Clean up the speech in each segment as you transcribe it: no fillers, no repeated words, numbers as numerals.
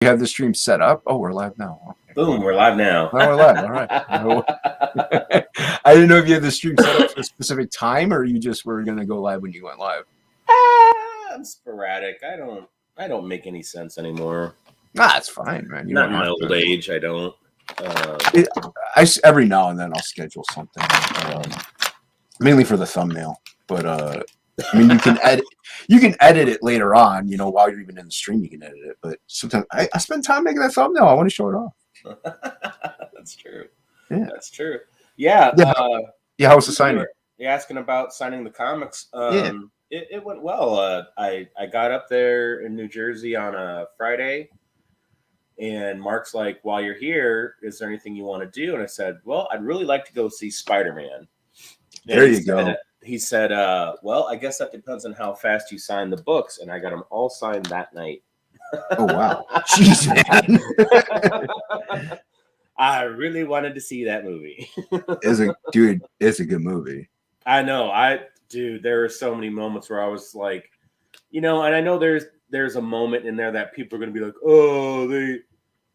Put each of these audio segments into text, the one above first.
You have the stream set up? Oh, we're live now. Okay, Boom, cool. we're live now. Now we're live. All right. I didn't know if you had the stream set up for a specific time or you just were going to go live when you went live. I'm sporadic. I don't make any sense anymore. Nah, it's fine, man. You Not don't in my have old to. age, I don't. Every now and then I'll schedule something, mainly for the thumbnail. But I mean, you can edit it later on. You know, while you're even in the stream, you can edit it. But sometimes I spend time making that thumbnail. I want to show it off. That's true. Yeah. That's true. Yeah. Yeah. How was the signing? You're asking about signing the comics. Yeah. It went well. I got up there in New Jersey on a Friday. And Mark's like, while you're here, is there anything you want to do? And I said, well, I'd really like to go see Spider-Man. There you go. He said, well, I guess that depends on how fast you sign the books. And I got them all signed that night. Oh, wow. Jeez, man. I really wanted to see that movie. It's a good movie. I know. There are so many moments where I was like, you know, and I know there's a moment in there that people are going to be like,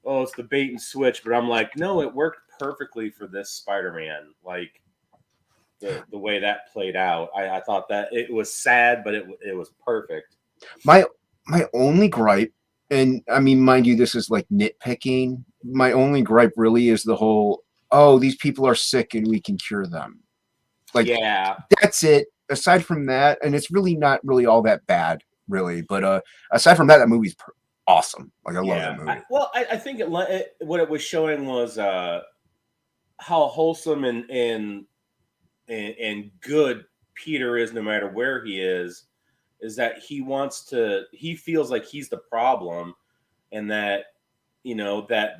oh, it's the bait and switch. But I'm like, no, it worked perfectly for this Spider-Man. Like the way that played out. I thought that it was sad, but it was perfect. My only gripe, and I mean, mind you, this is like nitpicking. My only gripe really is the whole, oh, these people are sick and we can cure them. Like, yeah, that's it. Aside from that, and it's really not really all that bad, really. But aside from that, that movie's awesome. Like, I love that movie. I think what it was showing was how wholesome and good Peter is, no matter where he is that he feels like he's the problem, and that, you know, that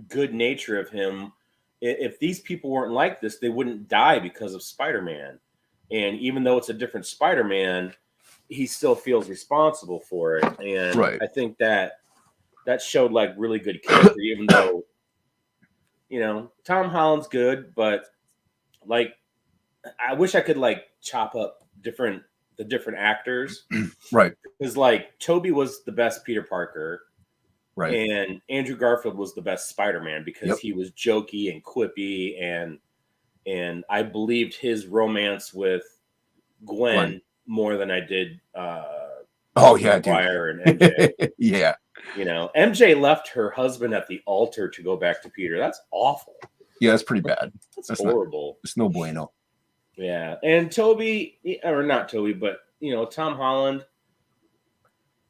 good nature of him. If these people weren't like this, they wouldn't die because of Spider-Man. And even though it's a different Spider-Man, he still feels responsible for it. And right. I think that showed like really good character, even though, you know, Tom Holland's good, but like, I wish I could like chop up the different actors. Right. Because like Tobey was the best Peter Parker. Right. And Andrew Garfield was the best Spider-Man because he was jokey and quippy, and I believed his romance with Gwen more than I did Maguire and MJ. Yeah. You know, MJ left her husband at the altar to go back to Peter. That's awful. Yeah, that's pretty bad. That's horrible. It's no bueno. Yeah. And Tobey, or not Tobey, but, you know, Tom Holland,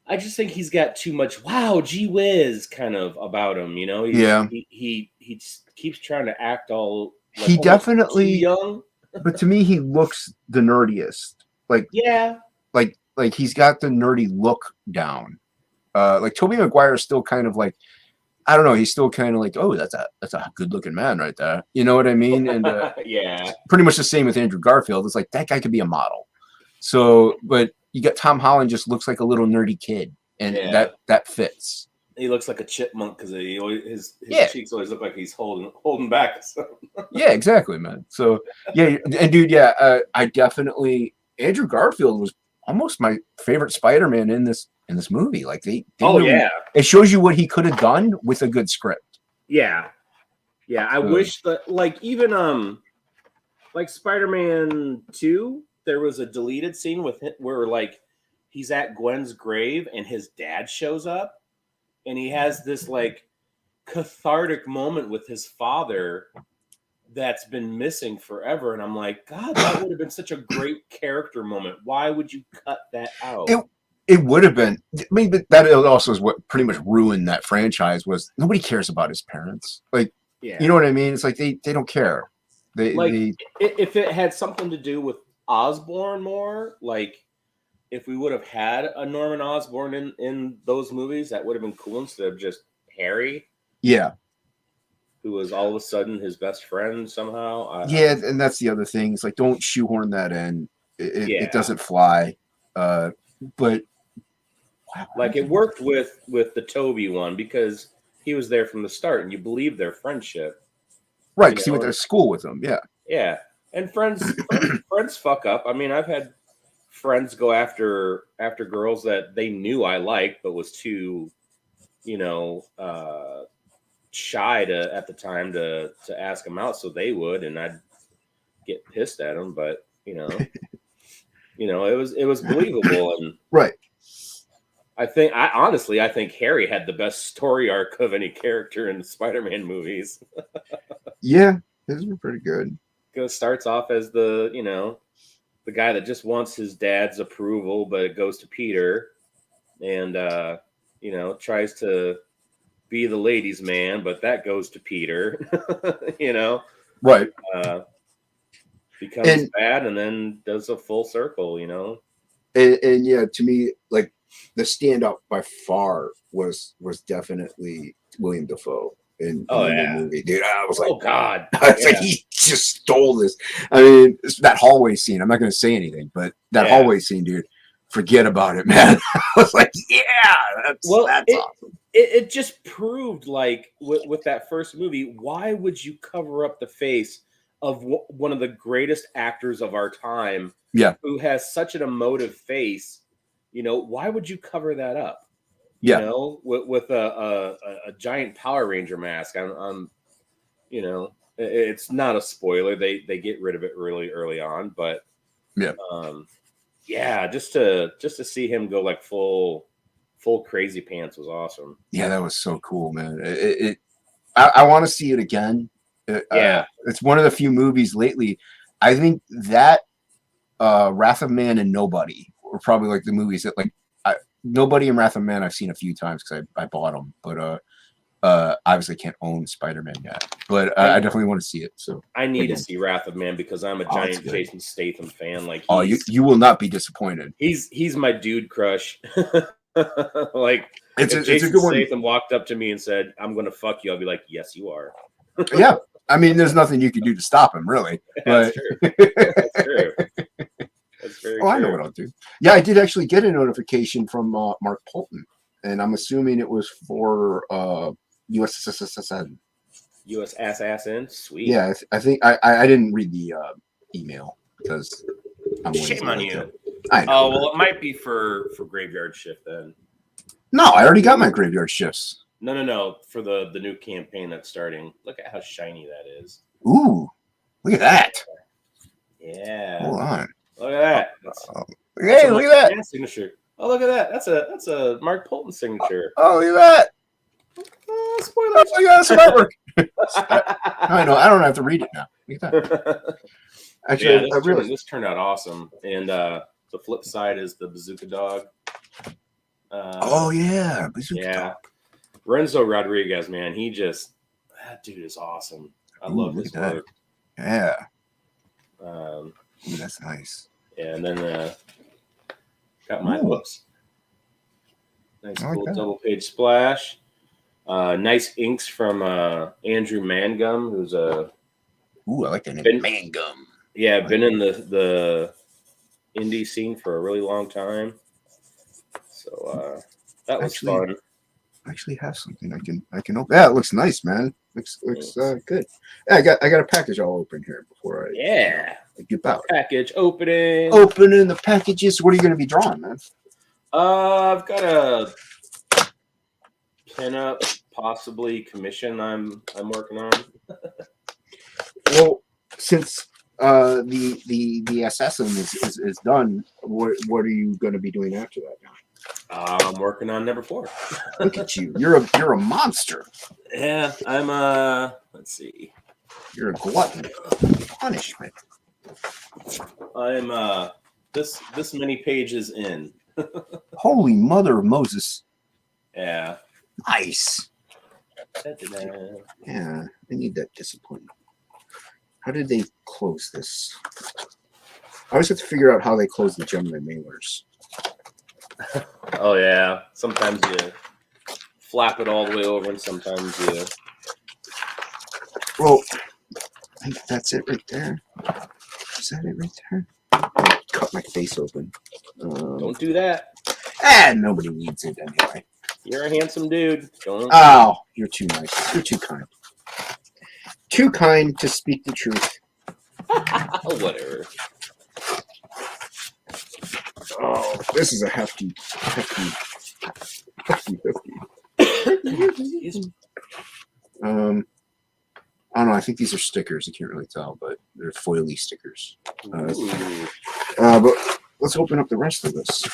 I just think he's got too much wow, gee whiz kind of about him, you know? He just keeps trying to act all like, he definitely too young. But to me, he looks the nerdiest. Like, yeah. Like he's got the nerdy look down. Like Tobey Maguire is still kind of like, I don't know, he's still kind of like, oh, that's a good looking man right there. You know what I mean? And yeah. Pretty much the same with Andrew Garfield. It's like that guy could be a model. So, but you got Tom Holland just looks like a little nerdy kid, and that fits. He looks like a chipmunk because his cheeks always look like he's holding back. Yeah, exactly, man. So yeah, and dude, I definitely Andrew Garfield was almost my favorite Spider-Man in this movie. Like they it shows you what he could have done with a good script. Yeah. I wish that like even like Spider-Man 2, there was a deleted scene with him where like he's at Gwen's grave and his dad shows up and he has this like cathartic moment with his father that's been missing forever. And I'm like, God, that would have been such a great character moment. Why would you cut that out? It would have been. I mean, but that also is what pretty much ruined that franchise was nobody cares about his parents. Like, you know what I mean? It's like they don't care. If it had something to do with Osborn more, like if we would have had a Norman Osborn in those movies, that would have been cool instead of just Harry. Yeah. Who was all of a sudden his best friend somehow. And that's the other thing. It's like, don't shoehorn that in. It doesn't fly. But wow. Like it worked with the Tobey one because he was there from the start and you believe their friendship. Right, because he went to school with them. Yeah. Yeah. And friends fuck up. I mean, I've had friends go after girls that they knew I liked, but was too shy at the time to ask him out, so they would, and I'd get pissed at him, but it was believable, and right. I think Harry had the best story arc of any character in the Spider-Man movies. Yeah, those were pretty good. It starts off as the guy that just wants his dad's approval, but it goes to Peter, and tries to be the ladies' man, but that goes to Peter. Right. Becomes bad, and then does a full circle. And yeah, to me, like the standout by far was definitely William Dafoe in the movie, dude. I was like, oh god, like he just stole this. I mean, that hallway scene. I'm not going to say anything, but that hallway scene, dude. Forget about it, man. I was like, that's awesome. It just proved, like, with that first movie, why would you cover up the face of one of the greatest actors of our time? Yeah, who has such an emotive face? Why would you cover that up? Yeah, with a giant Power Ranger mask. It's not a spoiler. They get rid of it really early on, but just to see him go like full crazy pants was awesome. Yeah, that was so cool, man. I want to see it again. It's one of the few movies lately. I think that Wrath of Man and Nobody were probably like the movies that Nobody and Wrath of Man I've seen a few times because I bought them, but obviously can't own Spider-Man yet. But I definitely want to see it. So I need to see Wrath of Man because I'm a giant Jason Statham fan. Like, you will not be disappointed. He's my dude crush. Like, it's if a good one. Statham walked up to me and said, "I'm going to fuck you," I'll be like, "Yes, you are." Yeah, I mean, there's nothing you can do to stop him, really. That's true. That's true. That's very true. I know what I'll do. Yeah, I did actually get a notification from Mark Polton, and I'm assuming it was for USSSN. USSSN? Sweet. Yeah, I think I didn't read the email because I'm shame on you. I know. Oh, well, it might be for Graveyard Shift then. No, I already got my Graveyard Shifts. No. For the new campaign that's starting. Look at how shiny that is. Ooh, look at that. Yeah. Hold on. Look at that. Hey, look at that. Signature. Oh, look at that. That's a Mark Polton signature. Oh, look at that. Spoilers. Oh, yeah, that's some artwork. I know. I don't have to read it now. Look at that. Actually, this turned out awesome. And the flip side is the Bazooka Dog. Bazooka Dog. Renzo Rodriguez, man, that dude is awesome. I love his work. Yeah. That's nice. Yeah, and then got my whoops. Nice cool double page splash. Nice inks from Andrew Mangum, who's a I like that name. Mangum. Yeah, been in the indie scene for a really long time. So that was fun. I actually have something I can open. Yeah, it looks nice, man. Looks good. Yeah, I got a package all open here before I get out. Package opening the packages. What are you going to be drawing, man? I've got a pin-up, possibly commission I'm working on. Well, since the assassin is done, what are you going to be doing after that now? I'm working on number 4. Look at you! You're a monster. Yeah, I'm let's see. You're a glutton. Punishment. I'm this many pages in. Holy mother of Moses! Yeah. Nice. Da-da-da. Yeah, I need that discipline. How did they close this? I always have to figure out how they close the Gemini mailers. Oh yeah. Sometimes you flap it all the way over, and sometimes you. Well, I think that's it right there. Is that it right there? Cut my face open. Don't do that. Nobody needs it anyway. You're a handsome dude. Don't. Oh, you're too nice. You're too kind. Too kind to speak the truth. Whatever. Oh, this is a hefty. I don't know. I think these are stickers. I can't really tell, but they're foily stickers. But let's open up the rest of this.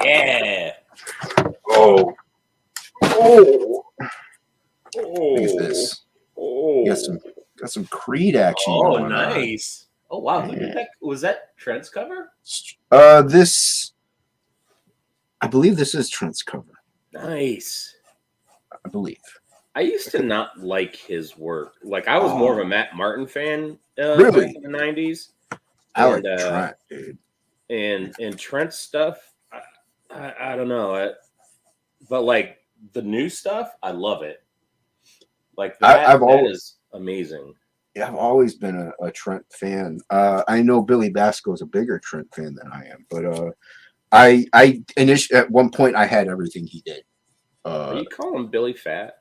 Yeah. Oh. Look at this. Oh. Got some Creed action. Oh, nice. Oh wow. Who did that? Was that Trent's cover? This. I believe this is Trent's cover. Nice. I believe. I used to not like his work. Like I was more of a Matt Martin fan really? back in the 90s. I like Trent, dude. And Trent's stuff, I don't know. But like the new stuff, I love it. Like that is amazing. Yeah, I've always been a Trent fan. I know Billy Basco is a bigger Trent fan than I am, but I initially at one point I had everything he did. Are you calling Billy fat?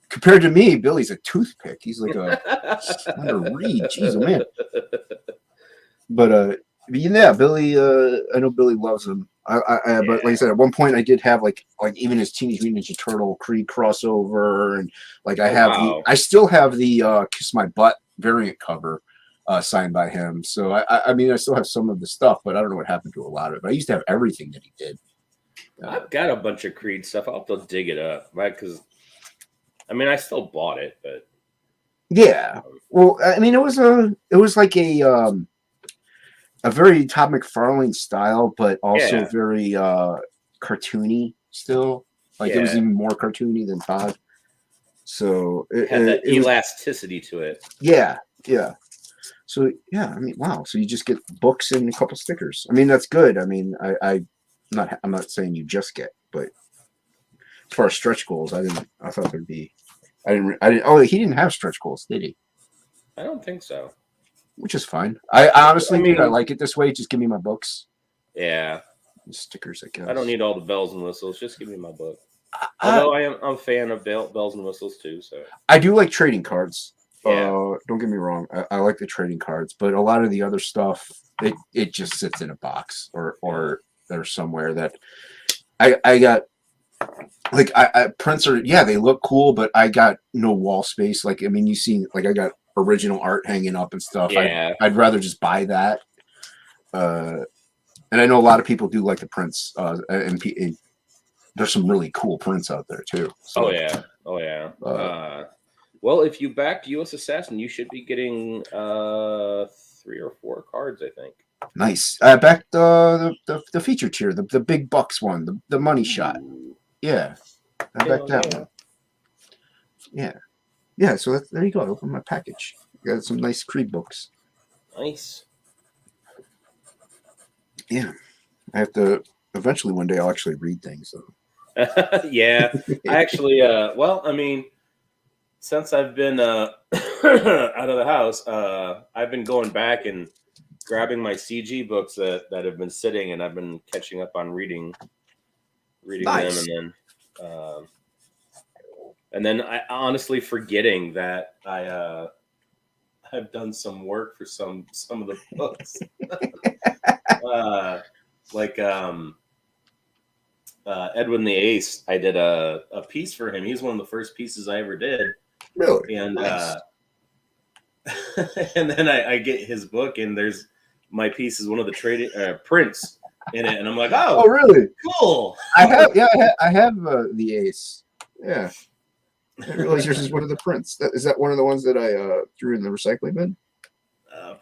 Compared to me, Billy's a toothpick. He's like a reed. Jeez, oh man. But yeah, Billy. I know Billy loves him. But like I said, at one point I did have like even his Teenage Mutant Ninja Turtle Creed crossover, and like I still have the Kiss My Butt variant cover signed by him. So I mean I still have some of the stuff, but I don't know what happened to a lot of it. But I used to have everything that he did. I've got a bunch of Creed stuff. I'll have to dig it up, right? Because I mean, I still bought it, but yeah. Well, I mean, it was like a very Todd McFarlane style, but also very cartoony. Still, like it was even more cartoony than Todd. So it had that elasticity to it. Yeah. So yeah, I mean, wow. So you just get books and a couple stickers. I mean, that's good. I mean, I'm not saying you just get, but as far as stretch goals, I thought there'd be. I didn't. Oh, he didn't have stretch goals, did he? I don't think so. Which is fine. I honestly, dude, I like it this way. Just give me my books. Yeah. The stickers, I guess. I don't need all the bells and whistles. Just give me my book. Although I'm a fan of bells and whistles too. So I do like trading cards. Yeah. Don't get me wrong. I like the trading cards, but a lot of the other stuff, it just sits in a box or there's somewhere that I got. Like prints are they look cool, but I got no wall space. Like I mean, you see, like I got original art hanging up and stuff. Yeah. I'd rather just buy that. And I know a lot of people do like the prints. And there's some really cool prints out there too. So, oh yeah. Well, if you backed U.S. Assassin, you should be getting 3 or 4 cards, I think. Nice. I backed the feature tier, the big bucks one, the money shot. Yeah, I backed that one. Yeah. So there you go. I opened my package. Got some nice Creed books. Nice. Yeah, I have to eventually one day. I'll actually read things though. Yeah, I actually. Well, I mean, since I've been out of the house, I've been going back and grabbing my CG books that have been sitting, and I've been catching up on reading nice. Them, and then I honestly forgetting that I've done some work for some of the books, like Edwin the Ace. I did a piece for him. He's one of the first pieces I ever did. Really? And nice. And then I get his book, and there's my piece is one of the trading prints in it, and I'm like, oh, really? Cool. I have the Ace. Yeah. I didn't realize yours is one of the prints. Is that one of the ones that I threw in the recycling bin?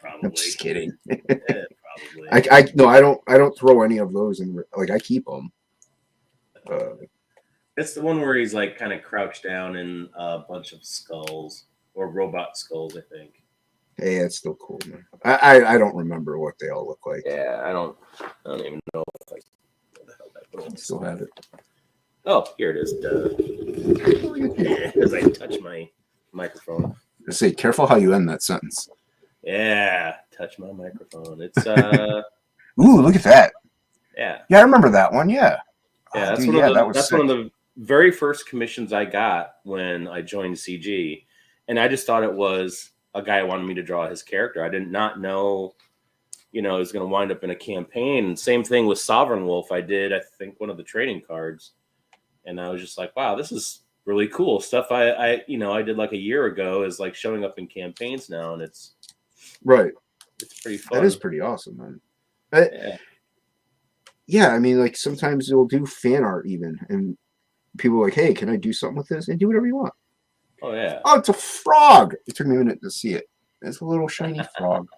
Probably. I'm just kidding. Probably. I don't throw any of those in. Like I keep them. It's the one where he's like kind of crouched down in a bunch of skulls or robot skulls, I think. Hey, it's still cool, man. I don't remember what they all look like. Yeah, I don't even know if what the hell that put on. Still have it. Oh, here it is. As I touch my microphone. I say, careful how you end that sentence. Yeah, touch my microphone. It's Ooh, look at that. Yeah. Yeah, I remember that one. Yeah. Yeah, that's one of the very first commissions I got when I joined CG, and I just thought it was a guy wanted me to draw his character. I did not know, it was going to wind up in a campaign. Same thing with Sovereign Wolf. I did, I think, one of the trading cards, and I was just like, wow, this is really cool stuff. I did like a year ago is like showing up in campaigns now, and it's right. It's pretty fun. That is pretty awesome, man. But, yeah, I mean, like sometimes they'll do fan art even, and people are like, hey, can I do something with this? And do whatever you want. Oh yeah. Oh, it's a frog. It took me a minute to see it. It's a little shiny frog.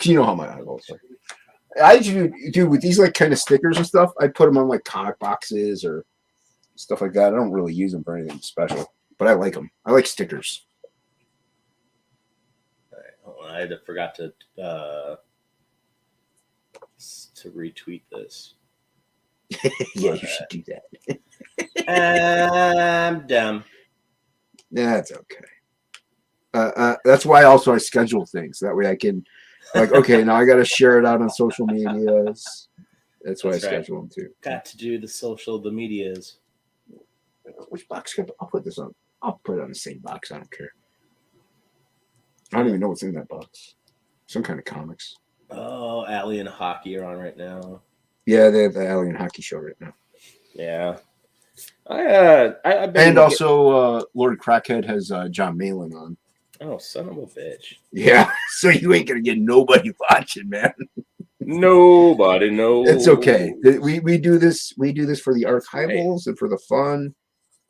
You know how my eyeballs are. I do with these like kind of stickers and stuff. I put them on like comic boxes or stuff like that. I don't really use them for anything special, but I like them. I like stickers. All right, I forgot to retweet this. Yeah, you should do that. I'm dumb. That's okay. That's why also I schedule things. That way I can, like, okay, now I got to share it out on social medias. That's why I schedule them too. Got to do the medias. Which box? I'll put this on. I'll put it on the same box. I don't care. I don't even know what's in that box. Some kind of comics. Oh, Allie and Hockey are on right now. Yeah, they have the Allie and Hockey show right now. Yeah. And also Lord Crackhead has John Malin on. Oh, son of a bitch. Yeah, so you ain't going to get nobody watching, man. Nobody knows. It's okay. We do this for the archivals and for the fun.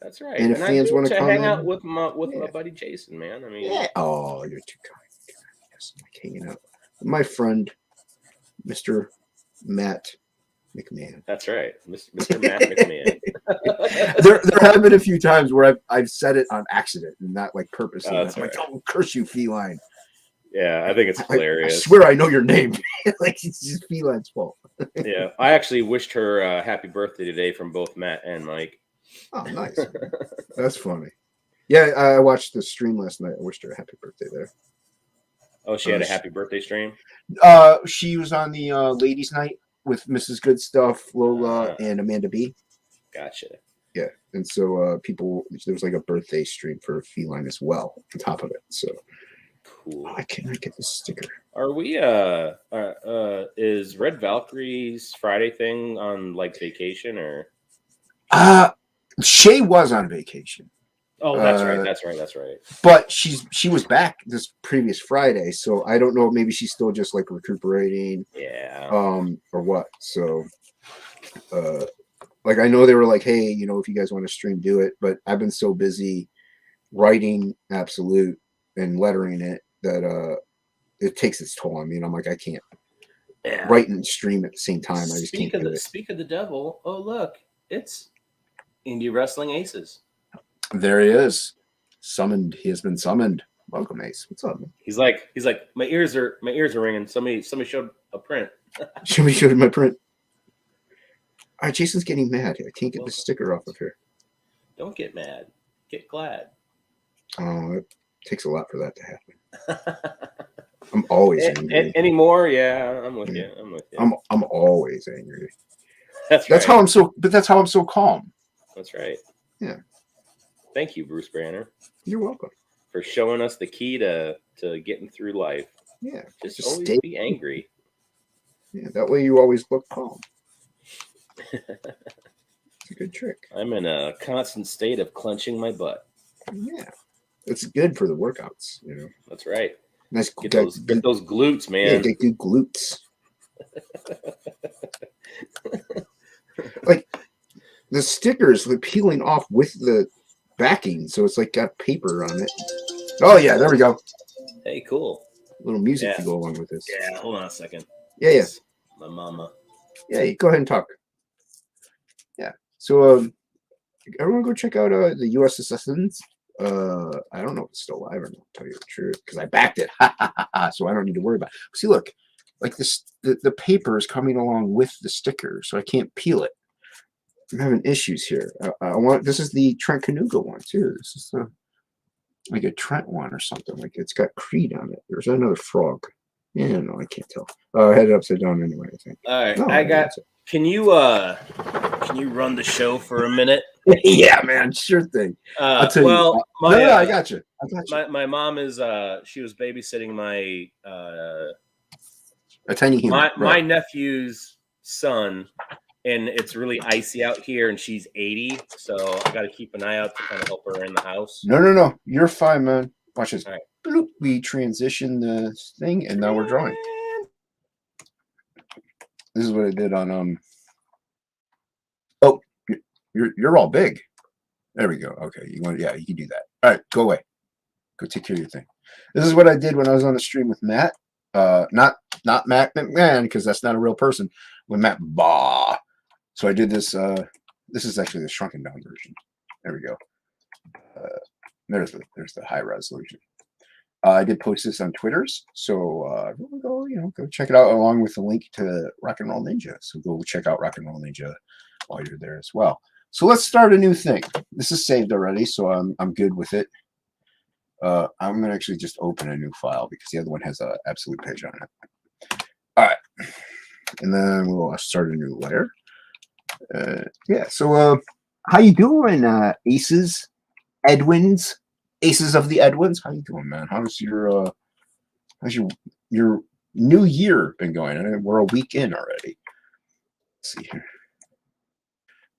That's right. And if fans want to come hang out with my buddy Jason, man. I mean, yeah. Oh, you're too kind. Yes, I'm like hanging out. My friend, Mr. Matt McMahon. That's right, Mr. Matt McMahon. there have been a few times where I've said it on accident and not like purposely. I'm like, oh, curse you, feline. Yeah, I think it's hilarious. I swear I know your name. Like it's just Feline's fault. Yeah, I actually wished her happy birthday today from both Matt and Mike. Oh, nice. That's funny. Yeah, I watched the stream last night. I wished her a happy birthday there. Oh, she had a happy birthday stream? She was on the ladies' night with Mrs. Good Stuff, Lola, and Amanda B. Gotcha. Yeah, and so there was like a birthday stream for Feline as well on top of it. So cool. I cannot get this sticker. Are we is Red Valkyrie's Friday thing on like vacation or? Shay was on vacation. Oh, that's right. But she was back this previous Friday, so I don't know. Maybe she's still just like recuperating. Yeah. Or what? So, like I know they were like, hey, if you guys want to stream, do it. But I've been so busy writing Absolute and lettering it that it takes its toll on me, and I'm like, I can't write and stream at the same time. I just can't do it. Speak of the devil. Oh look, it's Indie Wrestling Aces. There he is, summoned. He has been summoned. Welcome, Ace. What's up, man? He's like, my ears are ringing. Somebody showed a print. Somebody showed my print. All right, Jason's getting mad. I can't get the sticker off of here. Don't get mad. Get glad. Oh, it takes a lot for that to happen. I'm always angry. Anymore? Yeah, I'm with you. I'm always angry. That's how I'm so. But that's how I'm so calm. That's right. Yeah. Thank you, Bruce Banner. You're welcome. For showing us the key to getting through life. Yeah. Just always be angry. Yeah, that way you always look calm. It's a good trick. I'm in a constant state of clenching my butt. Yeah. It's good for the workouts, That's right. Nice. Get those glutes, man. Yeah, get good glutes. Like the stickers were peeling off with the backing, so it's like got paper on it. Oh yeah, there we go. Hey, cool. A little music to go along with this. Yeah, hold on a second. Yeah. My mama. Yeah, go ahead and talk. Yeah. So everyone go check out the US Assassins. I don't know if it's still alive or not, to tell you the truth, because I backed it. So I don't need to worry about it. See, look, like this the paper is coming along with the sticker, so I can't peel it. I'm having issues here. This is the Trent Kanuga one too. This is like a Trent one or something. Like it's got Creed on it. There's another frog. Yeah, no, I can't tell. I had it upside down anyway, I think. All right. No, can you run the show for a minute? Yeah, man, sure thing. I'll tell you. I got you. My mom is she was babysitting a tiny human. My nephew's son and it's really icy out here, and she's 80, so I got to keep an eye out to kind of help her in the house. No. You're fine, man. Watch this. All right. Bloop. We transition the thing, and now we're drawing. This is what I did on Oh, you're all big. There we go. Okay, you want? Yeah, you can do that. All right, go away. Go take care of your thing. This is what I did when I was on the stream with Matt. Not Matt McMahon, because that's not a real person. When Matt Baugh. So I did this. This is actually the shrunken down version. There we go. There's the high resolution. I did post this on Twitters, so go check it out along with the link to Rock and Roll Ninja. So go check out Rock and Roll Ninja while you're there as well. So let's start a new thing. This is saved already, so I'm good with it. I'm gonna actually just open a new file because the other one has an absolute page on it. All right, and then we'll start a new layer. Yeah. So how you doing, Aces, Edwins? Aces of the Edwins, how you doing, man? How's your new year been going? I mean, we're a week in already. Let's see here.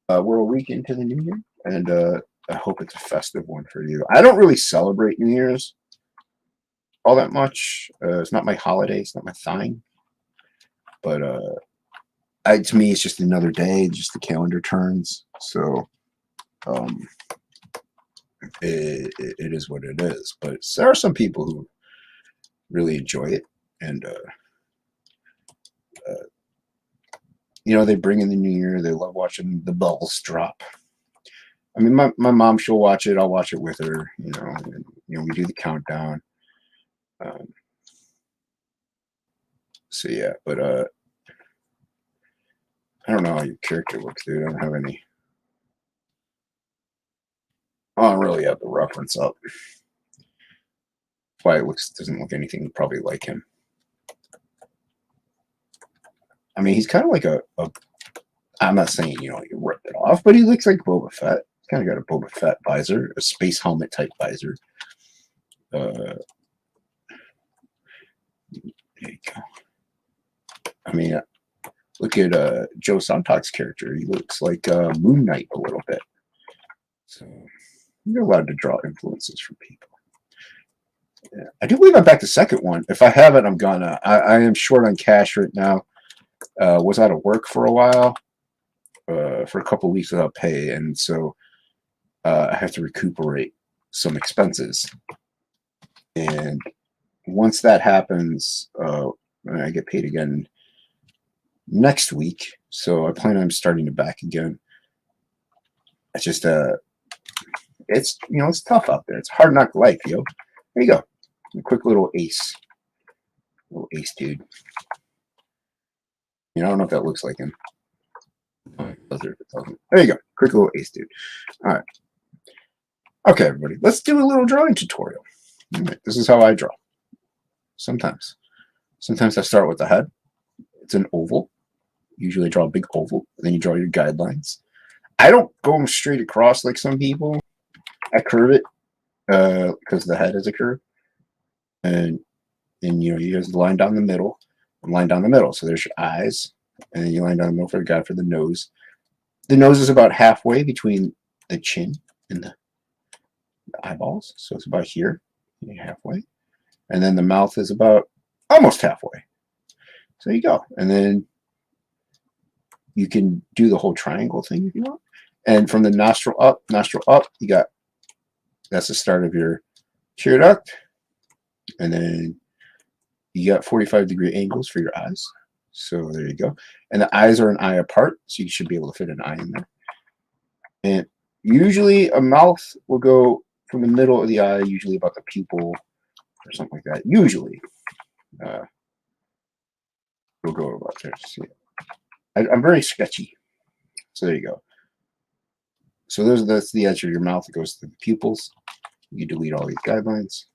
We're a week into the new year, and I hope it's a festive one for you. I don't really celebrate New Year's all that much. It's not my holiday. It's not my thing. But to me, it's just another day. Just the calendar turns. So, it is what it is, but there are some people who really enjoy it, and they bring in the new year. They love watching the bubbles drop. I mean, my mom, she'll watch it. I'll watch it with her. And, we do the countdown. So yeah, but I don't know how your character looks, dude. I don't have any. I don't really have the reference up. Why it doesn't look anything probably like him. I mean, he's kind of like I'm not saying, you rip it off, but he looks like Boba Fett. He's kind of got a Boba Fett visor, a space helmet type visor. There you go. I mean, look at Joe Sontag's character. He looks like Moon Knight a little bit. So you're allowed to draw influences from people. Yeah. I do believe I'm back to second one. If I haven't, I'm gonna. I am short on cash right now. Was out of work for a while, for a couple of weeks without pay, and so I have to recuperate some expenses. And once that happens, I get paid again next week. So I plan on starting to back again. It's just it's tough out there. It's a hard knock life, yo. There you go. A quick little ace. Little ace dude. I don't know if that looks like him. There you go. Quick little ace dude. All right. Okay, everybody. Let's do a little drawing tutorial. All right. This is how I draw. Sometimes I start with the head. It's an oval. Usually I draw a big oval. Then you draw your guidelines. I don't go straight across like some people. I curve it because the head is a curve. And you guys line down the middle. Line down the middle. So there's your eyes. And then you line down the middle for the guy for the nose. The nose is about halfway between the chin and the eyeballs. So it's about here. Halfway. And then the mouth is about almost halfway. So you go. And then you can do the whole triangle thing if you want. And from the nostril up, you got, that's the start of your tear duct. And then you got 45-degree angles for your eyes. So there you go. And the eyes are an eye apart, so you should be able to fit an eye in there. And usually a mouth will go from the middle of the eye, usually about the pupil or something like that. Usually. We'll go about there to see it. I'm very sketchy. So there you go. So that's the edge of your mouth that goes to the pupils. You delete all these guidelines.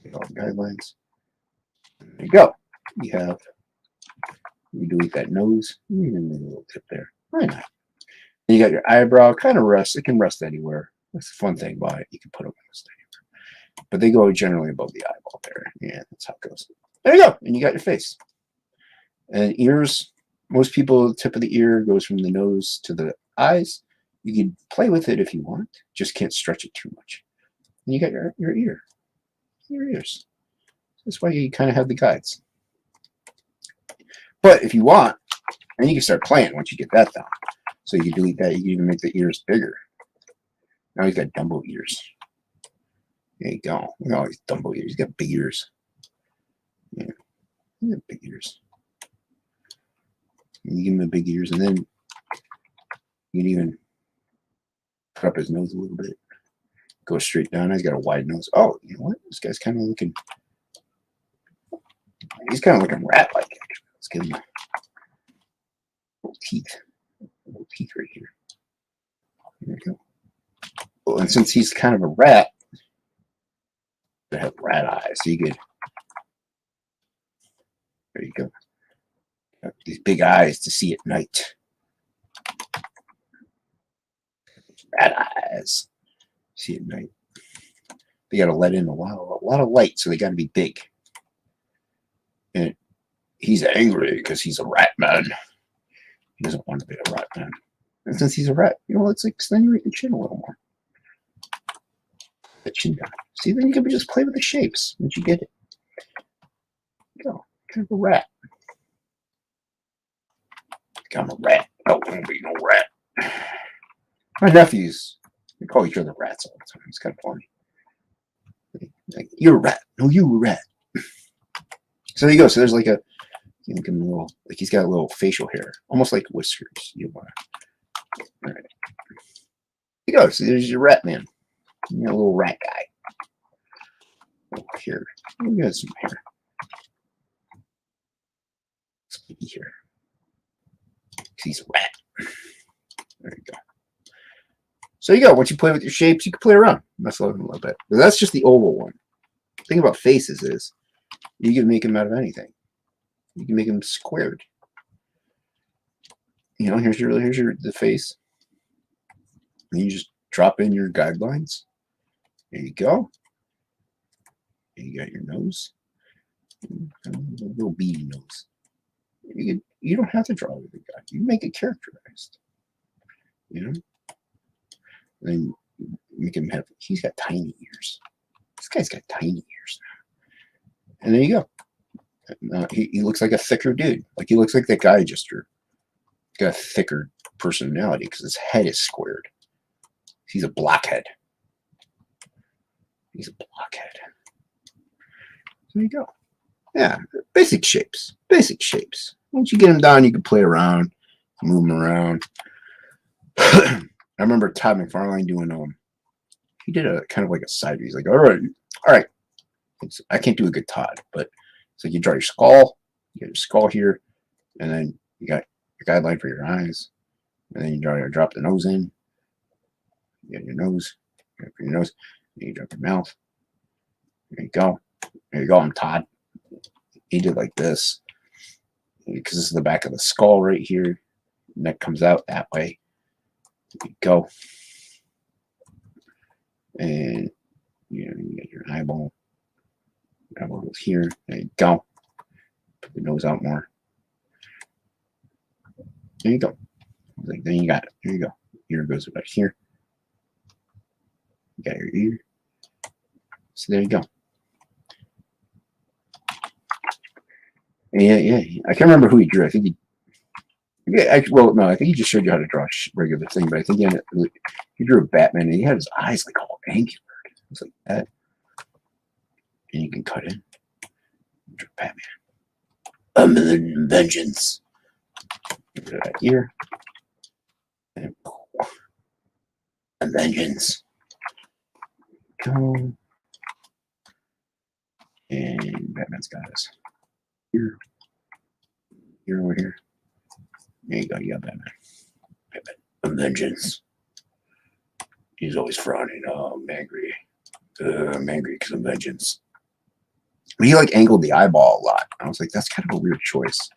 Delete all the guidelines. There you go. You delete that nose. You can make a little tip there. Why not? And you got your eyebrow. Kind of rest. It can rest anywhere. That's the fun thing about it. You can put them almost anywhere. But they go generally above the eyeball there. Yeah, that's how it goes. There you go. And you got your face. And ears. Most people, the tip of the ear goes from the nose to the eyes. You can play with it if you want, just can't stretch it too much. And you got your ear, your ears. That's why you kind of have the guides. But if you want, and you can start playing once you get that down. So you can delete that. You can even make the ears bigger. Now he's got Dumbo ears. There you go. Look at all these Dumbo ears. He's got big ears. Yeah, he's got big ears. You give him the big ears, and then you can even put up his nose a little bit. Go straight down. He's got a wide nose. Oh, you know what? This guy's kind of looking. He's kind of looking rat-like. Actually, let's give him little teeth. Little teeth right here. There you go. Well, and since he's kind of a rat, they have rat eyes. So you could. There you go. Got these big eyes to see at night. Rat eyes. See at night. They got to let in a lot of light, so they got to be big. And he's angry because he's a rat man. He doesn't want to be a rat man. And since he's a rat, you know, let's extend your chin a little more. The chin down. See, then you can just play with the shapes once you get it. Go, kind of a rat. I'm a rat. I don't want to be no rat. My nephews, they call each other rats all the time. It's kind of funny. Like, you're a rat. No, you a rat. So there you go. So there's like a, you know, a little, like he's got a little facial hair, almost like whiskers. You want to. All right. There you go. So there's your rat man. You got a little rat guy. Over here. We got some hair. Let's here. He's a rat. There you go. So you go. Once you play with your shapes, you can play around. Mess with them a little bit. But that's just the oval one. The thing about faces is you can make them out of anything. You can make them squared. You know, here's the face. And you just drop in your guidelines. There you go. And you got your nose. A little beady nose. You don't have to draw with the guy. You make it characterized. You know? And then make him have, he's got tiny ears. This guy's got tiny ears now. And there you go. He looks like a thicker dude. Like he looks like that guy just drew. He's got a thicker personality because his head is squared. He's a blockhead. He's a blockhead. There you go. Yeah, basic shapes. Basic shapes. Once you get them down, you can play around, move them around. I remember Todd McFarlane doing he did a kind of like a side view. He's like, all right. I can't do a good Todd, but it's like you draw your skull, you got your skull here, and then you got your guideline for your eyes, and then you drop the nose in. You got your nose, for your nose, and you drop your mouth. There you go. There you go. I'm Todd. He did like this because this is the back of the skull right here. Neck comes out that way. There you go. And you get your eyeball. Your eyeball goes here. There you go. Put the nose out more. There you go. Like then you got it. There you go. Ear goes right here. You got your ear. So there you go. Yeah. I can't remember who he drew. I think I think he just showed you how to draw a regular thing, but I think he drew a Batman and he had his eyes like all angular. It was like that. And you can cut in. Draw Batman. Vengeance. Look at that ear. And a vengeance. Go. And Batman's got his ear. Ear over here. There you go. You got Batman. A vengeance. He's always frowning. Oh, I'm angry. I'm angry because of vengeance. But he like angled the eyeball a lot. I was like, that's kind of a weird choice.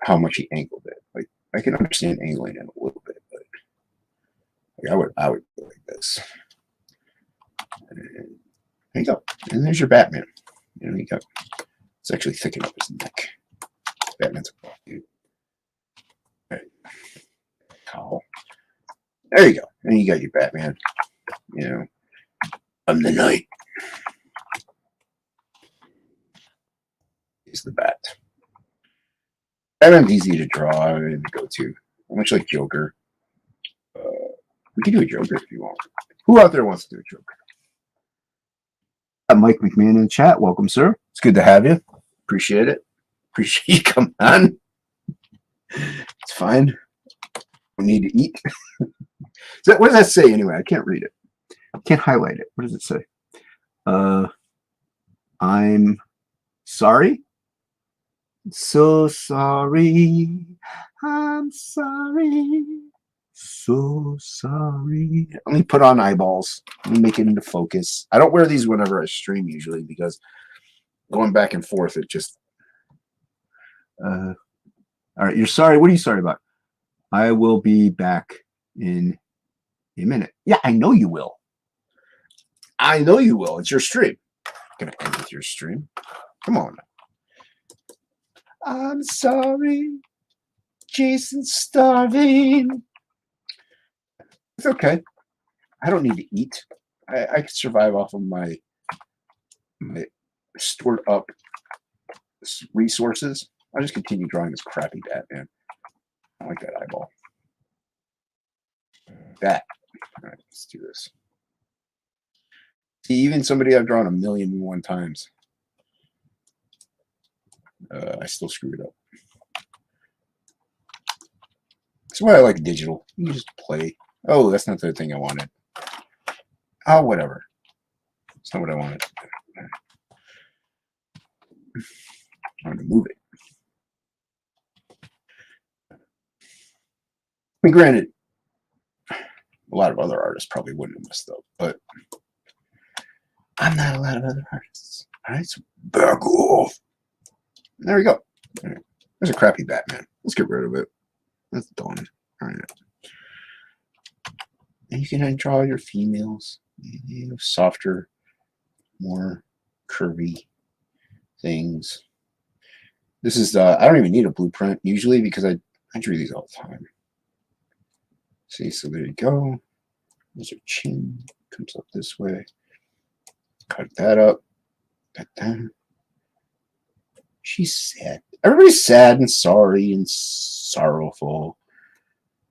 How much he angled it. Like I can understand angling it a little bit, but like, I would go like this. And there you go. And there's your Batman. You know, it's actually thickening up his neck. Batman's a dude. Right. Cowl. There you go. And you got your Batman. You know, I'm the knight. He's the bat. Batman's easy to draw and go to. Much like Joker. We can do a Joker if you want. Who out there wants to do a Joker? Mike McMahon in the chat. Welcome, sir. It's good to have you. Appreciate it. Appreciate you coming on. It's fine. We need to eat. What does that say anyway? I can't read it. I can't highlight it. What does it say? I'm sorry. So sorry. I'm sorry. So sorry. Let me put on eyeballs. Let me make it into focus. I don't wear these whenever I stream usually because going back and forth, it just. All right, you're sorry. What are you sorry about? I will be back in a minute. Yeah, I know you will. I know you will. It's your stream. I'm gonna end with your stream. Come on. I'm sorry. Jason's starving. It's okay. I don't need to eat. I can survive off of my stored up resources. I'll just continue drawing this crappy Batman. I like that eyeball. That. All right, let's do this. See, even somebody I've drawn 1,000,001 times, I still screw it up. That's why I like digital. You can just play. Oh, that's not the thing I wanted. Oh, whatever. It's not what I wanted. I wanted to move it. I mean, granted, a lot of other artists probably wouldn't have messed up, but I'm not a lot of other artists. All right, so back off. There we go. All right. There's a crappy Batman. Let's get rid of it. That's done. All right. And you can draw your females. You know, softer, more curvy things. This is, I don't even need a blueprint usually because I drew these all the time. See, so there you go. There's her chin. Comes up this way. Cut that up. Cut that. She's sad. Everybody's sad and sorry and sorrowful.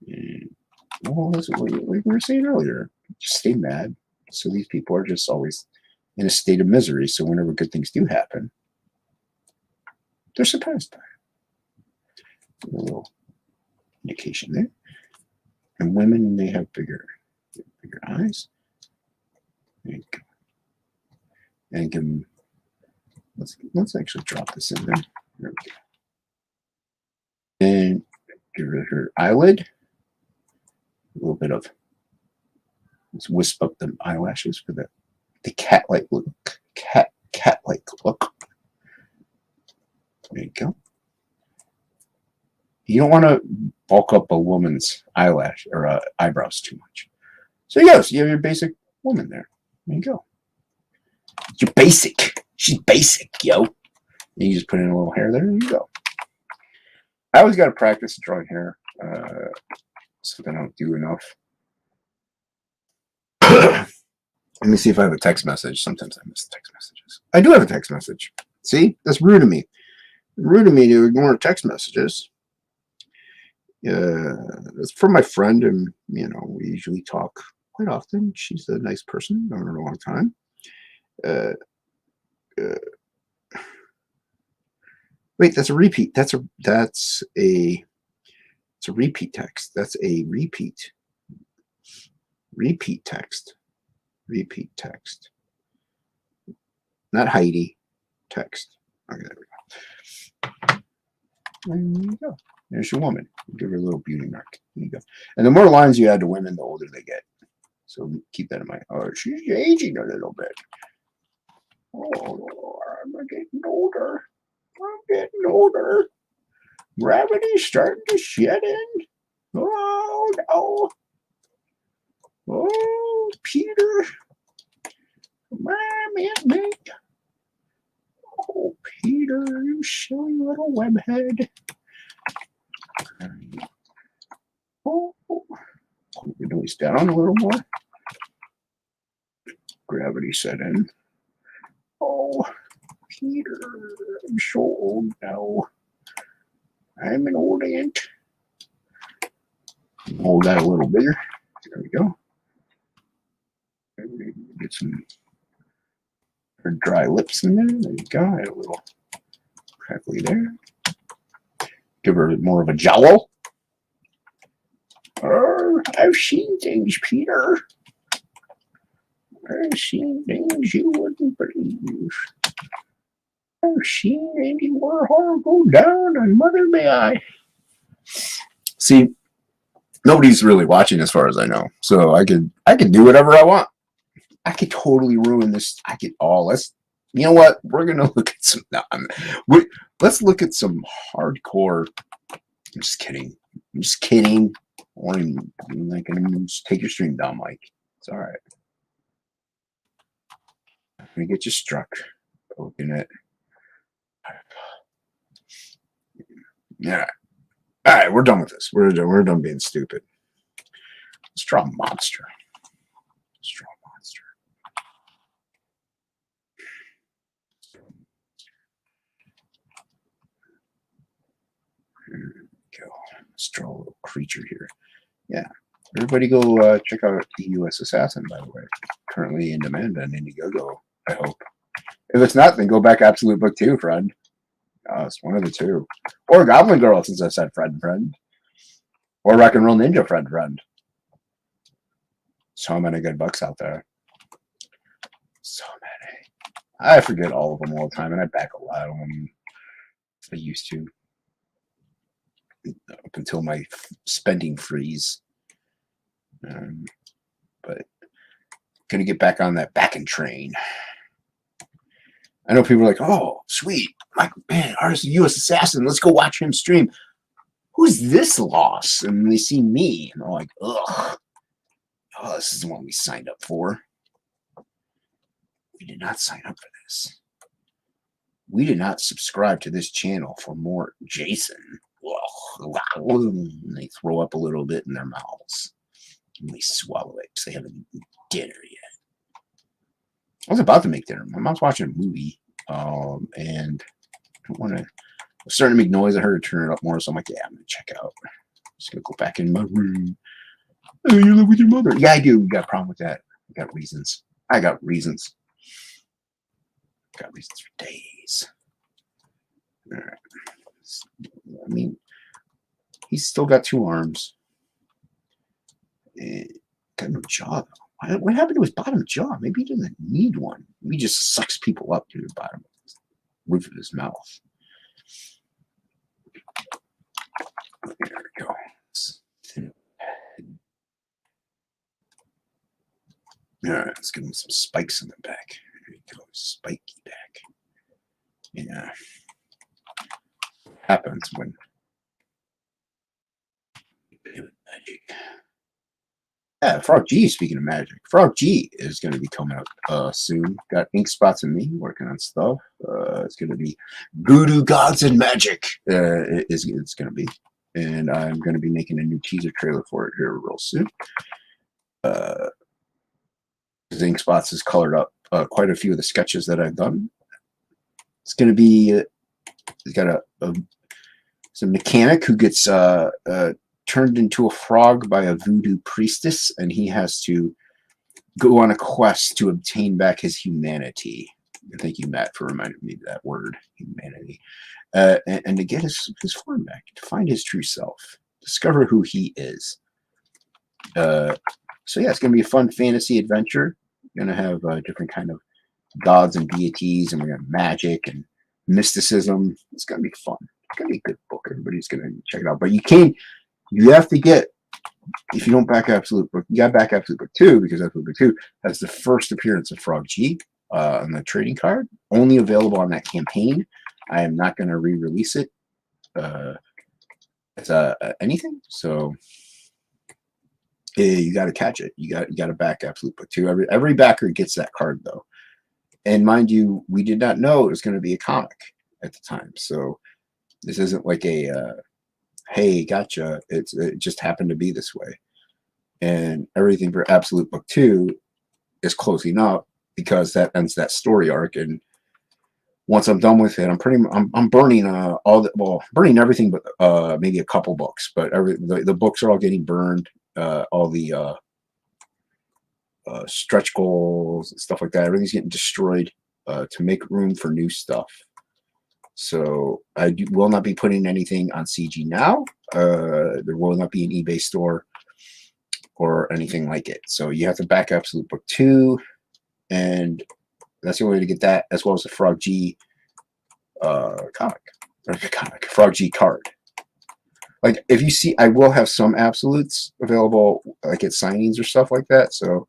And, well, that's what we were saying earlier. Just stay mad. So these people are just always in a state of misery. So whenever good things do happen, they're surprised by it. A little indication there. And women, they have bigger eyes. There you go. And give them. Let's actually drop this in there. There we go. And give her eyelid. A little bit of. Let's wisp up the eyelashes for the cat-like look. Cat-like look. There you go. You don't want to bulk up a woman's eyelash or eyebrows too much. So yes, you have your basic woman there. There you go. You're basic. She's basic, yo. And you just put in a little hair there. There you go. I always got to practice drawing hair. Something I don't do enough. Let me see if I have a text message. Sometimes I miss text messages. I do have a text message. See? That's rude of me. Rude of me to ignore text messages. It's from my friend, and you know, we usually talk quite often. She's a nice person. Known her a long time. Wait, that's a repeat. It's a repeat text. That's a repeat. Repeat text. Repeat text. Not Heidi. Text. Okay, there we go. There you go. There's your woman. Give her a little beauty mark. There you go. And the more lines you add to women, the older they get. So keep that in mind. Oh, she's aging a little bit. Oh, I'm getting older. I'm getting older. Gravity's starting to shed in. Oh, no. Oh, Peter. Come on, man. Oh, Peter, you silly little webhead. Oh, hold the noise down a little more. Gravity set in. Oh, Peter, I'm so old now. I'm an old ant. Hold that a little bigger. There we go. Get some dry lips in there. There you go. Add a little crackly there. Give her more of a jowl. I've seen things, Peter. I've seen things you wouldn't believe. I've seen Andy Warhol go down on Mother May I. See, nobody's really watching as far as I know. So I could do whatever I want. I could totally ruin this. Let's, you know what? We're gonna look at some. Let's look at some hardcore. I'm just kidding. Or even like, just take your stream down, Mike. It's all right. I'm gonna get you struck. Open it. Yeah. All right, we're done with this. We're done being stupid. Let's draw a monster. Here we go. Let's draw a little creature here. Yeah. Everybody go check out the U.S. Assassin, by the way. Currently in demand on Indiegogo, I hope. If it's not, then go back Absolute Book 2, friend. It's one of the two. Or Goblin Girl, since I said friend. Or Rock and Roll Ninja, friend. So many good books out there. So many. I forget all of them all the time, and I back a lot of them. I used to. Up until my spending freeze. But gonna get back on that backing train. I know people are like, oh, sweet. Like, man, artist of U.S. Assassin, let's go watch him stream. Who's this loss? And they see me, and they're like, ugh. Oh, this is the one we signed up for. We did not sign up for this. We did not subscribe to this channel for more Jason. And they throw up a little bit in their mouths. And they swallow it because they haven't eaten dinner yet. I was about to make dinner. My mom's watching a movie. And I don't want to. I'm starting to make noise. I heard her turn it up more. So I'm like, yeah, I'm going to check out. I'm just going to go back in my room. Oh, you live with your mother? Yeah, I do. We got a problem with that. I got reasons. Got reasons for days. All right. I mean, he's still got 2 arms. Got no jaw, though. What happened to his bottom jaw? Maybe he doesn't need one. He just sucks people up through the bottom roof of his mouth. There we go. All right, let's give him some spikes in the back. There we go, spiky back. Yeah. Happens when magic. Yeah, Frog G, speaking of magic. Frog G is going to be coming out soon. Got Ink Spots and me working on stuff. It's going to be Voodoo Gods and Magic. It's going to be. And I'm going to be making a new teaser trailer for it here real soon. Ink Spots has colored up quite a few of the sketches that I've done. It's going to be, he's got it's a mechanic who gets turned into a frog by a voodoo priestess, and he has to go on a quest to obtain back his humanity. Thank you, Matt, for reminding me of that word, humanity. And to get his form back, to find his true self, discover who he is. So yeah, it's going to be a fun fantasy adventure. Going to have different kind of gods and deities, and we're going to have magic and mysticism. It's going to be fun. It's going to be a good book. Everybody's going to check it out. But you have to get, if you don't back Absolute Book, you got to back Absolute Book 2, because Absolute Book 2 has the first appearance of Frog G on the trading card. Only available on that campaign. I am not going to re-release it as anything. So you got to catch it. You got to back Absolute Book 2. Every backer gets that card, though. And mind you, we did not know it was going to be a comic at the time. So this isn't like a hey, gotcha. It just happened to be this way. And everything for Absolute Book 2 is closing up because that ends that story arc. And once I'm done with it, I'm burning burning everything but maybe a couple books, but the books are all getting burned. All the stretch goals and stuff like that, everything's getting destroyed to make room for new stuff. So I will not be putting anything on CG now. There will not be an eBay store or anything like it. So you have to back Absolute Book 2, and that's the only way to get that, as well as the Frog G Frog G card. Like, if you see, I will have some absolutes available, like at signings or stuff like that. So,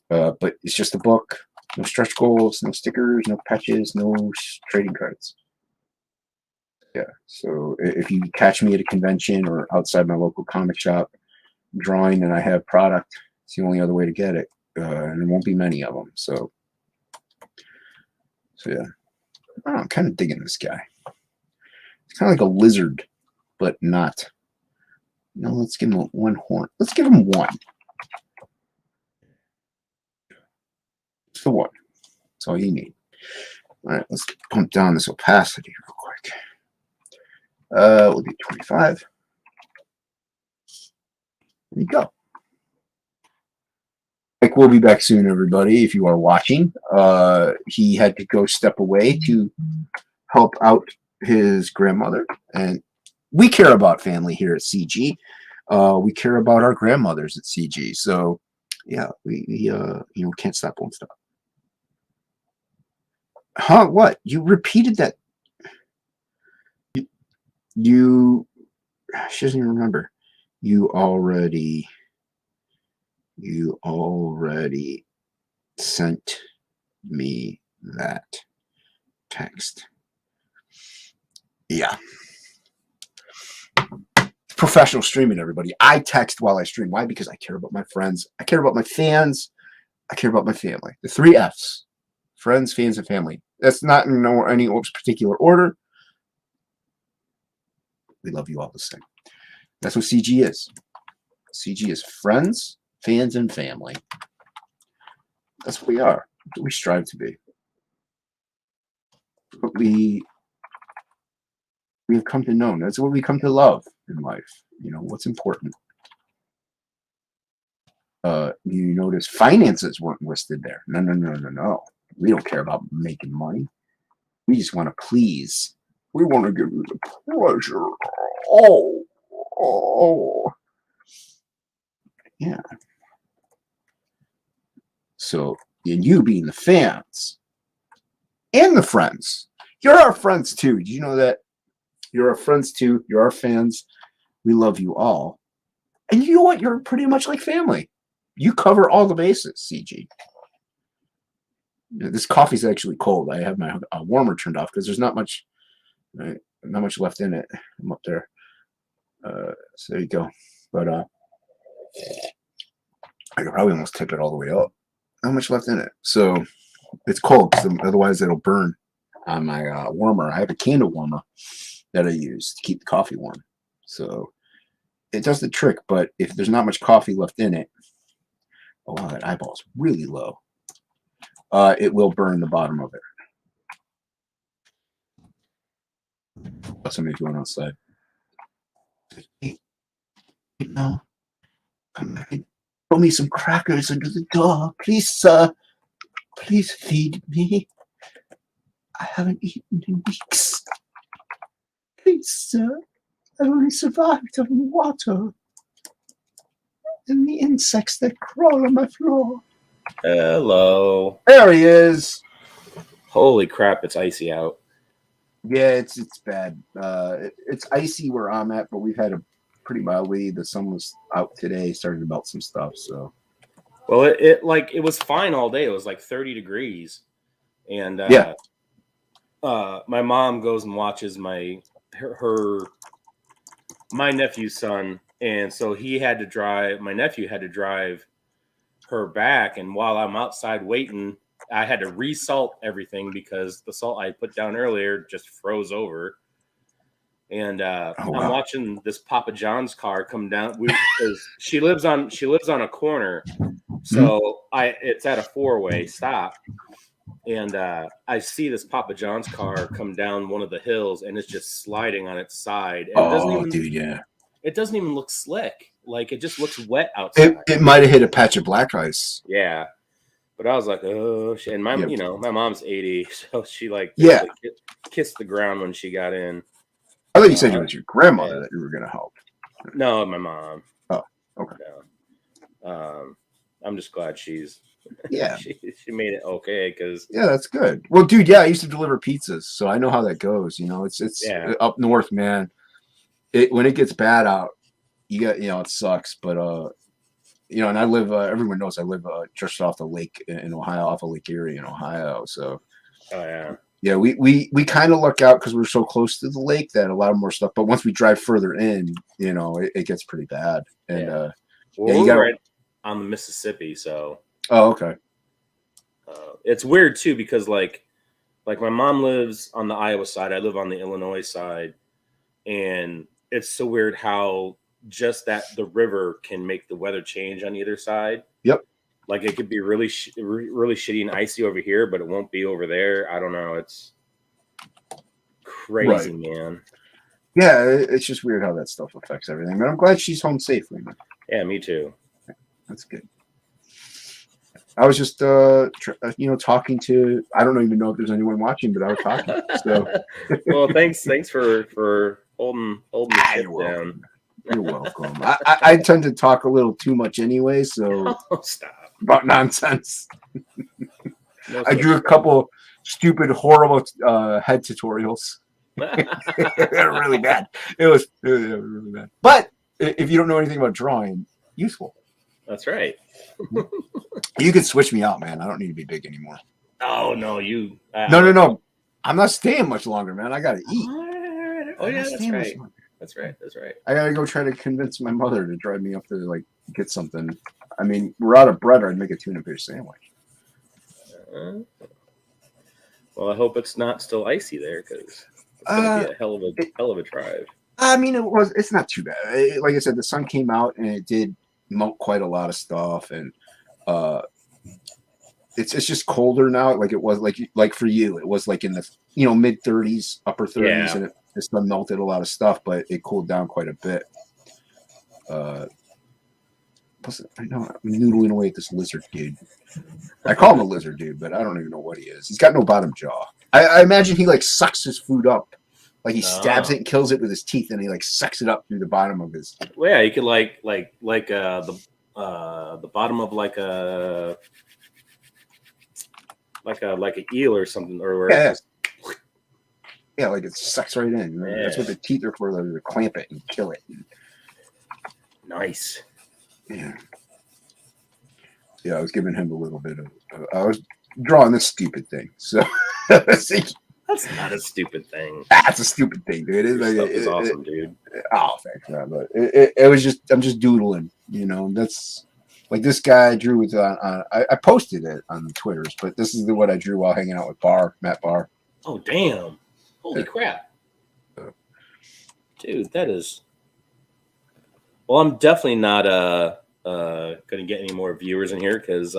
but it's just a book, no stretch goals, no stickers, no patches, no trading cards. Yeah. So if you catch me at a convention or outside my local comic shop drawing and I have product, it's the only other way to get it. And there won't be many of them. So yeah. I'm kind of digging this guy. It's kind of like a lizard, but not. No, let's give him one horn. Let's give him one. Just the one. That's all you need. All right, let's pump down this opacity real quick. We'll do 25. There you go. Mike will be back soon, everybody, if you are watching. He had to go step away to help out his grandmother. And we care about family here at CG. We care about our grandmothers at CG. So, yeah, we can't stop, won't stop. Huh? What? You repeated that? She doesn't even remember. You already sent me that text. Yeah. Professional streaming, everybody. I text while I stream. Why? Because I care about my friends. I care about my fans. I care about my family. The 3 Fs. Friends, fans, and family. That's not in any particular order. We love you all the same. That's what CG is. CG is friends, fans, and family. That's what we are. That's what we strive to be. What we have come to know. That's what we come to love in life. You know, what's important. You notice finances weren't listed there. No. We don't care about making money. We just want to please. We want to give you the pleasure. Oh. Yeah. So, and you being the fans and the friends. You're our friends too. Do you know that? You're our friends too. You're our fans. We love you all. And you know what? You're pretty much like family. You cover all the bases, CG. This coffee's actually cold. I have my warmer turned off because there's not much left in it. I'm up there. So there you go. But I could probably almost tip it all the way up. Not much left in it. So it's cold because otherwise it'll burn on my warmer. I have a candle warmer that I use to keep the coffee warm. So it does the trick, but if there's not much coffee left in it, oh wow, that eyeball's really low. It will burn the bottom of it. Somebody's going outside. Hey, no, come back and throw me some crackers under the door, please, sir. Please feed me. I haven't eaten in weeks. Please, sir. I've only survived on water and the insects that crawl on my floor. Hello. There he is. Holy crap, it's icy out. Yeah, it's bad. It's icy where I'm at, but we've had a pretty mildly. The sun was out today, started to melt some stuff. So, well, it was fine all day. It was like 30 degrees, and my mom goes and watches my nephew's son, and so he had to drive. My nephew had to drive her back, and while I'm outside waiting, I had to resalt everything because the salt I put down earlier just froze over. And Oh, I'm wow. watching this Papa John's car come down. Because she lives on a corner, so it's at a 4-way stop, and I see this Papa John's car come down one of the hills, and it's just sliding on its side, and Oh, dude, yeah. it doesn't even look slick. Like it just looks wet outside. It might have hit a patch of black ice. Yeah. But I was like, oh shit. And my Yeah. my mom's 80, so she like Yeah. kissed the ground when she got in. I thought you said it was your grandmother that you were gonna help. No, my mom. Oh, okay. No. I'm just glad she's she made it okay, because that's good. Well, dude, yeah, I used to deliver pizzas, so I know how that goes. You know, it's up north, man. When it gets bad out, you got, it sucks, but and I live. Everyone knows I live just off the lake in Ohio, off of Lake Erie in Ohio. So, yeah, we kind of luck out because we're so close to the lake that a lot more stuff. But once we drive further in, it gets pretty bad. And we're right on the Mississippi, so. Oh, okay. It's weird too because like my mom lives on the Iowa side, I live on the Illinois side, and it's so weird how just that the river can make the weather change on either side. Yep. Like it could be really shitty and icy over here, but it won't be over there. I don't know. It's crazy, man. Yeah, it's just weird how that stuff affects everything. But I'm glad she's home safely, man. Yeah, me too. That's good. I was just, talking to. I don't even know if there's anyone watching, but I was talking. So, well, thanks for holding the shit down. You're welcome. I tend to talk a little too much anyway, so stop about nonsense. I drew a couple stupid, horrible head tutorials. They're really bad. It was really bad. But if you don't know anything about drawing, useful. That's right. You can switch me out, man. I don't need to be big anymore. Oh no, you. No. I'm not staying much longer, man. I gotta eat. Oh yeah, that's right. That's right. I gotta go try to convince my mother to drive me up to get something. I mean, we're out of bread. I'd make a tuna fish sandwich. Well, I hope it's not still icy there, because it's gonna be a hell of a drive. I mean, it's not too bad. Like I said, the sun came out and it did melt quite a lot of stuff, and it's just colder now. Like it was like for you, it was like in the mid 30s, upper 30s, and the sun melted a lot of stuff, but it cooled down quite a bit. Plus, I know I'm noodling away at this lizard dude. I call him a lizard dude, but I don't even know what he is. He's got no bottom jaw. I imagine he sucks his food up. Like he stabs it and kills it with his teeth, and he sucks it up through the bottom of his. Well, yeah, you could the bottom of like a eel or something, or like it sucks right in. Yeah. That's what the teeth are for, to clamp it and kill it. Nice. Yeah. Yeah, I was giving him a little bit of. I was drawing this stupid thing, so. That's not a stupid thing. That's a stupid thing, dude. It's awesome, dude. Oh, thanks, man. But it was just, I'm just doodling, That's like this guy I drew with. I posted it on Twitters, but this is what I drew while hanging out with Matt Barr. Oh, damn! Holy crap, dude, that is. Well, I'm definitely not gonna get any more viewers in here because.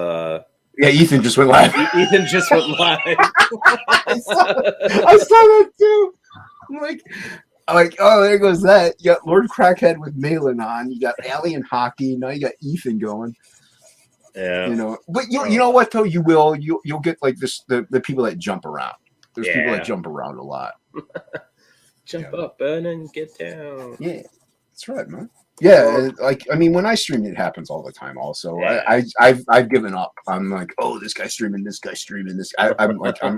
Yeah, Ethan just went live. Ethan just went live. I saw that too. I'm like, oh, there goes that. You got Lord Crackhead with Malin on. You got Alien Hockey. Now you got Ethan going. Yeah. But you know what though? You'll get the people that jump around. There's people that jump around a lot. Jump up and then get down. Yeah, that's right, man. Yeah, when I stream, it happens all the time. Also, yeah. I've given up. I'm like, oh, this guy's streaming. This. I'm like, I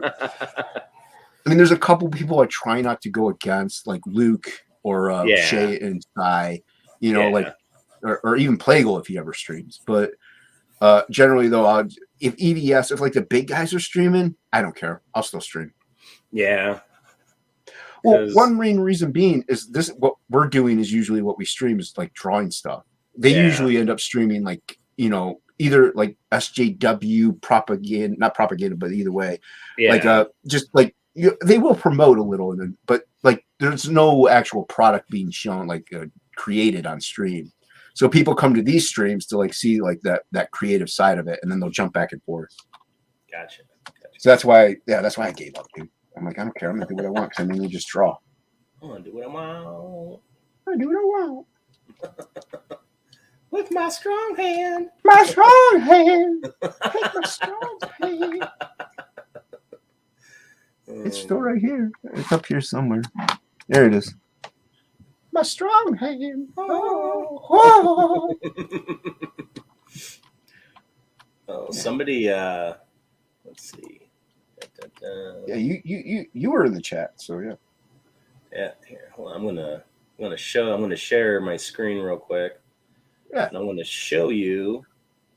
mean, there's a couple people I try not to go against, like Luke or Shay and Sai, or even Plagle if he ever streams. But generally, though, if EVS, if the big guys are streaming, I don't care. I'll still stream. Yeah. Well, one main reason being is this: what we're doing is usually what we stream is drawing stuff. They usually end up streaming either SJW propaganda, not propaganda, but either way, they will promote a little, but there's no actual product being shown, like created on stream. So people come to these streams to like see like that creative side of it, and then they'll jump back and forth. Gotcha. So that's why I gave up, dude. I'm like, I don't care. I'm gonna do what I want because I mainly just draw. I'm gonna do what I want. I do what I want. With my strong hand. My strong hand. Take my strong hand. It's still right here. It's up here somewhere. There it is. My strong hand. Oh. Oh, somebody. Let's see. Yeah, you were in the chat, so yeah. Yeah, here. Hold on. I'm gonna share my screen real quick. Yeah. And I want to show you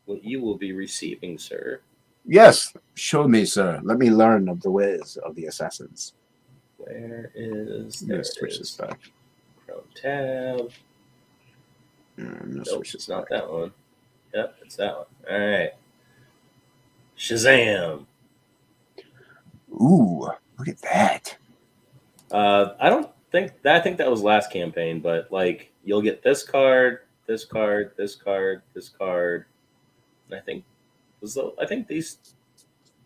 what you will be receiving, sir. Yes, show me, sir. Let me learn of the ways of the assassins. Where is I'm gonna switch this back. Chrome tab. Nope, it's not that one. Yep, it's that one. All right. Shazam. Ooh, look at that. I think that was last campaign, but like you'll get this card, this card, this card, this card. And I think these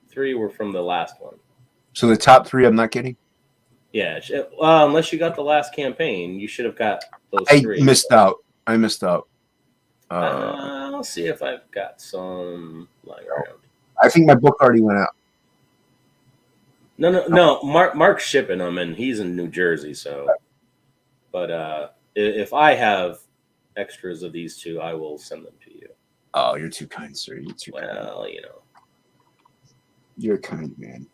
3 were from the last one. So the top 3 I'm not getting? Yeah. Unless you got the last campaign, you should have got those 3. I missed out. I'll see if I've got some lying around. I think my book already went out. No. Mark's shipping them, and he's in New Jersey. So, but if I have extras of these 2, I will send them to you. Oh, you're too kind, sir. You're too kind. Well, you know, you're a kind man.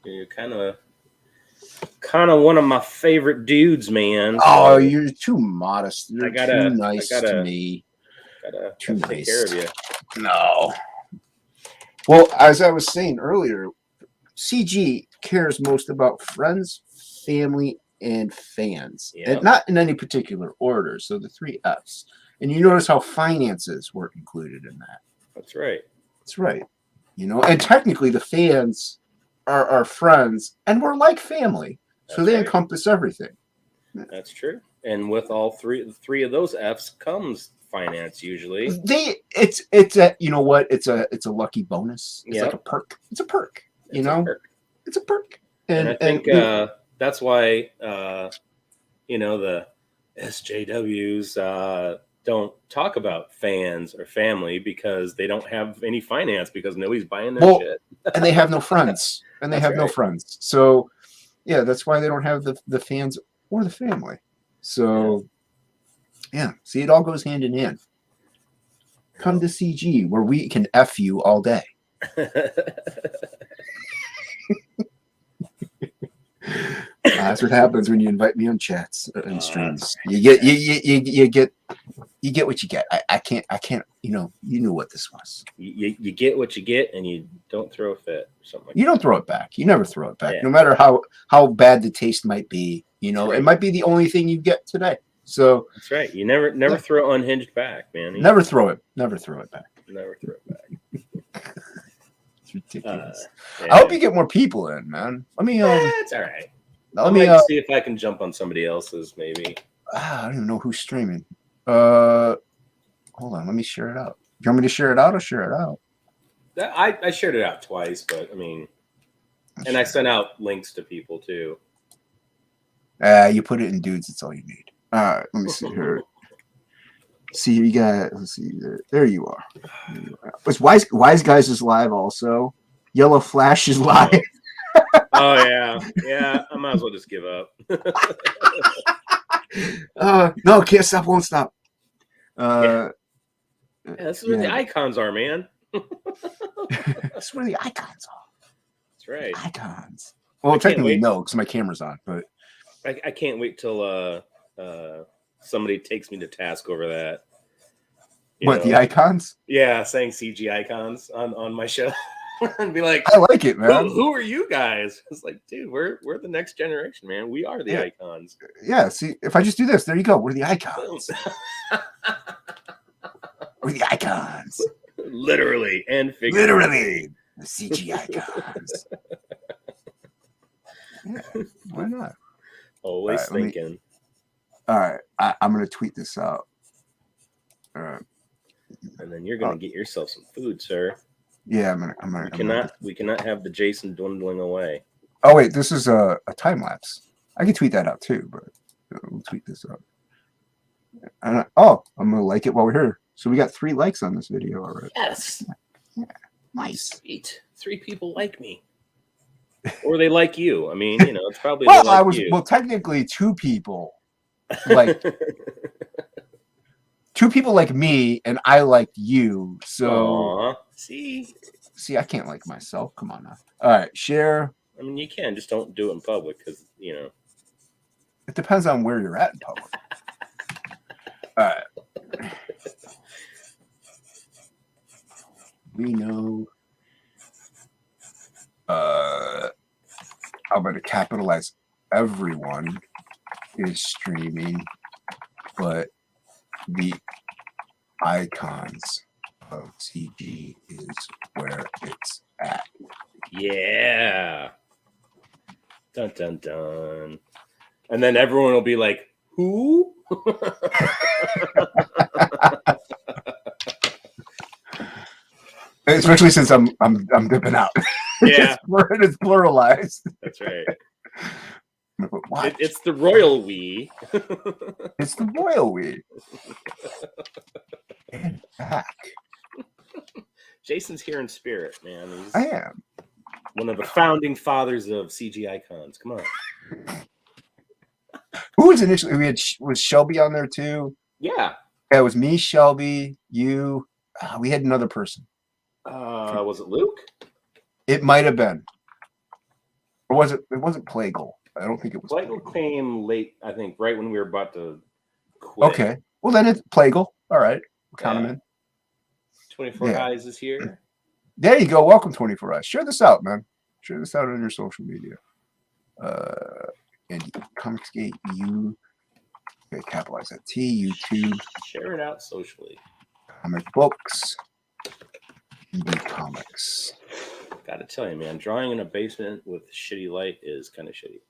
You're kind of one of my favorite dudes, man. So oh, you're too modest. You're too nice to me. Gotta too nice. Take care of you. No. Well, as I was saying earlier, CG cares most about friends, family, and fans, and not in any particular order. So the 3 Fs, and you notice how finances were included in that. That's right. That's right. You know, and technically the fans are our friends, and we're like family, so they encompass everything. That's true. And with all 3 of those Fs comes finance usually. It's a you know what? It's a lucky bonus. It's like a perk. It's a perk. It's a perk. And I think that's why the SJWs don't talk about fans or family because they don't have any finance because nobody's buying their shit. And they have no friends. And they have no friends. So yeah, that's why they don't have the fans or the family. So yeah, see, it all goes hand in hand. Come to CG where we can F you all day. That's what happens when you invite me on chats and streams. You get what you get. I can't. You knew what this was. You get what you get, and you don't throw a fit or something. Like you don't throw it back. You never throw it back, no matter how bad the taste might be. It might be the only thing you get today. So that's right. You never throw unhinged back, man. Never throw it back. Never throw it back. It's ridiculous. I hope you get more people in, man. Let me. It's all right. Let me see if I can jump on somebody else's, maybe. I don't even know who's streaming. Hold on, let me share it out. You want me to share it out or share it out? I shared it out twice, but I mean, and I sent out links to people too. You put it in dudes. It's all you need. All right, let me see here. See, you got. Let's see. There you are. But Wise Guys is live also. Yellow Flash is live. Oh yeah. I might as well just give up. No, can't stop, won't stop. That's where the icons are, man. That's where the icons are. That's right. Icons. Well, technically no, because my camera's on, but I can't wait till somebody takes me to task over that. The icons? Yeah, saying CG icons on my show. And be like, I like it, man. Who are you guys? It's like, dude, we're the next generation, man. We are the icons. Yeah, see, if I just do this, there you go. We're the icons. We're the icons. Literally and figuratively. Literally. The CG icons. Yeah, why not? Always thinking. All right, I'm gonna tweet this out. All right. And then you're gonna get yourself some food, sir. Yeah, I'm gonna. We cannot have the Jason dwindling away. Oh wait, this is a time lapse. I can tweet that out too, but we'll tweet this out. And I'm gonna like it while we're here. So we got 3 likes on this video already. Yes. Yeah. Nice. Sweet. 3 people like me. Or they like you. I mean, it's probably well, technically 2 people like 2 people like me, and I liked you. So aww. See, I can't like myself. Come on now. All right, share. I mean, you can, just don't do it in public because it depends on where you're at in public. All right. We know. I'm going to capitalize everyone is streaming, but the icons of CG is where it's at. Yeah. Dun dun dun. And then everyone will be like, who? Especially since I'm dipping out. Yeah. It's pluralized. That's right. What? It's the royal we. It's the royal we. And back. Jason's here in spirit, man. I am. One of the founding fathers of CG icons. Come on. Who was initially? Was Shelby on there too? Yeah. Yeah, it was me, Shelby, you. We had another person. Was it Luke? It might have been. Or was it? It wasn't Plagal. I don't think it was. Plagal came late, I think, right when we were about to quit. Okay. Well, then it's Plagal. All right. We'll count him in. 24 Eyes is here. There you go. Welcome, 24 Eyes. Share this out, man. Share this out on your social media. And Comicsgate, you capitalize that T, YouTube. Share it out socially. Comic books. Comics. Gotta tell you, man, drawing in a basement with shitty light is kind of shitty.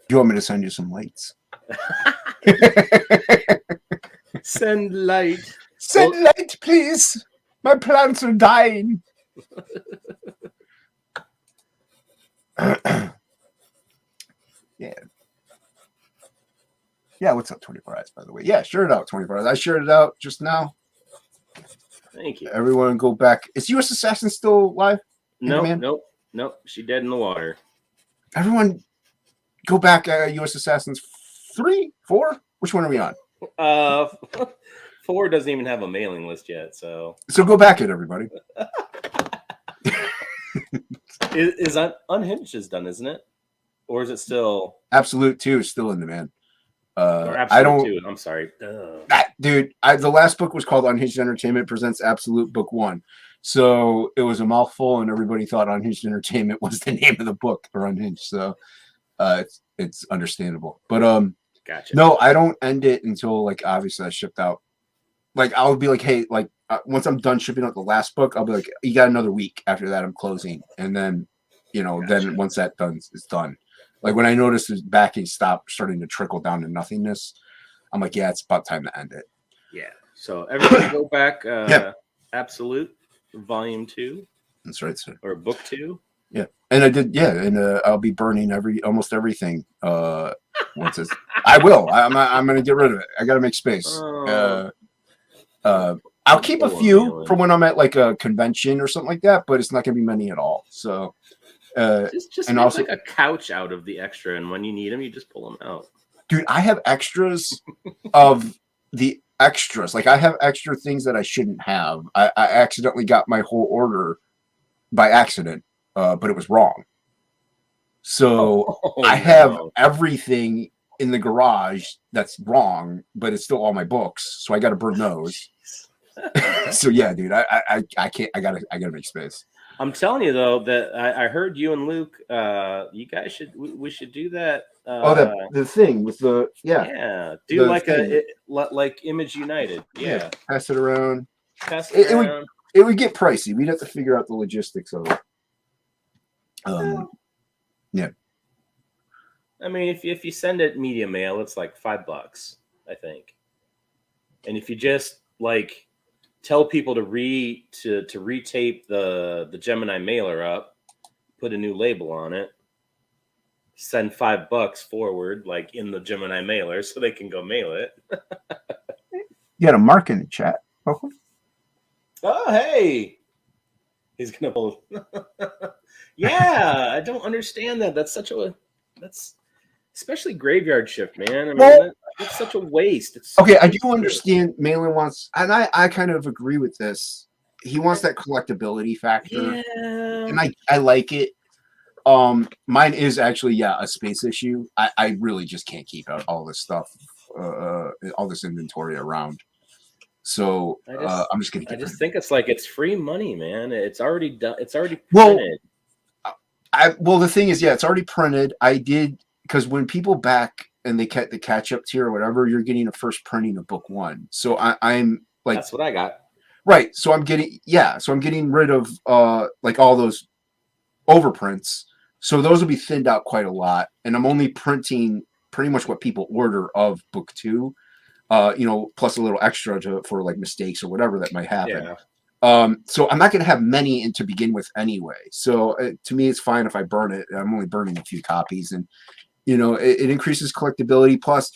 You want me to send you some lights? Send light. Send light, please. My plants are dying. Yeah. Yeah, what's up, 24 Eyes, by the way? Yeah, share it out, 24 Eyes. I shared it out just now. Thank you. Everyone go back. Is U.S. Assassin still live? Nope. She dead in the water. Everyone go back U.S. Assassins 3, 4? Which one are we on? 4 doesn't even have a mailing list yet, so go back it, everybody. Is Unhinged is done, isn't it? Or is it still Absolute 2 is still in demand. or Absolute 2? I'm sorry. Dude, the last book was called Unhinged Entertainment Presents Absolute Book 1. So it was a mouthful, and everybody thought Unhinged Entertainment was the name of the book, or Unhinged. So it's understandable. But gotcha. No, I don't end it until obviously I shipped out. I'll be like, hey, once I'm done shipping out the last book, I'll be like, you got another week. After that, I'm closing, and then gotcha. Then once that done, it's done. When I noticed the backing starting to trickle down to nothingness, I'm like, yeah, it's about time to end it. Yeah. So everybody go back. Absolute Volume 2. That's right, sir. Or Book 2. Yeah, and I did. Yeah, and I'll be burning almost everything. Once it's, I will. I'm gonna get rid of it. I gotta make space. I'll keep a few for when I'm at a convention or something like that, but it's not gonna be many at all. So. Just and make also a couch out of the extra, and when you need them, you just pull them out. Dude, I have extras of the extras. I have extra things that I shouldn't have. I accidentally got my whole order by accident, but it was wrong. So I have everything in the garage that's wrong, but it's still all my books. So I got to burn those. So yeah, dude, I can't. I gotta make space. I'm telling you though that I heard you and Luke. You guys we should do that. The thing with the do like Image United. Yeah, pass it around. It would get pricey. We'd have to figure out the logistics of it. Yeah. I mean, if you send it media mail, it's like $5, I think. And if you just like tell people to retape the Gemini mailer up, put a new label on it, send $5 forward, like in the Gemini mailer, so they can go mail it. You had a mark in the chat. Okay. Oh, hey, he's gonna pull. Yeah, I don't understand that. That's especially graveyard shift, man. I mean, that's such a waste. It's okay. I do understand Malin wants, and I kind of agree with this. He wants that collectability factor, and I like it. Mine is actually a space issue. I really just can't keep out all this stuff, all this inventory around. So I'm just gonna. I just think it's free money, man. It's already done. It's already printed. Well, the thing is, it's already printed. I did, because when people back and they get the catch up tier or whatever, you're getting a first printing of book 1. So I'm like, that's what I got. Right. So I'm getting rid of like all those overprints. So those will be thinned out quite a lot, and I'm only printing pretty much what people order of book 2. Plus a little extra for like mistakes or whatever that might happen. Yeah. So I'm not going to have many to begin with anyway. So to me, it's fine if I burn it. I'm only burning a few copies, and it increases collectability. Plus,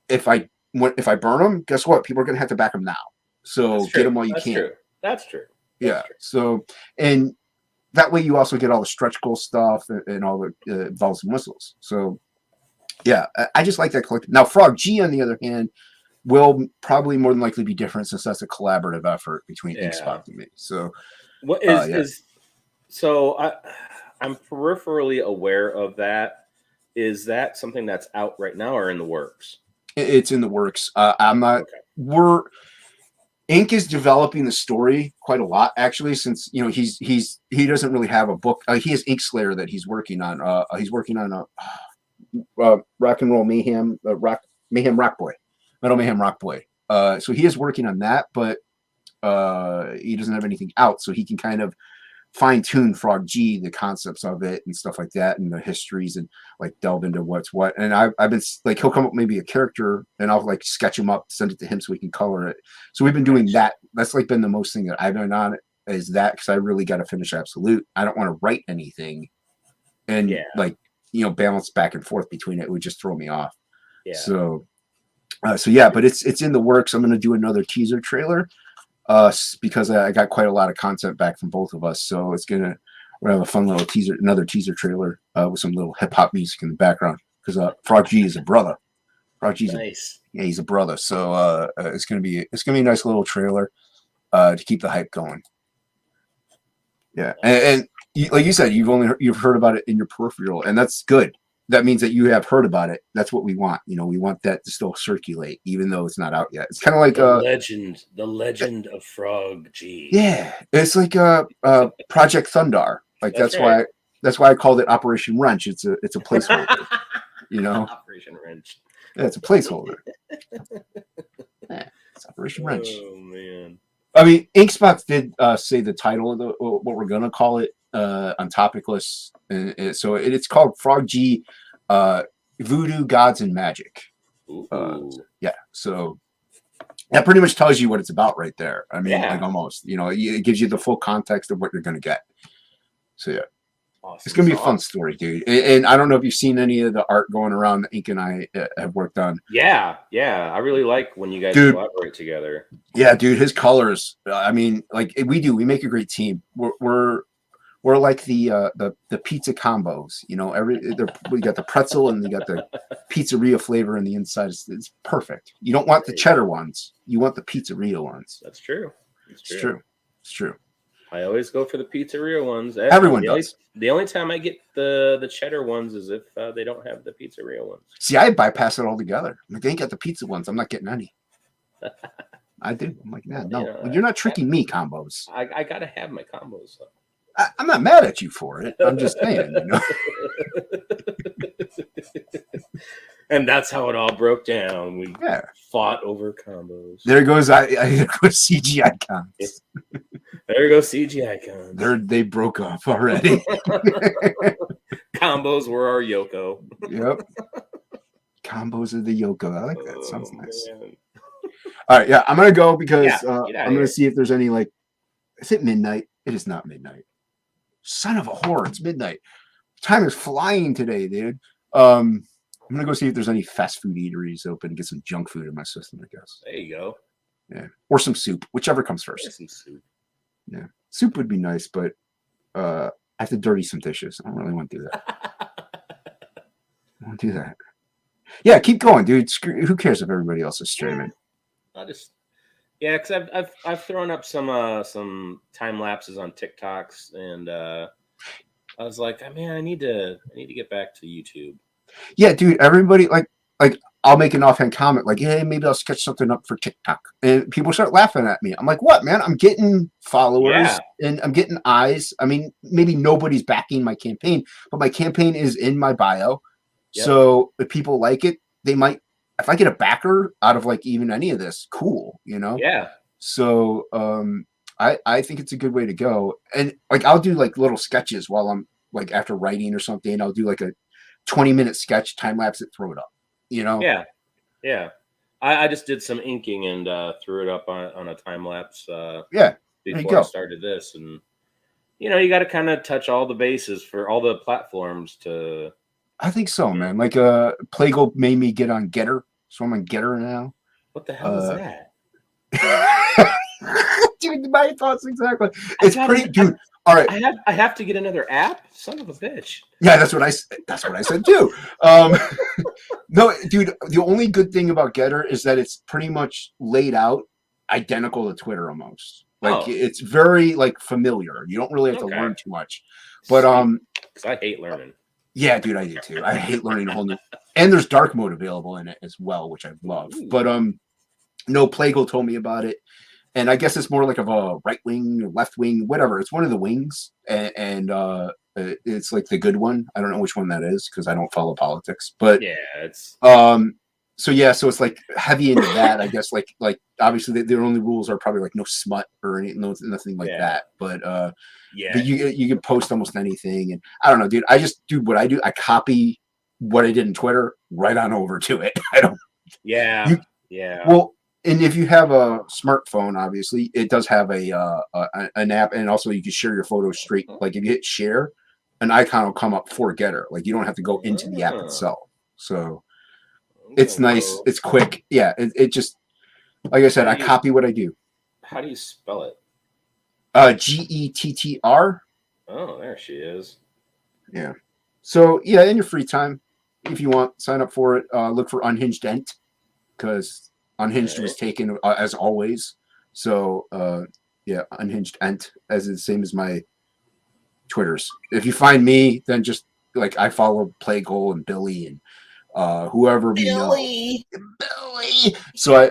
if I burn them, guess what? People are going to have to back them now. So get them while you can. That's true. Yeah. So, and that way you also get all the stretch goal stuff and all the bells and whistles. So, yeah, I just like that collective. Now, Frog G, on the other hand, will probably more than likely be different, since that's a collaborative effort between Inkspot and me. So, what I'm peripherally aware of that. Is that something that's out right now or in the works? It's in the works. I'm not. Okay. Ink is developing the story quite a lot, actually, since he doesn't really have a book. He has Inkslayer that he's working on. He's working on a Rock and Roll Mayhem, Mayhem Rock Boy. Metal Mayhem Rock Boy. So he is working on that, but he doesn't have anything out, so he can kind of fine-tune Frog G, the concepts of it and stuff like that, and the histories, and like delve into what's what. And I've been like, he'll come up with maybe a character, and I'll like sketch him up, send it to him so he can color it. So we've been doing that. That's like been the most thing that I've been on, is that, because I really got to finish Absolute. I don't want to write anything and balance back and forth between it. It would just throw me off. Yeah. So but it's in the works. I'm going to do another teaser trailer because I got quite a lot of content back from both of us. So we're going to have a fun little another teaser trailer with some little hip hop music in the background, because Frog G is a brother. Frog G's nice. He's a brother. So it's going to be a nice little trailer to keep the hype going. Yeah. And like you said, you've heard about it in your peripheral, and that's good. That means that you have heard about it. That's what we want. We want that to still circulate, even though it's not out yet. It's kind of like the legend of Frog G. Yeah, it's like Project Thundar. Like that's right. why I called it Operation Wrench. It's a placeholder. Operation Wrench. Yeah, it's a placeholder. It's Operation Wrench. Oh man. I mean, Inkspot did say the title of what we're gonna call it on Topicless, and so it's called Frog G, Voodoo, Gods, and Magic. Yeah, so that pretty much tells you what it's about right there. I mean, like almost, it gives you the full context of what you're gonna get. So yeah. Awesome. It's gonna be a fun story, dude. And I don't know if you've seen any of the art going around that Ink and I have worked on. Yeah. I really like when you guys collaborate together. Yeah, dude. His colors. I mean, like we do. We make a great team. We're like the pizza combos. We got the pretzel and you got the pizzeria flavor in the inside. It's perfect. You don't want the cheddar ones. You want the pizzeria ones. That's true. It's true. I always go for the pizzeria ones. Everyone does. The only time I get the cheddar ones is if they don't have the pizzeria ones. See, I bypass it altogether. Like, they ain't got the pizza ones. I'm not getting any. I do. I'm like, no, you're not tricking me, combos. I gotta have my combos. So. I'm not mad at you for it. I'm just saying, And that's how it all broke down. We fought over combos. There goes CG icons. There goes CG icons. They broke up already. Combos were our Yoko. Yep. Combos of the Yoko. I like that. Sounds nice. Man. All right, yeah, I'm gonna go because Get outta I'm gonna here. see if there's any like. Is it midnight? It is not midnight. Son of a whore! It's midnight. Time is flying today, dude. I'm gonna go see if there's any fast food eateries open and get some junk food in my system. I guess. There you go. Yeah, or some soup, whichever comes first. There's some soup. Yeah, soup would be nice, but I have to dirty some dishes. I don't really want to do that. I want to do that. Yeah, keep going, dude. Who cares if everybody else is streaming? I'll just because I've thrown up some time lapses on TikToks, and I was like, man, I need to get back to YouTube. Yeah, dude. Everybody like I'll make an offhand comment like, hey, maybe I'll sketch something up for TikTok, and people start laughing at me. I'm like, what, man? I'm getting followers and I'm getting eyes. I mean, maybe nobody's backing my campaign, but my campaign is in my bio. Yep. So if people like it, they might. If I get a backer out of like even any of this, cool, you know? Yeah. So I think it's a good way to go. And like I'll do like little sketches while I'm like after writing or something. I'll do like a 20-minute sketch, time lapse it, throw it up. You know? Yeah. Yeah. I just did some inking and threw it up on a time lapse before I started this. And you got to kind of touch all the bases for all the platforms to. I think so, man. Like Plague made me get on Getter, so I'm on Getter now. What the hell is that? Dude, my thoughts exactly. It's pretty, dude. All right, I have to get another app. Son of a bitch. Yeah, that's what I said too. No, dude. The only good thing about Getter is that it's pretty much laid out identical to Twitter almost. Like it's very like familiar. You don't really have to learn too much. But because I hate learning. Yeah, dude, I do too. I hate learning a whole new. And there's dark mode available in it as well, which I love. Ooh. But no, Plague told me about it, and I guess it's more like of a right wing or left wing, whatever. It's one of the wings, and it's like the good one. I don't know which one that is because I don't follow politics. But yeah, it's so it's like heavy into that. I guess like obviously their only rules are probably like no smut or nothing like that. But but you can post almost anything, and I don't know, dude. I just do what I do. I copy what I did in Twitter right on over to it. I don't. Yeah. Well, and if you have a smartphone, obviously it does have an app, and also you can share your photos straight. Like if you hit share, an icon will come up for Getter. Like you don't have to go into the app itself. So it's nice. It's quick. Yeah. It just like I said, I copy what I do. How do you spell it? Gettr. Oh, there she is. Yeah. So yeah, in your free time, if you want, sign up for it. Look for Unhinged Ent because Unhinged was taken as always. So yeah, Unhinged Ent as the same as my Twitters. If you find me, then just like I follow Plague and Billy and whoever we know. Billy. So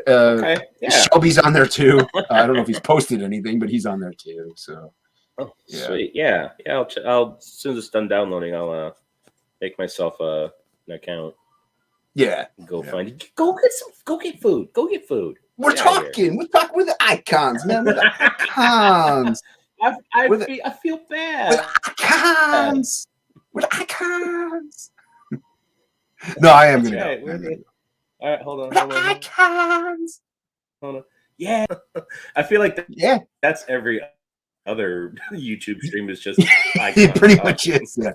Shelby's on there too. I don't know if he's posted anything, but he's on there too. So sweet. Yeah. I'll as soon as it's done downloading, I'll make myself an account. Yeah. Find it. Go get food. Go get food. We're talking with the icons, man. With the icons. I feel bad. With icons. With icons. No, I am going to go. All right, hold on. Icons. Hold on. Yeah. I feel like that's every other YouTube stream is just icons. It pretty much is. Yeah.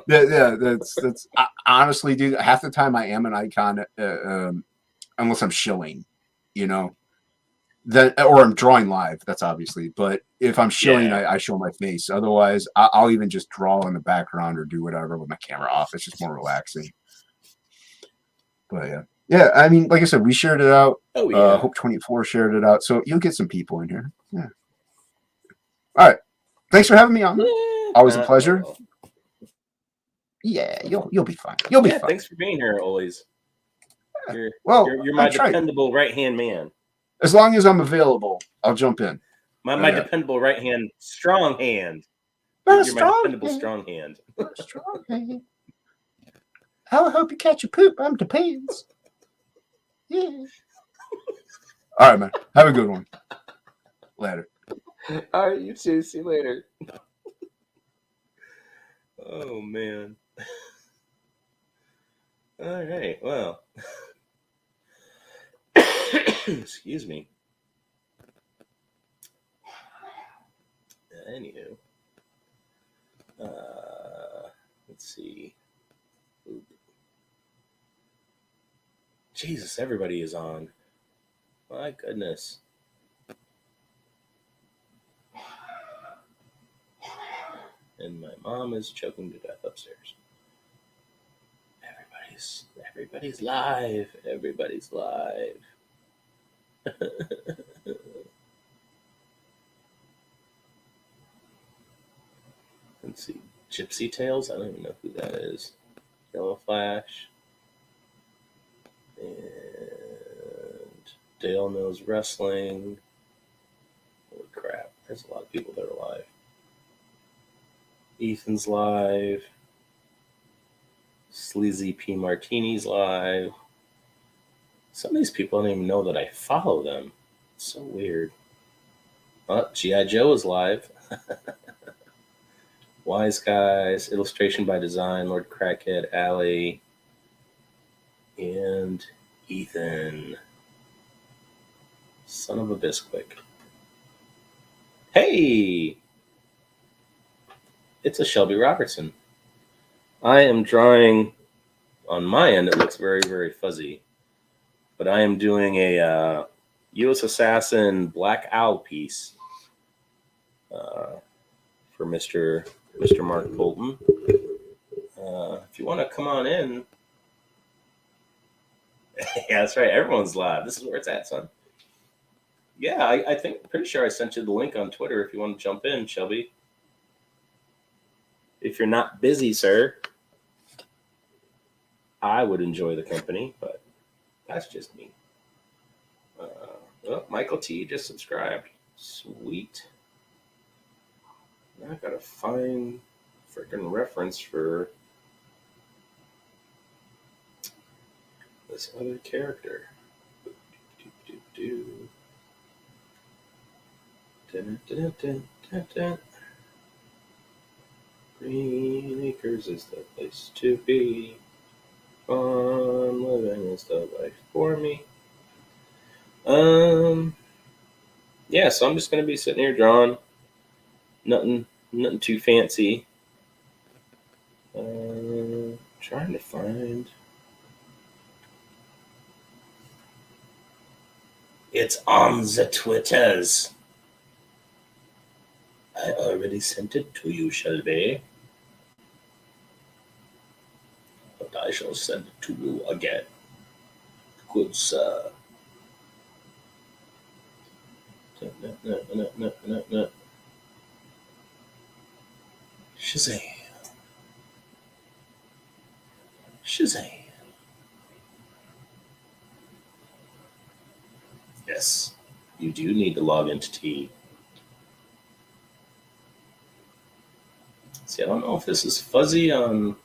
That's honestly, dude, half the time I am an icon unless I'm shilling, or I'm drawing live, that's obviously. But if I'm shilling, I show my face. Otherwise, I'll even just draw in the background or do whatever with my camera off. It's just more relaxing. But yeah. I mean, like I said, we shared it out. Oh yeah. Hope 24 shared it out, so you'll get some people in here. Yeah. All right. Thanks for having me on. Always a pleasure. Yeah, you'll be fine. You'll be fine. Thanks for being here, always. You're my I tried. Dependable right hand man. As long as I'm available, I'll jump in. My dependable right hand, strong hand. You're my dependable strong hand. Strong hand. I'll help you catch a poop. I'm depends. Yeah. All right, man. Have a good one. Later. All right, you too. See you later. Oh, man. All right. Well, excuse me. Anywho, let's see. Oop. Jesus, everybody is on. My goodness. And my mom is choking to death upstairs. Everybody's live. Everybody's live. Let's see. Gypsy Tales? I don't even know who that is. Yellow Flash. And Dale Knows Wrestling. Holy crap. There's a lot of people that are live. Ethan's live. Sleazy P. Martini's live. Some of these people I don't even know that I follow them. It's so weird. Oh, G.I. Joe is live. Wise Guys, illustration by design, Lord Crackhead, Allie, and Ethan. Son of a Bisquick. Hey! It's a Shelby Robertson. I am drawing, on my end, it looks very, very fuzzy, but I am doing a U.S. Assassin Black Owl piece for Mr. Mark Bolton. If you want to come on in. Yeah, that's right. Everyone's live. This is where it's at, son. Yeah, I think, pretty sure I sent you the link on Twitter if you want to jump in, Shelby. If you're not busy, sir, I would enjoy the company, but that's just me. Well, Michael T just subscribed. Sweet. Now I gotta find freaking reference for this other character. Green Acres is the place to be. Fun living is the life for me. Yeah, so I'm just gonna be sitting here drawing. Nothing too fancy. Trying to find. It's on the Twitters. I already sent it to you, Shelby. But I shall send it to you again. Good sir. Shazam. Shazam. Yes, you do need to log into T. See, I don't know if this is fuzzy on.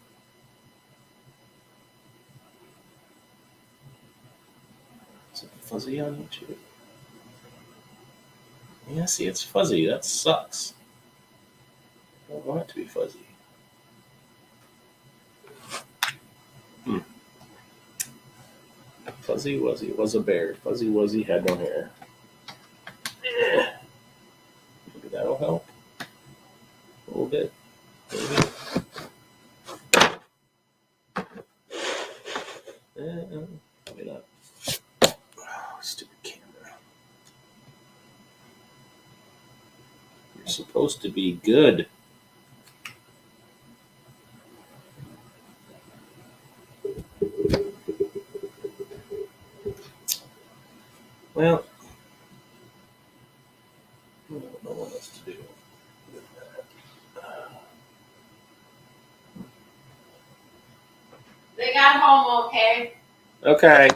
Is it fuzzy on YouTube? Yeah, see, it's fuzzy. That sucks. I don't want it to be fuzzy. Fuzzy Wuzzy was a bear. Fuzzy Wuzzy had no hair. Maybe that'll help a little bit. Maybe. Maybe not. Oh, stupid camera. You're supposed to be good. Well, I don't know what else to do. They got home okay. Okay.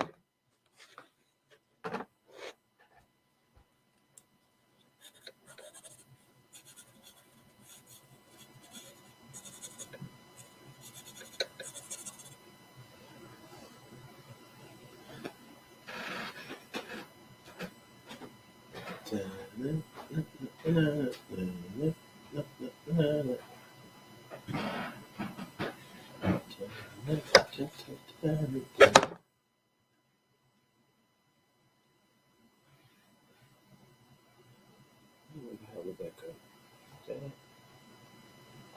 How did that go? Okay.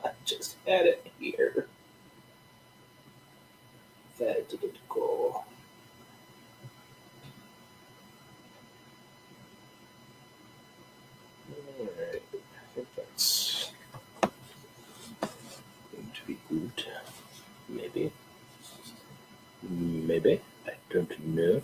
I just had it here. That did it go. Alright, I think that's going to be good. Maybe. Maybe. I don't know.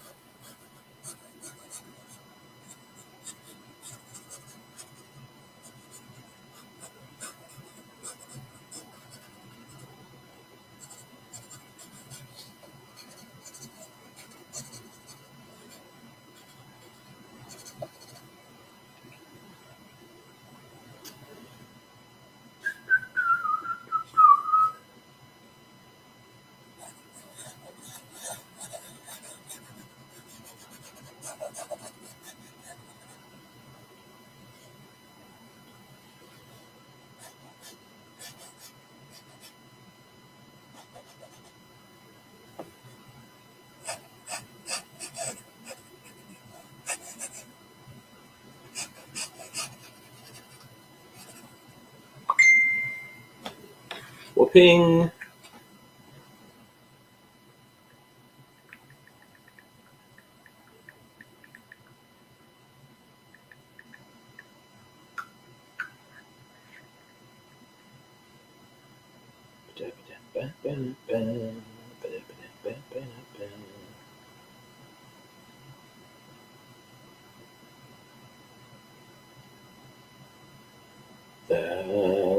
Whooping.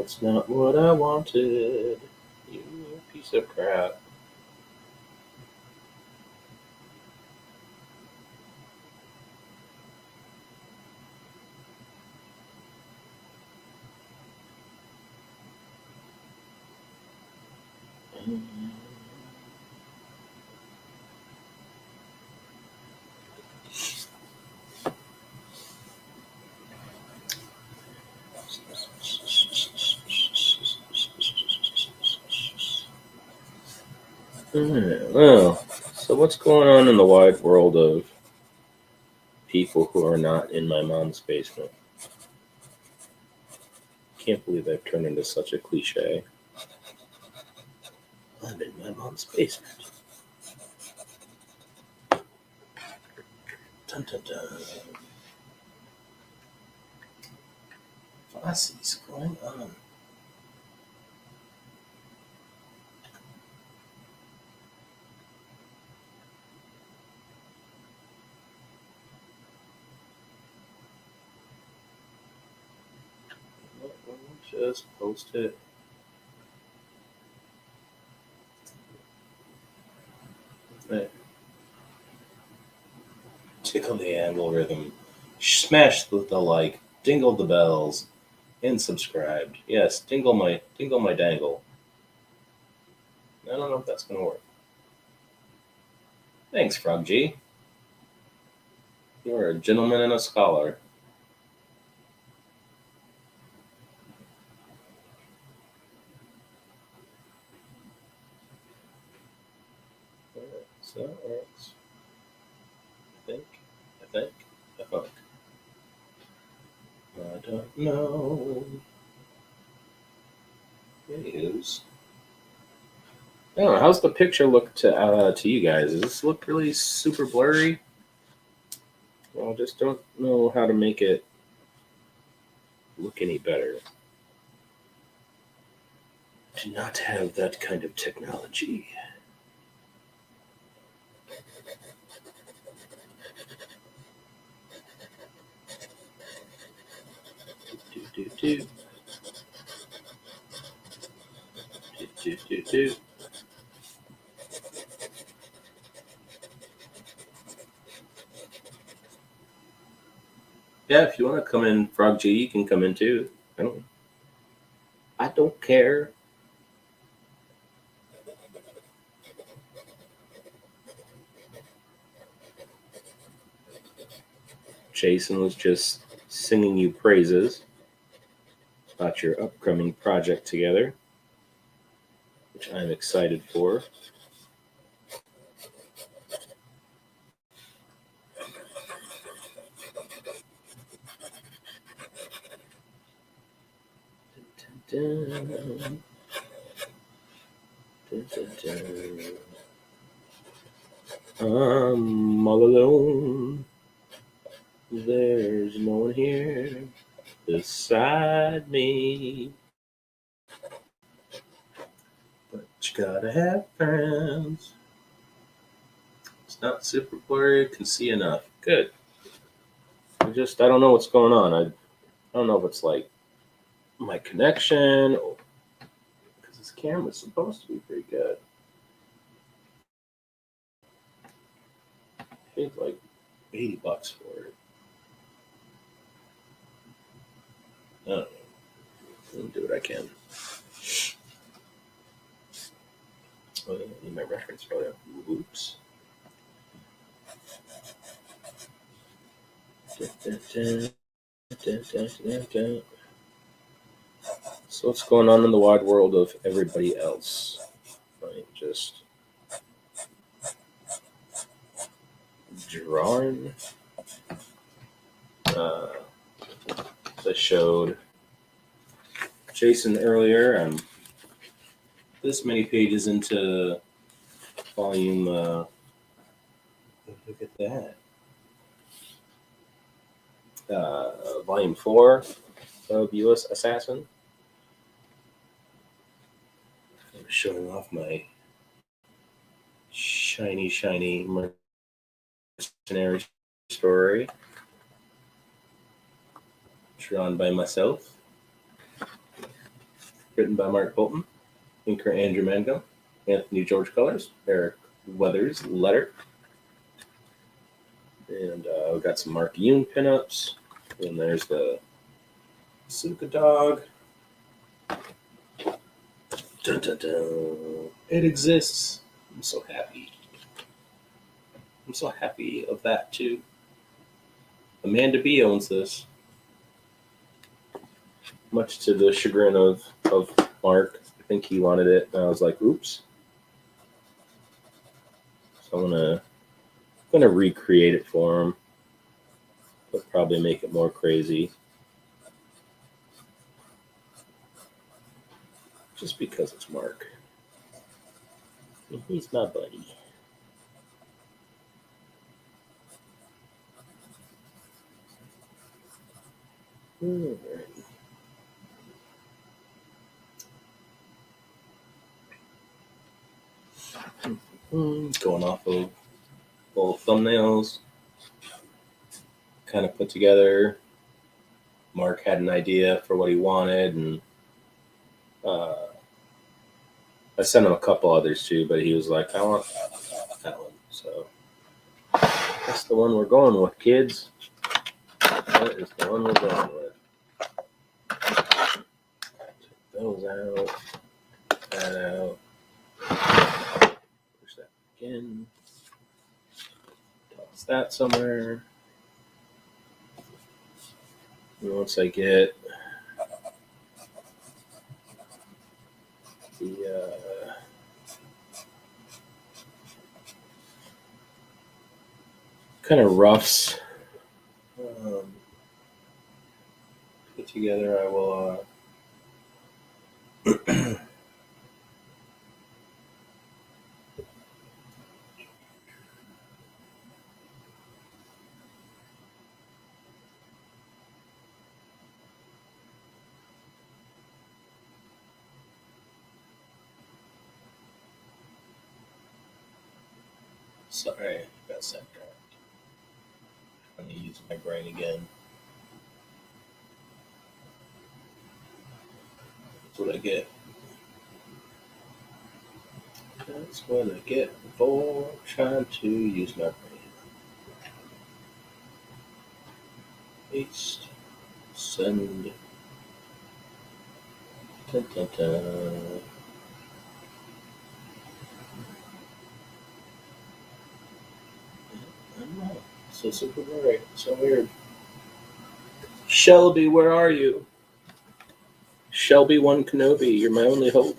That's not what I wanted. You piece of crap. Well, so what's going on in the wide world of people who are not in my mom's basement? Can't believe I've turned into such a cliche. I'm in my mom's basement. Dun dun dun. Fosse's going on. Just post it. Right. Tickle the algorithm. Smash the like. Dingle the bells. And subscribed. Yes, dingle my dangle. I don't know if that's gonna work. Thanks, Frog G. You are a gentleman and a scholar. Alright, so let's I think. I don't know. Anywho's. I don't know. How's the picture look to you guys? Does this look really super blurry? Well, I just don't know how to make it look any better. Do not have that kind of technology. Do. Yeah, if you want to come in, Frog G, you can come in too. I don't care. Jason was just singing you praises about your upcoming project together, which I'm excited for. Dun, dun, dun, dun. I'm all alone. There's no one here beside me. But you gotta have friends. It's not super blurry. I can see enough. Good. I don't know what's going on. I don't know if it's like my connection or because this camera's supposed to be pretty good. I paid like $80 for it. I don't know. I'll do what I can. Oh, I need my reference photo. Oops. So what's going on in the wide world of everybody else? Right, just drawing. As I showed Jason earlier, I'm this many pages into volume. Look at that. Volume 4 of U.S. Assassin. I'm showing off my shiny mercenary story. Drawn by myself. Written by Mark Bolton. Inker Andrew Mango. Anthony George Colors. Eric Weathers letter. And we got some Mark Yoon pinups. And there's the Suka dog. Dun, dun, dun. It exists. I'm so happy. I'm so happy of that too. Amanda B owns this. Much to the chagrin of Mark. I think he wanted it. And I was like, oops. So I'm gonna recreate it for him. But probably make it more crazy. Just because it's Mark. He's my buddy. All right. Going off of old thumbnails, kind of put together. Mark had an idea for what he wanted, and I sent him a couple others too, but he was like, I want that one. So that's the one we're going with, kids. That is the one we're going with. Take those out. That out. Push that again. Toss that somewhere. And once I get the kind of roughs put together, I will sorry, I got sidetracked. I'm going to use my brain again. That's what I get. That's what I get for trying to use my brain. Paste. Send. Dun, dun, dun. I don't know. So super blurry. So weird. Shelby, where are you? Shelby One Kenobi, you're my only hope.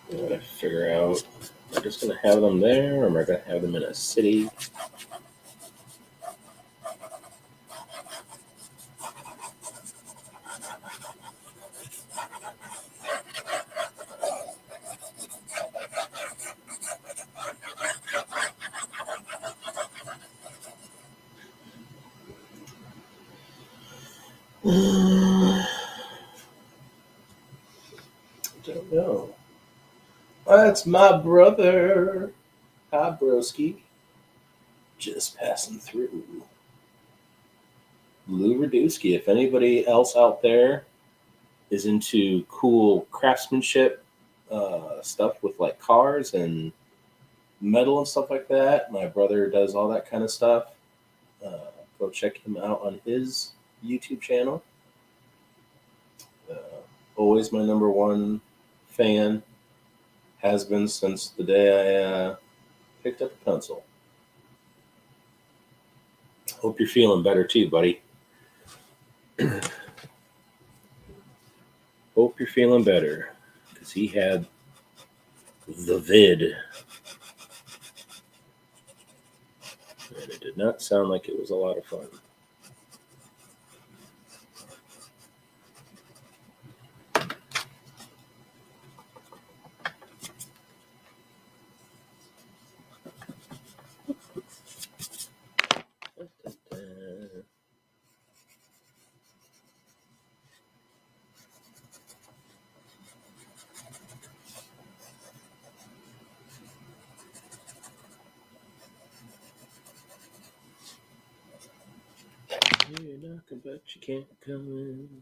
I gotta figure out, am I just gonna have them there, or am I gonna have them in a city? Don't know. That's my brother. Hi, broski. Just passing through. Lou Radusky. If anybody else out there is into cool craftsmanship stuff with like cars and metal and stuff like that, my brother does all that kind of stuff. Go check him out on his YouTube channel. Always my number one fan. Has been since the day I picked up a pencil. Hope you're feeling better too, buddy. Hope you're feeling better, because he had the vid. And it did not sound like it was a lot of fun. You're knocking, but you can't come in.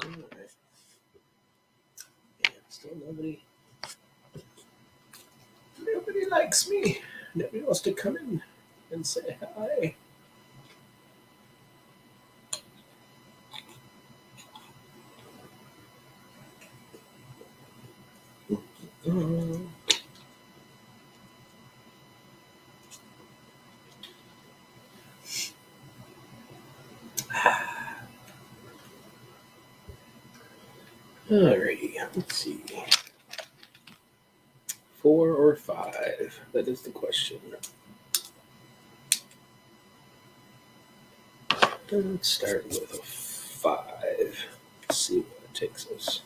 All right. And still nobody likes me. Nobody wants to come in and say hi. Alrighty, let's see. 4 or 5? That is the question. Let's start with a 5. Let's see where it takes us.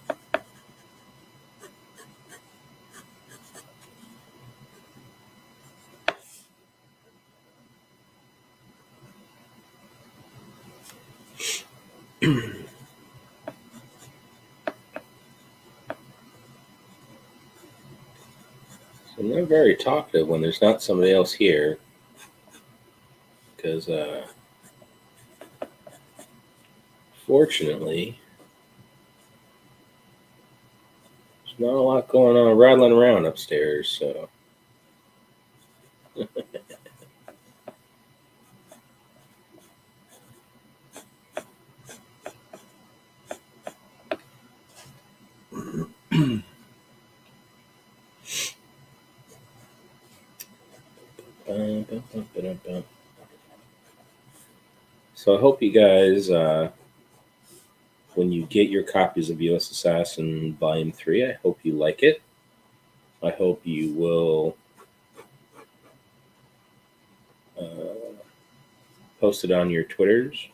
I'm not very talkative when there's not somebody else here, because fortunately there's not a lot going on rattling around upstairs, so so I hope you guys, when you get your copies of U.S. Assassin Volume 3, I hope you like it. I hope you will post it on your Twitters,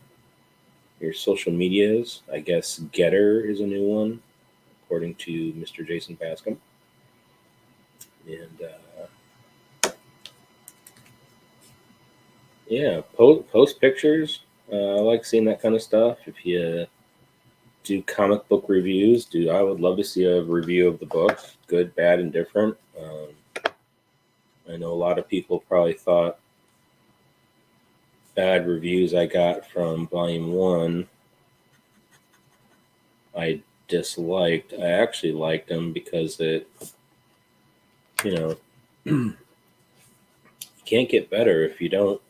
your social medias. I guess Getter is a new one, according to Mr. Jason Bascom. And yeah, post pictures. I like seeing that kind of stuff. If you do comic book reviews, I would love to see a review of the book, good, bad, and different. I know a lot of people probably thought bad reviews I got from Volume 1 I disliked. I actually liked them because it, you can't get better if you don't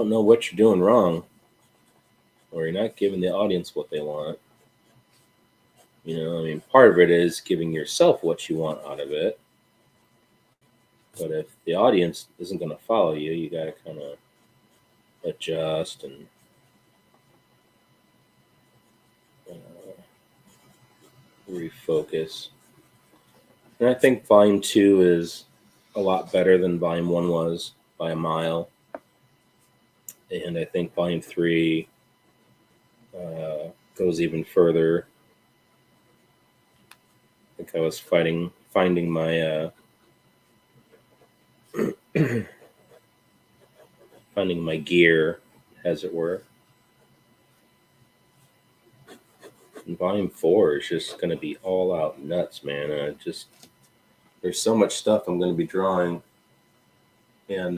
know what you're doing wrong, or you're not giving the audience what they want. Part of it is giving yourself what you want out of it. But if the audience isn't going to follow you, you got to kind of adjust and refocus. And I think Volume 2 is a lot better than Volume 1 was by a mile. And I think Volume 3 goes even further. I think I was finding my finding my gear, as it were. And Volume 4 is just going to be all out nuts, man. There's so much stuff I'm going to be drawing. And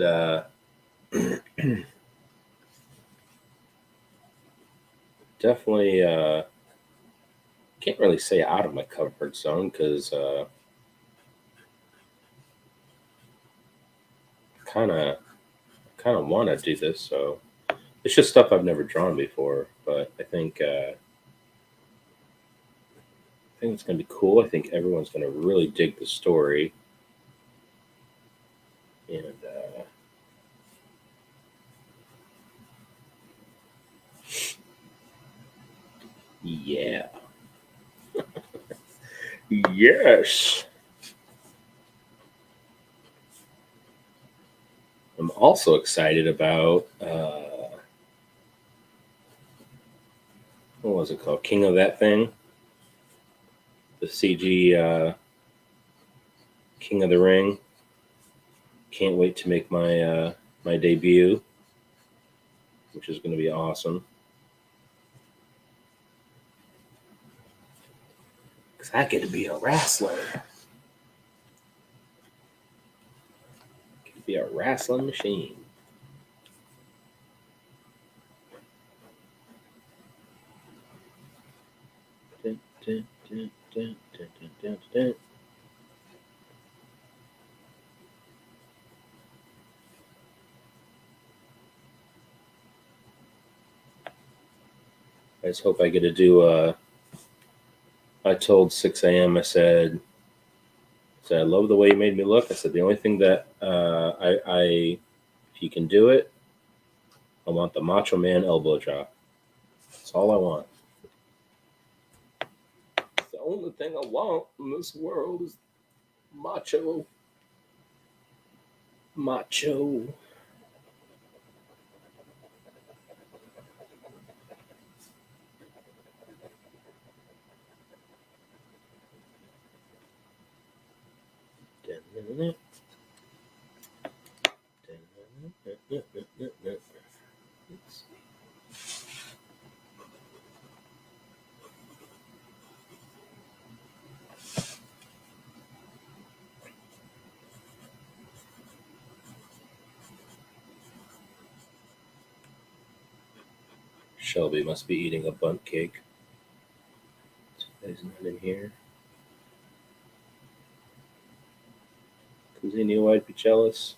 definitely can't really say out of my comfort zone because kind of want to do this. So it's just stuff I've never drawn before, but I think it's going to be cool. I think everyone's going to really dig the story. And yeah. Yes. I'm also excited about what was it called? King of That Thing? The CG King of the Ring. Can't wait to make my my debut, which is going to be awesome. Because I get to be a wrestler. Be a wrestling machine. Dun, dun, dun, dun, dun, dun, dun, dun. I just hope I get to do I told 6 a.m. I said I love the way you made me look. I said the only thing that I if you can do it, I want the Macho Man elbow drop. That's all I want. The only thing I want in this world is macho. Shelby must be eating a bundt cake. He's not in here. Because he knew I'd be jealous.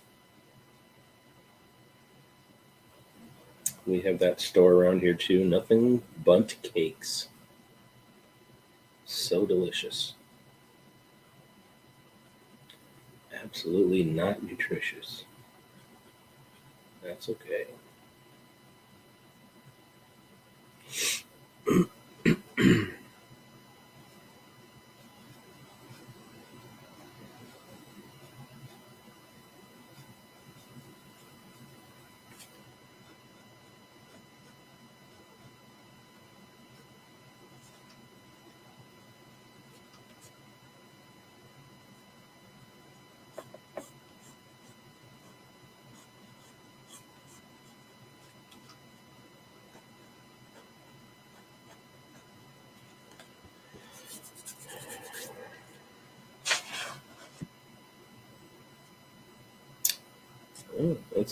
We have that store around here too. Nothing bundt cakes. So delicious. Absolutely not nutritious. That's okay.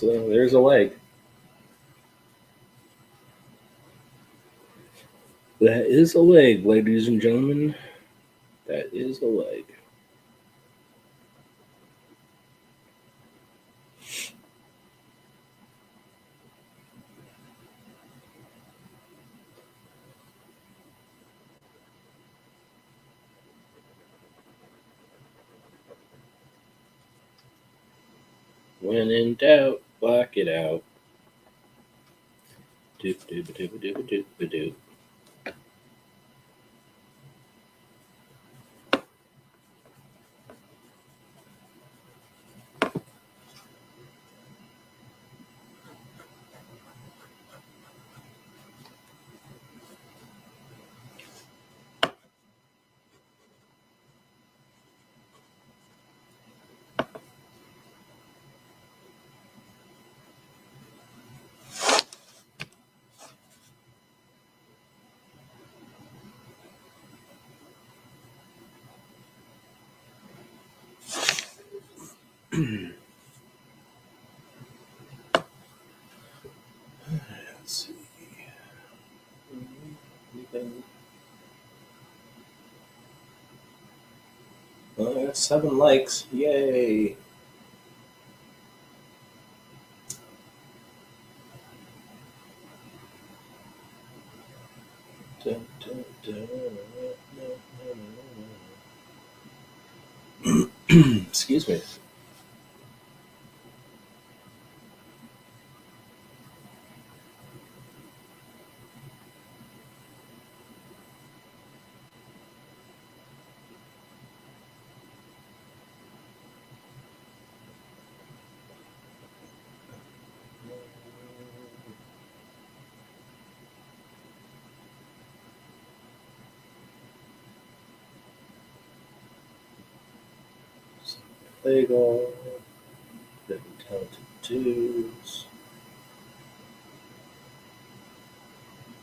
Oh, there's a leg. That is a leg, ladies and gentlemen. That is a leg. When in doubt, block it out. Doop doop doop doop doop doop. see. Oh, I got 7 likes. Yay. Excuse me. Lego, Living Talented Dudes.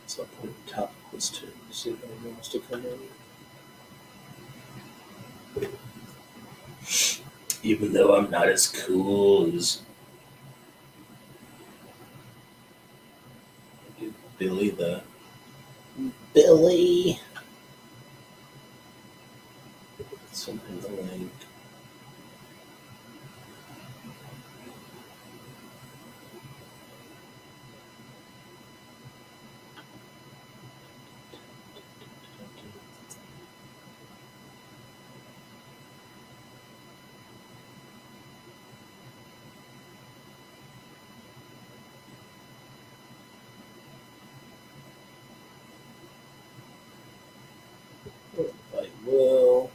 So I'll put it top of this too. See if anyone wants to come in. Even though I'm not as cool as Billy the Billy. Something the link. I will.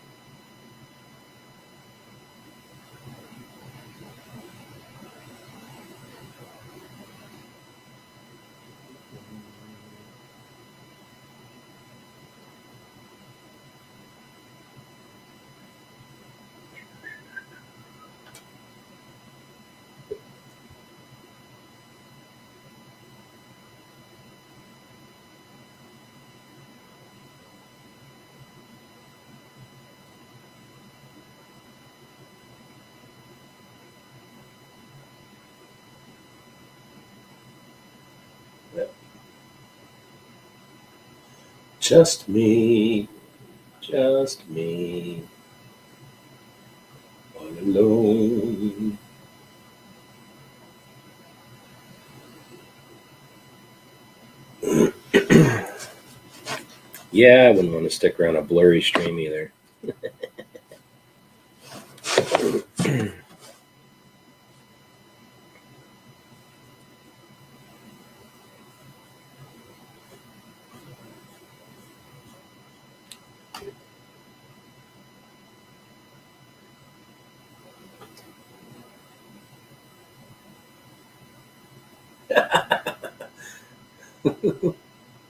Just me, all alone. Yeah, I wouldn't want to stick around a blurry stream either.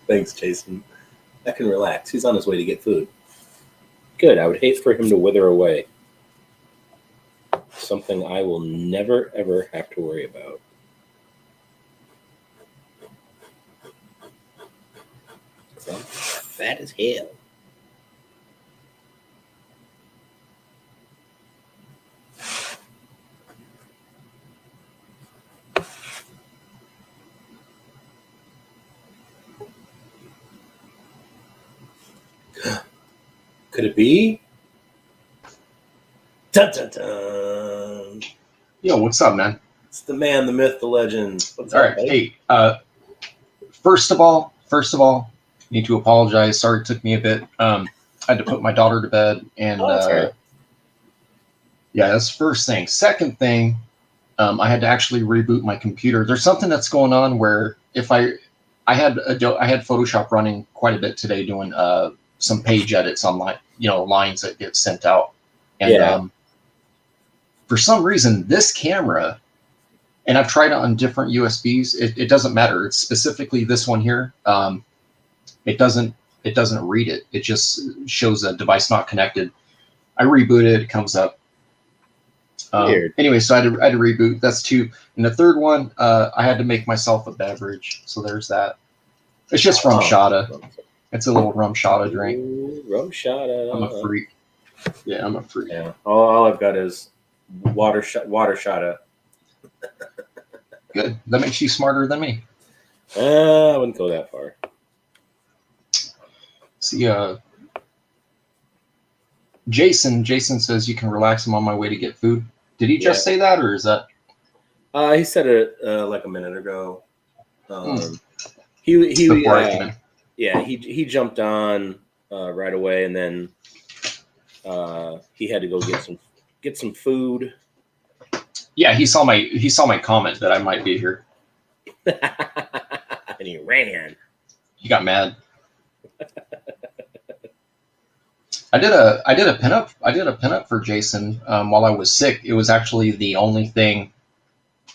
Thanks, Jason. I can relax. He's on his way to get food. Good. I would hate for him to wither away. Something I will never, ever have to worry about. So I'm fat as hell. Could it be? Dun, dun, dun. Yo, what's up, man? It's the man, the myth, the legend. What's All up, right, buddy? hey. First of all, need to apologize. Sorry, it took me a bit. I had to put my daughter to bed, and Oh, that's all right. yeah, that's the first thing. Second thing, I had to actually reboot my computer. There's something that's going on where if I had Photoshop running quite a bit today, doing some page edits on lines that get sent out, and Yeah. For some reason, this camera, and I've tried it on different USBs. It doesn't matter. It's specifically this one here. It doesn't read it. It just shows a device not connected. I reboot it. It comes up. Weird. Anyway, so I had to reboot. That's 2. And the third one, I had to make myself a beverage. So there's that. It's just rum shada. It's a little rum shada drink. Ooh, rum shada. I'm a freak. Yeah, I'm a freak. Yeah. All I've got is water shot it. Good. That makes you smarter than me. I wouldn't go that far. See, Jason says you can relax. I'm on my way to get food. Did he just say that, or is that? He said it like a minute ago. He Before I came in. Yeah, he jumped on right away, and then he had to go get some food. Yeah, he saw my comment that I might be here. And he ran. He got mad. I did a pinup for Jason while I was sick. It was actually the only thing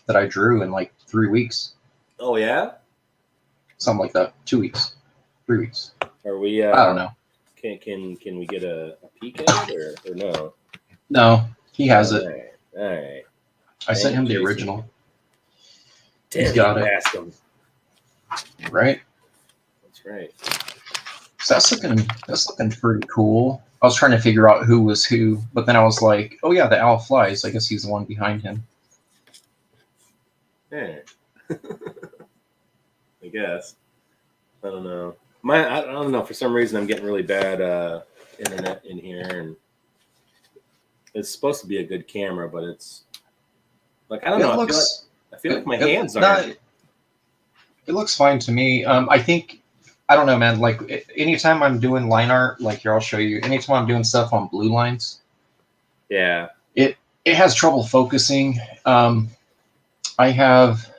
that I drew in like 3 weeks. Oh yeah, Something like that. 2 weeks, 3 weeks. Are we? I don't know. Can we get a peek at it or no? No, he has All it. right. All right. I sent him the Jason. original. Damn, He's got it. ask him. Right. That's right. So that's looking pretty cool. I was trying to figure out who was who, but then I was like, oh yeah, the owl flies. I guess he's the one behind him. Yeah. I guess. I don't know. I don't know. For some reason, I'm getting really bad internet in here, and it's supposed to be a good camera, but it's like I don't know. I feel like my hands aren't. It looks fine to me. I think I don't know, man. Like anytime I'm doing line art, like here I'll show you. Anytime I'm doing stuff on blue lines, Yeah. it has trouble focusing. I have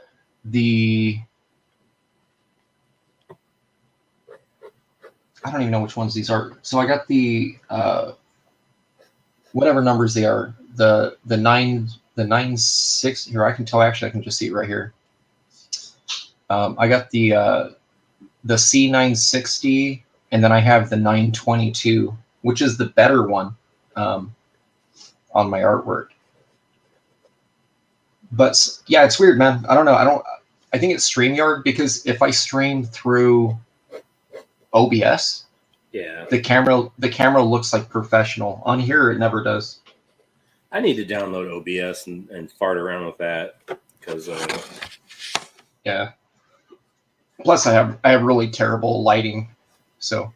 the I don't even know which ones these are. So I got the whatever numbers they are. The 9.6 here. I can tell. Actually, I can just see it right here. I got the C960, and then I have the 922, which is the better one on my artwork. But yeah, it's weird, man. I don't know. I think it's StreamYard, because if I stream through OBS, Yeah. the camera looks like professional. On here, it never does. I need to download OBS and fart around with that because Yeah. Plus, I have really terrible lighting, so.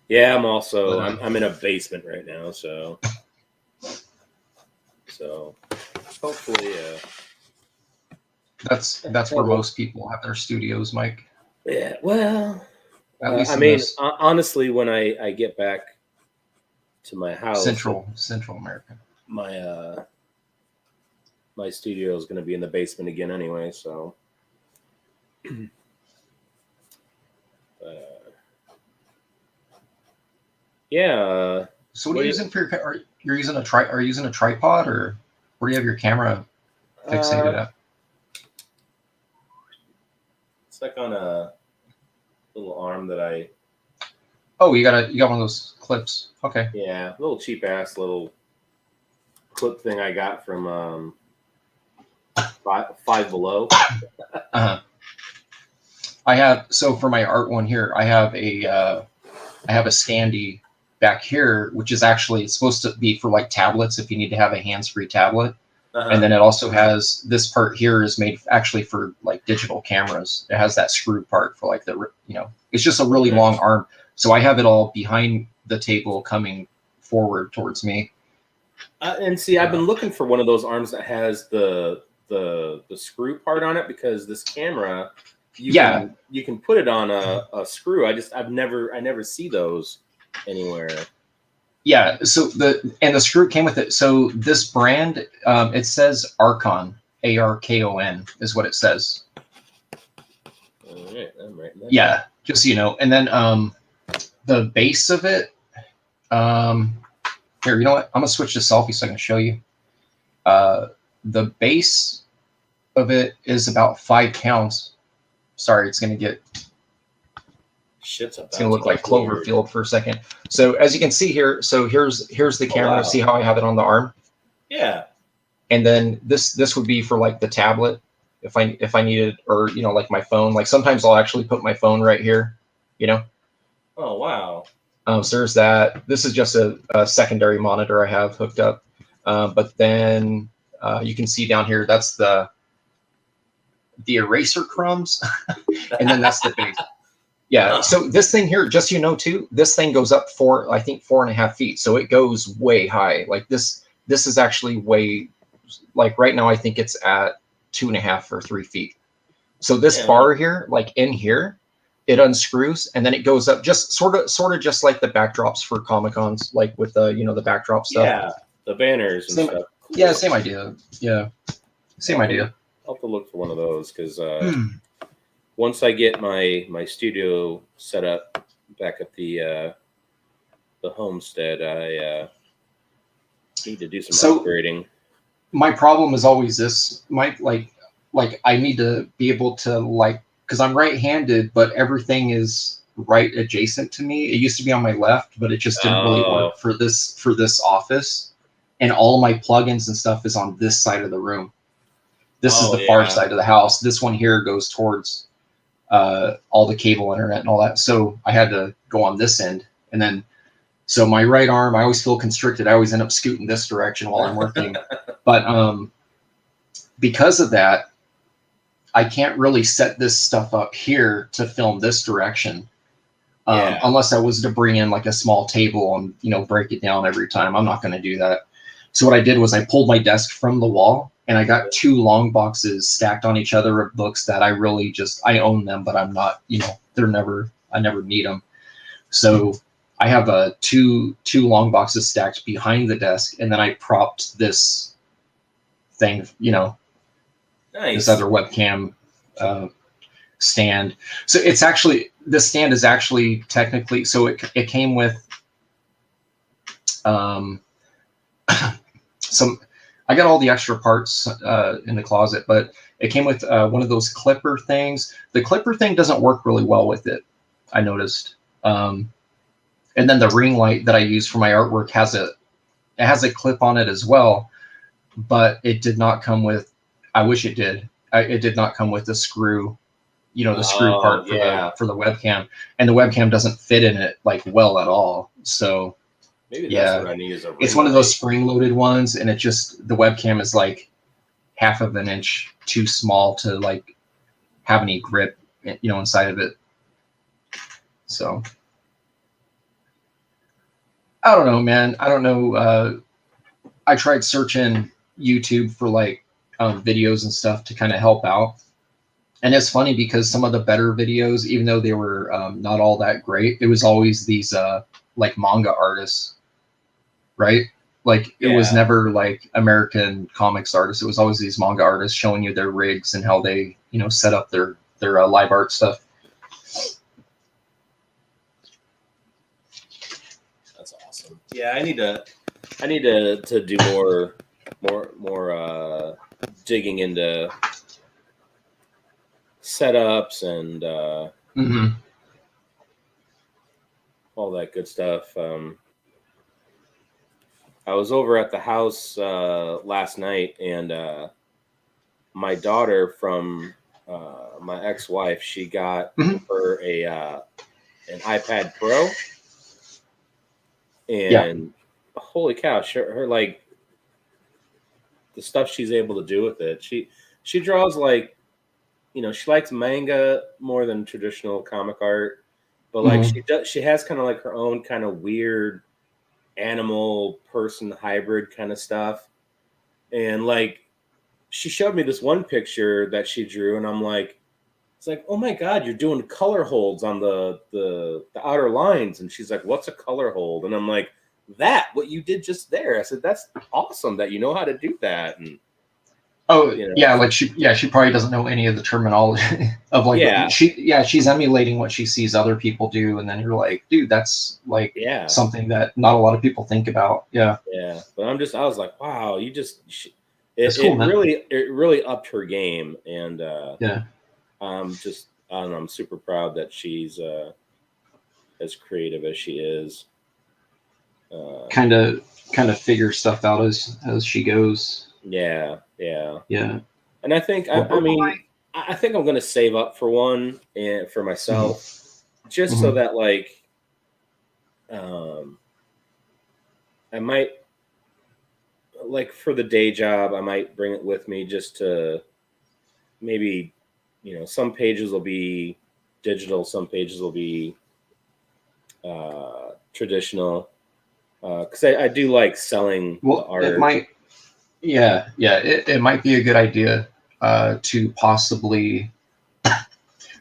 yeah, I'm also I'm in a basement right now, so hopefully That's where most people have their studios, Mike. yeah. Well, At least I in mean, this honestly, when I get back to my house, Central America. my my studio is going to be in the basement again anyway, so. Yeah. So what are you using for your? Are you using a tripod, or where do you have your camera fixated at? It's like on a little arm that I. Oh, you got one of those clips. Okay. Yeah, little cheap ass little clip thing I got from Five Below. Uh-huh. I have, so for my art one here, I have a standee back here, which is actually supposed to be for like tablets if you need to have a hands-free tablet. Uh-huh. And then it also has, this part here is made actually for like digital cameras. It has that screw part for like it's just a really long arm. So I have it all behind the table coming forward towards me. And see, I've been looking for one of those arms that has the screw part on it, because this camera, you can put it on a screw. I never see those anywhere. Yeah, so the screw came with it. So this brand, it says Arkon, Arkon is what it says. All right, I'm writing that. Yeah, just so you know. And then the base of it, here, you know what? I'm gonna switch to selfie so I can show you. The base of it is about 5 pounds. Sorry, it's gonna get. It's gonna look like Cloverfield for a second. So as you can see here, so here's the camera. Wow. See how I have it on the arm? Yeah. And then this would be for like the tablet if I needed, or like my phone. Like sometimes I'll actually put my phone right here. Oh wow. So there's that. This is just a secondary monitor I have hooked up. But then You can see down here, that's the eraser crumbs. And then that's the base. Yeah. So this thing here, just so you know too, this thing goes up 4.5 feet. So it goes way high. Like this is actually way, like right now I think it's at 2.5 or 3 feet. So this bar here, like in here, it unscrews and then it goes up, just sort of just like the backdrops for Comic-Cons, like with the, you know, the backdrop stuff. Yeah, the banners and stuff. Cool. Yeah, same idea. Yeah, same idea. I'll have to look for one of those because once I get my studio set up back at the homestead, I need to do some upgrading. My problem is always this, Mike. Like I need to be able to, like, because I'm right-handed, but everything is right adjacent to me. It used to be on my left, but it just didn't really work for this office. And all my plugins and stuff is on this side of the room. This is the far side of the house. This one here goes towards all the cable internet and all that. So I had to go on this end. And then, so my right arm, I always feel constricted. I always end up scooting this direction while I'm working. But because of that, I can't really set this stuff up here to film this direction. Unless I was to bring in like a small table and, you know, break it down every time. I'm not going to do that. So what I did was I pulled my desk from the wall and I got 2 long boxes stacked on each other of books that I really I own them, but I'm not, you know, I never need them. So I have 2 long boxes stacked behind the desk, and then I propped this thing, you know, this other webcam stand. So it's actually, this stand is actually technically, so it came with I got all the extra parts in the closet, but it came with one of those clipper things. The clipper thing doesn't work really well with it, I noticed. And then the ring light that I use for my artwork has a clip on it as well, but it did not come with, I wish it did. It did not come with the screw, you know, the screw part for the webcam, and the webcam doesn't fit in it like well at all. So maybe that's what I need is a ring it's one of light. those spring-loaded ones, and it just, the webcam is like 1/2 inch too small to like have any grip, you know, inside of it. So I don't know, man. I don't know. I tried searching YouTube for like videos and stuff to kind of help out. And it's funny because some of the better videos, even though they were not all that great, it was always these like manga artists, right? Like it was never like American comics artists. It was always these manga artists showing you their rigs and how they, you know, set up their live art stuff. That's awesome. Yeah, I need to do more digging into setups and all that good stuff. I was over at the house last night, and my daughter from my ex-wife, she got her an iPad Pro, and holy cow, her like the stuff she's able to do with it. She draws like, you know, she likes manga more than traditional comic art, but like she has kind of like her own kind of weird animal person hybrid kind of stuff. And like she showed me this one picture that she drew, and I'm like, it's like, oh my God, you're doing color holds on the outer lines. And she's like, what's a color hold? And I'm like, what you did just there. I said, that's awesome that you know how to do that. And you know, yeah, like she probably doesn't know any of the terminology of like she's emulating what she sees other people do, and then you're like, dude, that's like something that not a lot of people think about. But I was like, wow, it really upped her game. And I'm super proud that she's as creative as she is. Kind of figure stuff out as she goes. Yeah. And I think I think I'm gonna save up for one and for myself, just so that like I might like for the day job, I might bring it with me just to maybe, some pages will be digital, some pages will be traditional. Because I do like selling the art. It might, it might be a good idea to possibly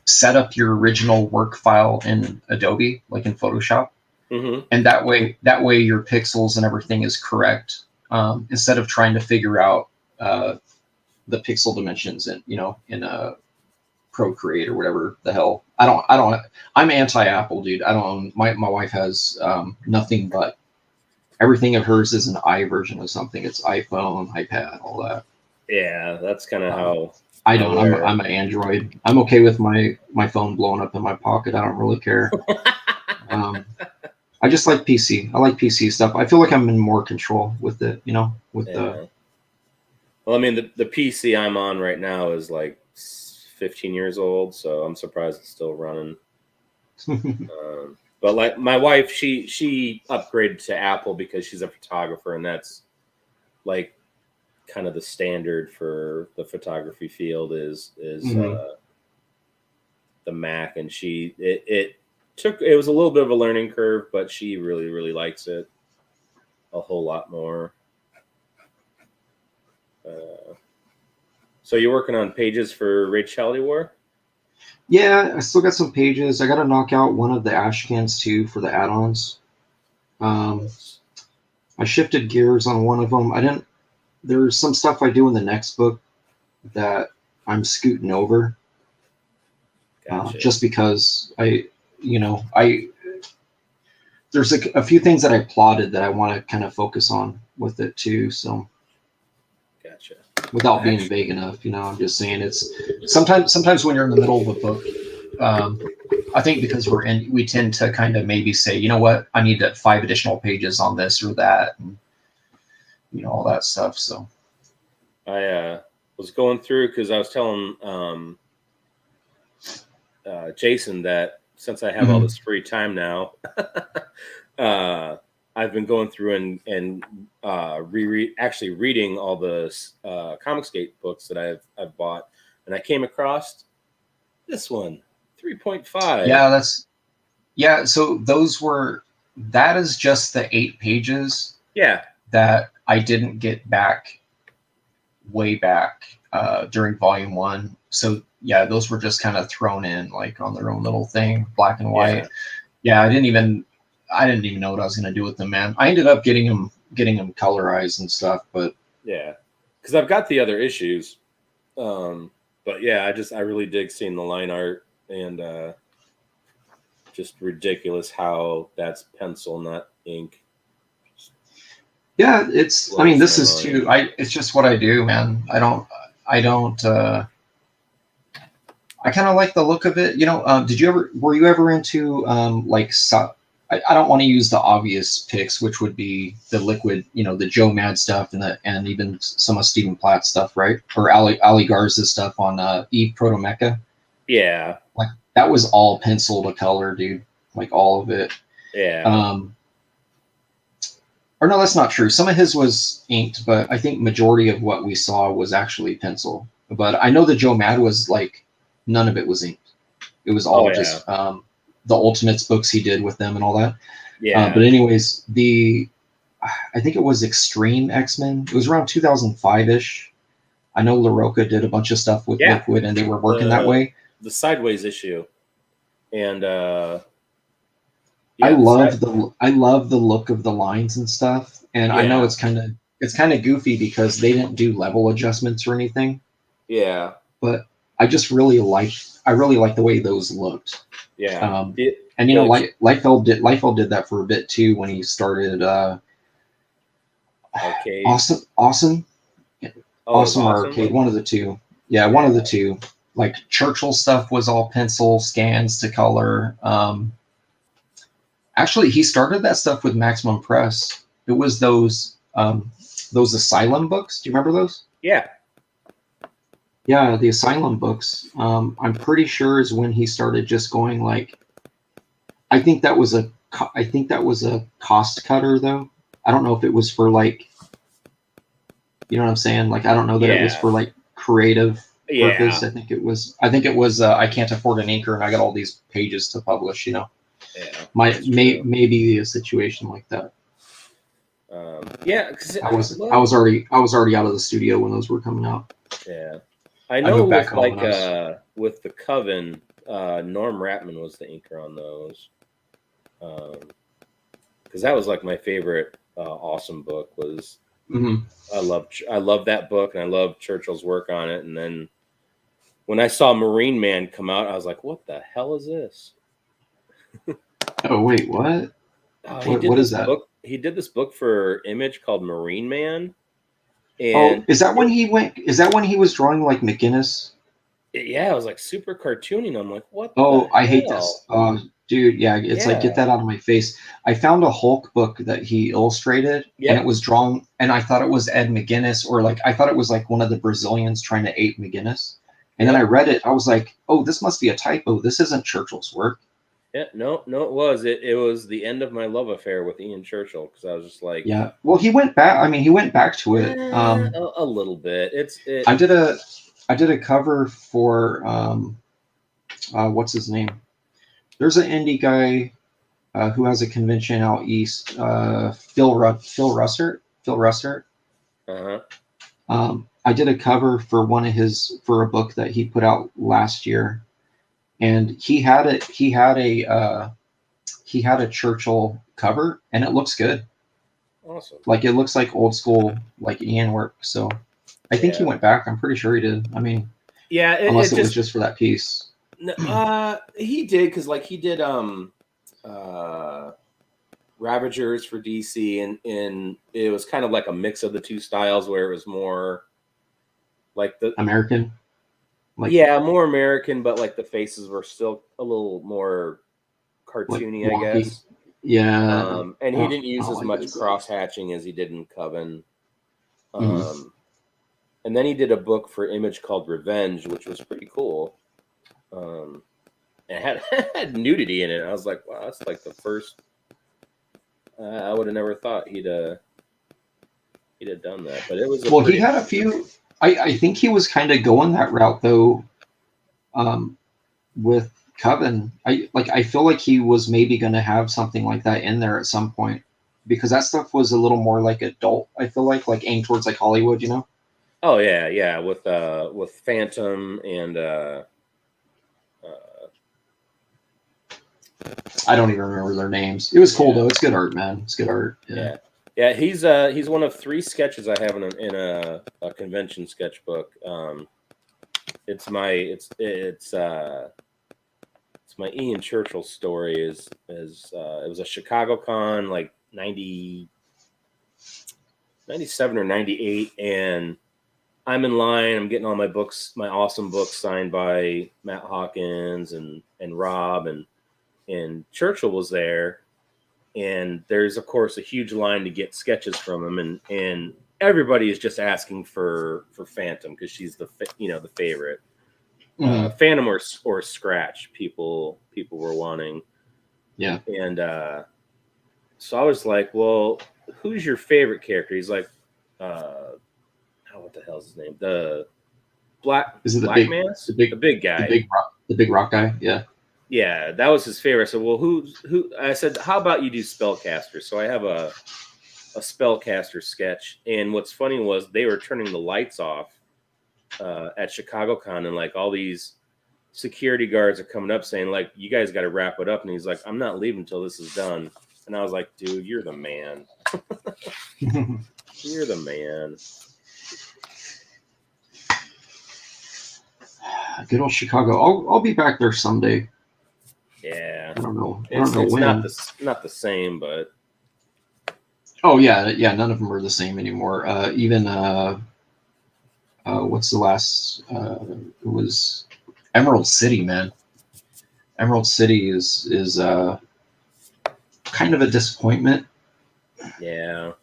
set up your original work file in Adobe, like in Photoshop, and that way your pixels and everything is correct, instead of trying to figure out the pixel dimensions in a Procreate or whatever the hell. I'm anti-Apple, dude. I don't. My wife has nothing but everything of hers is an I version of something. It's iPhone, iPad, all that. Yeah, that's kind of how. I don't. I'm an Android. I'm okay with my phone blowing up in my pocket. I don't really care. I just like PC. I like PC stuff. I feel like I'm in more control with it. Well, I mean, the PC I'm on right now is like 15 years old, so I'm surprised it's still running. But like my wife, she upgraded to Apple because she's a photographer, and that's like kind of the standard for the photography field is the Mac, and it was a little bit of a learning curve, but she really, really likes it a whole lot more. So you're working on pages for Raid Shadow War? Yeah, I still got some pages. I got to knock out one of the Ashcans too for the add-ons. I shifted gears on one of them. There's some stuff I do in the next book that I'm scooting over. Gotcha. Just because there's a few things that I plotted that I want to kind of focus on with it too. So, gotcha. Without being vague enough, I'm just saying it's sometimes when you're in the middle of a book, I think because we tend to kind of maybe say, you know what, I need 5 additional pages on this or that, and all that stuff. So I was going through because I was telling Jason that since I have all this free time now, I've been going through and reading all the Comicsgate books that I've bought, and I came across this one, 3.5. So that is just the 8 pages. Yeah. That I didn't get back way back during volume 1. So yeah, those were just kind of thrown in like on their own little thing, black and white. Yeah, I didn't even know what I was going to do with them, man. I ended up getting them colorized and stuff, but yeah, because I've got the other issues. But yeah, I really dig seeing the line art, and just ridiculous how that's pencil, not ink. Yeah, it's just what I do, man. I kind of like the look of it. Were you ever into I don't want to use the obvious picks, which would be the Liquid, the Joe Mad stuff and even some of Stephen Platt's stuff, right? Or Ali Garza's stuff on Eve Protomecha. Yeah. Like that was all pencil to color, dude. Like all of it. Yeah. Or no, that's not true. Some of his was inked, but I think majority of what we saw was actually pencil. But I know the Joe Mad was like, none of it was inked. It was all just the Ultimates books he did with them and all that. Yeah. But anyways, I think it was Extreme X-Men. It was around 2005-ish. I know LaRocca did a bunch of stuff with Liquid, and they were working that way. The Sideways issue, and I love the look of the lines and stuff. And I know it's kind of goofy because they didn't do level adjustments or anything. Yeah. But I just really like the way those looked. Yeah. Liefeld did that for a bit too when he started Arcade. Awesome or Arcade, one of the two. Yeah, one of the two. Like Churchill stuff was all pencil scans to color. Actually, he started that stuff with Maximum Press. It was those Asylum books. Do you remember those? Yeah. Yeah, the Asylum books. I'm pretty sure is when he started just going like. I think that was a cost cutter though. I don't know if it was for like You know what I'm saying? Like I don't know that it was Yeah. for like creative Yeah. purpose. I think it was. I can't afford an inker, and I got all these pages to publish. You know, Yeah. maybe a situation like that. Yeah, because I was already out of the studio when those were coming out. Yeah, I know moved back with home like when I with the Coven, Norm Ratman was the inker on those. Because that was like my favorite awesome book was. Mhm. I love that book, and I love Churchill's work on it. And then when I saw Marine Man come out, I was like, "What the hell is this?" Oh wait, what? What is that? book. He did this book for Image called Marine Man, Oh, and is that when he went? Is that when he was drawing like McGinnis? yeah, it was like super cartoony. And I'm like, "What Oh, the I hate hell?" this. Dude, yeah, it's like get Yeah. that out of my face. I found a Hulk book that he illustrated, and Yep. it was drawn, and I thought it was Ed McGuinness, or like I thought it was like one of the Brazilians trying to ape McGuinness. And then I read it, I was like, oh, this must be a typo. This isn't Churchill's work. Yeah, no, it was. It was the end of my love affair with Ian Churchill because I was just like, Yeah. Well, he went back. I mean, he went back to it. a little bit. I did a cover for what's his name? There's an indie guy who has a convention out east. Phil Russert. Uh-huh. I did a cover for for a book that he put out last year, and he had a Churchill cover, and it looks good. Awesome. Like it looks like old school like Ian work. So I think he went back. I'm pretty sure he did. I mean, yeah, unless it was just for that piece. He did because like he did Ravagers for DC, and it was kind of like a mix of the two styles where it was more like the American. Like, yeah, more American, but like the faces were still a little more cartoony, like I guess. Yeah. And he didn't use as much cross hatching as he did in Coven. And then he did a book for Image called Revenge, which was pretty cool. It had nudity in it. I was like, wow, that's like the first. I would have never thought he'd have done that, but it was. He had a few. I think he was kind of going that route though. With Coven, I feel like he was maybe going to have something like that in there at some point, because that stuff was a little more like adult. I feel like aimed towards like Hollywood, you know. Oh yeah, with Phantom and I don't even remember their names. It was cool though. It's good art, man. It's good art. Yeah. He's one of 3 sketches I have in a convention sketchbook. It's my Ian Churchill story. It was a Chicago Con like 97 or 98, and I'm in line. I'm getting all my books, my awesome books signed by Matt Hawkins and Rob, and Churchill was there. And there's of course a huge line to get sketches from him, and everybody is just asking for Phantom because she's the favorite. Phantom or Scratch people were wanting. Yeah. And so I was like, well, who's your favorite character? He's like, what the hell's his name? The Black Mask? The big guy. The big rock guy. Yeah. Yeah, that was his favorite. So, well, who? I said, how about you do Spellcaster? So I have a Spellcaster sketch, and what's funny was they were turning the lights off at ChicagoCon, and like all these security guards are coming up saying, like, you guys got to wrap it up. And he's like, I'm not leaving until this is done. And I was like, dude, you're the man. You're the man. Good old Chicago. I'll be back there someday. Yeah. I don't know It's when. not the same, but. Oh yeah. None of them are the same anymore. Even what's the last? It was Emerald City, man. Emerald City is kind of a disappointment. Yeah.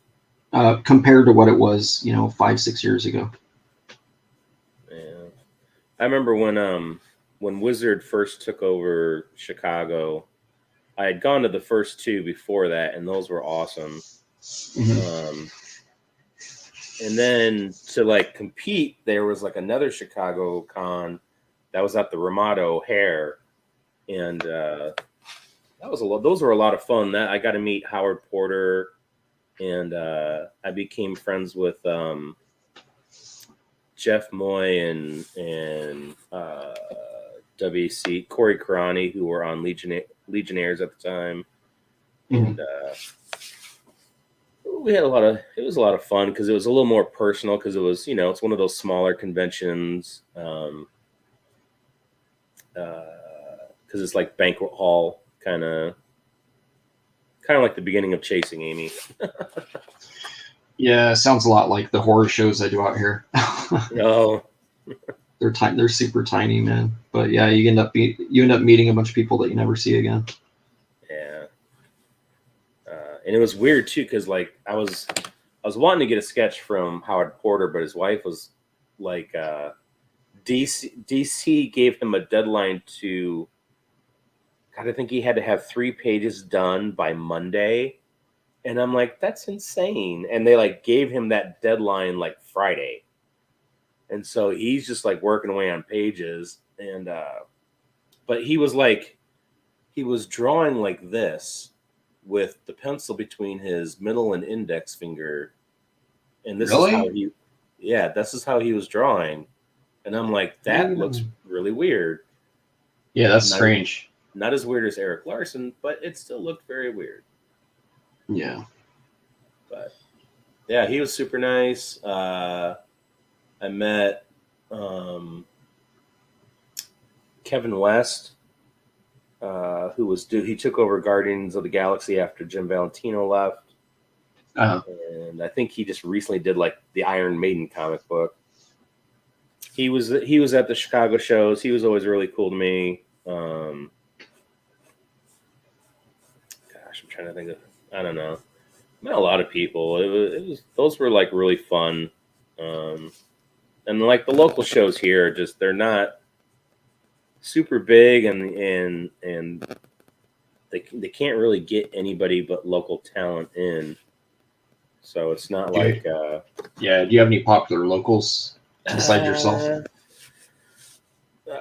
Compared to what it was, 5-6 years ago. Yeah. I remember when Wizard first took over Chicago, I had gone to the first 2 before that, and those were awesome. Mm-hmm. And then to like compete, there was like another Chicago con that was at the Ramada O'Hare, and that was a lot. Those were a lot of fun. That I got to meet Howard Porter, and I became friends with Jeff Moy and WC Corey Karani, who were on Legionnaires at the time, and we had it was a lot of fun because it was a little more personal because it was, it's one of those smaller conventions, because it's like banquet hall kind of like the beginning of Chasing Amy. Yeah, sounds a lot like the horror shows I do out here. Oh, they're tiny. They're super tiny, man. But yeah, you end up meeting a bunch of people that you never see again. yeah. And it was weird too because like I was wanting to get a sketch from Howard Porter, but his wife was like, DC gave him a deadline to. God, I think he had to have 3 pages done by Monday. And I'm like, that's insane. And they like gave him that deadline like Friday. And so he's just like working away on pages. And, but he was drawing like this with the pencil between his middle and index finger. And this is how this is how he was drawing. And I'm like, that looks really weird. Yeah, that's strange. Not as weird as Eric Larson, but it still looked very weird. Yeah. But yeah, he was super nice. I met Kevin West, he took over Guardians of the Galaxy after Jim Valentino left. And I think he just recently did like the Iron Maiden comic book. He was at the Chicago shows. He was always really cool to me. I'm trying to think of, I don't know. Met a lot of people. Those were like really fun. And like the local shows here, they're not super big, and they can't really get anybody but local talent in. So it's not like yeah. Do you have any popular locals besides yourself?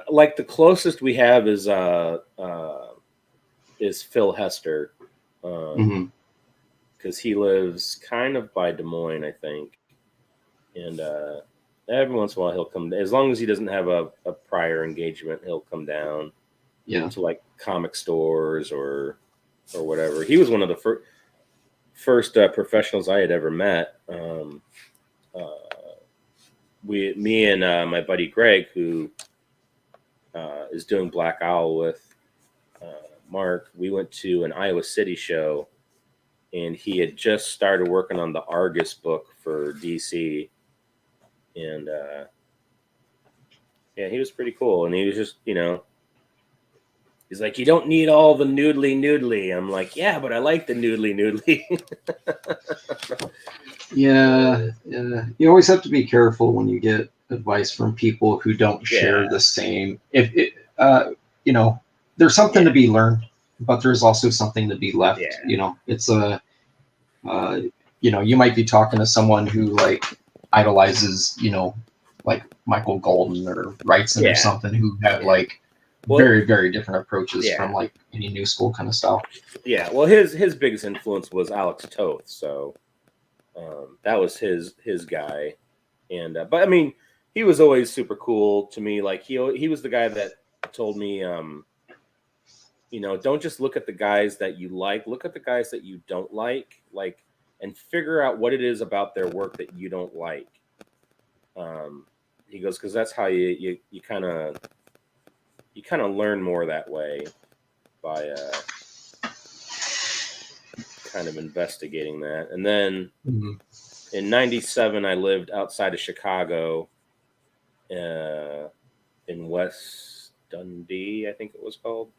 Like the closest we have is Phil Hester. Because he lives kind of by Des Moines, I think, and every once in a while he'll come. As long as he doesn't have a prior engagement, he'll come down. Yeah. To like comic stores or whatever. He was one of the first professionals I had ever met. Me and my buddy Greg, who is doing Black Owl with Mark, we went to an Iowa City show, and he had just started working on the Argus book for DC, and yeah, he was pretty cool. And he was just, he's like, you don't need all the noodly. I'm like, yeah, but I like the noodly. Yeah, you always have to be careful when you get advice from people who don't share the same. If it, there's something to be learned, but there's also something to be left. Yeah. It's you might be talking to someone who like idolizes, like Michael Golden or Wrightson or something, who have like very, very different approaches from like any new school kind of style. Yeah. Well, his biggest influence was Alex Toth. So that was his guy. And, but I mean, he was always super cool to me. Like he was the guy that told me, don't just look at the guys that you like, look at the guys that you don't like, and figure out what it is about their work that you don't like. He goes, because that's how you kind of learn more that way by kind of investigating that. And then in '97, I lived outside of Chicago, in West Dundee, I think it was called.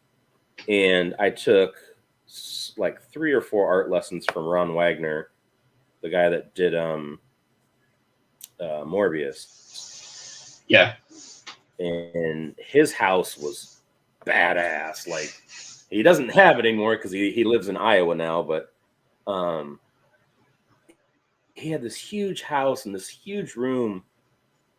And I took like 3 or 4 art lessons from Ron Wagner, the guy that did Morbius. Yeah. And his house was badass. Like, he doesn't have it anymore because he lives in Iowa now, but he had this huge house and this huge room,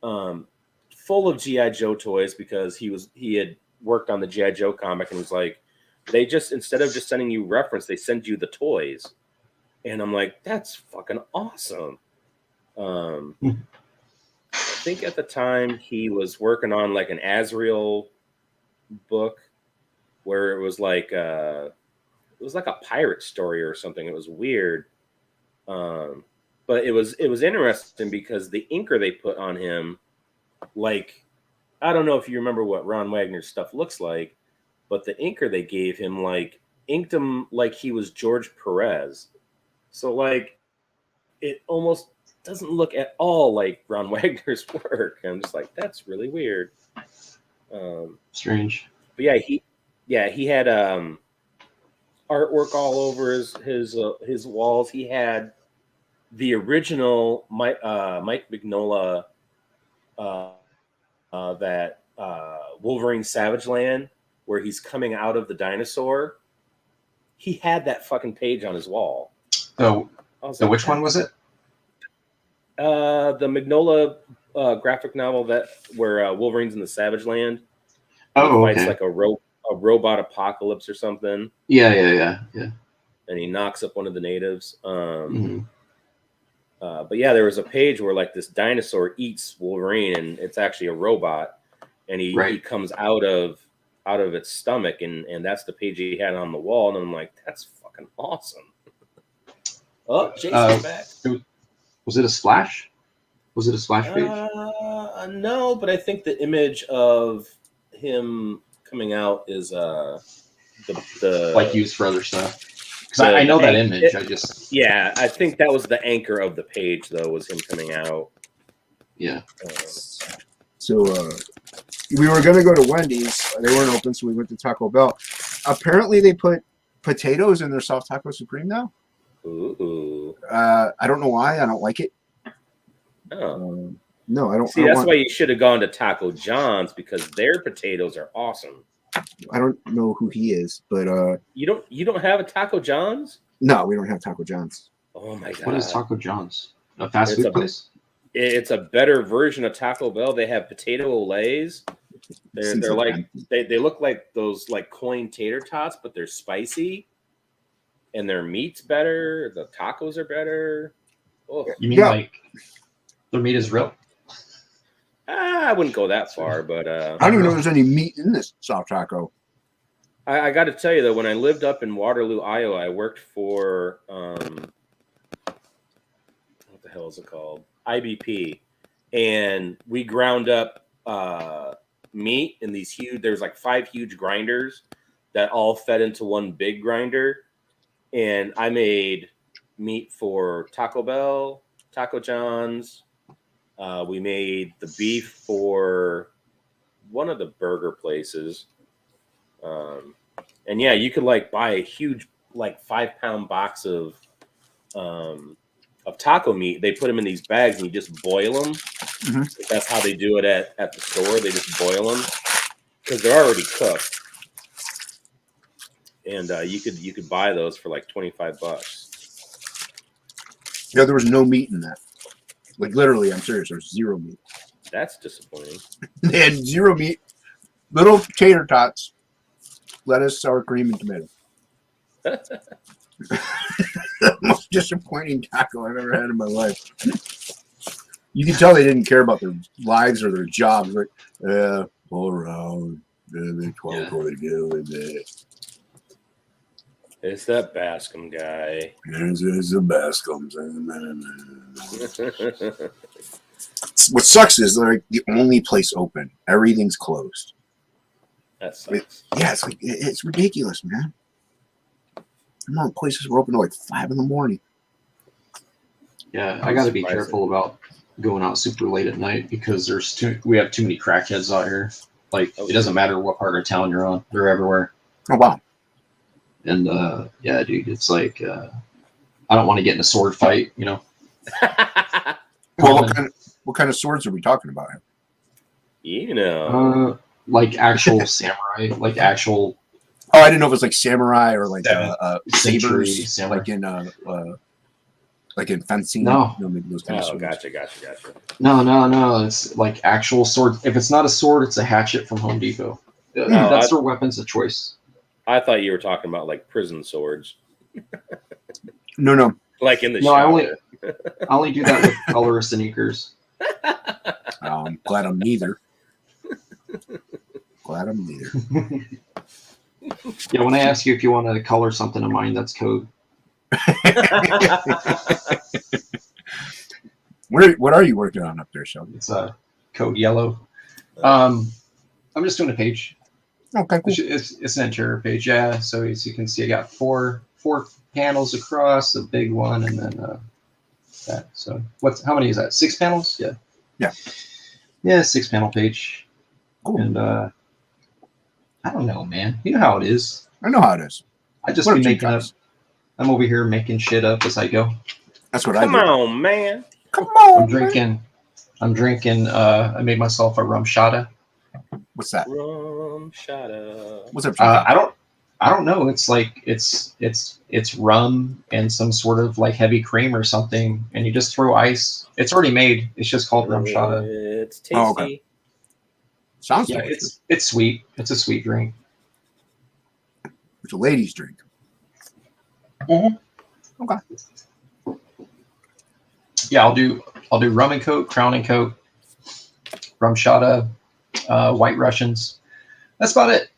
full of GI Joe toys because he had worked on the GI Joe comic and was like, they just, instead of just sending you reference, they send you the toys, and I'm like, that's fucking awesome. I think at the time he was working on like an Azrael book where it was like a pirate story or something. It was weird. But it was interesting because the inker they put on him, like, I don't know if you remember what Ron Wagner's stuff looks like, but the inker they gave him, like, inked him like he was George Perez. So, like, it almost doesn't look at all like Ron Wagner's work. I'm just like, that's really weird. Strange. But yeah, he had artwork all over his walls. He had the original Mike Mignola that Wolverine Savage Land, where he's coming out of the dinosaur. He had that fucking page on his wall. So which one was it? The Mignola graphic novel where Wolverine's in the Savage Land. Oh, he fights okay. like a robot apocalypse or something. Yeah. And he knocks up one of the natives. Mm-hmm. But yeah, there was a page where like this dinosaur eats Wolverine, and it's actually a robot, and he comes out of its stomach, and that's the page he had on the wall, and I'm like, that's fucking awesome. Oh, Jason's back. Was it a splash? Was it a splash page? No, but I think the image of him coming out is the like used for other stuff. Because I know that image. I think that was the anchor of the page, though, was him coming out. Yeah. So we were gonna go to Wendy's. They weren't open, so we went to Taco Bell. Apparently, they put potatoes in their soft taco supreme now. Ooh. I don't know why. I don't like it. Oh. No, I don't. See, that's why you should have gone to Taco John's, because their potatoes are awesome. I don't know who he is, but you don't have a Taco John's? No, we don't have Taco John's. Oh my god! What is Taco John's? A fast food place? It's a better version of Taco Bell. They have potato olays. They're like they look like those like coin tater tots, but they're spicy, and their meat's better. The tacos are better. Oh. You mean like their meat is real? I wouldn't go that far, but I don't even know if there's any meat in this soft taco. I got to tell you though, when I lived up in Waterloo, Iowa, I worked for what the hell is it called? IBP, and we ground up meat in these huge. There's like 5 huge grinders that all fed into one big grinder, and I made meat for Taco Bell, Taco John's. We made the beef for one of the burger places. And yeah, you could like buy a huge, like 5-pound box of taco meat. They put them in these bags and you just boil them. Mm-hmm. That's how they do it at the store. They just boil them because they're already cooked. And you could buy those for like $25. Yeah, there was no meat in that. Like literally, I'm serious. There's zero meat. That's disappointing. They had zero meat, little tater tots, lettuce, sour cream, and tomato. The most disappointing taco I've ever had in my life. You can tell they didn't care about their lives or their jobs. Like, all around, the 12 what they do with it. It's that Bascom guy. It's the Bascoms. What sucks is they're like the only place open. Everything's closed. That sucks. It's like it's ridiculous, man. Come on, places were open till like 5 a.m. Yeah, I got to be careful about going out super late at night because we have too many crackheads out here. Like it doesn't matter what part of town you're on; they're everywhere. Oh wow. And yeah, dude, it's like I don't want to get in a sword fight, you know. Well, what kind of swords are we talking about? You know, like actual samurai, like actual. Oh, I didn't know if it was like samurai or like sabers, samurai. like in Like in fencing? No. Maybe those kind of Oh, swords. gotcha. No. It's like actual sword. If it's not a sword, it's a hatchet from Home Depot. That's their weapons of choice. I thought you were talking about like prison swords. No. Like in the No, shower. I only do that with color sneakers. I'm glad I'm neither. Yeah, when I ask you if you want to color something of mine, that's code. What are you working on up there, Sheldon? It's code yellow. I'm just doing a page. Okay, cool. It's an interior page, yeah. So as you can see, I got four panels across, a big one, and then that. So how many is that? 6 panels? Yeah. Yeah, 6 panel page. Cool. And I don't know, man. You know how it is. I know how it is. I just What be up, making up. G-Cups? I'm over here making shit up as I go. That's what Come I do. on, man. Come on. I'm drinking. I made myself a rum shada. What's that? Rum shada. What's up, G-Cups? I don't know. It's like it's rum and some sort of like heavy cream or something, and you just throw ice. It's already made. It's just called rum shada. It's tasty. Oh, okay. Sounds Yeah, delicious. it's sweet. It's a sweet drink. It's a ladies' drink. Mm-hmm. Okay. Yeah, I'll do rum and coke, Crown and Coke, rum shada, White Russians. That's about it.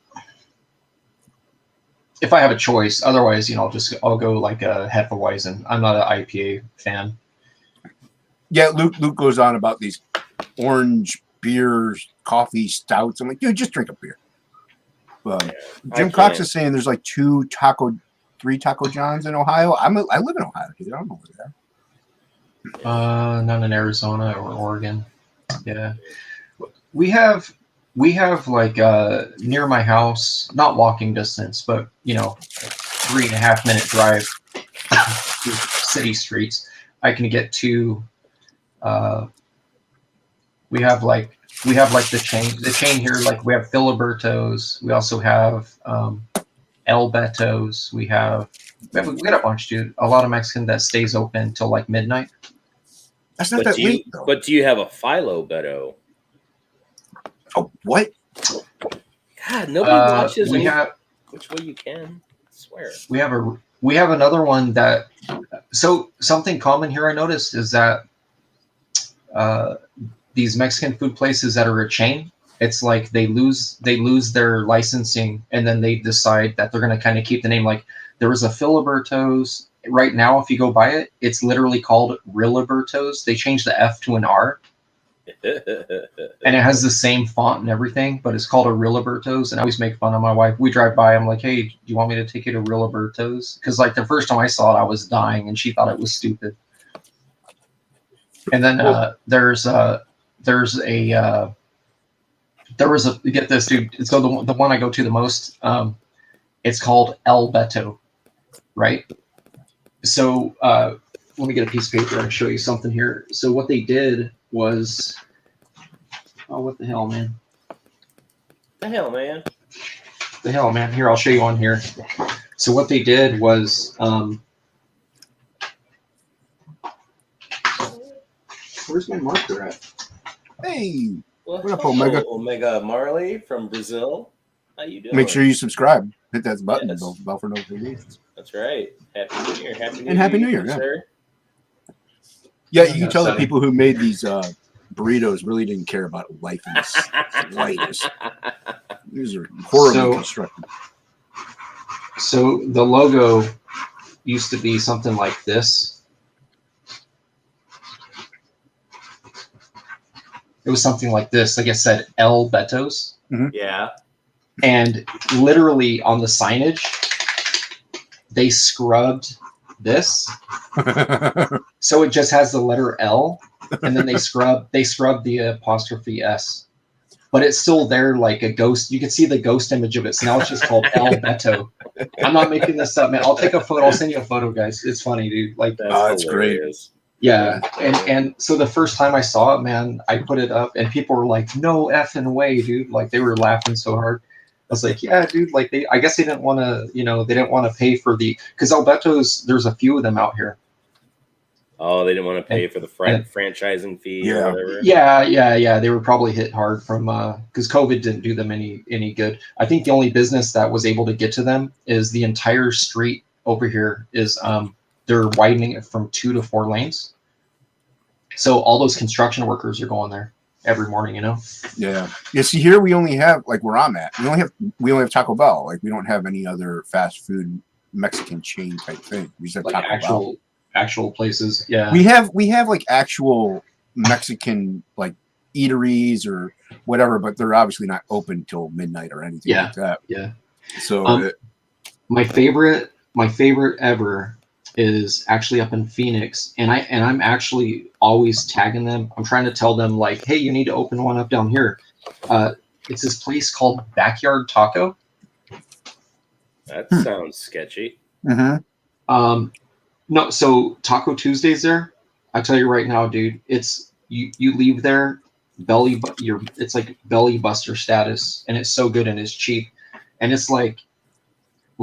If I have a choice, otherwise, I'll go like a Hefeweizen. I'm not an IPA fan. Yeah, Luke goes on about these orange beers, coffee stouts. I'm like, dude, just drink a beer. Jim Cox is saying there's like 3 Taco Johns in Ohio. I live in Ohio, dude. I don't know where they are. None in Arizona or Oregon. Yeah, we have like near my house, not walking distance, but 3.5 minute drive through city streets. I can get to. We have like the chain here. Like we have Filiberto's. We also have El Beto's. We got a bunch, dude. A lot of Mexican that stays open till like midnight. That's not that late, though. But do you have a Philo Beto? Oh, what? God, nobody watches which way you can. I swear. We have another one that. So something common here I noticed is that these Mexican food places that are a chain, it's like they lose their licensing, and then they decide that they're going to kind of keep the name. Like there was a Filiberto's. Right now, if you go buy it, it's literally called Riliberto's. They changed the F to an R. And it has the same font and everything, but it's called a Riliberto's. And I always make fun of my wife. We drive by, I'm like, hey, do you want me to take you to Riliberto's? Because like the first time I saw it, I was dying, and she thought it was stupid. And then get this, dude. So the one I go to the most, it's called El Beto, right? So let me get a piece of paper and show you something here. So what they did was, what the hell, man? The hell, man. Here, I'll show you on here. So what they did was, where's my marker at? Hey, Well, what up, Omega? Omega Marley from Brazil. How you doing? Make sure you subscribe. Hit that button, Yes. bell for notifications. That's right. Happy New Year. Happy New Year, yeah. sir. Yeah, you can tell the people who made these burritos really didn't care about life in the slightest. These are horribly constructed. So the logo used to be something like this. It was something like this. Like I said, El Beto's. Mm-hmm. Yeah. And literally on the signage, they scrubbed this. So it just has the letter L, and then they scrub the apostrophe S. But it's still there like a ghost. You can see the ghost image of it. So now it's just called El Beto. I'm not making this up, man. I'll take a photo. I'll send you a photo, guys. It's funny, dude. Like That's great. Yeah. And so the first time I saw it, man, I put it up and people were like, no effing way, dude. Like they were laughing so hard. I was like, yeah, dude, like I guess they didn't want to, they didn't want to pay for because El Beto's, there's a few of them out here. Oh, they didn't want to pay And- for the and- franchising fee Yeah. or whatever. Yeah. They were probably hit hard from because COVID didn't do them any good. I think the only business that was able to get to them is the entire street over here is they're widening it from 2 to 4 lanes. So all those construction workers are going there every morning, you know? Yeah. Yeah. See, here we only have, like where I'm at, we only have Taco Bell. Like, we don't have any other fast food Mexican chain type thing. We just have Like Taco Bell. actual places. Yeah. We have like actual Mexican like eateries or whatever, but they're obviously not open till midnight or anything Yeah. like that. Yeah. So My favorite ever is actually up in Phoenix, and I'm actually always tagging them. I'm trying to tell them like, hey, you need to open one up down here. It's this place called Backyard Taco. That sounds sketchy. No, so Taco Tuesdays there. I tell you right now, dude, it's you leave there it's like belly buster status, and it's so good and it's cheap, and it's like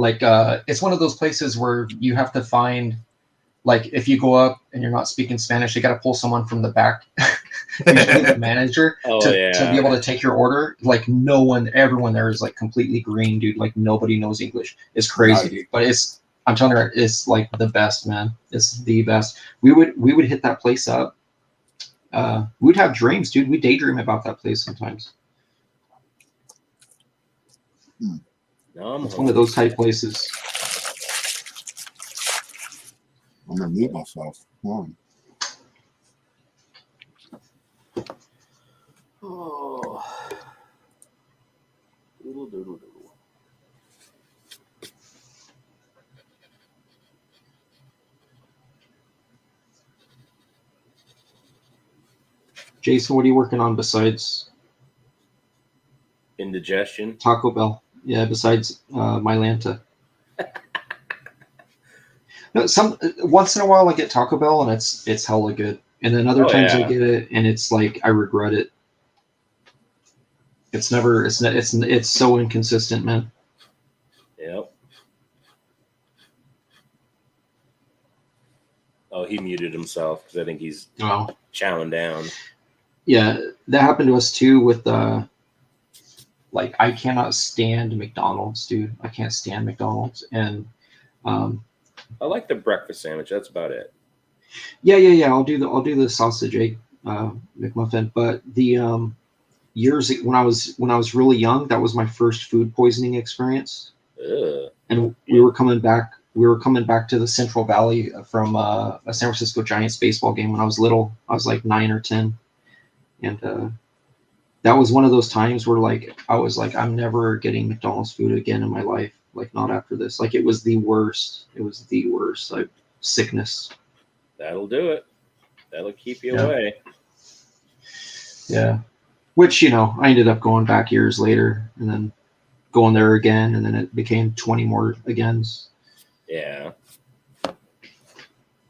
it's one of those places where you have to find, like, if you go up and you're not speaking Spanish, you got to pull someone from the back, usually the manager, to be able to take your order. Like, everyone there is like completely green, dude. Like, nobody knows English. It's crazy, Nice. dude. But I'm telling you, it's like the best, man. It's the best. We would hit that place up. We'd have dreams, dude. We daydream about that place sometimes. No, It's one of those type places. I'm gonna mute myself. Hold on. Oh. Doodle, doodle, doodle. Jason, what are you working on besides Indigestion. Taco Bell? Yeah, besides Mylanta. No, once in a while I get Taco Bell and it's hella good, and then other times I get it and it's like I regret it. It's so inconsistent, man. Yep. Oh, he muted himself because I think he's Oh, chowing down. yeah, that happened to us too with like, I cannot stand McDonald's, dude. I can't stand McDonald's, and I like the breakfast sandwich. That's about it. yeah. I'll do the sausage egg McMuffin, but the years when I was really young, that was my first food poisoning experience. Ugh. And we were coming back to the Central Valley from a San Francisco Giants baseball game when I was little. I was like 9 or 10, and that was one of those times where, like, I was like, I'm never getting McDonald's food again in my life. Like, not after this. Like, it was the worst. It was the worst. Like, sickness. That'll do it. That'll keep you Yeah. away. Yeah. Which, I ended up going back years later and then going there again, and then it became 20 more agains. Yeah.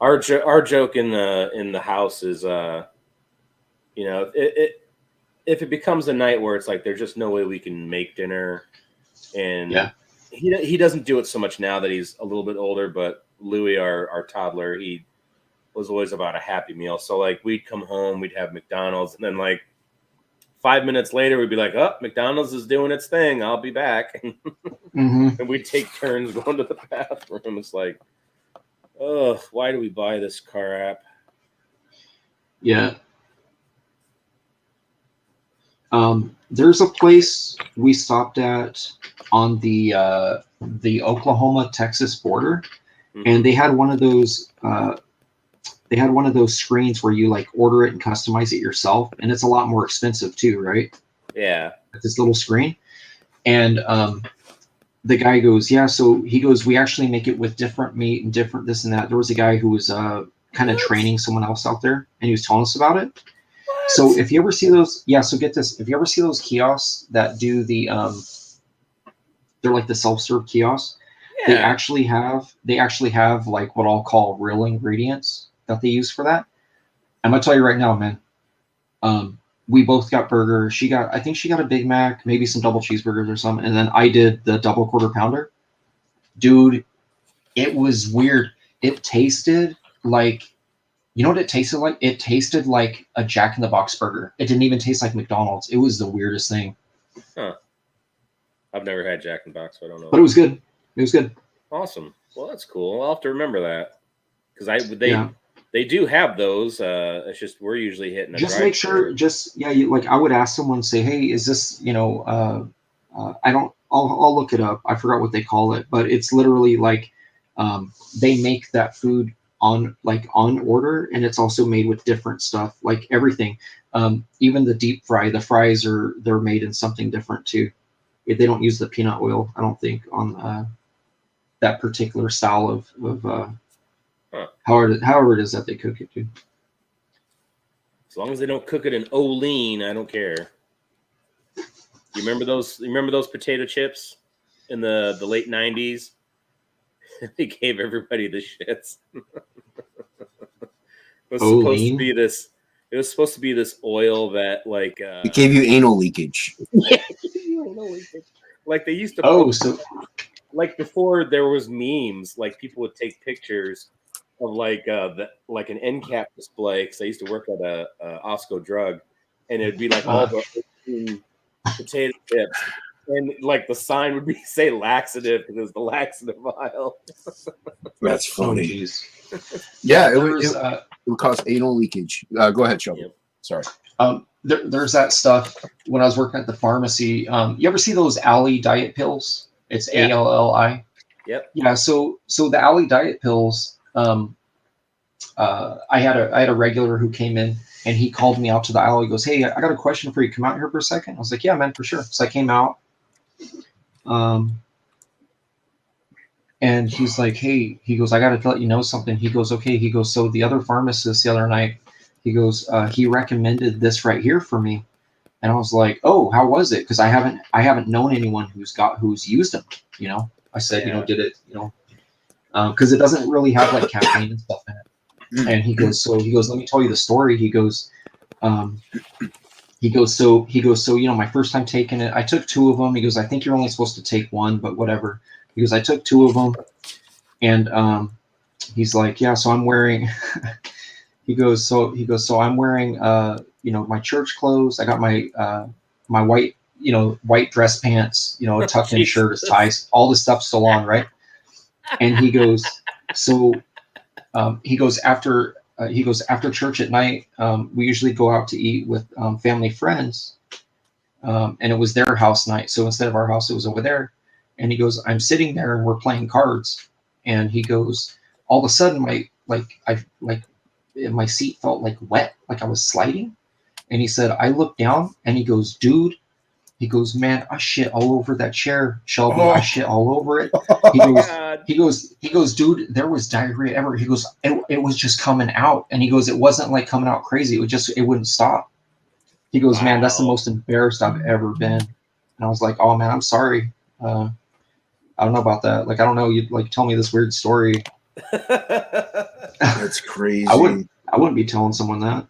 Our joke in the house is, if it becomes a night where it's like there's just no way we can make dinner, and Yeah. he doesn't do it so much now that he's a little bit older, but Louis, our toddler, he was always about a Happy Meal. So, like, we'd come home, we'd have McDonald's, and then, like, 5 minutes later, we'd be like, oh, McDonald's is doing its thing. I'll be back. Mm-hmm. And we'd take turns going to the bathroom. It's like, oh, why do we buy this crap? Yeah. There's a place we stopped at on the Oklahoma-Texas border, and they had one of those. They had one of those screens where you, like, order it and customize it yourself, and it's a lot more expensive too, right? Yeah. This little screen, and the guy goes, yeah. So he goes, we actually make it with different meat and different this and that. There was a guy who was kind of training someone else out there, and he was telling us about it. What? So if you ever see those, so get this. If you ever see those kiosks that do the, they're like the self-serve kiosks. Yeah. They actually have like what I'll call real ingredients that they use for that. I'm gonna tell you right now, man. We both got burgers. I think she got a Big Mac, maybe some double cheeseburgers or something, and then I did the double quarter pounder. Dude, it was weird. It tasted like You know what it tasted like? It tasted like a Jack in the Box burger. It didn't even taste like McDonald's. It was the weirdest thing. Huh. I've never had Jack in the Box, so I don't know. But it was good. It was good. Awesome. Well, that's cool. I'll have to remember that because Yeah. they do have those. It's just we're usually hitting. Just make sure. Like I would ask someone, say, hey, is this I'll look it up. I forgot what they call it, but it's literally like they make that food on order, and it's also made with different stuff, like everything. Even the deep fry, the fries they're made in something different too. They don't use the peanut oil, I don't think, on that particular style of however it is that they cook it, dude. As long as they don't cook it in Olean, I don't care. You remember those? You remember those potato chips in the late '90s? They gave everybody the shits. It was supposed to be this oil that like It gave you anal leakage. like they used to. Oh, so like before there was memes, like people would take pictures of like an end cap display because I used to work at a Osco Drug, and it'd be like all the potato chips, and like the sign would say laxative because it was the laxative aisle. That's funny. geez. Yeah, it would cause anal leakage. Go ahead, Shelby. Yep. Sorry. There's that stuff when I was working at the pharmacy. You ever see those Alley diet pills? It's ALLI. Yep. Yeah. So the Alley diet pills. I had a regular who came in and he called me out to the aisle. He goes, "Hey, I got a question for you. Come out here for a second." I was like, "Yeah, man, for sure." So I came out. And he's like, "Hey," he goes, "I got to let you know something." He goes, "Okay." He goes, "So the other pharmacist the other night, he goes, he recommended this right here for me." And I was like, "Oh, how was it?" Because I haven't known anyone who's used them. You know, I said, did it, because it doesn't really have like caffeine and stuff in it. And he goes, "Let me tell you the story." He goes, so my first time taking it, I took 2 of them. He goes, "I think you're only supposed to take 1, but whatever." He goes, "I took 2 of them," and he's like, "Yeah, so I'm wearing." he goes, "So I'm wearing my church clothes. I got my my white dress pants, a tucked in shirt, his ties, all the stuff still on, right?" And he goes, after church at night, we usually go out to eat with family friends, and it was their house night. So instead of our house, it was over there. And he goes, "I'm sitting there and we're playing cards." And he goes, all of a sudden, my seat felt like wet, like I was sliding. And he said, I looked down, and he goes, "Dude," he goes, "man, I shit all over that chair, Shelby. I shit all over it." He goes, "Dude, there was diarrhea everywhere." He goes, it was just coming out. And he goes, "It wasn't like coming out crazy. It wouldn't stop." He goes, "Man, that's the most embarrassed I've ever been." And I was like, "Oh man, I'm sorry. I don't know about that. Like, I don't know. You'd like tell me this weird story." That's crazy. I wouldn't be telling someone that.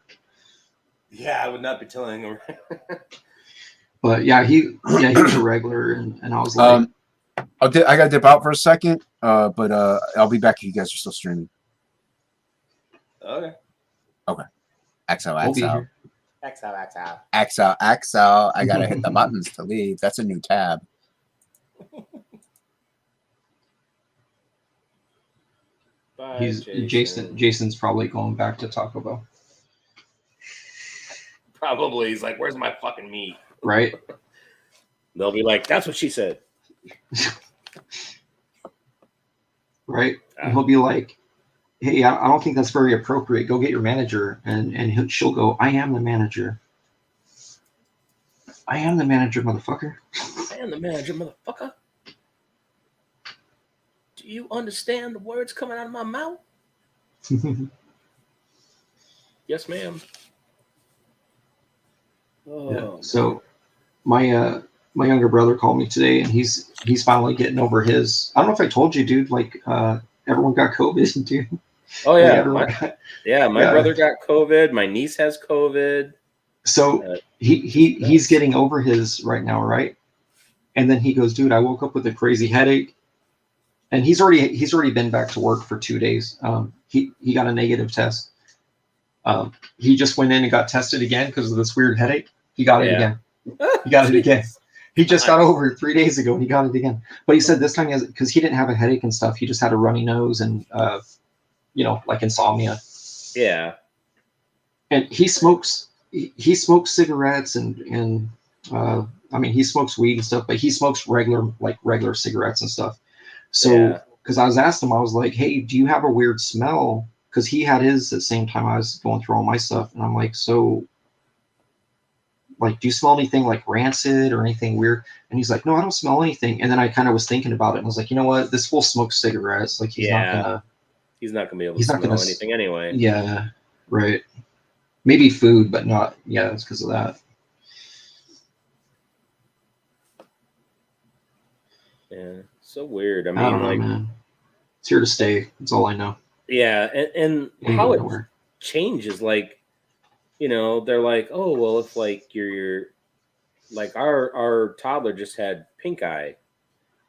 Yeah, I would not be telling him. But yeah, he was a regular, and I was like, I gotta dip out for a second, but I'll be back if you guys are still streaming. Okay. we'll be here. XO. I gotta hit the buttons to leave. That's a new tab. Bye, Jason's probably going back to Taco Bell. Probably. He's like, "Where's my fucking meat?" Right? They'll be like, "That's what she said." Right? And he'll be like, "Hey, I don't think that's very appropriate. Go get your manager." And she'll go, "I am the manager. I am the manager, motherfucker." I am the manager, motherfucker. Do you understand the words coming out of my mouth? Yes, ma'am. Oh, Yeah. So my younger brother called me today, and he's finally getting over his. I don't know if I told you, dude. Like everyone got COVID, dude. Oh yeah, like, my brother got COVID. My niece has COVID. So he's getting over his right now, right? And then he goes, "Dude, I woke up with a crazy headache." And he's already been back to work for 2 days. He got a negative test, He just went in and got tested again because of this weird headache. He got it again. He got it again. He just got over it 3 days ago and he got it again. But he said this time because he didn't have a headache and stuff. He just had a runny nose and like insomnia. Yeah. And he smokes cigarettes and I mean he smokes weed and stuff, but he smokes regular cigarettes and stuff. So because I was asking him, I was like, hey, do you have a weird smell? Because he had his at the same time I was going through all my stuff, and I'm like, so like, do you smell anything like rancid or anything weird? And he's like, no, I don't smell anything. And then I kind of was thinking about it and I was like, you know what, this fool smokes cigarettes, like he's not gonna be able to smell anything anyway. Yeah, right. Maybe food, but not. Yeah, it's because of that. Yeah, so weird. I mean, I don't know, man. It's here to stay. That's all I know. Yeah, and how it changes, like, you know, they're like, oh, well, if like you're like our toddler just had pink eye,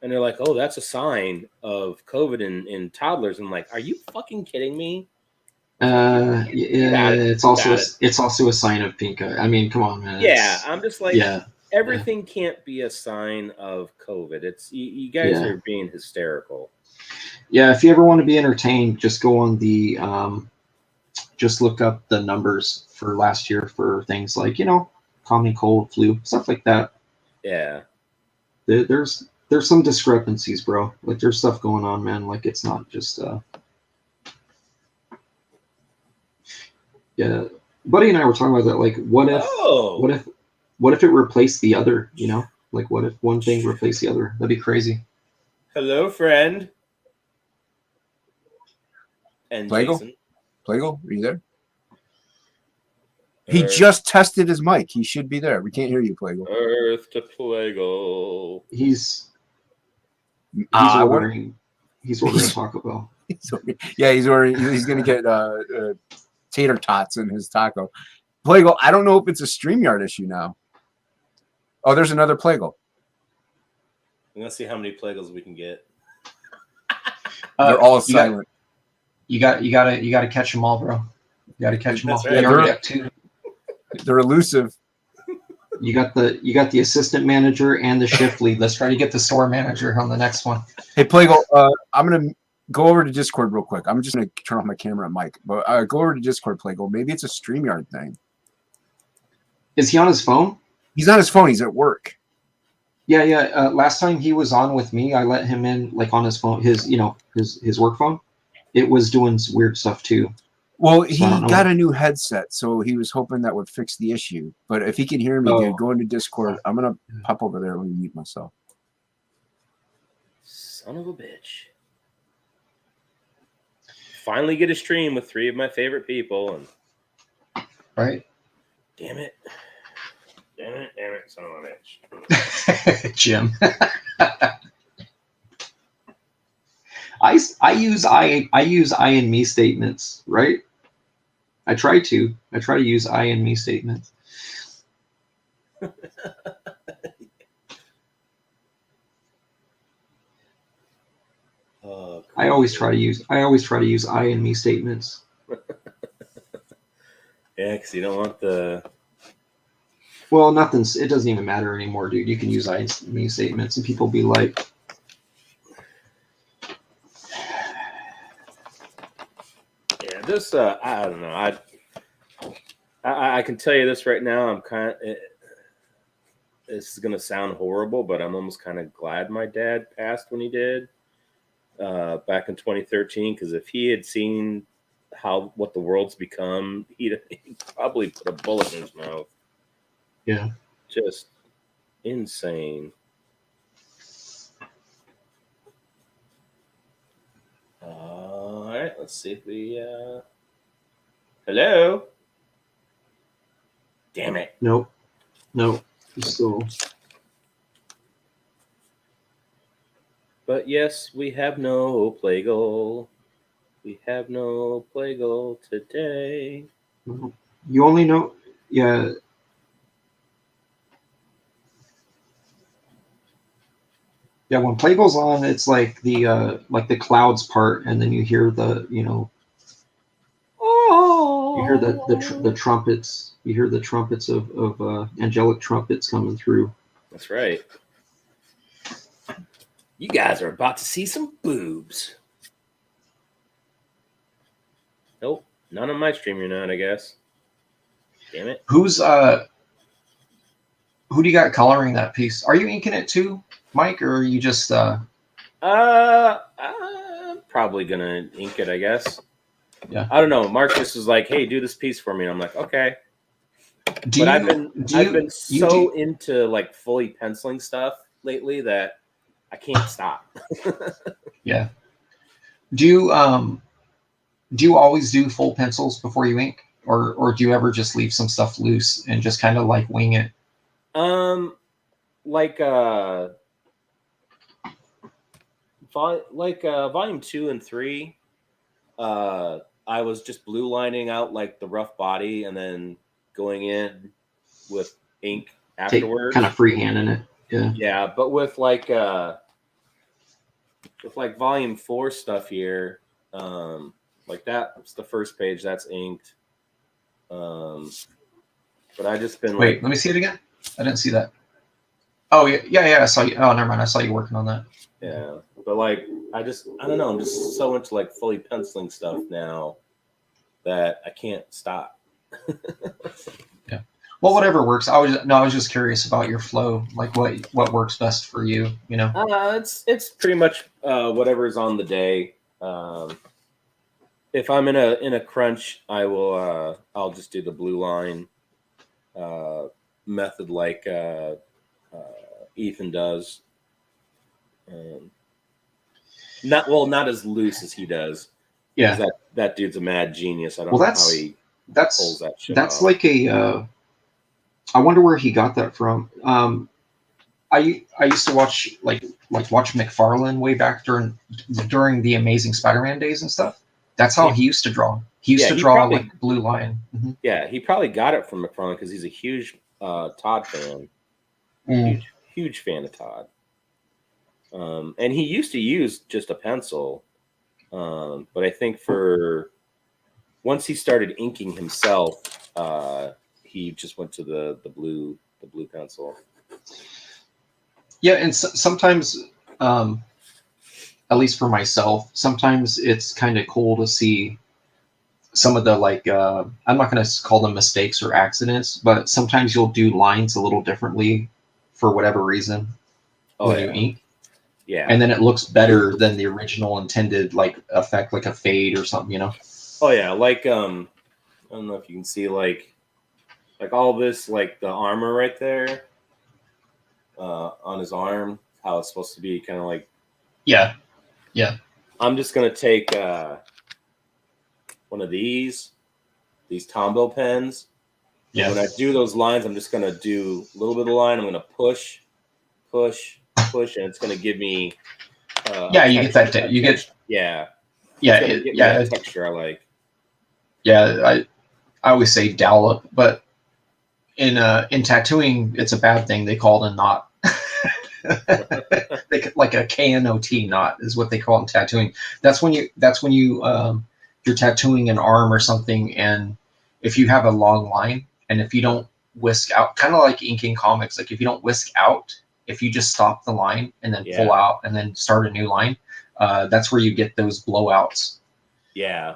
and they're like, oh, that's a sign of COVID in toddlers. And I'm like, are you fucking kidding me? Yeah, it's also a sign of pink eye. I mean, come on, man. Yeah, I'm just like, everything can't be a sign of COVID. It's you guys are being hysterical. Yeah, if you ever want to be entertained, just go on the just look up the numbers for last year for things like, you know, common cold, flu, stuff like that. Yeah. There's some discrepancies, bro. Like there's stuff going on, man. Like it's not just yeah. Buddy and I were talking about that. Like what if it replaced the other, you know? Like what if one thing replaced the other? That'd be crazy. Hello, friend. And Jason. Plagle, are you there? He just tested his mic. He should be there. We can't hear you, Plagle. Earth to Plagle. He's ordering Taco Bell. He's ordering. He's gonna get tater tots in his taco. Plagle, I don't know if it's a StreamYard issue now. Oh, there's another Plagle. I'm gonna see how many Plagles we can get. They're all silent. You gotta catch them all, bro. You gotta catch them all. Right. Already got two. They're elusive. You got the assistant manager and the shift lead. Let's try to get the store manager on the next one. Hey, Plagle, I'm gonna go over to Discord real quick. I'm just gonna turn off my camera and mic, but go over to Discord, Plagle. Maybe it's a StreamYard thing. Is he on his phone? He's on his phone. He's at work. Yeah. Last time he was on with me, I let him in like on his phone, his work phone. It was doing weird stuff too. Well, he got a new headset, so he was hoping that would fix the issue. But if he can hear me, dude, go into Discord. I'm gonna pop over there and mute myself. Son of a bitch! Finally, get a stream with 3 of my favorite people, and right. Damn it, son of a bitch. Jim. I use I and me statements, right? I try to use I and me statements. I always try to use I and me statements. Yeah, because you don't want the. Well, nothing's. It doesn't even matter anymore, dude. You can use I and me statements, and people be like. Yeah, this. I don't know. I can tell you this right now. I'm kind of. This is gonna sound horrible, but I'm almost kind of glad my dad passed when he did. Back in 2013, because if he had seen what the world's become, he'd probably put a bullet in his mouth. Yeah, just insane. All right, let's see if we. Hello. Damn it. Nope. Still. But yes, we have no Plagle. We have no Plagle today. You only know, yeah. Yeah, when Plagle's on, it's like the clouds part, and then you hear the, You hear the trumpets. You hear the trumpets of angelic trumpets coming through. That's right. You guys are about to see some boobs. Nope, none on my stream you're not, I guess. Damn it. Who do you got coloring that piece? Are you inking it too, Mike, or are you just I'm probably gonna ink it, I guess. Yeah. I don't know. Marcus was like, "Hey, do this piece for me." And I'm like, "Okay." I've been so into like fully penciling stuff lately that I can't stop. Yeah. Do you always do full pencils before you ink, or do you ever just leave some stuff loose and just kind of like wing it? Volume 2 and 3, I was just blue lining out like the rough body and then going in with ink afterwards. Kind of freehanding it. Yeah. Yeah, but with volume 4 stuff here, like that's the first page that's inked. But I just been Wait, let me see it again. I didn't see that. Oh yeah. I saw you. Oh, never mind. I saw you working on that. Yeah, but like I don't know. I'm just so into like fully penciling stuff now that I can't stop. Yeah. Well, whatever works. I was just curious about your flow, like what works best for you. You know. It's pretty much whatever's on the day. If I'm in a crunch, I'll just do the blue line method like Ethan does. Not as loose as he does. Yeah. That dude's a mad genius. I don't know how he pulls that shit that's off. like I wonder where he got that from. I used to watch watch McFarlane way back during the Amazing Spider-Man days and stuff. That's how he used to draw. He used to draw like blue line. Mm-hmm. Yeah, he probably got it from McFarlane because he's a huge Todd fan. Huge fan of Todd. And he used to use just a pencil, but I think once he started inking himself, he just went to the blue pencil. Yeah, and sometimes, at least for myself, sometimes it's kind of cool to see some of the I'm not going to call them mistakes or accidents, but sometimes you'll do lines a little differently for whatever reason when you ink. Yeah. And then it looks better than the original intended effect, like a fade or something, you know? Oh yeah, I don't know if you can see like all this, like the armor right there on his arm, how it's supposed to be kind of like. Yeah. I'm just gonna take one of these Tombow pens. Yeah. When I do those lines, I'm just gonna do a little bit of the line. I'm gonna push, and it's gonna give me. You get that. You get. Yeah. Yeah. That texture I like. Yeah, I always say dollop, but in tattooing, it's a bad thing. They call it a knot. Like a KNOT knot is what they call it in tattooing. That's when you're tattooing an arm or something, and if you have a long line, and if you don't whisk out, kind of like inking comics, like if you don't whisk out, if you just stop the line and then pull out and then start a new line, that's where you get those blowouts. Yeah.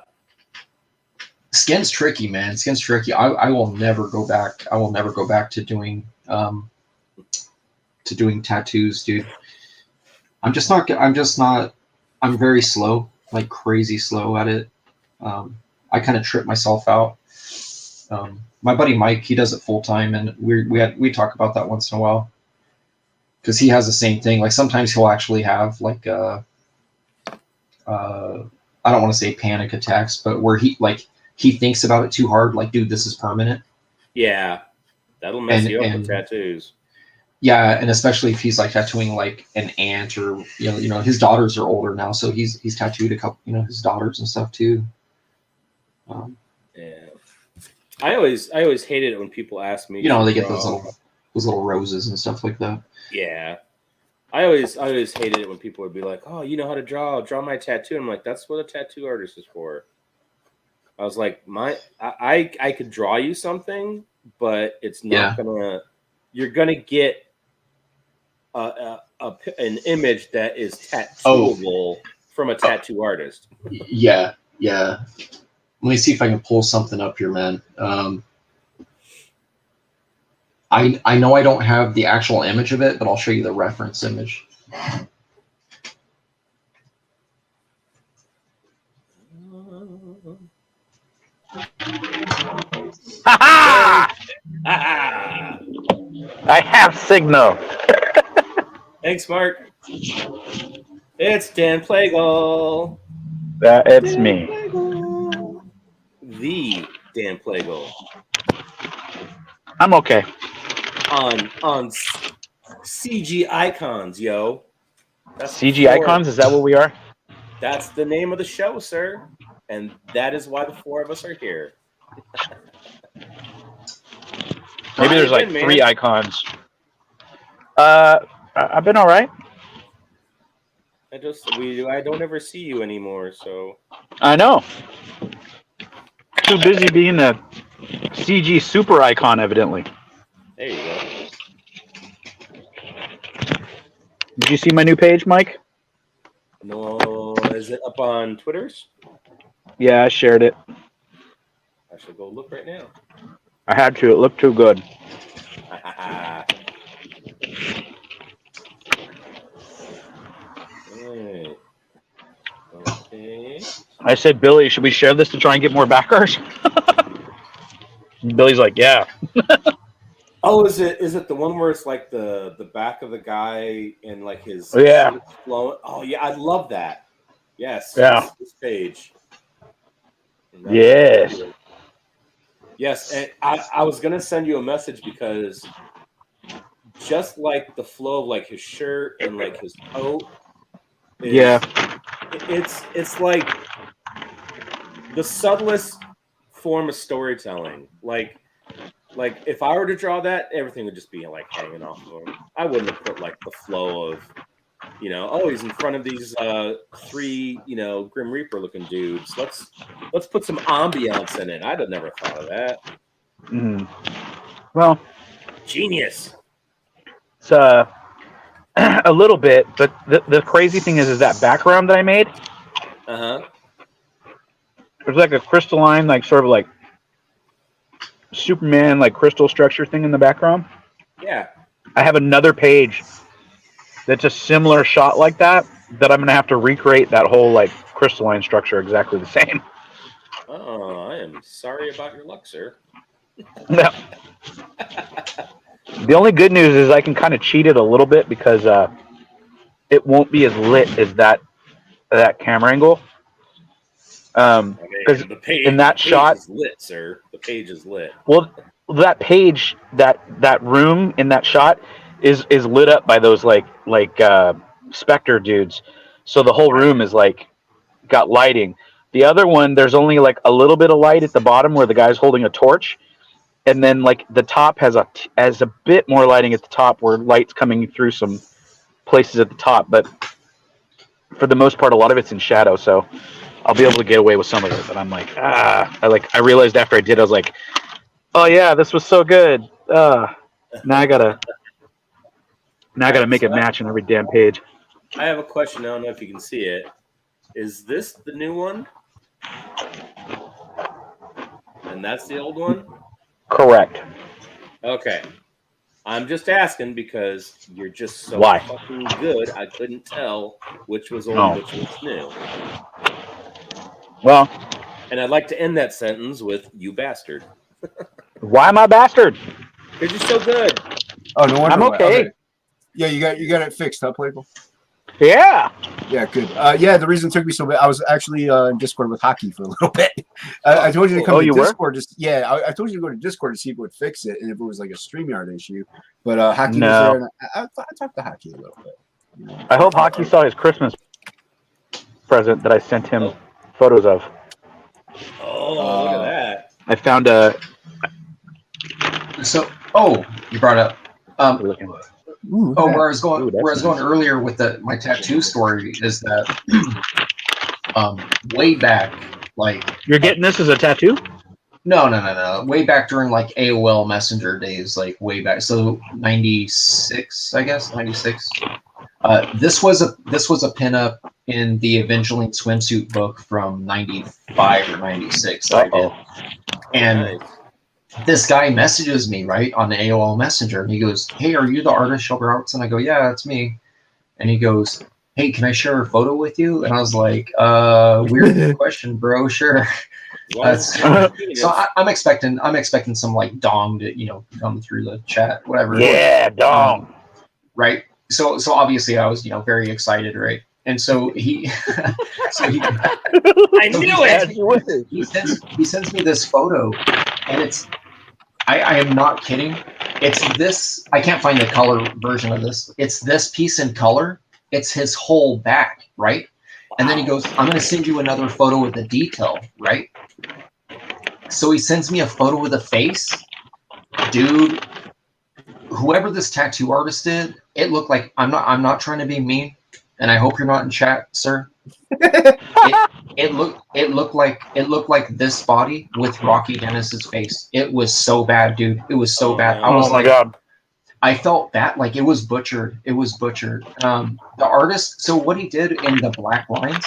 Skin's tricky, man. Skin's tricky. I will never go back. I will never go back to doing tattoos, dude. I'm very slow, like crazy slow at it. I kind of trip myself out. My buddy Mike, he does it full time, and we talk about that once in a while because he has the same thing. Like sometimes he'll actually have like I don't want to say panic attacks, but where he thinks about it too hard. Like, dude, this is permanent. Yeah, that'll mess you up with tattoos. Yeah, and especially if he's like tattooing like an aunt or you know his daughters are older now, so he's tattooed a couple his daughters and stuff too. Yeah, I always hated it when people ask me. They get those little roses and stuff like that. Yeah, I always hated it when people would be like, "Oh, you know how to draw? Draw my tattoo." I'm like, "That's what a tattoo artist is for." I was like, I could draw you something, but it's not you're gonna get an image that is tattooable from a tattoo artist. Yeah. Let me see if I can pull something up here, man. I know I don't have the actual image of it, but I'll show you the reference image. Ha Ah! I have signal. Thanks, Mark. It's Dan Plagle. It's me. Plagle. The Dan Plagle. I'm okay. On CG Icons, yo. That's CG Icons, is that what we are? That's the name of the show, sir. And that is why the four of us are here. Maybe there's like 3 icons. I've been all right. I don't ever see you anymore, so I know. Too busy being a CG super icon, evidently. there you go. Did you see my new page, Mike? No, is it up on Twitter's? Yeah, I shared it. I should go look right now. I had to. It looked too good. Right. Okay. I said, Billy, should we share this to try and get more backers? Billy's like, yeah. Oh, is it the one where it's like the back of the guy and like his Yeah. flowing? Oh yeah, I love that. Yes. Yeah. This page. Yes. Yes, and I was gonna send you a message because just like the flow of like his shirt and like his coat, it's like the subtlest form of storytelling. Like if I were to draw that, everything would just be like hanging off of him. I wouldn't have put like the flow of, he's in front of these 3, Grim Reaper looking dudes. Let's put some ambiance in it. I'd have never thought of that. Well, Genius. it's a little bit, but the crazy thing is that background that I made, there's like a crystalline, like sort of like Superman, like crystal structure thing in the background. Yeah. I have another page that's a similar shot like that I'm going to have to recreate that whole like crystalline structure exactly the same. Oh, I am sorry about your luck, sir. No. The only good news is I can kind of cheat it a little bit because it won't be as lit as that camera angle. Because in that shot, is lit, sir. The page is lit. Well, that page, that room in that shot is lit up by those like Spectre dudes. So the whole room is like got lighting. The other one, there's only like a little bit of light at the bottom where the guy's holding a torch, and then like the top has a bit more lighting at the top where light's coming through some places at the top. But for the most part, a lot of it's in shadow. So I'll be able to get away with some of it. But I'm like, I realized after I did, I was like, oh yeah, this was so good. Now I gotta make it match on every damn page. I have a question. I don't know if you can see it. Is this the new one? And that's the old one? Correct. Okay. I'm just asking because you're just so Why? fucking good. I couldn't tell which was old, which was new. Well, and I'd like to end that sentence with "you bastard." Why am I bastard? Because you're so good. Oh, no wonder. I'm okay. Yeah, you got it fixed, huh, Playful? Yeah. Yeah, good. Yeah, the reason it took me so bad, I was actually in Discord with Hockey for a little bit. I told you to come to Discord. I told you to go to Discord to see if it would fix it and if it was like a StreamYard issue. But Hockey was there, and I talked to Hockey a little bit. I hope Hockey saw his Christmas present that I sent him photos of. Oh, look at that. I found a... So, you brought up... where I was going earlier with my tattoo story is that way back Like, You're getting this as a tattoo? no. Way back during like AOL Messenger days, like way back. So 96, I guess, 96. This was a pinup in the Evangeline swimsuit book from 95 or 96 that I did. And this guy messages me, right, on the AOL Messenger, and he goes, "Hey, are you the artist, Shelby Robertson?" I go, "Yeah, that's me." And he goes, "Hey, can I share a photo with you?" And I was like, "Weird question, bro. Sure." So I'm expecting some like dong to come through the chat, whatever. Yeah, dong. Right. So obviously I was very excited, right? And so he I knew it. He sends me this photo, and it's I am not kidding. It's this. I can't find the color version of this. It's this piece in color. It's his whole back, right? And then he goes, "I'm going to send you another photo with the detail," right? So he sends me a photo with a face. Dude, whoever this tattoo artist did, it looked like I'm not trying to be mean, and I hope you're not in chat, sir. It looked like this body with Rocky Dennis's face. It was so bad, dude. It was so bad. I was my God. I felt that like it was butchered. It was butchered. The artist. So what he did in the black lines,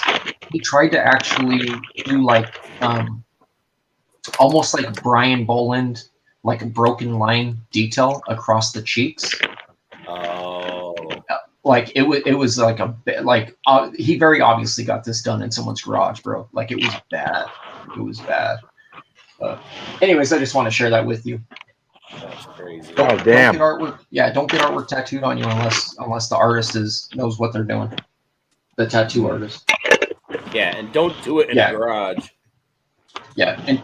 he tried to actually do like almost like Brian Boland, like a broken line detail across the cheeks. Oh. Like it was like a bit like he very obviously got this done in someone's garage, bro. Like it was bad. It was bad. Anyways, I just want to share that with you. That's crazy. Oh, damn. Don't get artwork. Yeah, don't get artwork tattooed on you unless the artist knows what they're doing. The tattoo artist. Yeah, and don't do it in a garage. Yeah, and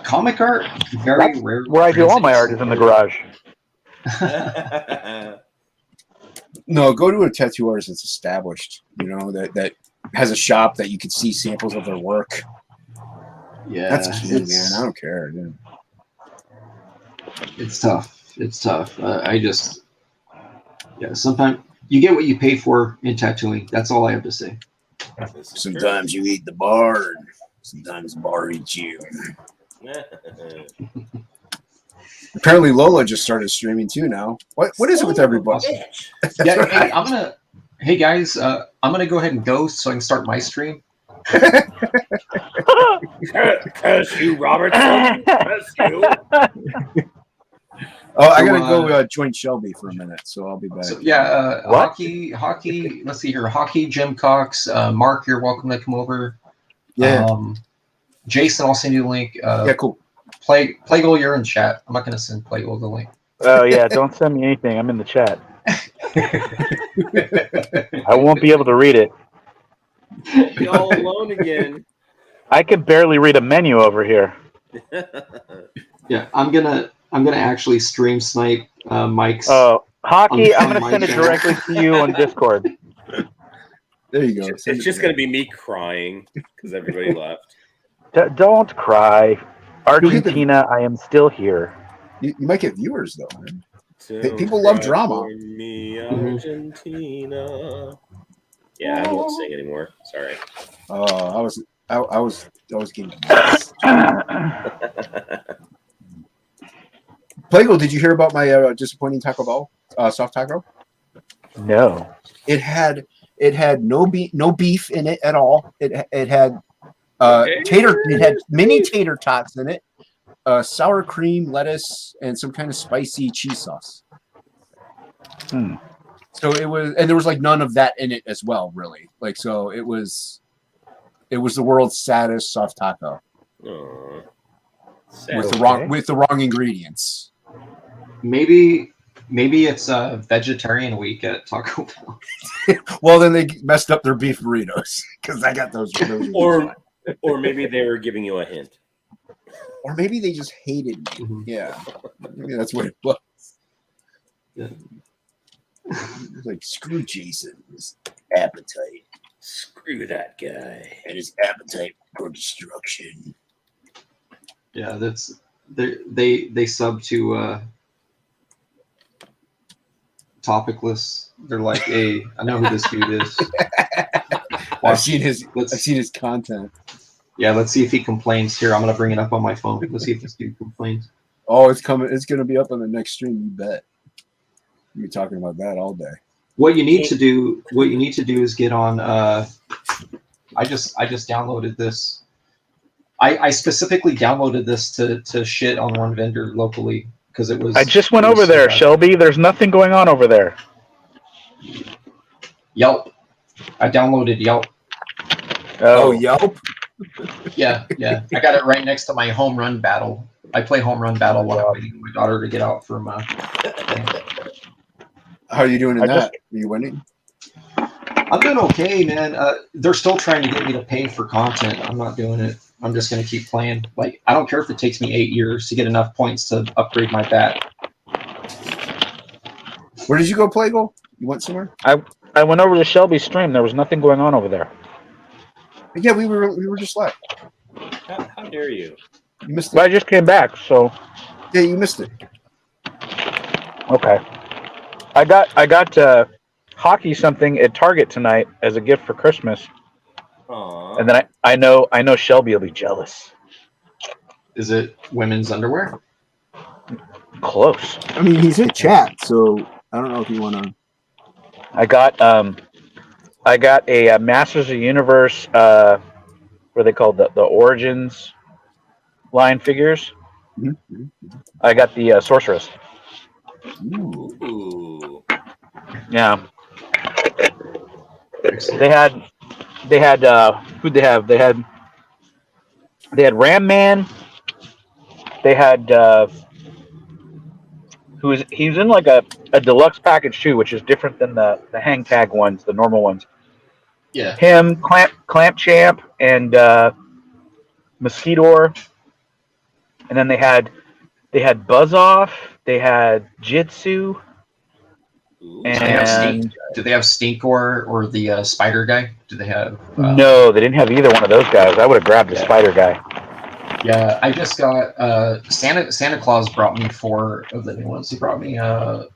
comic art very rare. Where I do all my art is in the garage. No, go to a tattoo artist that's established. That has a shop that you can see samples of their work. Yeah, That's key, man. I don't care. Dude. It's tough. Sometimes you get what you pay for in tattooing. That's all I have to say. Sometimes you eat the bar, and sometimes the bar eats you. Apparently, Lola just started streaming too now. What is it with everybody? Yeah, hey guys, I'm gonna go ahead and go so I can start my stream. Curse you, Robert. Curse you. Oh, I gotta go join Shelby for a minute, so I'll be back. So, hockey. Let's see here. Hockey. Jim Cox. Mark, you're welcome to come over. Yeah. Jason, I'll send you the link. Yeah, cool. Playgirl, you're in chat. I'm not gonna send Playgirl the link. Oh yeah, don't send me anything. I'm in the chat. I won't be able to read it. Be all alone again. I could barely read a menu over here. Yeah, I'm gonna actually stream snipe Mike's. Oh, hockey! I'm gonna my send it channel. directly to you on Discord. There you go. It's just going to be me crying because everybody left. Don't cry, Argentina. I am still here. You might get viewers though, man. Don't People love cry drama. for me, Argentina. Yeah, I won't sing anymore. Sorry. I was getting. Playgirl, did you hear about my disappointing Taco Bell soft taco? No. It had no beef in it at all. It had It had mini tater tots in it, sour cream, lettuce, and some kind of spicy cheese sauce. So it was, and there was like none of that in it as well, really. Like, so it was the world's saddest soft taco with the wrong ingredients. Maybe it's a vegetarian week at Taco Bell. Well, then they messed up their beef burritos because I got those or maybe they were giving you a hint. Or maybe they just hated me. Mm-hmm. Yeah, maybe that's what it was. Yeah. Like, screw Jason's appetite. Screw that guy and his appetite for destruction. Yeah, that's they sub to Topicless. They're like, hey, I know who this dude is. I've seen his content. Yeah, let's see if he complains. Here, I'm gonna bring it up on my phone. Let's see if this dude complains. Oh, it's coming. It's going to be up on the next stream. You bet. You're talking about that all day. What you need to do is get on. I just downloaded this. I specifically downloaded this to shit on one vendor locally because it was. I just went it was over so there, bad. Shelby. There's nothing going on over there. Yelp. I downloaded Yelp. Oh, Yelp. Yeah. I got it right next to my home run battle. I play home run battle while I'm waiting for my daughter to get out from. How are you doing in I that? Are you winning? I'm doing okay, man. They're still trying to get me to pay for content. I'm not doing it. I'm just going to keep playing. Like, I don't care if it takes me 8 years to get enough points to upgrade my bat. Where did you go play, Goal? You went somewhere? I went over to Shelby's stream. There was nothing going on over there. Yeah, we were just left. How dare you? You missed But it. I just came back, so Yeah, you missed it. okay. I got hockey something at Target tonight as a gift for Christmas, Aww. and then I know Shelby will be jealous. Is it women's underwear? Close. I mean, he's in chat, so I don't know if you want to. I got a Masters of the Universe. What are they called? The Origins line figures. Mm-hmm. I got the Sorceress. Ooh. Yeah. They had who'd they have? They had Ram Man. They had he was in like a deluxe package too, which is different than the hang tag ones, the normal ones. Yeah. Him, Clamp Champ, and Mosquitor. And then they had Buzz Off, they had Jitsu, Ooh. and Do they have Stinkor or the spider guy? Do they have? no, they didn't have either one of those guys. I would have grabbed the Spider guy. Yeah, I just got Santa Claus brought me 4 of the new ones. He brought me Oh,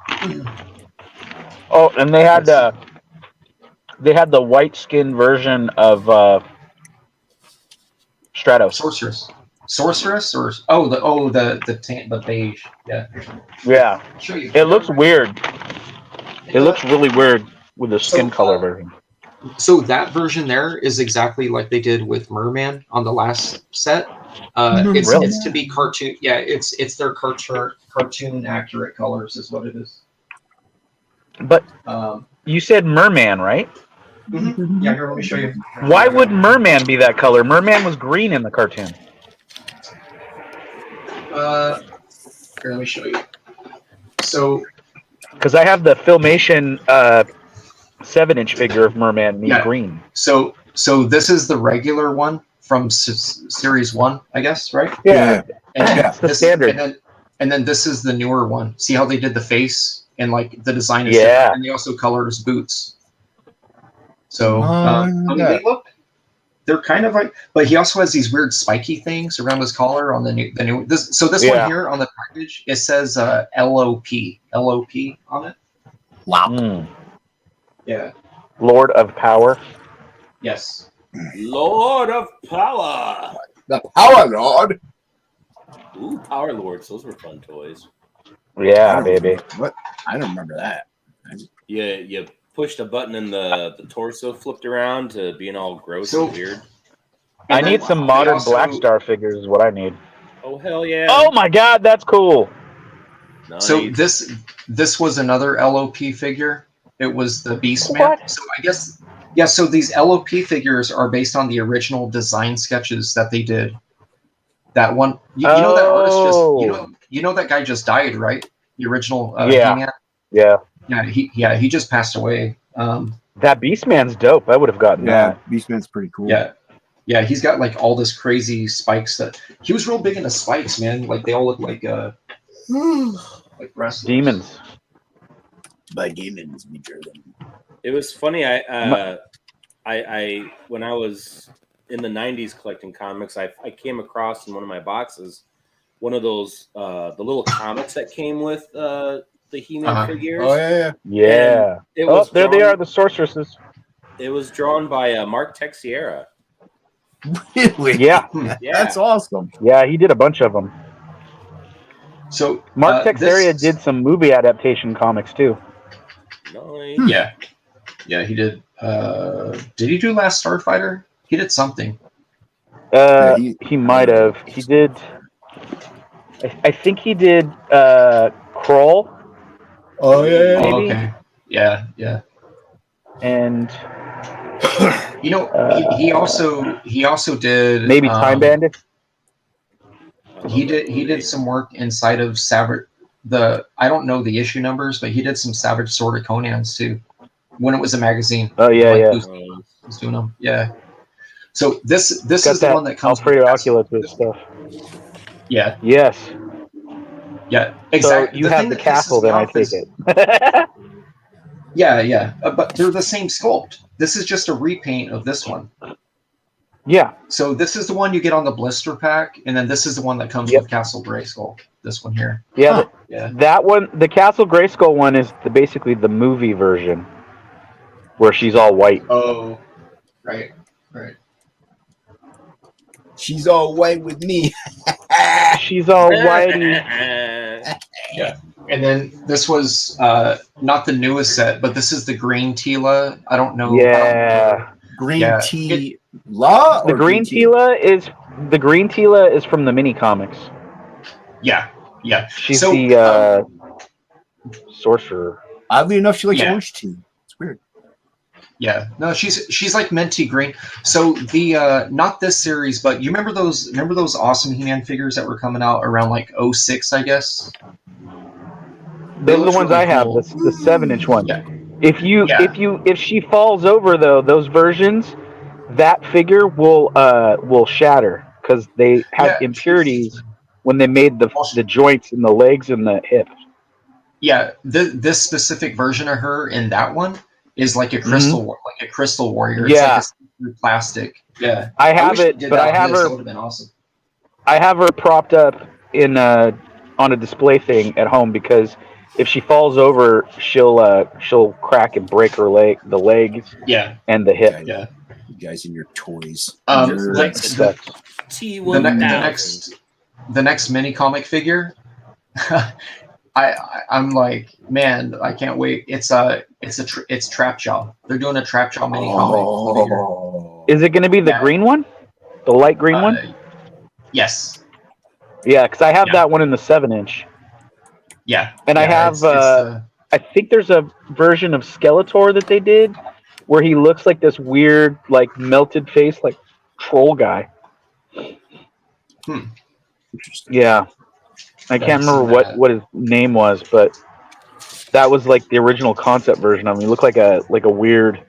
and they had the white skin version of Stratos. Sorceress or the beige. Yeah. Yeah, I'll show you. it looks weird. It looks really weird with the skin color version. So that version there is exactly like they did with Merman on the last set. It's Really? it's to be cartoon. Yeah, it's their cartoon accurate colors is what it is. But Um, you said Merman, right? yeah, here, let me show you. Why would Merman be that color? Merman was green in the cartoon. Here, let me show you. So Because I have the Filmation 7-inch figure of Merman, Yeah. green. so this is the regular one from series 1, I guess, right? Yeah. And That's the standard. And then this is the newer one. See how they did the face and like the design is Yeah. different, and they also colored his boots. So I mean, they're kind of like, but he also has these weird spiky things around his collar on the new this. So this Yeah. one here on the package, it says LOP on it. Mm. Yeah. Lord of Power. Yes. Lord of Power. The Power Lord. Ooh, Power Lords. Those were fun toys. Yeah, baby. What? I don't remember that. Yeah, you pushed a button and the torso flipped around to being all gross So- and weird. I And need then some they modern also- Black Star figures is what I need. Oh hell yeah! Oh my god, that's cool. Nice. So this was another LOP figure. It was the Beastman. What? So I guess yeah. So these LOP figures are based on the original design sketches that they did. That one, you know that artist just you know that guy just died, right? The original Yeah. He-Man? Yeah. he just passed away. That Beastman's dope. I would have gotten Yeah, that. Beastman's pretty cool. Yeah, he's got like all this crazy spikes that he was real big into spikes, man. Like they all look like wrestlers. Demons. By demons be driven. it was funny. I when I was in the '90s collecting comics, I came across in one of my boxes one of those the little comics that came with the He-Man figures. Oh yeah. Yeah. It Oh, was there they drawn- are, the sorceresses. It was drawn by Mark Texiera. Really? Yeah, Yeah. That's awesome. yeah, he did a bunch of them. So Mark Texeria this- did some movie adaptation comics too. Nice. Yeah, he did. Did he do Last Starfighter? He did something. Yeah, He might have. He did. I think he did Crawl Oh yeah. Oh, Maybe. okay. Yeah. and You know, he also did maybe Time Bandit. He did some work inside of Savage. I don't know the issue numbers, but he did some Savage Sword of Conan's too, when it was a magazine. Oh yeah, Like, yeah. who's doing them? Yeah. So this Got is the that one that comes. Alfredo with- Oculus with stuff. Yeah, Yes. exactly. So you have thing the that pisses castle, me then I off take is- it. Yeah. But they're the same sculpt. This is just a repaint of this one. Yeah. So this is the one you get on the blister pack, and then this is the one that comes Yep. with Castle Grayskull. This one here. Yeah. Huh. Yeah. That one, the Castle Grayskull one, is basically the movie version, where she's all white. Oh, right. She's all white with me. She's all whitey. And then this was not the newest set, but this is the Green Tila. I don't know. Yeah. Green Yeah. tea law. The Green Tila is from the mini comics. Yeah. She's So, the sorcerer. Oddly enough, she likes Yeah. orange tea. It's weird. Yeah, no, she's like minty green. So the not this series, but you remember those awesome He-Man figures that were coming out around like 06, I guess. They Those are the look ones really I have. cool. The 7-inch ones. Yeah. If she falls over though, those versions, that figure will shatter because they have Yeah. impurities when they made the joints in the legs and the hips. Yeah, this specific version of her in that one is like a crystal, like a crystal warrior. It's Yeah. like a plastic. Yeah, I have wish they it, did but that I with have this. That her. would have been awesome. I have her propped up in on a display thing at home because if she falls over, she'll crack and break the legs Yeah, and the hip. yeah. You guys and your toys. Just Nerds. like Sucks. The next mini comic figure. I'm like, man, I can't wait. It's Trapjaw. They're doing a Trapjaw mini comic figure. Oh. Is it going to be the Yeah. green one, the light green one? Yes. Yeah, because I have Yeah. that one in the 7-inch, Yeah. and I Yeah, have. it's, I think there's a version of Skeletor that they did where he looks like this weird, like melted face, like troll guy. Interesting. Yeah, I can't remember what his name was, but that was like the original concept version of him. He looked like a weird,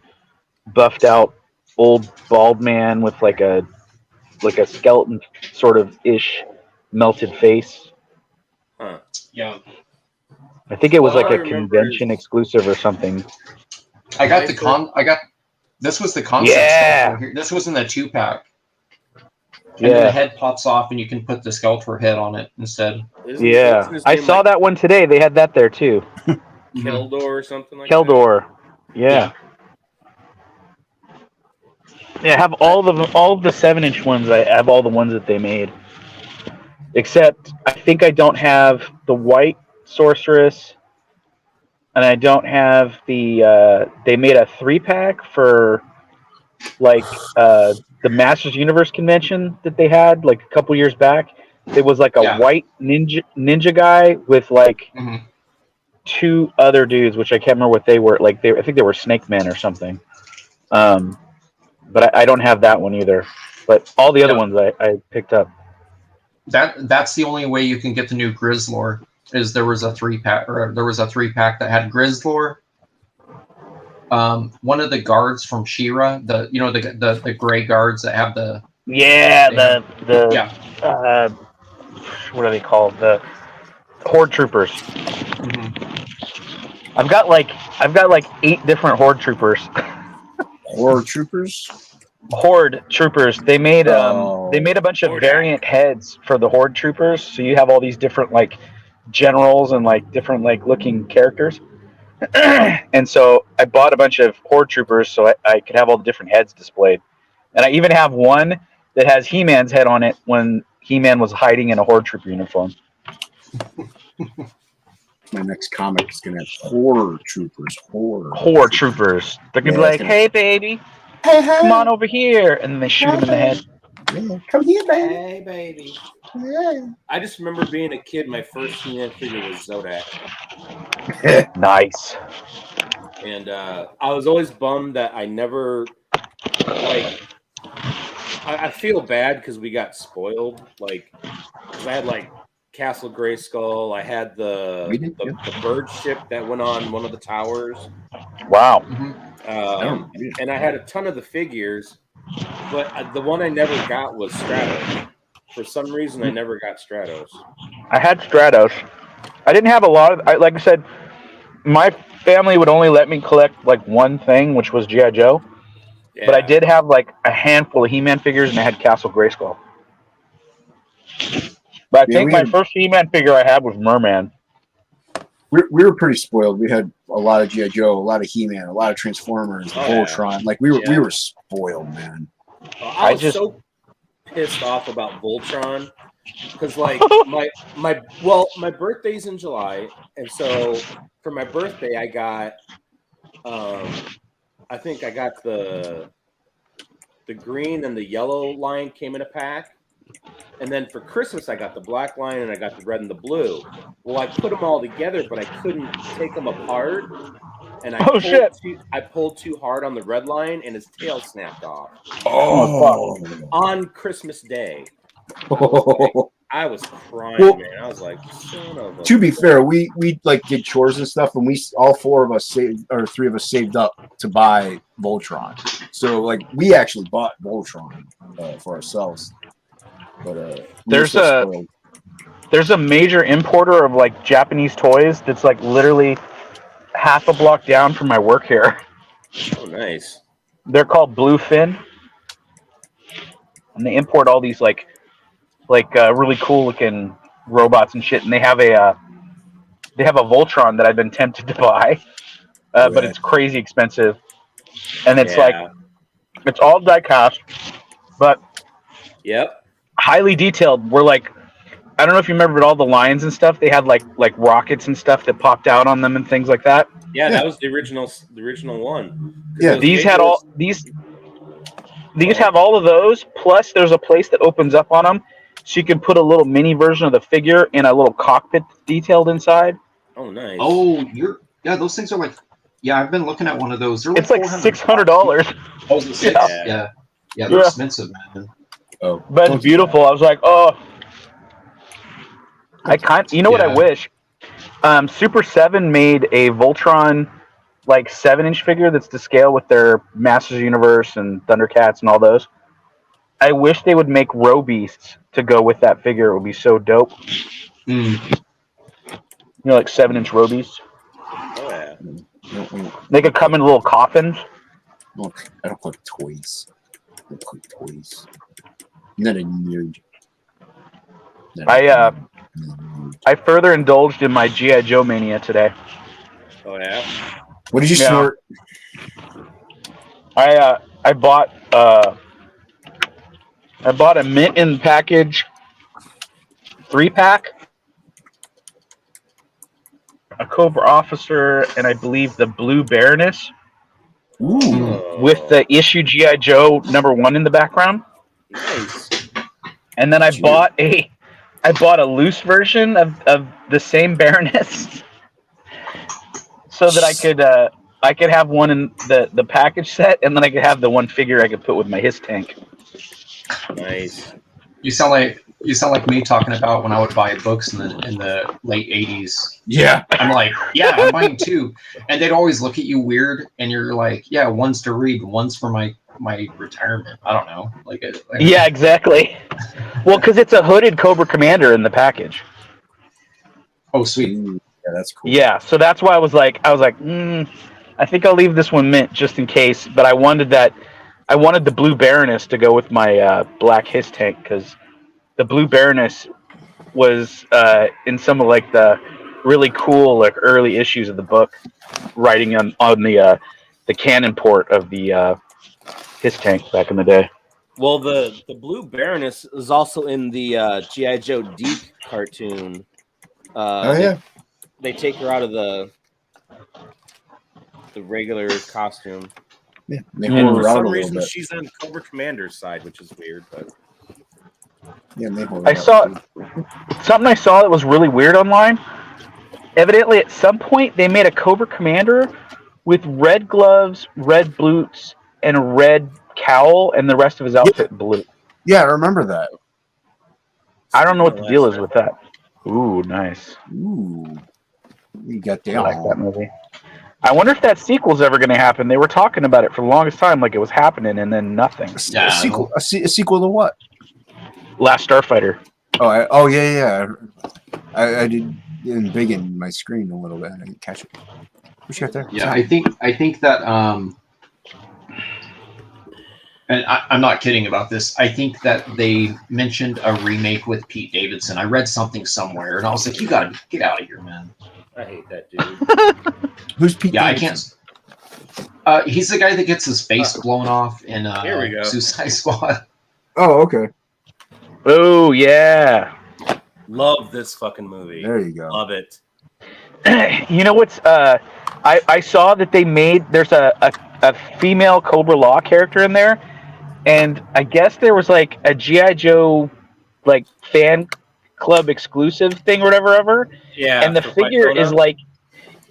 buffed out old bald man with like a skeleton sort of ish melted face. yeah. I think it was All like I a remember convention exclusive or something. I got this was the concept. Yeah. Skeletor here. This was in the 2-pack. And then Yeah. the head pops off and you can put the Skeletor head on it instead. Yeah, I saw that one today. They had that there too. Keldor or something like Keldor. Yeah. Yeah, I have all of the 7-inch ones. I have all the ones that they made. Except I think I don't have the white sorceress, and I don't have the they made a 3-pack for like the Masters Universe convention that they had like a couple years back. It was like a white ninja guy with like Mhm. 2 other dudes, which I can't remember what they were. Like I think they were Snake Men or something. But I don't have that one either. But all the other ones I picked up. That's the only way you can get the new Grizzlor. Is there was a 3-pack that had Grizzlor. One of the guards from She-Ra, the gray guards that have the what are they called? The Horde Troopers. I've got like 8 different Horde Troopers. Horror Troopers. Horde Troopers. They made Oh. a bunch of Horde. variant heads for the Horde Troopers. So you have all these different like generals and like different like looking characters. And so I bought a bunch of Horde Troopers so I could have all the different heads displayed. And I even have one that has He-Man's head on it when He-Man was hiding in a Horde Trooper uniform. My next comic is gonna have horror troopers. Horde Troopers. They're gonna Yeah, be like, it's gonna- "Hey, baby, Hey, hey, come on over here," and then they shoot him in the head. yeah, come here, baby. Hey, baby. Yeah. I just remember being a kid. My first He-Man figure was Zodak, Nice. and I was always bummed that I never like. I feel bad because we got spoiled. Like, 'cause I had like Castle Grayskull. I had the We did, the bird ship that went on one of the towers. Wow. And I had a ton of the figures, but the one I never got was Stratos. For some reason, I never got Stratos. I had Stratos. I didn't have a lot of. Like I said, my family would only let me collect like one thing, which was G.I. Joe. Yeah. But I did have like a handful of He-Man figures, and I had Castle Grayskull. But I Yeah, think we my had- first He-Man figure I had was Merman. We were pretty spoiled. We had a lot of G.I. Joe, a lot of He-Man, a lot of Transformers, Oh, yeah. Voltron. Like we Yeah. were spoiled, man. I was just- so pissed off about Voltron because, like, my birthday's in July, and so for my birthday, I got, I think I got the green and the yellow line came in a pack, and then for Christmas, I got the black line and I got the red and the blue. Well, I put them all together, but I couldn't take them apart. And I pulled too hard on the red line, and his tail snapped off on Christmas Day. I was crying, Well, man. I was like, son of a. To be fair, we like did chores and stuff, and we all four of us saved, or three of us saved up to buy Voltron. So like we actually bought Voltron for ourselves. But we were so spoiled. There's a major importer of like Japanese toys that's like literally half a block down from my work here. Oh, nice. They're called Bluefin, and they import all these like really cool looking robots and shit. And they have a Voltron that I've been tempted to buy, but it's crazy expensive, and it's it's all die cast, but Yep. highly detailed. We're like, I don't know if you remember all the lines and stuff. They had like rockets and stuff that popped out on them and things like that. Yeah, that was the original one. Yeah, These had all these have all of those. Plus, there's a place that opens up on them, so you can put a little mini version of the figure in a little cockpit detailed inside. Oh, nice. Oh, those things are like, I've been looking at one of those. They're It's like $600. Oh, is it six? Yeah. Yeah, they're Yeah. expensive, man. Oh, But don't it's do beautiful. I was like, oh, you know what I Yeah. wish? Super 7 made a Voltron like 7-inch figure that's to scale with their Masters of the Universe and Thundercats and all those. I wish they would make Row Beasts to go with that figure. It would be so dope. You know, like 7-inch Row Beasts. Oh, yeah. They could come in little coffins. Look, I don't collect toys. I don't collect toys. I'm not a nerd. I further indulged in my G.I. Joe mania today. Oh, yeah. What did you Yeah. snort? I bought a mint in package 3-pack, a Cobra Officer, and I believe the Blue Baroness Ooh. with the issue G.I. Joe #1 in the background. Nice. And then I bought a loose version of the same Baroness, so that I could have one in the package set, and then I could have the one figure I could put with my Hiss tank. Nice. You sound like me talking about when I would buy books in the late 80s. Yeah. I'm like, yeah, I'm buying 2. And they'd always look at you weird, and you're like, yeah, one's to read, one's for my retirement. I don't know. Yeah, exactly. Well, because it's a hooded Cobra Commander in the package. Oh, sweet. Ooh, yeah, that's cool. Yeah, so that's why I was like, I think I'll leave this one mint just in case. But I wanted the Blue Baroness to go with my black Hiss tank, because the Blue Baroness was in some of like the really cool like early issues of the book, writing on the cannon port of the Hiss tank back in the day. Well, the Blue Baroness is also in the G.I. Joe Deke cartoon. Oh yeah. They take her out of the regular costume. Yeah, they Yeah, whore For her out a some little reason, bit. she's on Cobra Commander's side, which is weird. But Yeah, they whore her I out, saw too. something I saw that was really weird online. Evidently, at some point, they made a Cobra Commander with red gloves, red boots, and a red cowl, and the rest of his outfit blue. Yeah, I remember that. I don't know what Speaking the of deal is Lester, with that. Ooh, nice. Ooh, you got I that. like that movie. I wonder if that sequel's ever going to happen. They were talking about it for the longest time, like it was happening, and then nothing. Yeah, a sequel. A sequel to what? Last Starfighter. Oh, yeah. I didn't big in my screen a little bit. I didn't catch it. What you got there? Yeah, I think that and I'm not kidding about this. I think that they mentioned a remake with Pete Davidson. I read something somewhere, and I was like, "You gotta get out of here, man." I hate that dude. Who's Pete? Yeah, Davidson? I can't. He's the guy that gets his face blown off in Here we go. Suicide Squad. Oh, okay. Oh, yeah. Love this fucking movie. There you go. Love it. You know what's I saw that they made there's a female Cobra Law character in there, and I guess there was like a G.I. Joe like fan club exclusive thing or whatever ever, Yeah. and the for figure Pythona. is like,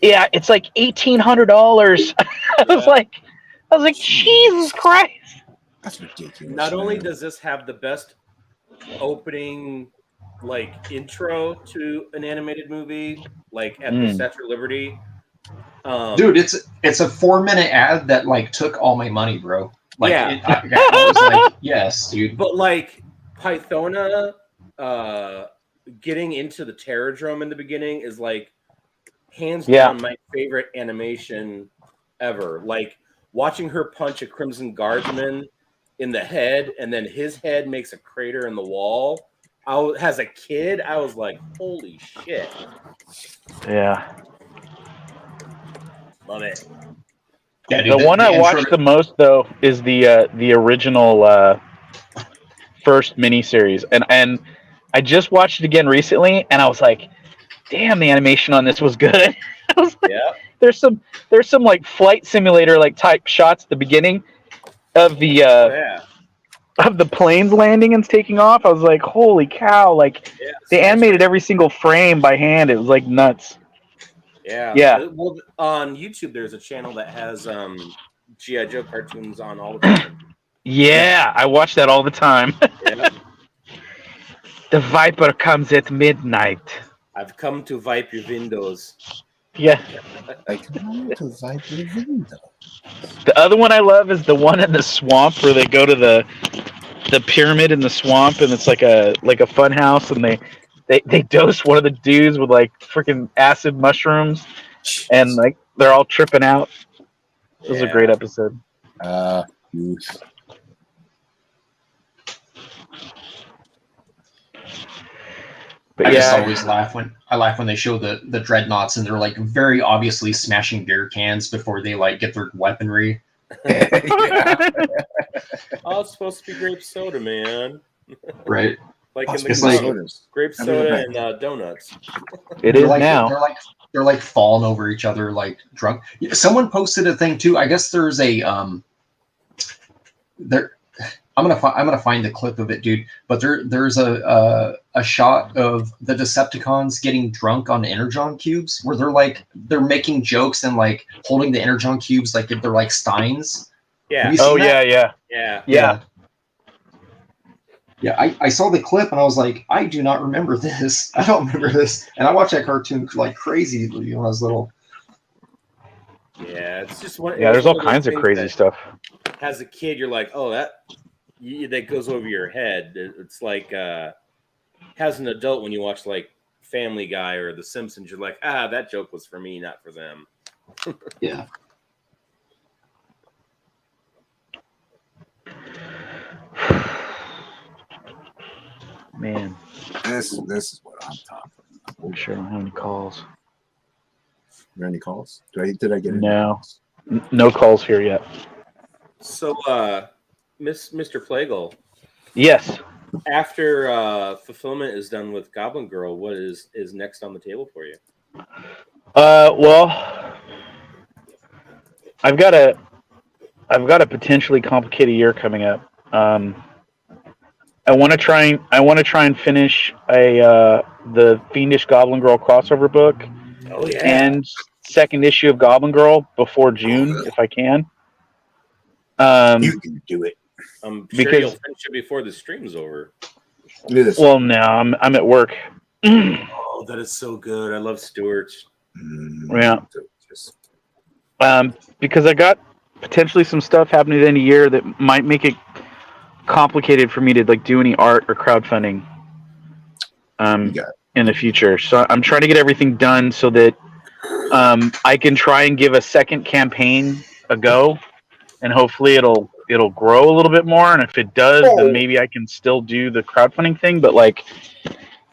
yeah, it's like $1,800. I was like, Jesus Christ. That's ridiculous. Not only man. does this have the best opening like intro to an animated movie, like at the Statue of Liberty. Dude, it's a 4-minute ad that like took all my money, bro. Like, Yeah. I was like, yes, dude. But like Pythona getting into the Terradrome in the beginning is like hands down my favorite animation ever. Like watching her punch a Crimson Guardsman in the head, and then his head makes a crater in the wall. As a kid, I was like, holy shit. Yeah. Love it. Yeah, dude, The one I watched the most though is the original first miniseries, and I just watched it again recently, and I was like, damn, the animation on this was good. I was like, Yeah. there's some like flight simulator like type shots at the beginning of the of the planes landing and taking off. I was like, holy cow! Like they animated every single frame by hand. It was like nuts. Yeah. Well, on YouTube, there's a channel that has G.I. Joe cartoons on all the time. Yeah, I watch that all the time. Yeah. The Viper comes at midnight. I've come to wipe your windows. Yeah. Like, the The other one I love is the one in the swamp where they go to the pyramid in the swamp, and it's like a fun house, and they dose one of the dudes with like freaking acid mushrooms, and like they're all tripping out. It was a great episode. Youth. But I just yeah, always laugh when they show the dreadnoughts and they're like very obviously smashing beer cans before they like get their weaponry. Oh, it's supposed to be grape soda, man. Right. Like in the It's like- grape soda and donuts. it They're is like, now. They're like falling over each other like drunk. Someone posted a thing too. I guess there's a there. I'm gonna find the clip of it, dude. But there's a shot of the Decepticons getting drunk on Energon cubes, where they're making jokes and like holding the Energon cubes like they're like steins. Yeah. Have you seen that? Yeah. Yeah, I saw the clip and I was like, I do not remember this. I don't remember this. And I watched that cartoon like crazy when I was little. Yeah, it's just one. Yeah, there's all one kinds of those crazy things stuff. that As a kid, you're like, oh, that goes over your head. It's like, as an adult, when you watch like Family Guy or The Simpsons, you're like, that joke was for me, not for them. Yeah. Man, This is what I'm talking about. I'm sure I don't have any calls. Are there any calls? Did I get any No. calls? No calls here yet. So, Mr. Plagle, Yes. after fulfillment is done with Goblin Girl, what is next on the table for you? Well, I've got a potentially complicated year coming up. I want to try and finish the Fiendish Goblin Girl crossover book Oh yeah. and second issue of Goblin Girl before June, if I can. You can do it. I'm sure because- you'll finish it before the stream's over. Look at this. Well, no, I'm at work. Oh, that is so good. I love Stewart's. Yeah. Just- Because I got potentially some stuff happening at the end of the year that might make it complicated for me to like do any art or crowdfunding You got it. in the future. So I'm trying to get everything done so that I can try and give a second campaign a go, and hopefully it'll grow a little bit more. And if it does, then maybe I can still do the crowdfunding thing. But like,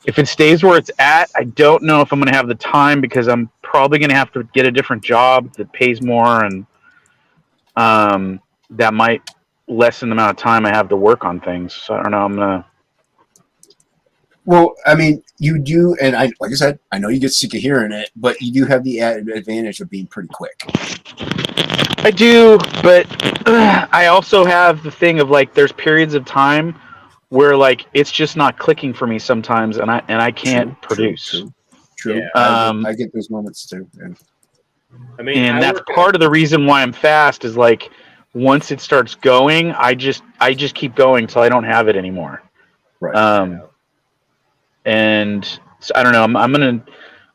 if it stays where it's at, I don't know if I'm going to have the time, because I'm probably going to have to get a different job that pays more, and that might lessen the amount of time I have to work on things. So I don't know. I'm gonna. Well, I mean, you do, and like I said, I know you get sick of hearing it, but you do have the added advantage of being pretty quick. I do, but I also have the thing of like, there's periods of time where like it's just not clicking for me sometimes, and I can't produce. True. Yeah. I get those moments too. Yeah. I mean, And I that's work at- part of the reason why I'm fast, is like once it starts going, I just keep going till I don't have it anymore. Right. And so, I don't know. I'm gonna,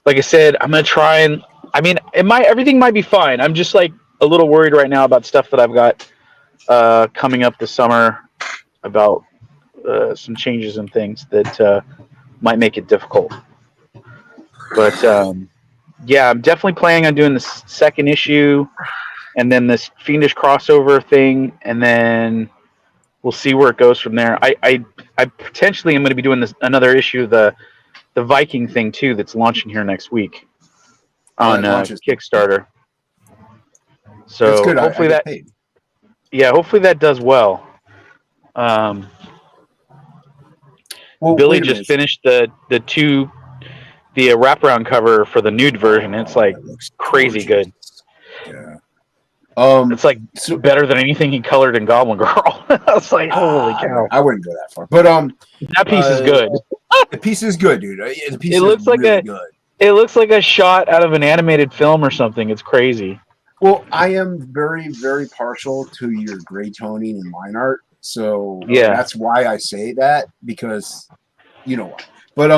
like I said, I'm gonna try and. I mean, everything might be fine. I'm just like a little worried right now about stuff that I've got coming up this summer, about some changes and things that might make it difficult. But yeah, I'm definitely planning on doing the second issue, and then this Fiendish crossover thing, and then we'll see where it goes from there. I potentially am going to be doing another issue of the Viking thing too, that's launching here next week on Kickstarter. So That's good. hopefully I get paid. hopefully that does well. Well, Billy wait a just minute. finished the wraparound cover for the nude version. It's like That looks crazy gorgeous. Yeah. it's like So- better than anything he colored in Goblin Girl. I was like, holy cow, I wouldn't go that far, but that piece is good. the piece is good, dude. The piece It looks is like really a- good. It looks like a shot out of an animated film or something. It's crazy. Well, I am very, very partial to your gray toning and line art, so Yeah. that's why I say that, because you know why. But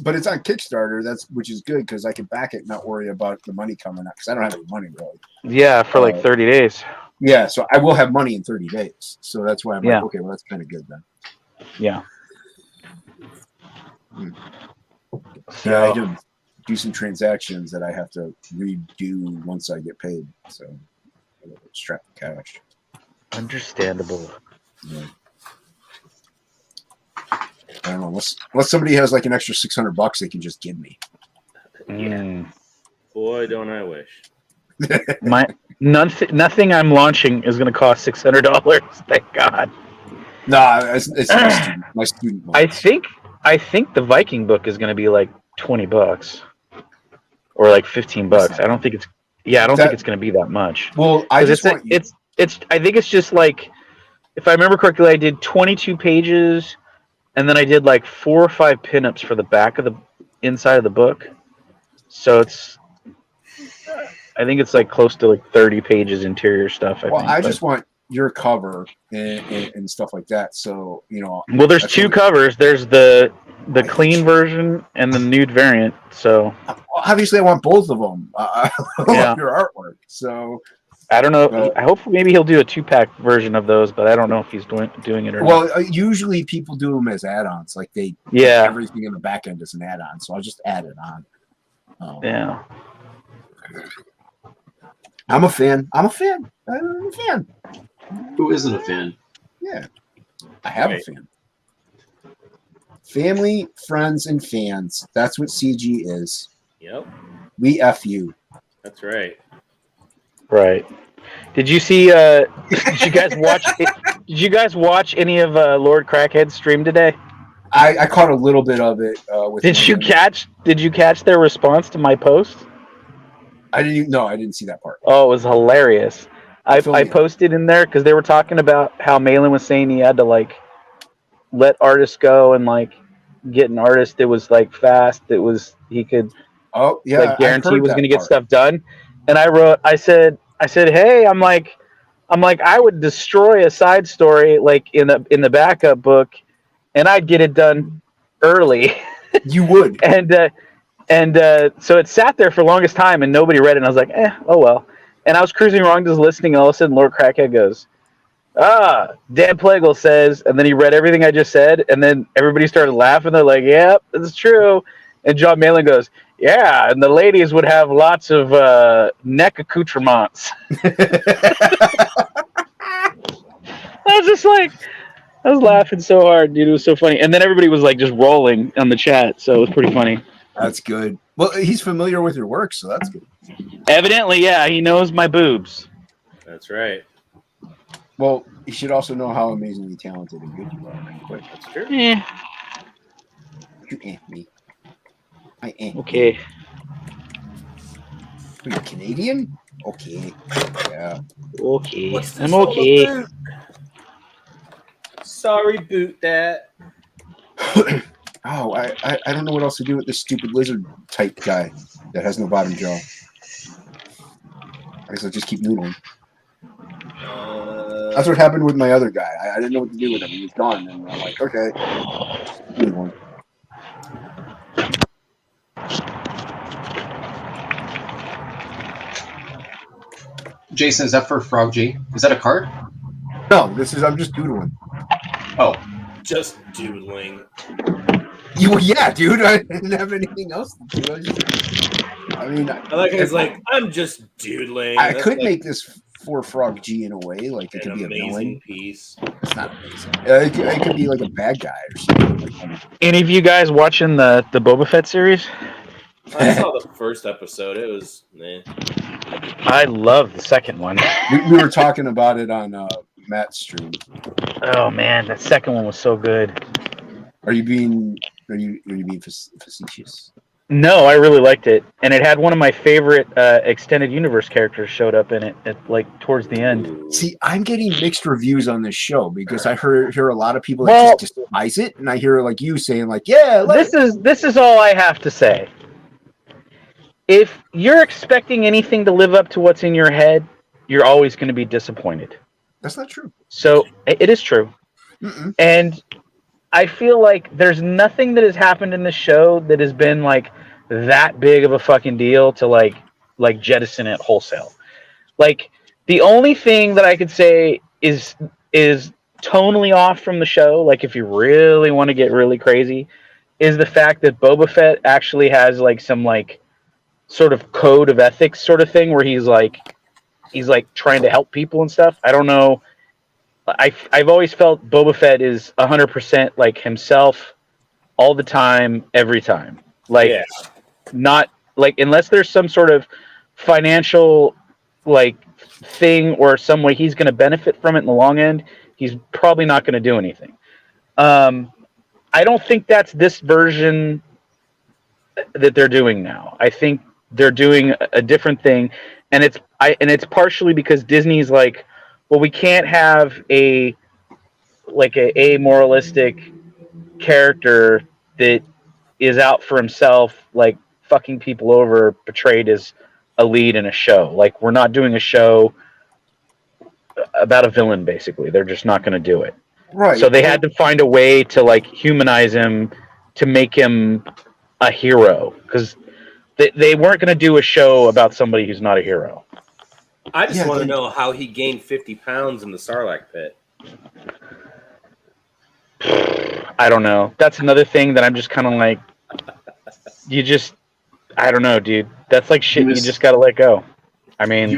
but it's on Kickstarter, which is good, because I can back it and not worry about the money coming up, because I don't have any money really. Yeah, for like 30 days. Yeah, so I will have money in 30 days, so that's why I'm Yeah. like, okay, well that's kind of good then. Yeah. Yeah, I So, do some transactions that I have to redo once I get paid, so strap the cash. understandable. Yeah. I don't know, unless somebody has like an extra $600 they can just give me. Mm. Boy, don't I wish. Nothing I'm launching is going to cost $600. Thank God. Nah, it's my student loan. I think the Viking book is going to be like $20 or like $15. I don't think it's. Yeah, I don't think it's going to be that much. Well, I 'Cause just want you. it's. I think it's just like, if I remember correctly, I did 22 pages, and then I did like 4 or 5 pinups for the back of the inside of the book. So it's. I think it's like close to like 30 pages interior stuff. Well, I but- just want your cover and stuff like that. So Well, there's that's two what- covers. There's the clean version and the nude variant. So obviously I want both of them. I Yeah. love your artwork. So I don't know. I hope maybe he'll do a 2-pack version of those, but I don't know if he's doing it or not. well, usually people do them as add-ons. Like Yeah. everything in the back end is an add-on. So I'll just add it on. Yeah. I'm a fan. I'm a fan. Who isn't a fan? Yeah, I have Right. a fan. Family, friends, and fans. That's what CG is. Yep, We F you. that's right. Right. Did you see? Did you guys watch? Did you guys watch any of Lord Crackhead's stream today? I caught a little bit of it. Did you catch their response to my post? I didn't even. No, I didn't see that part. Oh, it was hilarious. I Fill me in. posted in there because they were talking about how Malin was saying he had to like let artists go and like get an artist that was like fast, that was he could Oh yeah, like guarantee he was going to get stuff done. And I said, hey, I'm like, I would destroy a side story like in the backup book, and I'd get it done early. You would. and so it sat there for the longest time, and nobody read it. And I was like, oh well. And I was cruising along, just listening, and all of a sudden, Lord Crackhead goes, Dan Plagle says, and then he read everything I just said, and then everybody started laughing. They're like, yep, this is true. And John Malin goes, yeah, and the ladies would have lots of neck accoutrements. I was just like, I was laughing so hard, dude. It was so funny. And then everybody was like just rolling on the chat, so it was pretty funny. That's good. Well, he's familiar with your work, so that's good. Evidently, yeah, he knows my boobs. That's right. Well, you should also know how amazingly talented and good you are. Right quick. That's true. Eh, You me. I am. okay. Are you Canadian? Okay. Yeah. Okay. What's this I'm all okay. about? Sorry, boot that. Oh, I don't know what else to do with this stupid lizard type guy that has no bottom jaw. I guess I'll just keep noodling. That's what happened with my other guy. I didn't know what to do with him. He was gone, and I'm like, okay, noodling. Jason, is that for Frog G? Is that a card? No, I'm just doodling. Oh, Just doodling. Yeah, dude. I didn't have anything else to do. I like it's like I'm just doodling. I That's could like make this for Frog G in a way, like it an could be a amazing villain. piece. It's not amazing. It could be like a bad guy or something. Like, Any of you guys watching the Boba Fett series? I saw the first episode. It was I love the second one. we were talking about it on Matt's stream. Oh man, that second one was so good. Are you being facetious? No, I really liked it, and it had one of my favorite extended universe characters showed up in it at like towards the end. See, I'm getting mixed reviews on this show because I hear a lot of people that just despise it, and I hear like you saying like, yeah, This is all I have to say. If you're expecting anything to live up to what's in your head, you're always going to be disappointed. That's not true. So it is true. Mm-mm. And I feel like there's nothing that has happened in the show that has been like that big of a fucking deal to like jettison it wholesale. Like the only thing that I could say is tonally off from the show, like if you really want to get really crazy, is the fact that Boba Fett actually has like some like sort of code of ethics sort of thing where he's like trying to help people and stuff. I don't know. I've always felt Boba Fett is 100% like himself all the time, every time. Like, not like unless there's some sort of financial like thing or some way he's going to benefit from it in the long end, he's probably not going to do anything. I don't think that's this version that they're doing now. I think they're doing a different thing, and it's partially because Disney's like, well, we can't have a moralistic character that is out for himself, like fucking people over, portrayed as a lead in a show. Like, we're not doing a show about a villain, basically. They're just not going to do it. Right. So they had to find a way to like humanize him, to make him a hero, because they weren't going to do a show about somebody who's not a hero. I just want to know how he gained 50 pounds in the Sarlacc pit. I don't know. That's another thing that I'm just kind of like, I don't know, dude. That's like shit you just got to let go. I mean, he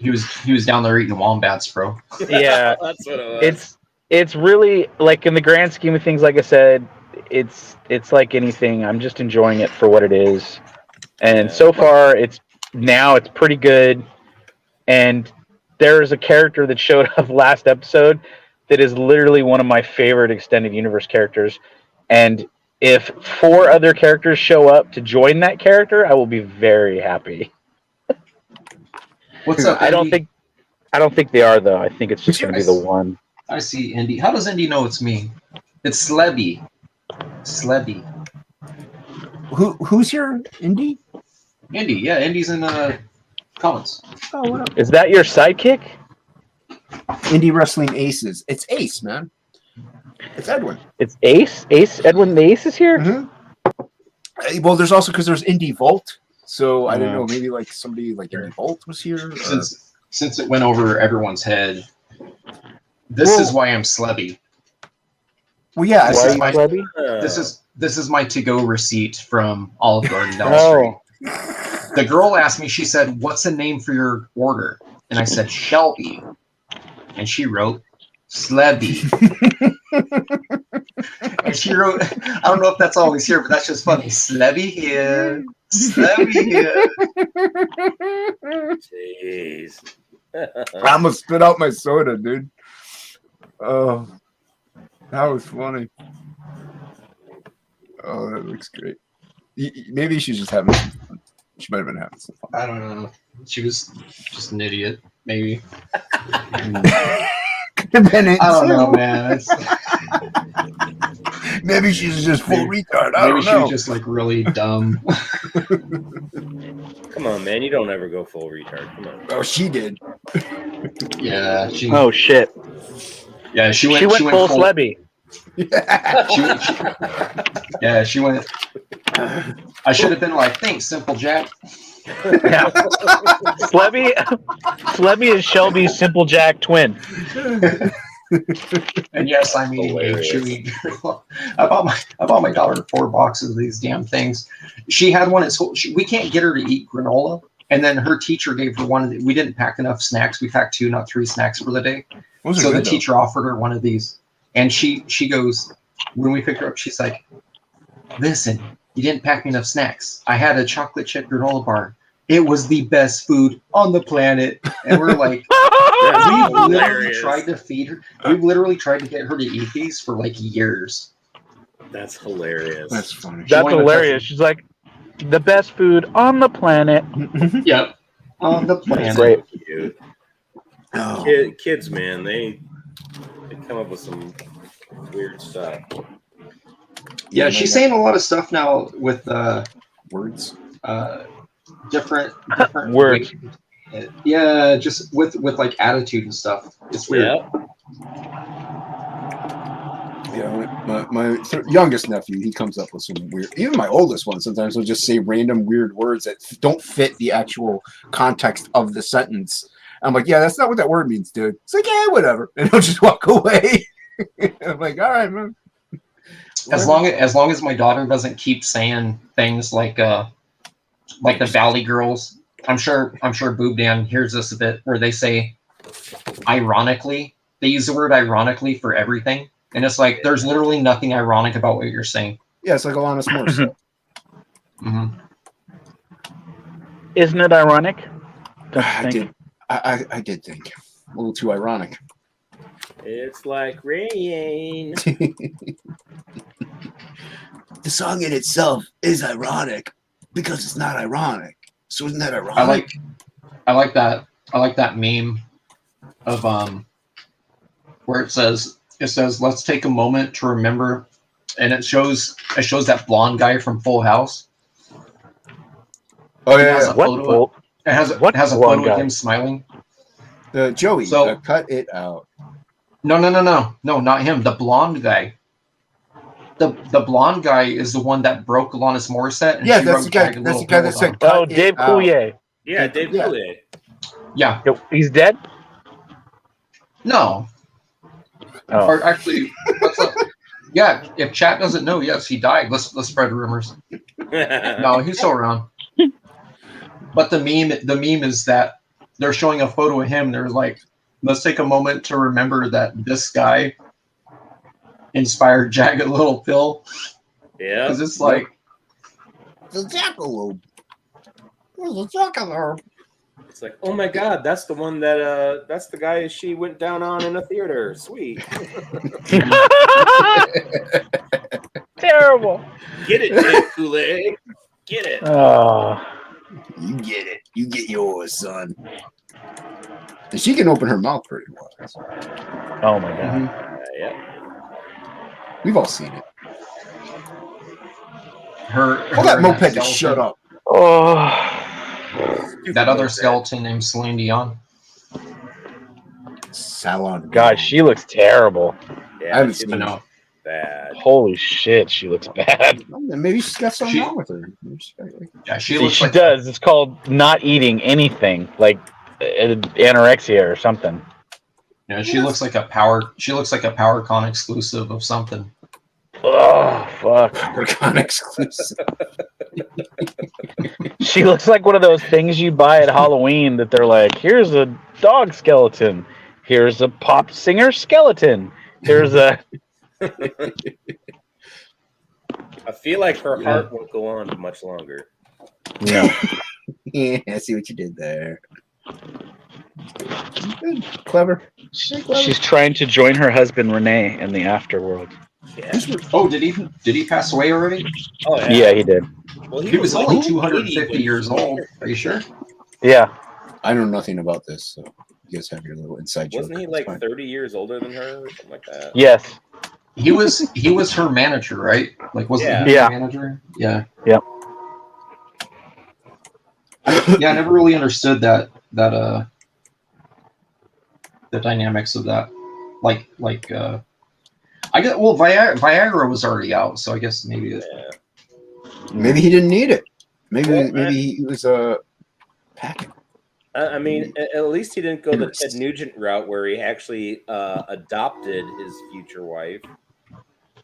was down there eating wombats, bro. Yeah, That's what it was. It's really like, in the grand scheme of things, like I said, it's like anything. I'm just enjoying it for what it is, and so far it's pretty good. And there's a character that showed up last episode that is literally one of my favorite extended universe characters. And if 4 other characters show up to join that character, I will be very happy. What's up, I don't Indy? think they are though. I think it's just Which going to be the guys? one. I see Indy. How does Indy know it's me? It's Slebby. Slebby. Who's your indie? Indy, yeah, Indy's in comments. Oh, what up? Is that your sidekick? Indie Wrestling Aces. It's Ace, man. It's Edwin. It's Ace. Edwin the Ace is here. Mm-hmm. Well, there's also because there's Indie Vault, so I don't Yeah. know. Maybe like somebody like Indie Vault was here. Since it went over everyone's head, this is why I'm Slebby. Well, yeah. This Why is are you my- Slebby? This is my to-go receipt from Olive Garden down the Oh, street. The girl asked me, she said, "What's the name for your order?" And I said, "Shelby." And she wrote, "Slebby." And she wrote, I don't know if that's always here, but that's just funny. Slebby here. Slebby here. Jeez. I almost spit out my soda, dude. Oh, that was funny. Oh, that looks great. Maybe she's just having some fun. She might have been having some fun. I don't know. She was just an idiot, maybe. Could have been it. I don't know, too. man. It's, Maybe she's just full Maybe- retard. I maybe don't she know. was just like really dumb. Come on, man. You don't ever go full retard. Come on. Oh, she did. Yeah, she. oh shit! Yeah, she went. She went full Slebby. Yeah, she went. I should have been like, "Thanks, Simple Jack." Yeah. Slebby is Shelby's Simple Jack twin. And yes, I'm eating a Hilarious. chewy. I bought my daughter 4 boxes of these damn things. She had one at school. We can't get her to eat granola, and then her teacher gave her one. We didn't pack enough snacks. We packed 2, not 3 snacks for the day. Those are So the good, though. teacher offered her one of these, and she goes, when we picked her up, she's like, "Listen, you didn't pack me enough snacks. I had a chocolate chip granola bar. It was the best food on the planet." And we're like, we've literally Hilarious. tried to feed her. We've literally tried to get her to eat these for like years. That's hilarious. That's funny. That's Join the hilarious. She's like, the best food on the planet. Yep. On the planet. Great. Cute. Oh. Kids, man, they come up with some weird stuff. Yeah, she's saying a lot of stuff now with words. different Words. Yeah, just with like attitude and stuff. It's weird. Yeah. Yeah, my youngest nephew, he comes up with some weird. Even my oldest one sometimes will just say random weird words that don't fit the actual context of the sentence. I'm like, yeah, that's not what that word means, dude. It's like, yeah, whatever, and he'll just walk away. I'm like, all right, man. As long as my daughter doesn't keep saying things like the Valley Girls, I'm sure Boob Dan hears this a bit, where they say ironically. They use the word ironically for everything, and it's like there's literally nothing ironic about what you're saying. Yeah, it's like Alanis Morissette. Mm-hmm. Isn't it ironic? Don't you I think? did. I did think a little too ironic. It's like rain. The song in itself is ironic because it's not ironic. So isn't that ironic? I like that meme of where it says let's take a moment to remember, and it shows that blonde guy from Full House. Oh It has a What? photo. It has a What photo blonde of guy? him smiling. Joey. So- Cut it out. No, not him. The blonde guy. The blonde guy is the one that broke Alanis Morissette. And Yeah, she that's wrote the guy. Jagged That's Little the guy that Pill said. on. Cut Oh, it Dave out. Coulier. Yeah, Dave Yeah. Coulier. Yeah. Yo, he's dead? No. Oh. Or actually, what's up? Yeah. If chat doesn't know, yes, he died. Let's spread rumors. No, he's still around. But the meme is that they're showing a photo of him. And they're like, let's take a moment to remember that this guy inspired Jagged Little Pill. Yeah. Because it's like, The jackalope. There's a jackalope. It's like, oh my god, that's the one that that's the guy she went down on in a theater. Sweet. Terrible. Get it, Nick Kool-Aid. Get it. Oh, You get it. You get yours, son. And she can open her mouth pretty well. oh my god. Yeah. We've all seen it. Her Oh, that and moped just skeleton- shut up. Oh, That other skeleton named Celine Dion. Salon. God, she looks terrible. Yeah, I haven't she seen looks No. bad. Holy shit, she looks bad. Maybe she's got something She- wrong with her. Maybe she's got, like, Yeah, she See, looks she like does. It's called not eating anything, like anorexia or something. Yeah, she looks like a PowerCon exclusive of something. Oh fuck. Orcon exclusive. She looks like one of those things you buy at Halloween that they're like, here's a dog skeleton, here's a pop singer skeleton, here's a I feel like her heart won't go on much longer. no. Yeah, I see what you did there. Good. Clever. She's trying to join her husband Renee in the afterworld. Yeah. Oh, did he pass away already? Oh yeah. Yeah, he did. Well, He was like only 80 250 when- years old. Are you sure? Yeah. I know nothing about this, so you guys have your little inside joke. Wasn't he It's like fine. 30 years older than her or something like that? Yes. He was her manager, right? Like, wasn't Yeah. he Yeah. her manager? Yeah. Yep. Yeah, I never really understood the dynamics of that. I get Viagra was already out, so I guess maybe Yeah. Maybe he didn't need it. Maybe Well, he was packing. I mean, at least he didn't go the Interesting. Ted Nugent route where he actually adopted his future wife,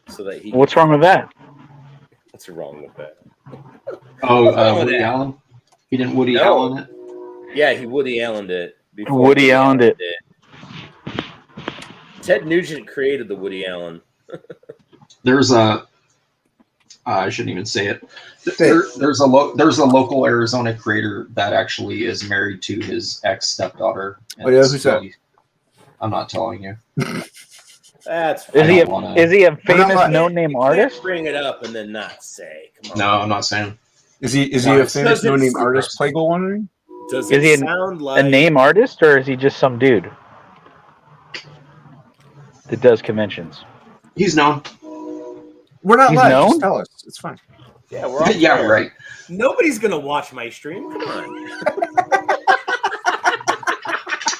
so that he. What's wrong with that? What's wrong with that? Woody Allen. He didn't Woody No. Allen it. Yeah, he Woody Allen'd it. before Woody Allen'd it. did. Ted Nugent created the Woody Allen. There's a I shouldn't even say it. Say it. There's a local Arizona creator that actually is married to his ex stepdaughter. Oh, yeah, who's that? I'm not telling you. That's Is he don't wanna- is he a famous lying. no-name You can't artist? bring it up and then not say. Come on. No, I'm not saying. Is he No, a it's- famous doesn't no-name seem artist? personal. Plague wondering? Does Is it he sound A like name artist, or is he just some dude that does conventions? He's known. We're not He's live. known? Just tell us. It's fine. Yeah, we're all Yeah, there. right. Nobody's gonna watch my stream. Come on.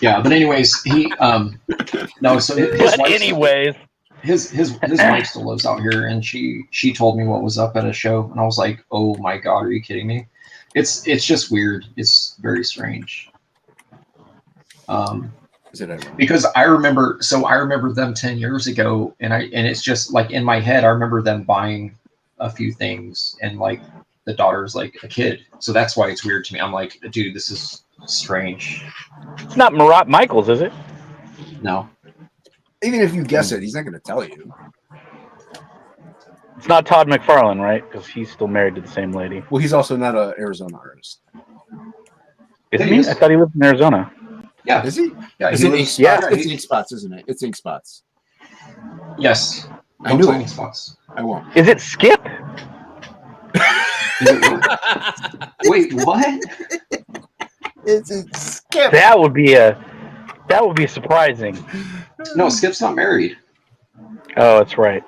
Yeah, but anyways, he no. So his But wife, anyways, his wife still lives out here, and she told me what was up at a show, and I was like, oh my god, are you kidding me? It's just weird. It's very strange. Is it ever? Because I remember them 10 years ago, and it's just like in my head, I remember them buying a few things, and like the daughter's like a kid, so that's why it's weird to me. I'm like, dude, this is strange. it's not Marat Michaels, is it? No, Even if you guess it, he's not going to tell you. It's not Todd McFarlane, right? Because he's still married to the same lady. Well, he's also not an Arizona artist. Isn't He he? is. I thought he lived in Arizona. yeah, Is he? yeah, Is he it Ink lives- Spots? yeah, It's Ink Spots, isn't it? It's Ink Spots. yes. I Don't knew tell it. me spots. I won't. Is it Skip? Is it what? Wait, what? It's Skip. That would be surprising. No, Skip's not married. Oh, that's right.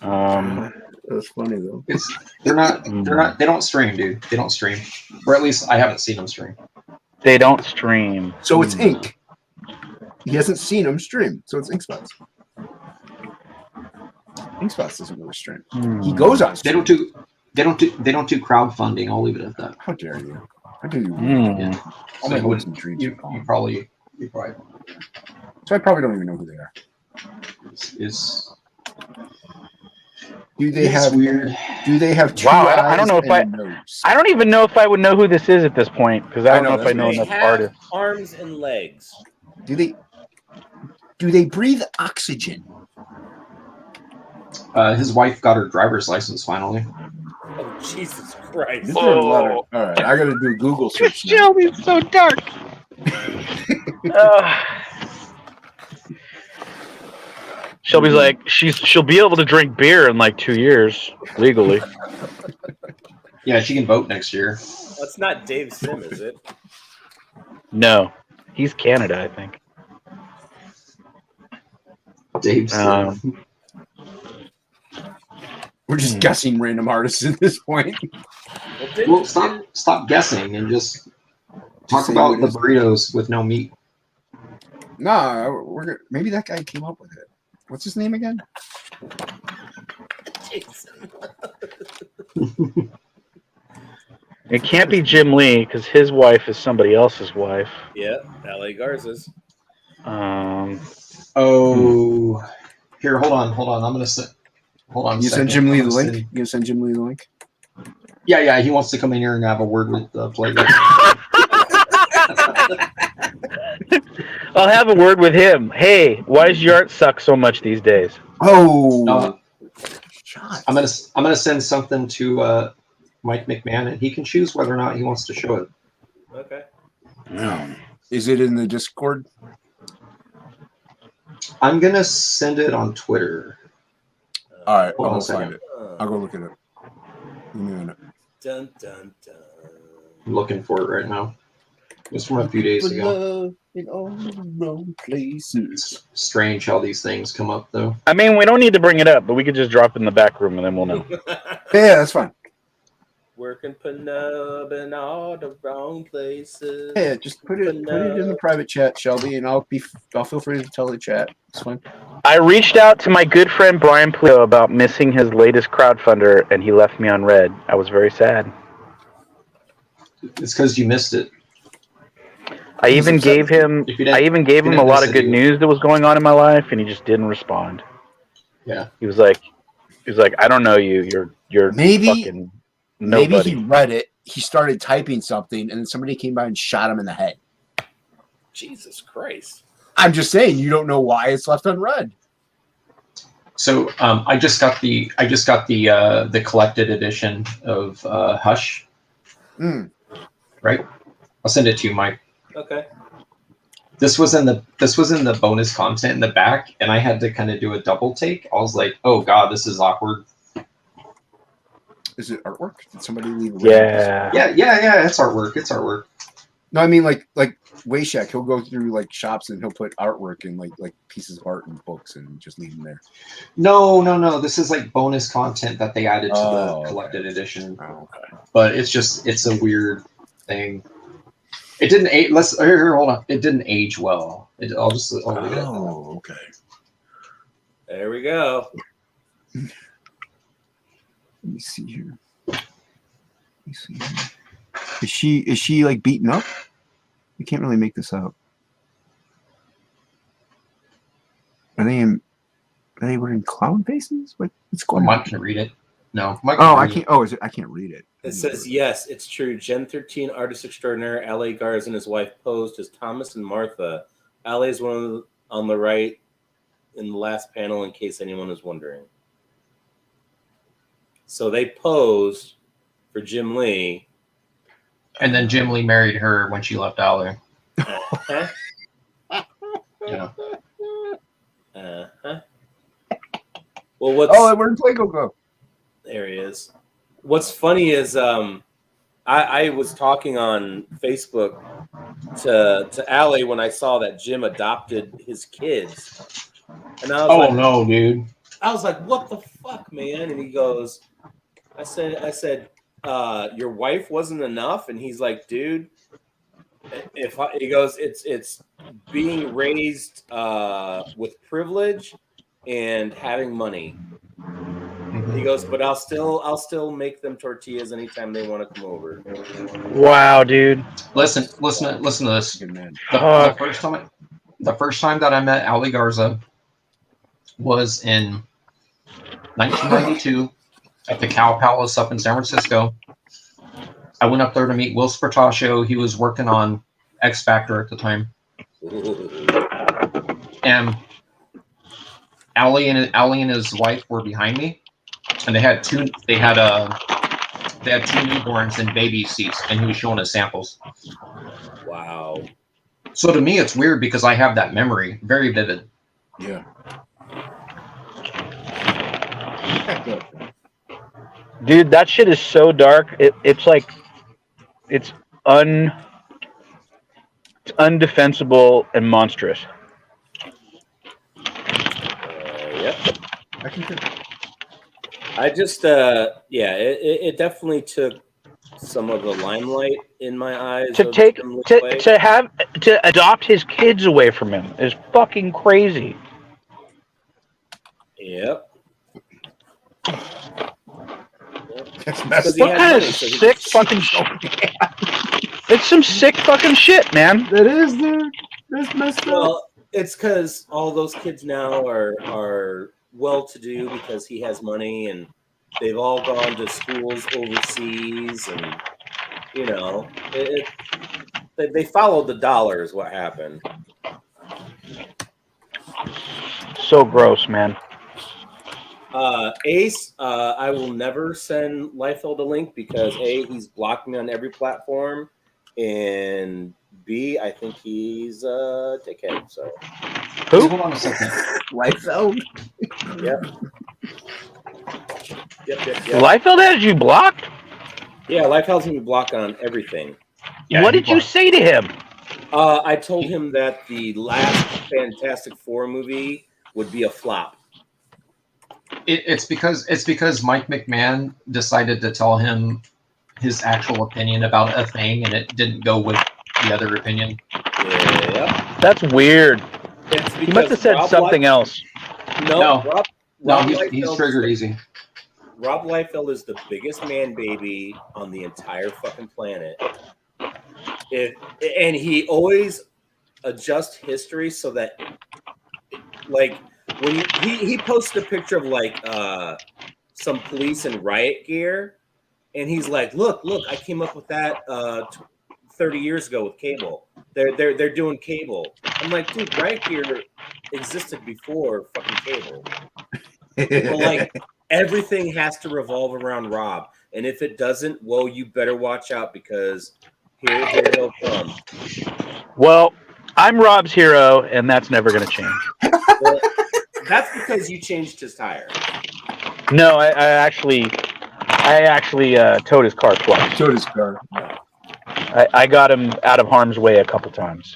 That's funny though. They don't stream, dude. They don't stream, or at least I haven't seen them stream. They don't stream. So it's Ink. He hasn't seen him stream, so it's Ink Spots. Ink Spots doesn't really stream. He goes on. They Stream. don't do crowdfunding. I'll leave it at that. How dare you? How dare you? Hmm. All So my you hopes and dreams You are gone. probably So I probably don't even know who they are. is Do they it's have weird. Do they have two Wow, eyes I don't know if and a nose? I don't even know if I would know who this is at this point because I don't know if I know They enough have artists. arms and legs. Do they breathe oxygen? His wife got her driver's license finally. Oh Jesus Christ! Is there a letter? All right, I gotta do Google search. Now. Shelby's so dark. Shelby's like, she'll be able to drink beer in like 2 years legally. Yeah, she can vote next year. That's not Dave Sim, is it? No, he's Canada, I think. Dave. We're just guessing random artists at this point. Well, stop guessing and just talk say about what the it is. burritos with no meat. Nah, maybe that guy came up with it. What's his name again? It can't be Jim Lee because his wife is somebody else's wife. Yeah, L.A. Garza's. Oh, here, hold on. I'm gonna send. Hold on. You send Jim Lee the link. You gonna send Jim Lee the link? Yeah. He wants to come in here and have a word with the player. I'll have a word with him. Hey, why does your art suck so much these days? Oh, I'm gonna send something to Mike McMahon, and he can choose whether or not he wants to show it. Okay. Is it in the Discord? I'm gonna send it on Twitter. All right, Hold on I'll a second. find it. I'll go look at it. Give me a minute. Dun dun dun. I'm looking for it right now. It was from a few days ago. In all the wrong places. It's strange how these things come up, though. I mean, we don't need to bring it up, but we could just drop it in the back room and then we'll know. Yeah, that's fine. Working Penub in all the wrong places. Yeah, just put it in the private chat, Shelby, and I'll feel free to tell the chat. It's fine. I reached out to my good friend Brian Pleo about missing his latest crowdfunder, and he left me on red. I was very sad. It's because you missed it. I even gave him a lot of good news that was going on in my life, and he just didn't respond. Yeah. He was like, I don't know you. You're Maybe- fucking nobody. Maybe he read it. He started typing something, and then somebody came by and shot him in the head. Jesus Christ. I'm just saying, you don't know why it's left unread. So I just got the collected edition of Hush. Right. I'll send it to you, Mike. Okay. This was in the bonus content in the back, and I had to kind of do a double take. I was like, "Oh God, this is awkward." Is it artwork? Did somebody leave? Yeah. Yeah. It's artwork. It's artwork. No, I mean like Wayshak. He'll go through like shops and he'll put artwork in like pieces of art and books and just leave them there. No. This is like bonus content that they added to the collected edition. Oh, okay. But it's a weird thing. It didn't age. Here, hold on. It didn't age well. I'll leave it at that. Oh, okay. There we go. Let me see here. Is she like beaten up? You can't really make this out. Are they wearing clown faces? What's going on? Mike can read it. No, Mike. I can't. Oh, is it? I can't read it. It says, yes, it's true. Gen 13 artist extraordinaire L.A. Garza and his wife posed as Thomas and Martha. L.A. is one on the right in the last panel, in case anyone is wondering. So they posed for Jim Lee. And then Jim Lee married her when she left Alley. Uh-huh. Yeah. Uh-huh. Well, what's... Oh, where did Plago go? There he is. What's funny is I was talking on Facebook to Allie when I saw that Jim adopted his kids. And I was no, dude. I was like, what the fuck, man? And he goes, I said, your wife wasn't enough? And he's like, dude, he goes, it's being raised with privilege and having money. He goes, but I'll still make them tortillas anytime they want to come over. Wow, dude. Listen to this. Good man. The first time that I met Ali Garza was in 1992 at the Cow Palace up in San Francisco. I went up there to meet Will Spartaccio. He was working on X Factor at the time. And Ali and his wife were behind me. And they had two newborns in baby seats, and he was showing us samples. Wow. So to me, it's weird because I have that memory, very vivid. Yeah. Dude, that shit is so dark. It's like it's undefensible and monstrous. Yep. I can I just, it definitely took some of the limelight in my eyes. To of take Jim Lee. to adopt his kids away from him is fucking crazy. Yep. That's messed Because he What had kind of money, so he sick could- fucking shit? It's some sick fucking shit, man. That is, dude. That's messed up. Well, it's because all those kids now are well-to-do because he has money, and they've all gone to schools overseas, and you know, they followed the dollar is what happened. So gross, man. Ace, I will never send Liefeld a link because A, he's blocked me on every platform, and B, I think he's a dickhead. So Who? Hold on a second. Liefeld? yep. Liefeld had you blocked? Yeah, Liefeld's gonna be blocked on everything. Yeah, What he did you blocked. say to him? I told him that the last Fantastic Four movie would be a flop. It's because Mike McMahon decided to tell him his actual opinion about a thing, and it didn't go with the other opinion. Yeah. That's weird. It's He must have said Rob something else. No, No. Rob He's Liefeld- triggered easy. Rob Liefeld is the biggest man baby on the entire fucking planet. And he always adjusts history so that, like, when he posted a picture of like some police in riot gear, and he's like, look, I came up with that 30 years ago with cable. They're doing cable. I'm like, dude, riot gear existed before fucking cable. But like, everything has to revolve around Rob, and if it doesn't, well, you better watch out because here he'll come. Well, I'm Rob's hero, and that's never going to change. Well, that's because you changed his tire. No, I actually towed his car twice. Showed his car. I got him out of harm's way a couple times.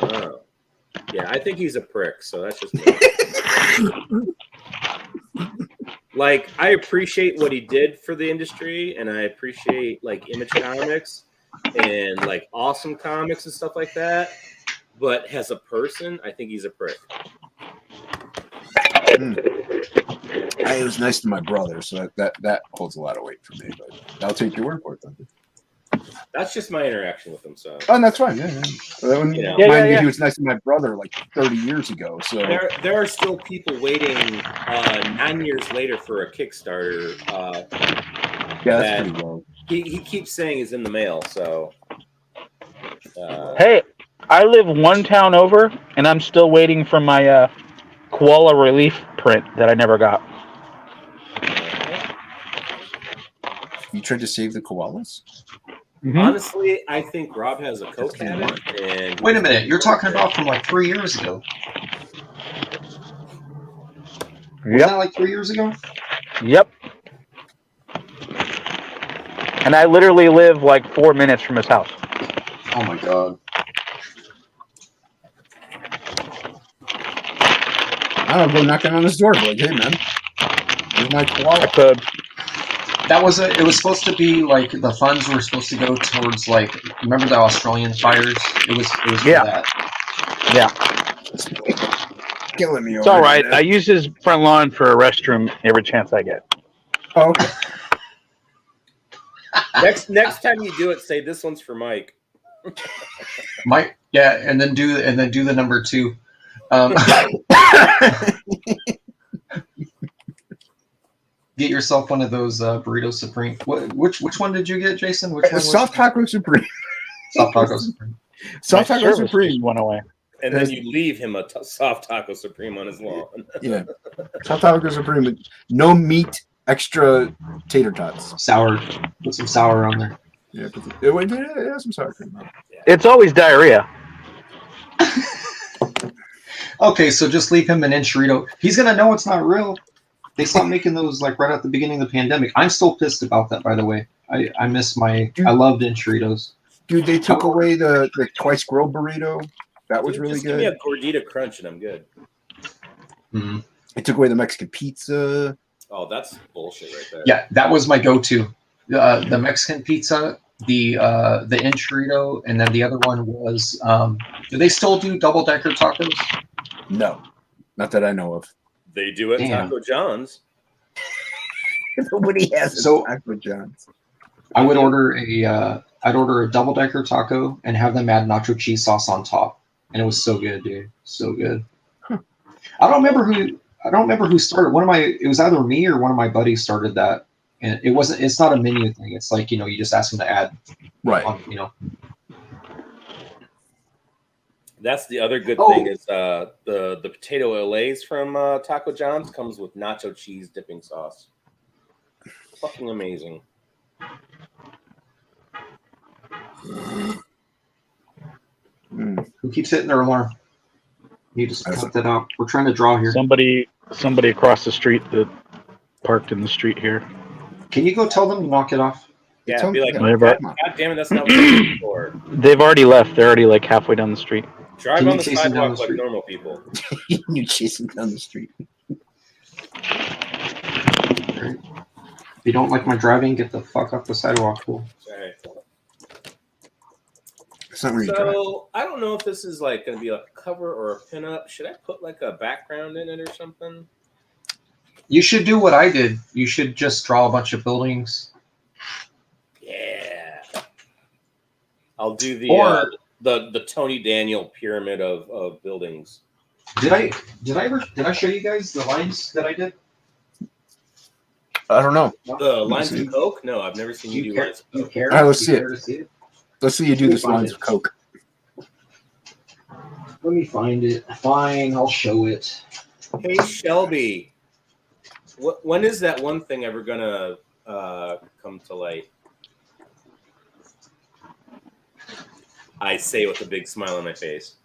Oh. Yeah, I think he's a prick, so that's just me. Like, I appreciate what he did for the industry, and I appreciate like Image Comics and like Awesome Comics and stuff like that. But as a person, I think he's a prick. I was nice to my brother, so that holds a lot of weight for me. But I'll take your word for it. Then. That's just my interaction with him. So Oh, and that's fine. Yeah. When, You know. mind Yeah. you, he was nice to my brother like 30 years ago. So there are still people waiting 9 years later for a Kickstarter. yeah, that's that- pretty low. He keeps saying is in the mail. So Hey, I live one town over, and I'm still waiting for my koala relief print that I never got. You tried to save the koalas? honestly, I think Rob has a coke habit. And Wait a minute, you're talking about from like 3 years ago. Was that like 3 years ago? Yep. And I literally live like 4 minutes from his house. Oh my god. I don't know, go knocking on his door. Like, hey man, here's my I koala. could. That was it was supposed to be like the funds were supposed to go towards like remember the Australian fires? It was for Yeah. that. Yeah. Killing me. It's all right. I use his front lawn for a restroom every chance I get. Oh, okay. next time you do it, say this one's for Mike. Mike, yeah, and then do the number 2. Get yourself one of those burrito supreme. Which one did you get, Jason? Which one was Soft taco supreme. soft taco supreme? Soft My taco service supreme. just went away. And then you leave him a soft taco supreme on his lawn. Yeah. Soft taco supreme. With no meat, extra tater tots. Sour. Put some sour on there. Yeah, but it has some sour cream on it. It's always diarrhea. Okay, so just leave him an Enchilito. He's gonna know it's not real. They stopped making those like right at the beginning of the pandemic. I'm still pissed about that, by the way. I miss I loved Enchilitos. Dude, they took away the twice grilled burrito. That was Dude, really just give me a good. gordita crunch and I'm good. Mhm. They took away the Mexican pizza. Oh, that's bullshit right there. Yeah, that was my go-to. The Mexican pizza, the Enchilito, and then the other one was. Do they still do double-decker tacos? No, not that I know of. They do at Damn. Taco John's. Nobody has So- Taco John's. I would order I'd order a double-decker taco and have them add nacho cheese sauce on top, and it was so good, dude, so good. I don't remember who started. It was either me or one of my buddies started that, and it's not a menu thing. It's like, you know, you just ask them to add, Right. you know. That's the other good Oh. thing is the potato olays from Taco John's comes with nacho cheese dipping sauce. Fucking amazing. Mm. Who keeps hitting their alarm? You just cut that out. We're trying to draw here. Somebody across the street that parked in the street here. Can you go tell them to knock it off? Yeah, It's be like, okay. Whatever. God damn it, that's not what I'm looking for. They've already left. They're already like halfway down the street. Drive Can on you the chase him down sidewalk the like street? normal people. You chasing down the street. If you don't like my driving, get the fuck off the sidewalk, fool. Alright. It's not really dry. So I don't know if this is like going to be a cover or a pinup. Should I put like a background in it or something? You should do what I did. You should just draw a bunch of buildings. Yeah. I'll do Or- the Tony Daniel pyramid of buildings. Did I show you guys the lines that I did? I don't know. The lines of coke? No, I've never seen you do lines of coke. care? All right, let's see it. care to see it? Let's see you do this Find lines it. of Coke. Let me find it. Fine, I'll show it. Hey Shelby, when is that one thing ever gonna come to light? I say with a big smile on my face.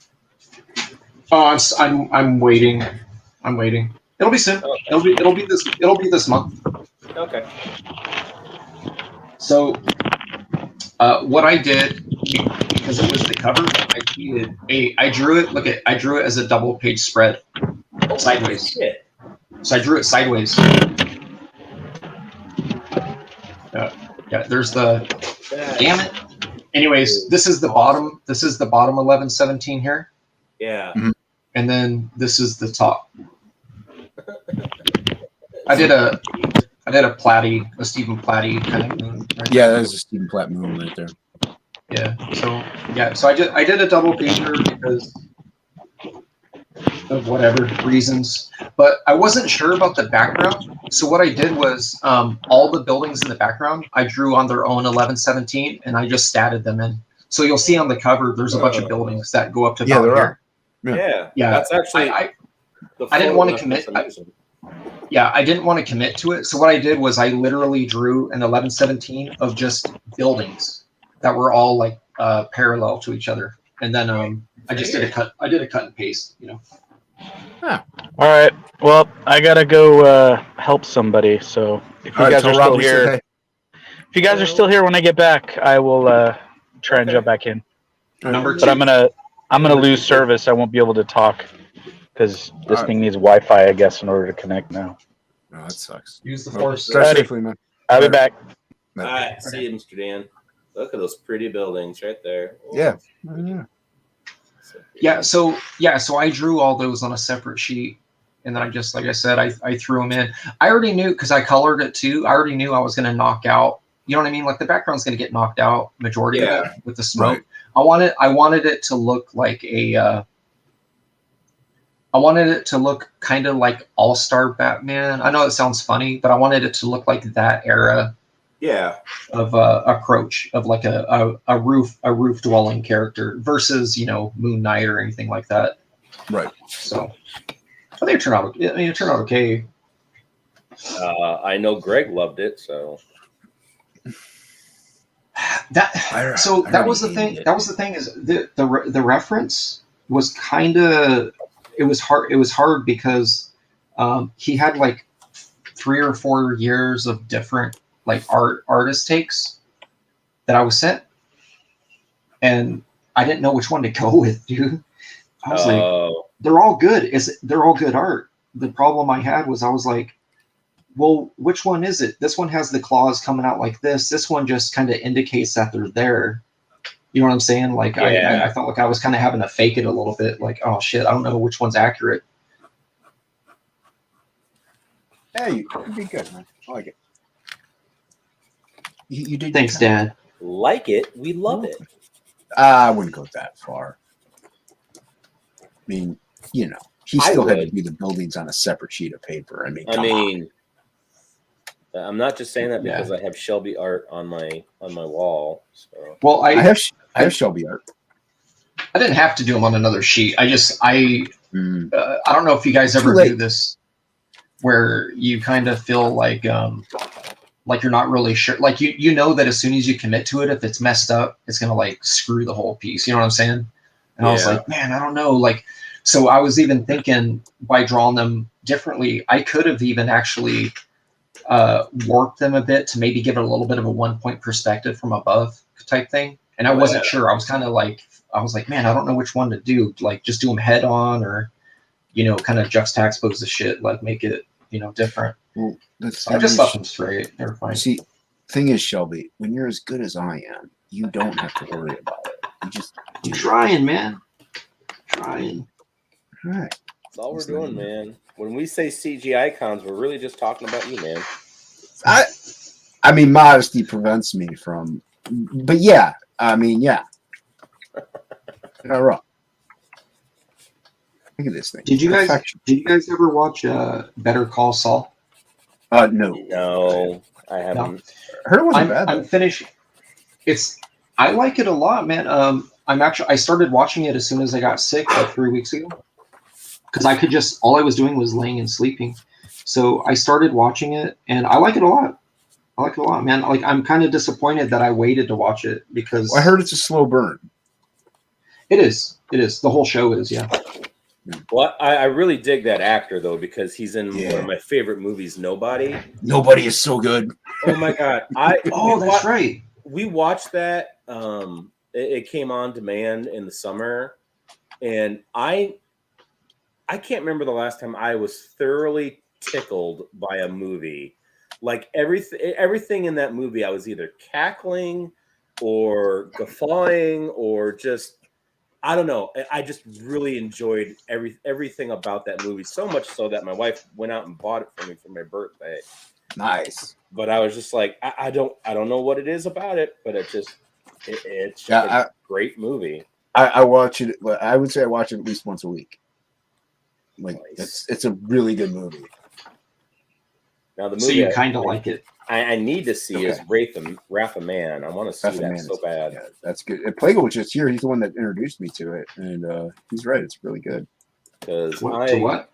Oh, I'm waiting. I'm waiting. It'll be soon. Okay. It'll be this month. Okay. So, what I did, because it was the cover, I drew it. I drew it as a double page spread, sideways. Shit. So I drew it sideways. Yeah, there's the. Damn it. Anyways, this is the bottom. This is the bottom 1117 here, Yeah. and then this is the top. I did a Platy, a Stephen Platy kind of moon. Right? Yeah, that is a Stephen Platt moon right there. Yeah. So I did a double pager because of whatever reasons, but I wasn't sure about the background. So what I did was all the buildings in the background I drew on their own 1117, and I just statted them in. So you'll see on the cover there's a bunch of buildings that go up to Yeah, about there here. are. Yeah. Yeah. That's actually. I the I didn't wanna photo commit- that's amazing. I didn't want to commit to it. So what I did was I literally drew an 1117 of just buildings that were all like parallel to each other, and then I just did a cut. I did a cut and paste. You know. All right. Well, I gotta go help somebody. So if you All right, guys tell are Rob still we said here, hey. if you guys are still here when I get back, I will try and Okay. jump back in. Number But I'm gonna lose service. I won't be able to talk because this Alright. thing needs Wi-Fi, I guess, in order to connect now. Oh, that sucks. Use the Well, force. drive Alrighty. safely, man. I'll be back. All right. See you, Mr. Dan. Look at those pretty buildings right there. Yeah. Yeah. So pretty. So I drew all those on a separate sheet, and then I just, like I said, I threw them in. I already knew because I colored it too. I already knew I was going to knock out. You know what I mean? Like the background's going to get knocked out majority of it with the smoke. Right. I wanted it to look like a. I wanted it to look kind of like All-Star Batman. I know it sounds funny, but I wanted it to look like that era Yeah. of approach of like a roof dwelling character versus, you know, Moon Knight or anything like that. Right. So I think it turned out. I mean, it turned out okay. I know Greg loved it, so That was the thing. That was the thing is the reference was kind of it was hard. It was hard because he had like 3 or 4 years of different like artist takes that I was sent, and I didn't know which one to go with, dude. I was like, they're all good. They're all good art. The problem I had was I was like, well, which one is it? This one has the claws coming out like this. This one just kind of indicates that they're there. You know what I'm saying? Like, I felt like I was kind of having to fake it a little bit. Like, oh shit, I don't know which one's accurate. Hey, you'd be good, man. I like it. You did. Thanks, Dad. Like it, we love it. I wouldn't go that far. I mean, you know, he still had to do the buildings on a separate sheet of paper. I mean, come on. I'm not just saying that because I have Shelby art on my wall. So. Well, I have Shelby art. I didn't have to do them on another sheet. I don't know if you guys ever do this, where you kind of feel like you're not really sure. Like you know that as soon as you commit to it, if it's messed up, it's gonna like screw the whole piece. You know what I'm saying? And I was like, man, I don't know. Like, so I was even thinking by drawing them differently, I could have even actually warped them a bit to maybe give it a little bit of a 1-point perspective from above type thing. And I wasn't sure. I was kind of like, man, I don't know which one to do. Like, just do them head on, or, you know, kind of juxtapose the shit, like make it, you know, different. Well, I just left them straight. They're fine. See, thing is, Shelby, when you're as good as I am, you don't have to worry about it. You just trying, man. Trying. All right. That's all we're doing, man. When we say CG icons, we're really just talking about you, man. I mean, modesty prevents me from, but yeah, I mean, yeah. All right. Look at this thing. Did you guys ever watch Better Call Saul? No. No, I haven't. No. I heard it wasn't bad. I'm finished. I like it a lot, man. I started watching it as soon as I got sick, like 3 weeks ago, because all I was doing was laying and sleeping. So I started watching it, and I like it a lot. I like it a lot, man. Like, I'm kind of disappointed that I waited to watch it because Well, I heard it's a slow burn. It is. The whole show is, yeah. Well, I really dig that actor though, because he's in one of my favorite movies, Nobody. Nobody is so good. Oh my god! That's right. We watched that. It came on demand in the summer, and I can't remember the last time I was thoroughly tickled by a movie. Like everything in that movie, I was either cackling or guffawing or just, I don't know. I just really enjoyed everything about that movie, so much so that my wife went out and bought it for me for my birthday. Nice. But I was just like, I don't know what it is about it, but it's just a great movie. I watch it. I would say I watch it at least once a week. Like, Nice. it's a really good movie. Now the movie, So you kind of like it. I need to see is Wrath of Man. I want to see that so bad. Yeah, that's good. Plago was just here. He's the one that introduced me to it, and he's right. It's really good. Because what?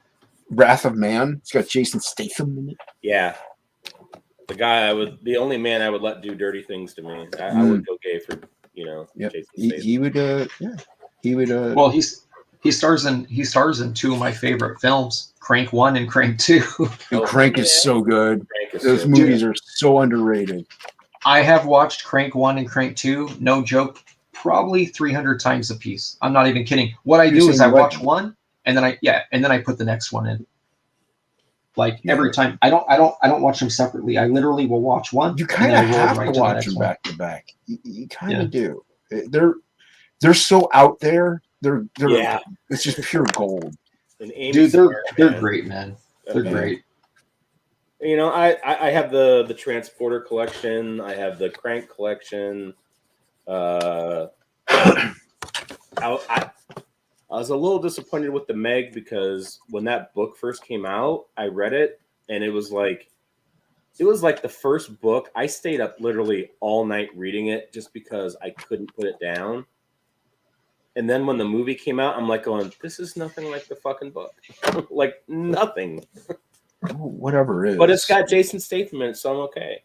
Wrath of Man. It's got Jason Statham in it. Yeah, the only man I would let do dirty things to me. I would go gay for Jason Statham. He would. He would. Well, he stars in two of my favorite films, Crank 1 and Crank 2. Crank is so good. Those movies are so underrated. I have watched Crank 1 and Crank 2, no joke, probably 300 times a piece. I'm not even kidding. What I do is I watch one and then I put the next one in. Like every time. I don't watch them separately. I literally will watch one. You kind of have to watch them back to back. You kind of do. They're so out there. They're it's just pure gold. Dude, they're great, man. They're great. You know, I have the Transporter collection. I have the Crank collection. I was a little disappointed with the Meg because when that book first came out, I read it and it was like the first book. I stayed up literally all night reading it just because I couldn't put it down. And then when the movie came out, I'm like going, this is nothing like the fucking book. Like nothing. Whatever it is. But it's got Jason Statham in it, so I'm okay.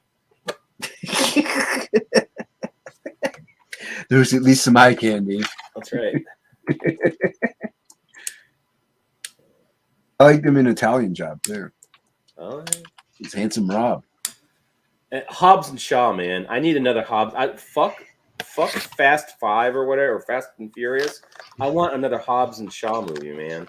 There's at least some eye candy. That's right. I liked him in Italian Job too. Oh, He's Handsome Rob. Hobbs and Shaw, man. I need another Hobbs. Fuck Fast 5 or whatever, or Fast and Furious. I want another Hobbs and Shaw movie, man.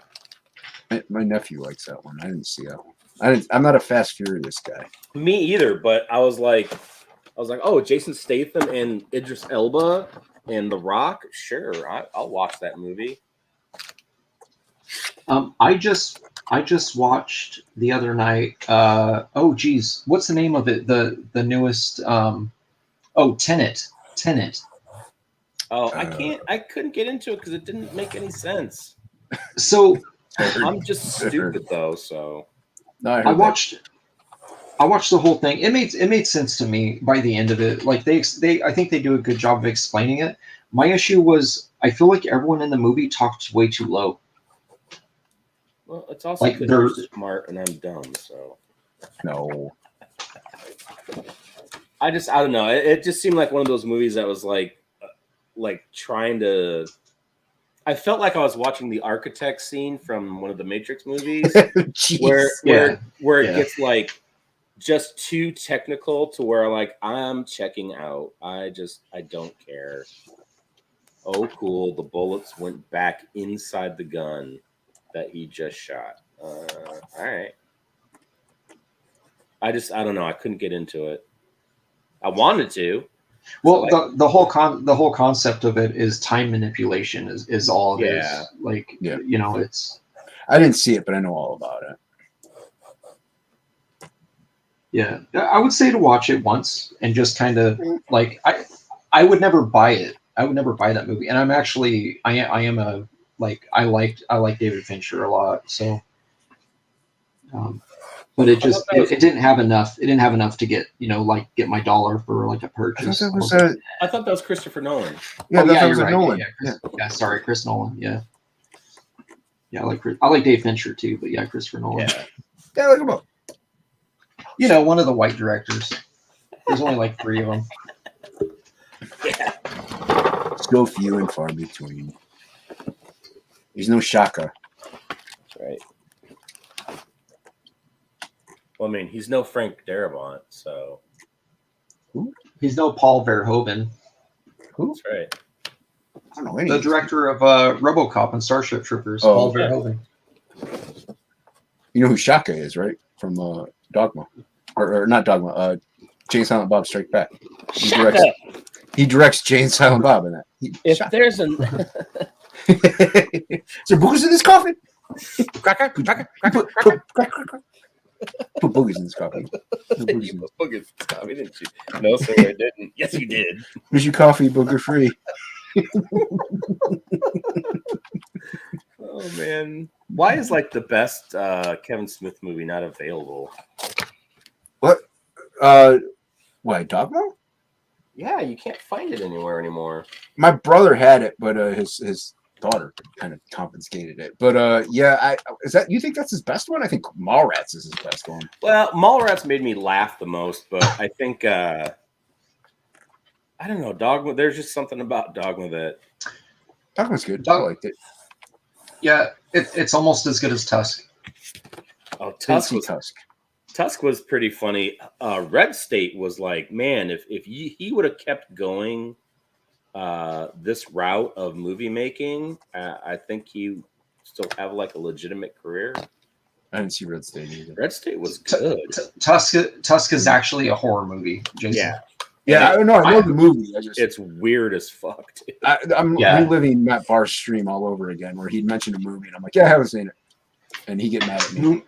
My nephew likes that one. I didn't see that one. I'm not a Fast Furious guy. Me either, but I was like, oh, Jason Statham and Idris Elba and The Rock. Sure, I'll watch that movie. I just watched the other night. Oh geez, what's the name of it? The newest. Tenet. Tenet. Oh, I couldn't get into it because it didn't make any sense. So I'm just stupid though. So No, I watched the whole thing. It made sense to me by the end of it. Like I think they do a good job of explaining it. My issue was I feel like everyone in the movie talked way too low. well, it's also Like, because they're- you're smart and I'm dumb. So No. I don't know. It just seemed like one of those movies that was like trying to. I felt like I was watching the architect scene from one of the Matrix movies, Jeez. where it Yeah. gets like just too technical to where like I'm checking out. I don't care. Oh, cool! The bullets went back inside the gun that he just shot. All right. I don't know. I couldn't get into it. I wanted to. Well, So, the whole concept of it is time manipulation is all it Yeah. is. Like Yeah. It's I didn't see it, but I know all about it. yeah. I would say to watch it once and just kind of like I would never buy it. I would never buy that movie. And I'm actually I am a like I like David Fincher a lot. So but it just it didn't have enough. It didn't have enough to get get my dollar for like a I thought purchase. that was I thought that was Christopher Nolan. yeah, Oh, that yeah, was you're a right. Nolan. Yeah, sorry, Chris Nolan. Yeah, I like Dave Fincher too, but yeah, Christopher Nolan. Yeah. Look him up. One of the white directors. There's only like 3 of them. So few and far between. There's no Shaka. That's right. Well, I mean, he's no Frank Darabont, so He's no Paul Verhoeven, Who? that's right. I don't know any. the of these director of RoboCop and Starship Troopers. Oh, Paul yeah. Verhoeven. people. You know who Shaka is, right? From Dogma, or not Dogma. Jane Silent Bob Strike Back. He directs Jane Silent Bob in that. If Shaka. there's an Is there boogers in this coffin? cracker, cracker, Put boogers in this coffin. Put boogers in you this- put boogers, Tommy, didn't you? No, sir, I didn't. Yes, you did. Here's your coffee, booger free. Oh man, why is like the best Kevin Smith movie not available? What? What? Dogma? Yeah, you can't find it anywhere anymore. My brother had it, but his daughter kind of confiscated it. But yeah, is that you think that's his best one? I think Mallrats is his best one. Well, Mallrats made me laugh the most, but I think I don't know, Dogma. There's just something about Dogma that Dogma's good. I liked it. Yeah, it's almost as good as Tusk. Tusk was pretty funny. Red State was like, man, if he would have kept going this route of movie making, I think he still have like a legitimate career. I didn't see Red State either. Red State was good. Tusk is actually a horror movie, Jason. Yeah, Yeah, I don't know. I know the movie. I just it's weird as fuck. Dude. I'm Yeah. reliving Matt Barr's stream all over again, where he'd mentioned a movie, and I'm like, yeah, I haven't seen it, and he get mad at me.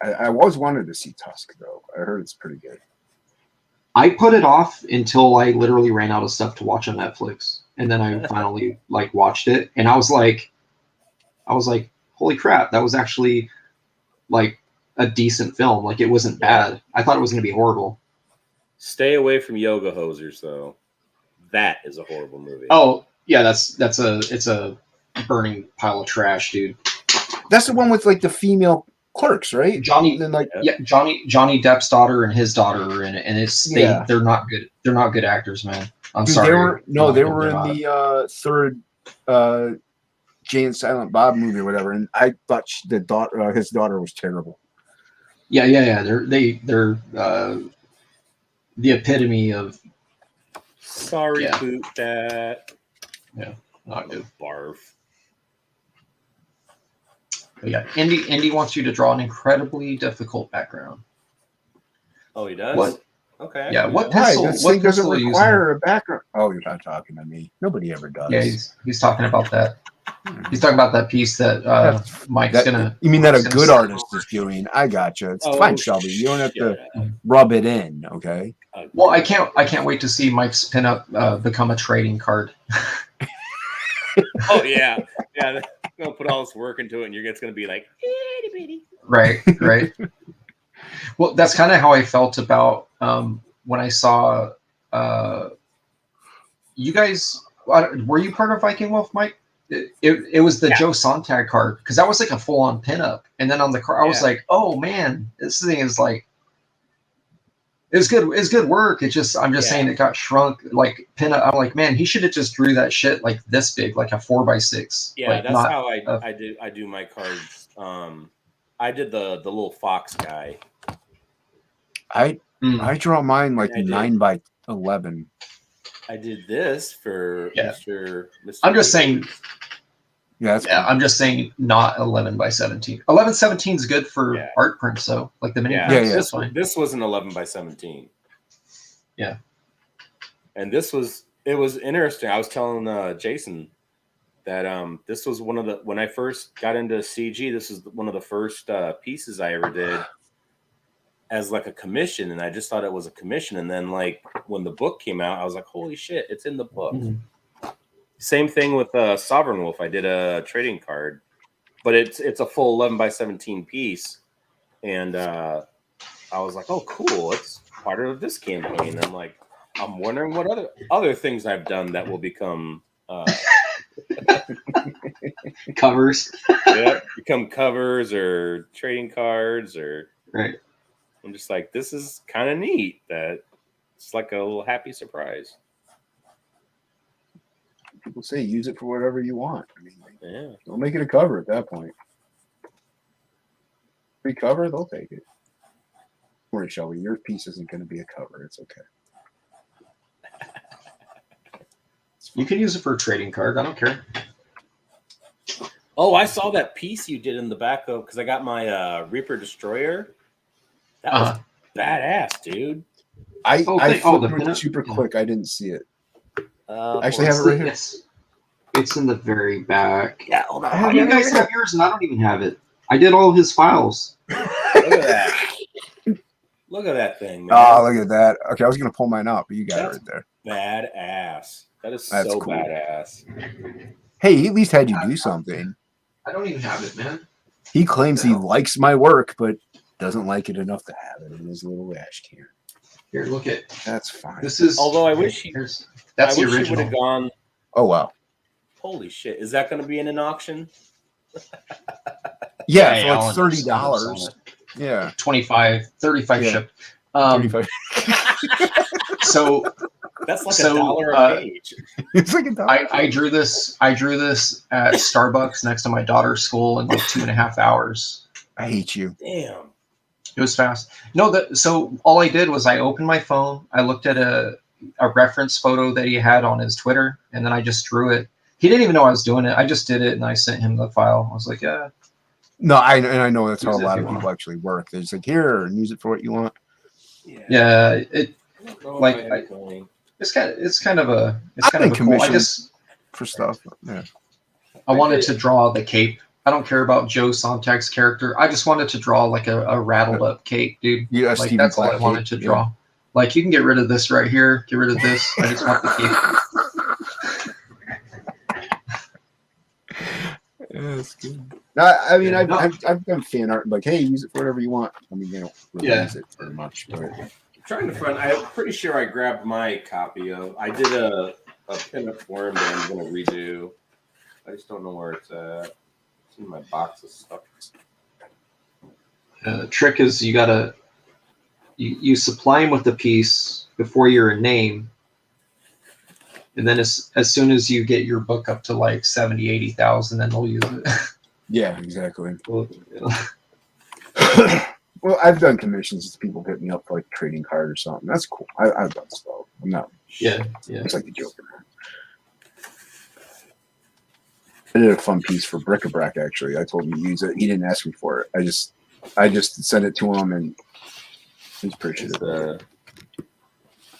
I always wanted to see Tusk, though. I heard it's pretty good. I put it off until I literally ran out of stuff to watch on Netflix, and then I finally watched it, and I was like, holy crap, that was actually like a decent film. Like it wasn't bad. I thought it was going to be horrible. Stay away from Yoga Hosers, though. That is a horrible movie. Oh yeah, it's a burning pile of trash, dude. That's the one with like the female clerks, right? Johnny, And then like Johnny Depp's daughter and his daughter, and Yeah. they're not good. They're not good actors, man. I'm Dude, sorry. they were they're in not. the third Jay and Silent Bob movie or whatever, and I thought his daughter was terrible. Yeah. They're the epitome of Sorry, Yeah. boot that. not good. Barf. But yeah, Indy wants you to draw an incredibly difficult background. Oh, he does. What? Okay. Yeah, what Why? pistol? This What thing doesn't pistol are you using? require a background. Oh, you're not talking to me. Nobody ever does. Yeah, he's talking about that. He's talking about that piece that Mike's gonna. You mean that a Mike's gonna good send artist is doing? I gotcha. It's Oh, fine, Shelby. You don't have to shut up. rub it in, okay? Well, I can't wait to see Mike's pinup become a trading card. Oh yeah, yeah. They're gonna put all this work into it, and it's gonna be like itty bitty. Right. Well, that's kind of how I felt about when I saw you guys. Were you part of Viking Wolf, Mike? It was the Joe Sontag card, because that was like a full on pinup, and then on the card I was like, oh man, this thing is like. It's good. It's good work. I'm just saying it got shrunk like pinup. I'm like, man, he should have just drew that shit like this big, like a 4x6. Yeah, like, that's how I do my cards. I did the little fox guy. I draw mine like I did. 9x11. I did this for Mr. I'm just saying. Yeah, that's I'm just saying not 11x17. 11/17 is good for art prints, though. Like the mini prints, that's fine. This was an 11x17. Yeah. And it was interesting. I was telling Jason that this was one of the, when I first got into CG, this is one of the first pieces I ever did as like a commission, and I just thought it was a commission. And then like when the book came out, I was like, holy shit, it's in the book. Mm-hmm. Same thing with Sovereign Wolf. I did a trading card, but it's a full 11x17 piece, and I was like, oh cool, it's part of this campaign. I'm like, I'm wondering what other things I've done that will become covers. Become covers or trading cards, or right. I'm just like, this is kind of neat. That it's like a little happy surprise. People say use it for whatever you want. I mean, don't make it a cover at that point. Free cover, they'll take it. Don't worry, Shelby, your piece isn't going to be a cover. It's okay. You can use it for a trading card. I don't care. Oh, I saw that piece you did in the back of, because I got my Reaper Destroyer. That was badass, dude. I flipped through it super quick. I didn't see it. Actually, have it right here. It's in the very back. Yeah, hold on. How do you guys have yours and I don't even have it? I did all his files. Look at that. Look at that thing, man. Oh, look at that. Okay, I was going to pull mine out, but you got it right there. Badass. That's so cool. Badass. Hey, he at least had you do something. I don't even have it, man. He claims he likes my work, but doesn't like it enough to have it in his little ash can. Here, look at. That's fine. This is. Although I wish that's the wish original. would have gone. Oh wow! Holy shit! Is that going to be in an auction? Yeah, Yeah, for like $30. Yeah, 25, 35 Yeah. ship. 35. So that's like $1 a page. It's like $1. I drew this. I drew this at Starbucks next to my daughter's school in like 2.5 hours. I hate you. Damn. It was fast. No, so all I did was I opened my phone. I looked at a reference photo that he had on his Twitter, and then I just drew it. He didn't even know I was doing it. I just did it, and I sent him the file. I was like, yeah. No, I know that's how Use a it lot if of you people actually work. They're just like, here, and use it for what you want. Yeah. Like, I it's kind of a I've been cool. I just for stuff. Yeah. I wanted to draw the cape. I don't care about Joe Sontag's character. I just wanted to draw like a rattled up cape, dude. Yeah, like Stephen that's all I Black wanted cape, to draw. Like you can get rid of this right here. Get rid of this. I just want the cape. Yeah, that's good. No, I mean, I've done fan art like, hey, use it for whatever you want. I mean, they don't really use it very much, but I'm trying to find. I'm pretty sure I grabbed my copy of. I did a pinup for him that I'm going to redo. I just don't know where it's at. It's in my box of stuff. The trick is you gotta you supply him with the piece before you're a name, And then as soon as you get your book up to like 70, 80,000, then they'll use it. Yeah, exactly. Well, Well, I've done commissions to people hit me up for like a trading card or something. That's cool. I've done stuff. I'm not. yeah. It's like a joke. I did a fun piece for Bric-a-Brac actually. I told him to use it. He didn't ask me for it. I just sent it to him and he's appreciative.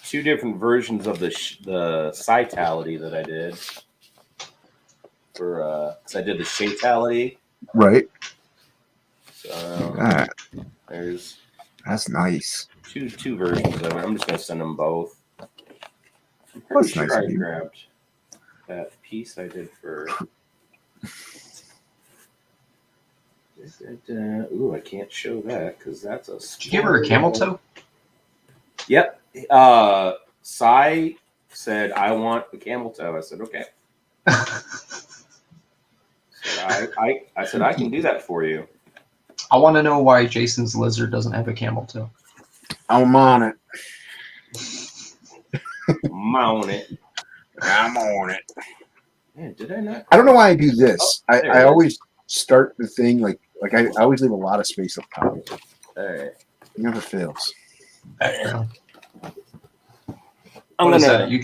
Two different versions of the Citality that I did for because I did the Shatality. Right. So That's nice. two versions of it. I'm just gonna send them both. I'm pretty That's sure nice I of you. grabbed that piece I did for. Ooh, I can't show that because that's a. Did you give her a camel toe? Yep. Sai said, "I want a camel toe." I said, "Okay." I said, "I can do that for you." I want to know why Jason's lizard doesn't have a camel toe. I'm on it. I'm on it. I'm on it. Man, did I not? I don't know why I do this. Oh, there it I is. always start the thing like I always leave a lot of space up top. It All right. never fails. Background. I'm What is gonna. that? You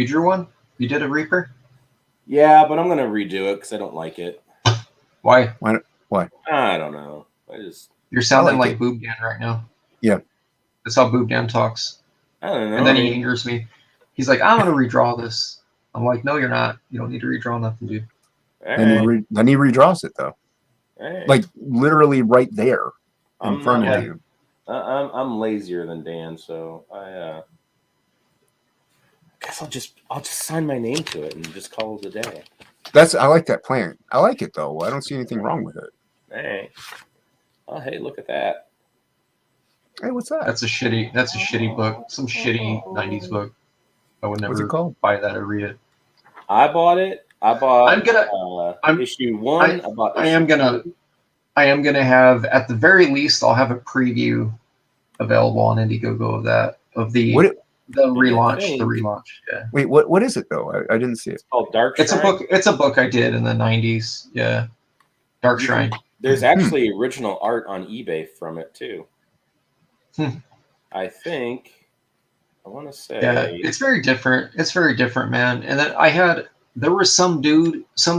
drew one? You did a Reaper? Yeah, but I'm gonna redo it because I don't like it. Why? I don't know. You're sounding like like Boob Dan right now. Yeah. That's how Boob Dan talks. I don't know. And then he angers me. He's like, I'm going to redraw this. I'm like, no, you're not. You don't need to redraw nothing, dude. All Then right. then he redraws it though, All right. like literally right there in I'm front not- of you. I'm lazier than Dan, so I guess I'll just sign my name to it and just call it a day. I like that plan. I like it though. I don't see anything wrong with it. All right. Oh, hey, look at that. Hey, what's that? That's a shitty book. Some shitty 90s book. I would What's it never called? buy that or read it. I bought it. I bought issue 1. I am gonna have, at the very least, I'll have a preview available on Indiegogo of that, of the relaunch. Yeah. Wait, what is it though? I didn't see it. It's called Dark Shrine. It's a book I did in the 90s. Yeah. Dark Shrine. There's actually original art on eBay from it too. I think. I want to say. Yeah, it's very different. It's very different, man. And then there was some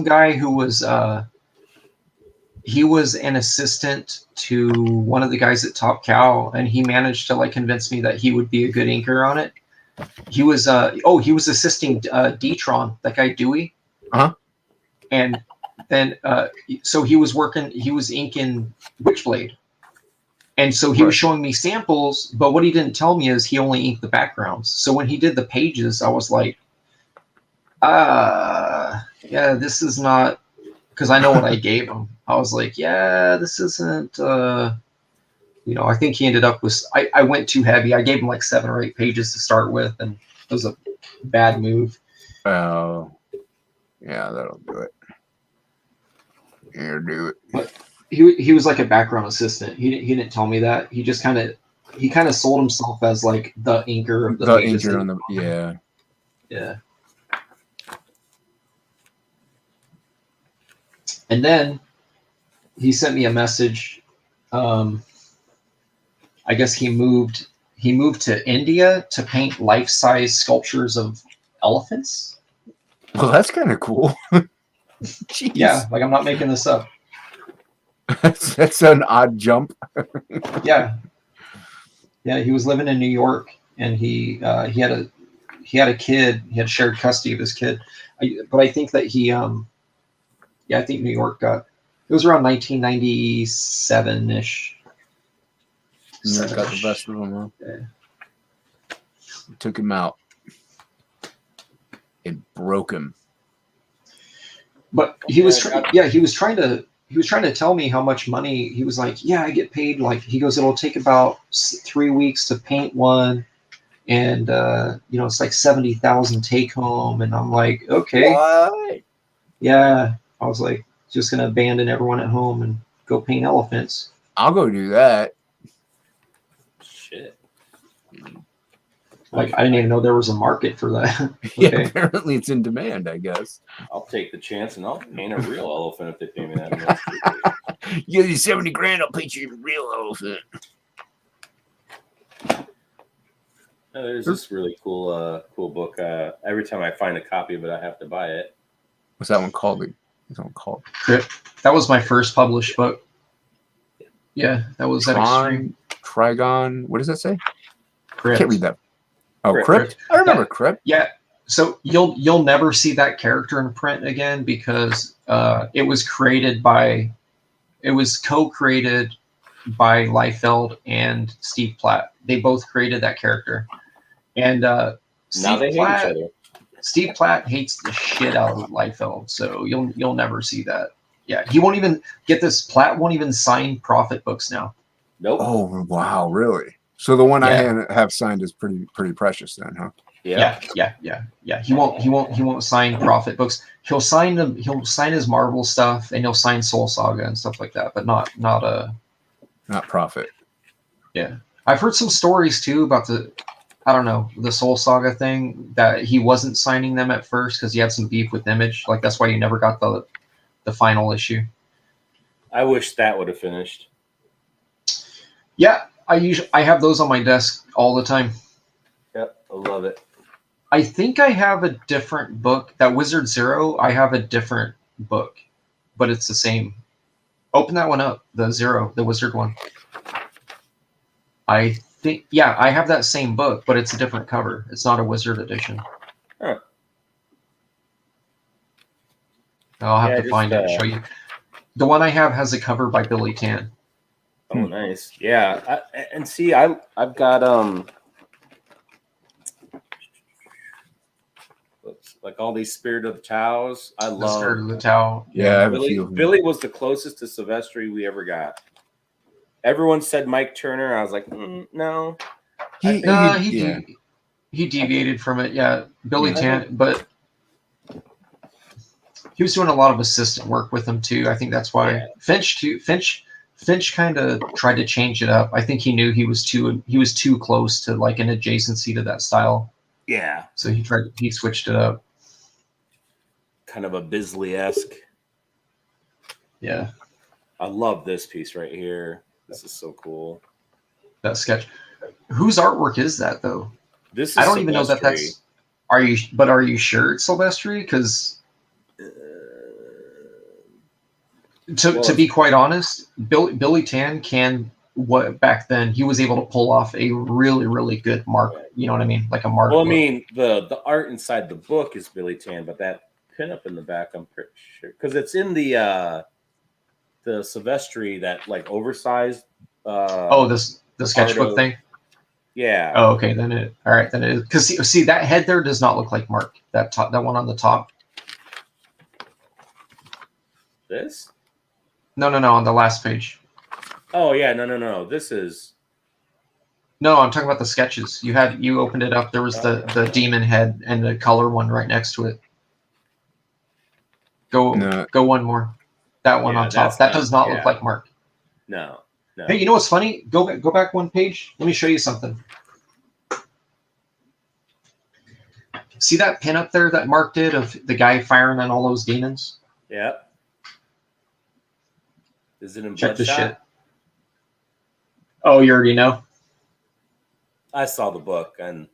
guy who was he was an assistant to one of the guys at Top Cow, and he managed to like convince me that he would be a good inker on it. He was he was assisting D-Tron, that guy Dewey. Uh-huh. And then so he was inking Witchblade. And so he was showing me samples, but what he didn't tell me is he only inked the backgrounds. So when he did the pages, I was like, yeah, this is not, because I know what I gave him. I was like, yeah, this isn't, I think he ended up with, I went too heavy. I gave him like 7 or 8 pages to start with, and it was a bad move. Oh, yeah, that'll do it. Yeah, do it. But he was like a background assistant. He didn't tell me that. He just kind of sold himself as like the inker of the pages. Inker on the Yeah. And then he sent me a message. I guess he moved to India to paint life-size sculptures of elephants. Well, that's kind of cool. Jeez. Yeah, like I'm not making this up. That's an odd jump. Yeah, he was living in New York, and he had a kid. He had shared custody of his kid, but I think that I think New York got, it was around 1997 ish. Got the best of them. Huh? Yeah. Took him out. It broke him. But he was trying to tell me how much money. He was like, yeah, I get paid, like, he goes, it'll take about 3 weeks to paint one, and it's like 70,000 take home. And I'm like, okay. What? Yeah. I was like, just gonna abandon everyone at home and go paint elephants. I'll go do that. Shit. Like, I didn't even know there was a market for that. Yeah, Okay. apparently it's in demand, I guess. I'll take the chance and I'll paint a real elephant if they pay me that much. You give you 70 grand, I'll paint you a real elephant. There's this really cool book. Every time I find a copy of it, I have to buy it. What's that one called? What's that one called? Crypt. That was my first published book. Yeah, that was at Extreme. Trigon. What does that say? I Crypt. can't read that. Oh, Crypt. Crypt. I remember Crypt. Yeah. So you'll never see that character in print again because it was co-created by Liefeld and Steve Platt. They both created that character, and Now they hate each other. Steve Platt hates the shit out of Liefeld, so you'll never see that. Yeah, he won't even get this. Platt won't even sign Prophet books now. Nope. Oh wow, really? So the one Yeah. I have signed is pretty precious then, huh? Yeah. He won't sign Prophet books. He'll sign them. He'll sign his Marvel stuff, and he'll sign Soul Saga and stuff like that, but not Not Prophet. Yeah, I've heard some stories too about the Soul Saga thing, that he wasn't signing them at first because he had some beef with Image. Like that's why you never got the final issue. I wish that would have finished. Yeah, I have those on my desk all the time. Yep, I love it. I think I have a different book. That Wizard Zero, I have a different book, but it's the same. Open that one up, the Zero, the Wizard one. I think, yeah, I have that same book, but it's a different cover. It's not a Wizard edition. Huh. I'll have to find it and show you. The one I have has a cover by Billy Tan. Oh, nice. Yeah, and see, I've got like all these Spirit of the Taos. I The love. Spirit of the Tao. Yeah, I have a few of them. Billy was the closest to Silvestri we ever got. Everyone said Mike Turner. I was like, no. He Deviated from it. Yeah, Billy Tan, but he was doing a lot of assistant work with him too. I think that's why Finch too. Finch kind of tried to change it up. I think he knew he was too close to like an adjacency to that style. Yeah, So he switched it up. kind of a Bisley-esque. Yeah, I love this piece right here. This is so cool. that sketch. Whose artwork is that though? This is I don't even know that Silvestri. that's. Are you sure it's Silvestri? Because to be quite honest, Billy Tan back then he was able to pull off a really, really good mark. You know what I mean? Like a mark. Well, I look. mean, the art inside the book is Billy Tan, but that pinup in the back, I'm pretty sure, because it's in the Silvestri, that like oversized. The sketchbook of- thing. Yeah. Oh, okay. Then it is, because see that head there does not look like Mark. That one on the top. This? No, on the last page. Oh yeah, no. This is. No, I'm talking about the sketches. You opened it up. There was the demon head and the color one right next to it. Go one more. That one Yeah, on top. that's That not- does not yeah. look like Mark. No. Hey, you know what's funny? Go back one page. Let me show you something. See that pin up there that Mark did of the guy firing on all those demons? Yeah. Is it in Check this Bloodshot? shit. Oh, you already know. I saw the book and.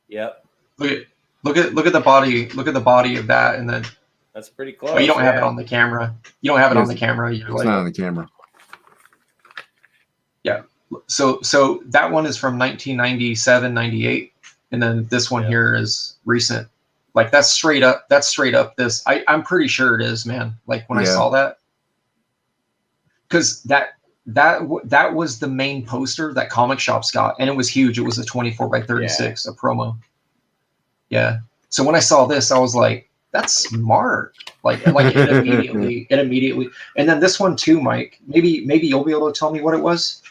Yep. Look at the body. Look at the body of that, and then That's pretty close. oh, you don't have it yeah. on the camera. You don't have it on the camera. You're It's like, not on the camera. so that one is from 1997, 98, and then this one here is recent. Like that's straight up this. I'm pretty sure it is, man. Like when I Yeah. saw that, because that was the main poster that Comic Shops got, and it was huge. It was a 24x36, a promo. Yeah. So when I saw this, I was like, that's smart. Like it immediately. And then this one too, Mike. Maybe you'll be able to tell me what it was.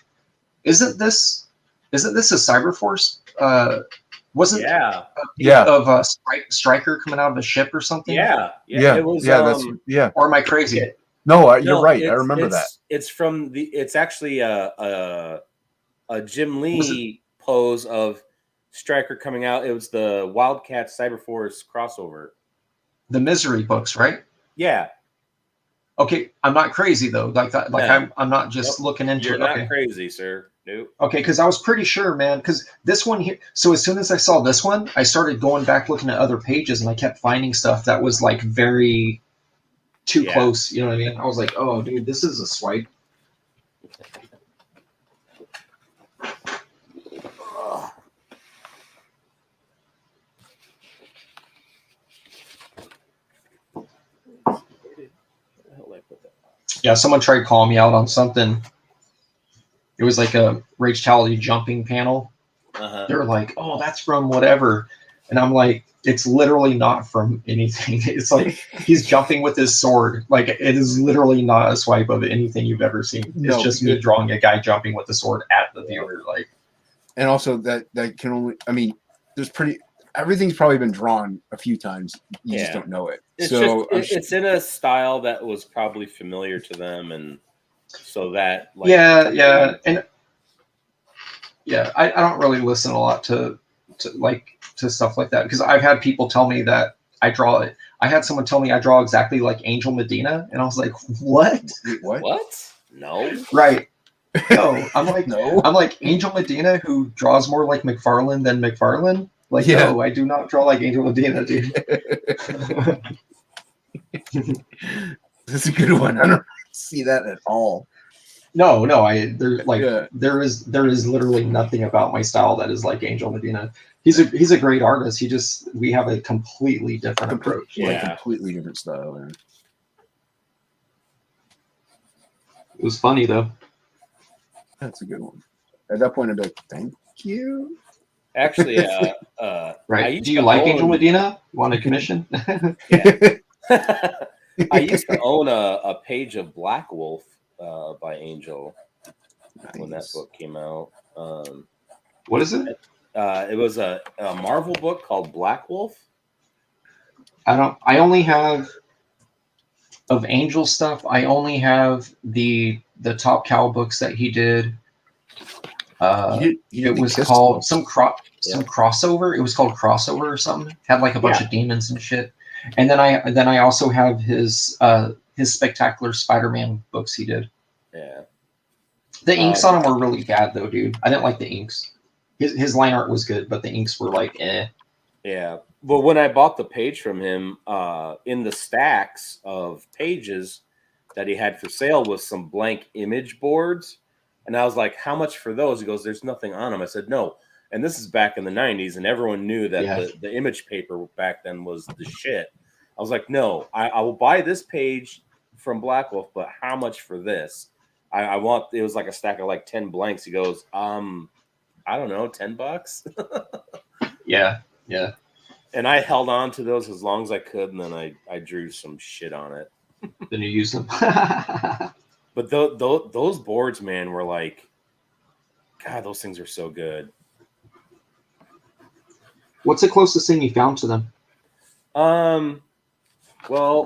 Isn't this a Cyberforce? Wasn't of Striker coming out of a ship or something? Yeah. It was, Or am I crazy? No, you're right. I remember that. It's from it's actually a Jim Lee pose of Striker coming out. It was the Wildcat Cyberforce crossover. The Misery books, right? Yeah, Okay, I'm not crazy though. Like that, like No. I'm not just looking into you're it. not Okay. crazy, sir. Nope. Okay, because I was pretty sure, man. Because this one here, so as soon as I saw this one, I started going back looking at other pages, and I kept finding stuff that was like very too Yeah. close. You know what I mean? I was like, oh, dude, this is a swipe. Yeah, someone tried calling me out on something. It was like a Rage Tally jumping panel. Uh-huh. They're like, oh, that's from whatever. And I'm like, it's literally not from anything. It's like he's jumping with his sword. Like it is literally not a swipe of anything you've ever seen. It's No, just me drawing a guy jumping with the sword at the viewer. Like, And also that can only, I mean, there's everything's probably been drawn a few times. You just Yeah. don't know it. It's So just it's in a style that was probably familiar to them, and so that like yeah, and yeah, I don't really listen a lot to stuff like that because I've had people tell me that I draw it. I had someone tell me I draw exactly like Angel Medina, and I was like, what? wait, what? What? No. Right. No, I'm like, No. I'm like Angel Medina who draws more like McFarlane than McFarlane. Like, Yeah. no, I do not draw like Angel Medina, dude. That's a good one. I don't see that at all. No, there like Yeah. there is literally nothing about my style that is like Angel Medina. He's a great artist. We have a completely different approach. Like Yeah. completely different style. Man. It was funny though. That's a good one. At that point, I'd be like, thank you. Actually, I Right. used Do you to like own- Angel Medina? Want a commission? I used to own a page of Black Wolf by Angel when that Nice. book came out. What is it? It was a Marvel book called Black Wolf. I only have of Angel stuff. I only have the Top Cow books that he did. You It did was Kiss called books. some crossover. It was called Crossover or something. Had like a bunch of demons and shit. And then I also have his Spectacular Spider-Man books he did. Yeah. The inks on them were really bad though, dude. I didn't like the inks. His line art was good, but the inks were like eh. Yeah. But when I bought the page from him, in the stacks of pages that he had for sale was some blank image boards. And I was like, how much for those? He goes, there's nothing on them. I said, no. And this is back in the 90s, and everyone knew that the image paper back then was the shit. I was like, no, I will buy this page from Black Wolf, but how much for this? I want, it was like a stack of like 10 blanks. He goes, I don't know, $10? Yeah. And I held on to those as long as I could, and then I drew some shit on it. Then you use them. But those boards, man, were like, God, those things are so good. What's the closest thing you found to them? Well,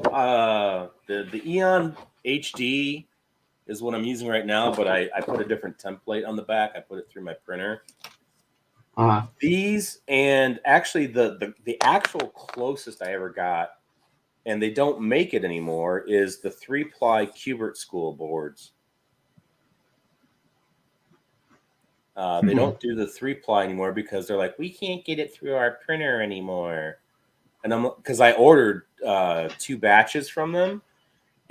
the Eon HD is what I'm using right now, but I put a different template on the back. I put it through my printer. These, and actually the actual closest I ever got, and they don't make it anymore, is the 3-ply Kubert School boards. They don't do the 3-ply anymore because they're like, we can't get it through our printer anymore. And because I ordered 2 batches from them,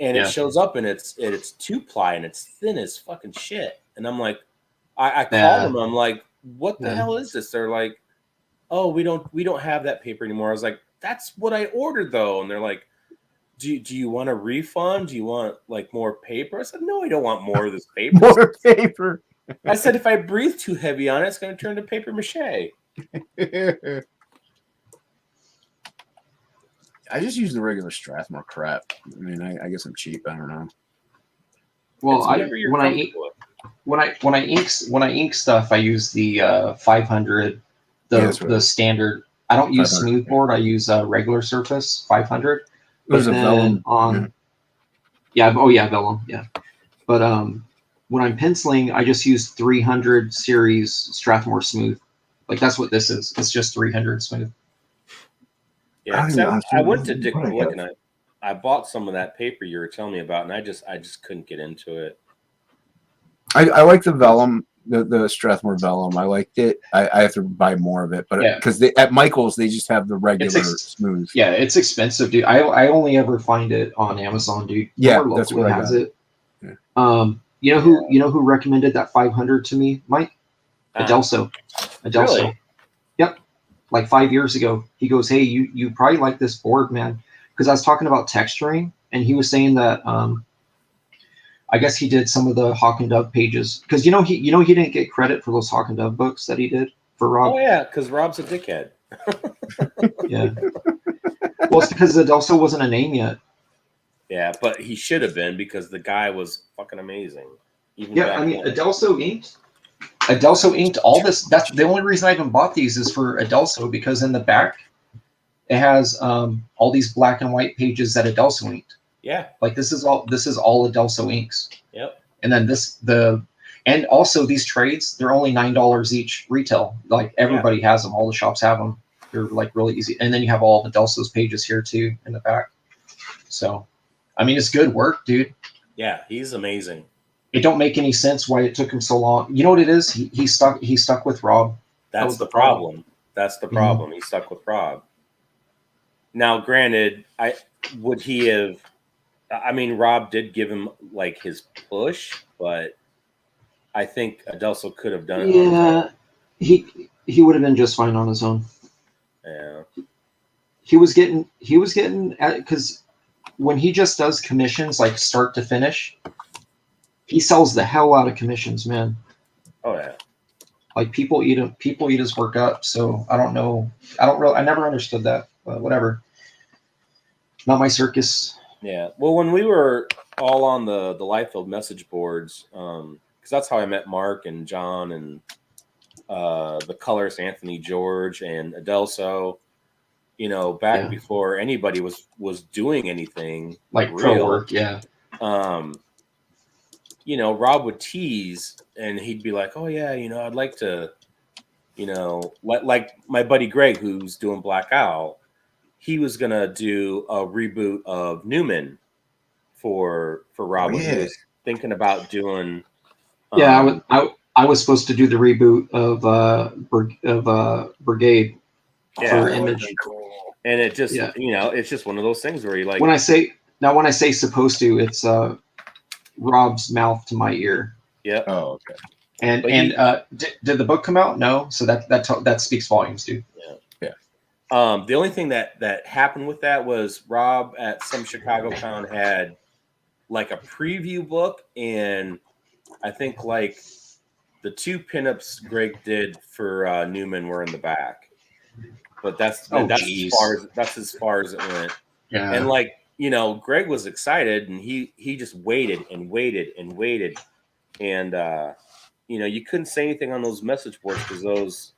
and it shows up and it's 2-ply and it's thin as fucking shit. And I'm like, I called them. I'm like, what the hell is this? They're like, oh, we don't have that paper anymore. I was like, that's what I ordered though. And they're like, do you want a refund? Do you want like more paper? I said, no, I don't want more of this paper. More paper. I said, if I breathe too heavy on it, it's going to turn to paper mache. I just use the regular Strathmore crap. I mean, I guess I'm cheap. I don't know. Well, It's whatever you're comfortable with. when I ink stuff, I use the 500, the standard. I don't use 500, smoothboard. I use a regular surface 500. There's But a then vellum. on vellum, yeah. But when I'm penciling, I just use 300 series Strathmore Smooth Like that's what this is. It's just 300 smooth. Yeah, 'cause I I went to Dick what I and Look have. and I bought some of that paper you were telling me about, and I just couldn't get into it. I like the vellum, the Strathmore vellum. I liked it. I have to buy more of it, but Yeah. because at Michael's they just have the regular It's smooth. Yeah, it's expensive, dude. I only ever find it on Amazon, dude. Yeah, Nowhere that's locally where I has got it. Yeah. You know who recommended that 500 to me, Mike? Adelso. Really? Yep. Like 5 years ago, he goes, "Hey, you probably like this board, man," because I was talking about texturing, and he was saying that I guess he did some of the Hawk and Dove pages because he didn't get credit for those Hawk and Dove books that he did for Rob. Oh yeah, because Rob's a dickhead. Yeah. Well, it's because Adelso wasn't a name yet. Yeah, but he should have been because the guy was fucking amazing. Even Yeah, back I mean, then. Adelso inked all this. That's the only reason I even bought these is for Adelso, because in the back it has all these black and white pages that Adelso inked. Yeah. Like this is all Adelso inks. Yep. And then and also these trades, they're only $9 each retail. Like everybody has them. All the shops have them. They're like really easy. And then you have all of Adelso's pages here too in the back. So, I mean, it's good work, dude. Yeah, he's amazing. It don't make any sense why it took him so long. You know what it is? He stuck with Rob. That's was the the problem. That's the Mhm. problem. He's stuck with Rob. Now, granted, would he have? I mean, Rob did give him like his push, but I think Adelso could have done it. Yeah, he would have been just fine on his own. Yeah. He was getting because when he just does commissions like start to finish, he sells the hell out of commissions, man. Oh yeah. Like people eat his work up. So I don't know. I never understood that. But whatever. Not my circus. Yeah. Well, when we were all on the Liefeld message boards, because that's how I met Mark and John and the colorist Anthony George and Adelso. You know, back before anybody was doing anything like real pro work. Yeah. You know, Rob would tease and he'd be like, "Oh yeah, you know, I'd like to, you know, like my buddy Greg who's doing Black Owl, he was gonna do a reboot of Newman for Rob. Oh, He yeah. was thinking about doing. Yeah, I was supposed to do the reboot of Brigade for Image. And it just, you know, it's just one of those things where you like. When I say supposed to, it's Rob's mouth to my ear. Yeah. Oh, okay. And did the book come out? No. So that speaks volumes, dude. The only thing that happened with that was Rob at some Chicago Con had like a preview book, and I think like the 2 pinups Greg did for Newman were in the back, but that's as far as it went. Yeah. And like, you know, Greg was excited, and he just waited and waited and waited, and you know, you couldn't say anything on those message boards because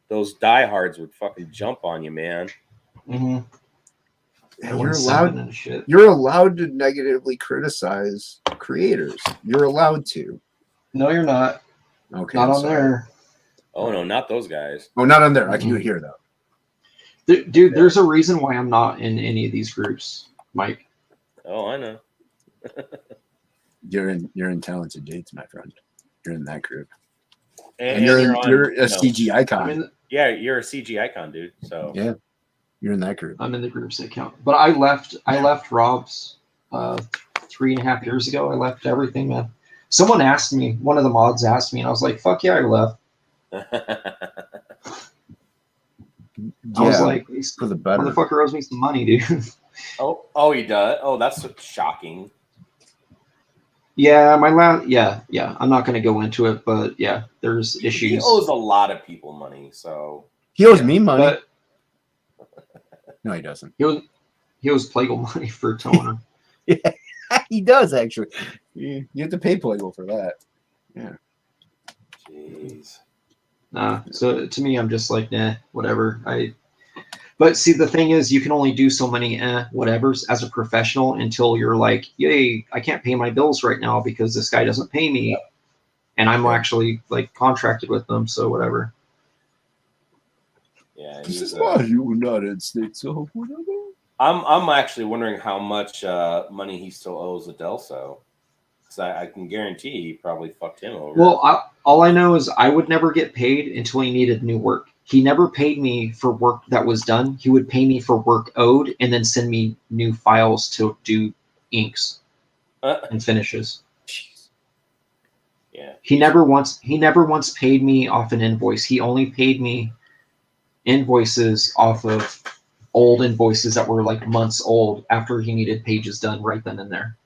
those diehards would fucking jump on you, man. Mm-hmm. And you're allowed to negatively criticize creators. You're allowed to. No, you're not. Okay. Not on there. Oh no, not those guys. Oh, not on there. I can do it here though. Dude, there's a reason why I'm not in any of these groups, Mike. Oh, I know. You're in Talented Dates, my friend. You're in that group. And you're a CG icon. Yeah, you're a CG icon, dude. So yeah, you're in that group. I'm in the groups that count. But I left Rob's 3.5 years ago. I left everything, man. Someone asked me, one of the mods asked me, and I was like, fuck yeah, I left. I was like, for the better. Motherfucker owes me some money, dude. Oh, he does. Oh, that's shocking. Yeah, yeah. I'm not going to go into it, but yeah, there's issues. He owes a lot of people money, so he owes me money. But no, he doesn't. He owes Plagal money for Toner. Yeah, he does actually. You have to pay Plagal for that. Yeah. Jeez. Nah. So to me, I'm just like, nah, whatever. But see, the thing is, you can only do so many whatevers as a professional until you're like, yay, I can't pay my bills right now because this guy doesn't pay me, and I'm actually like contracted with them, so whatever. Yeah, This he's, is not United States of whatever. I'm actually wondering how much money he still owes Adelso. Because I can guarantee he probably fucked him over. Well, all I know is I would never get paid until he needed new work. He never paid me for work that was done. He would pay me for work owed and then send me new files to do inks and finishes. Yeah. He never once paid me off an invoice. He only paid me invoices off of old invoices that were like months old after he needed pages done right then and there.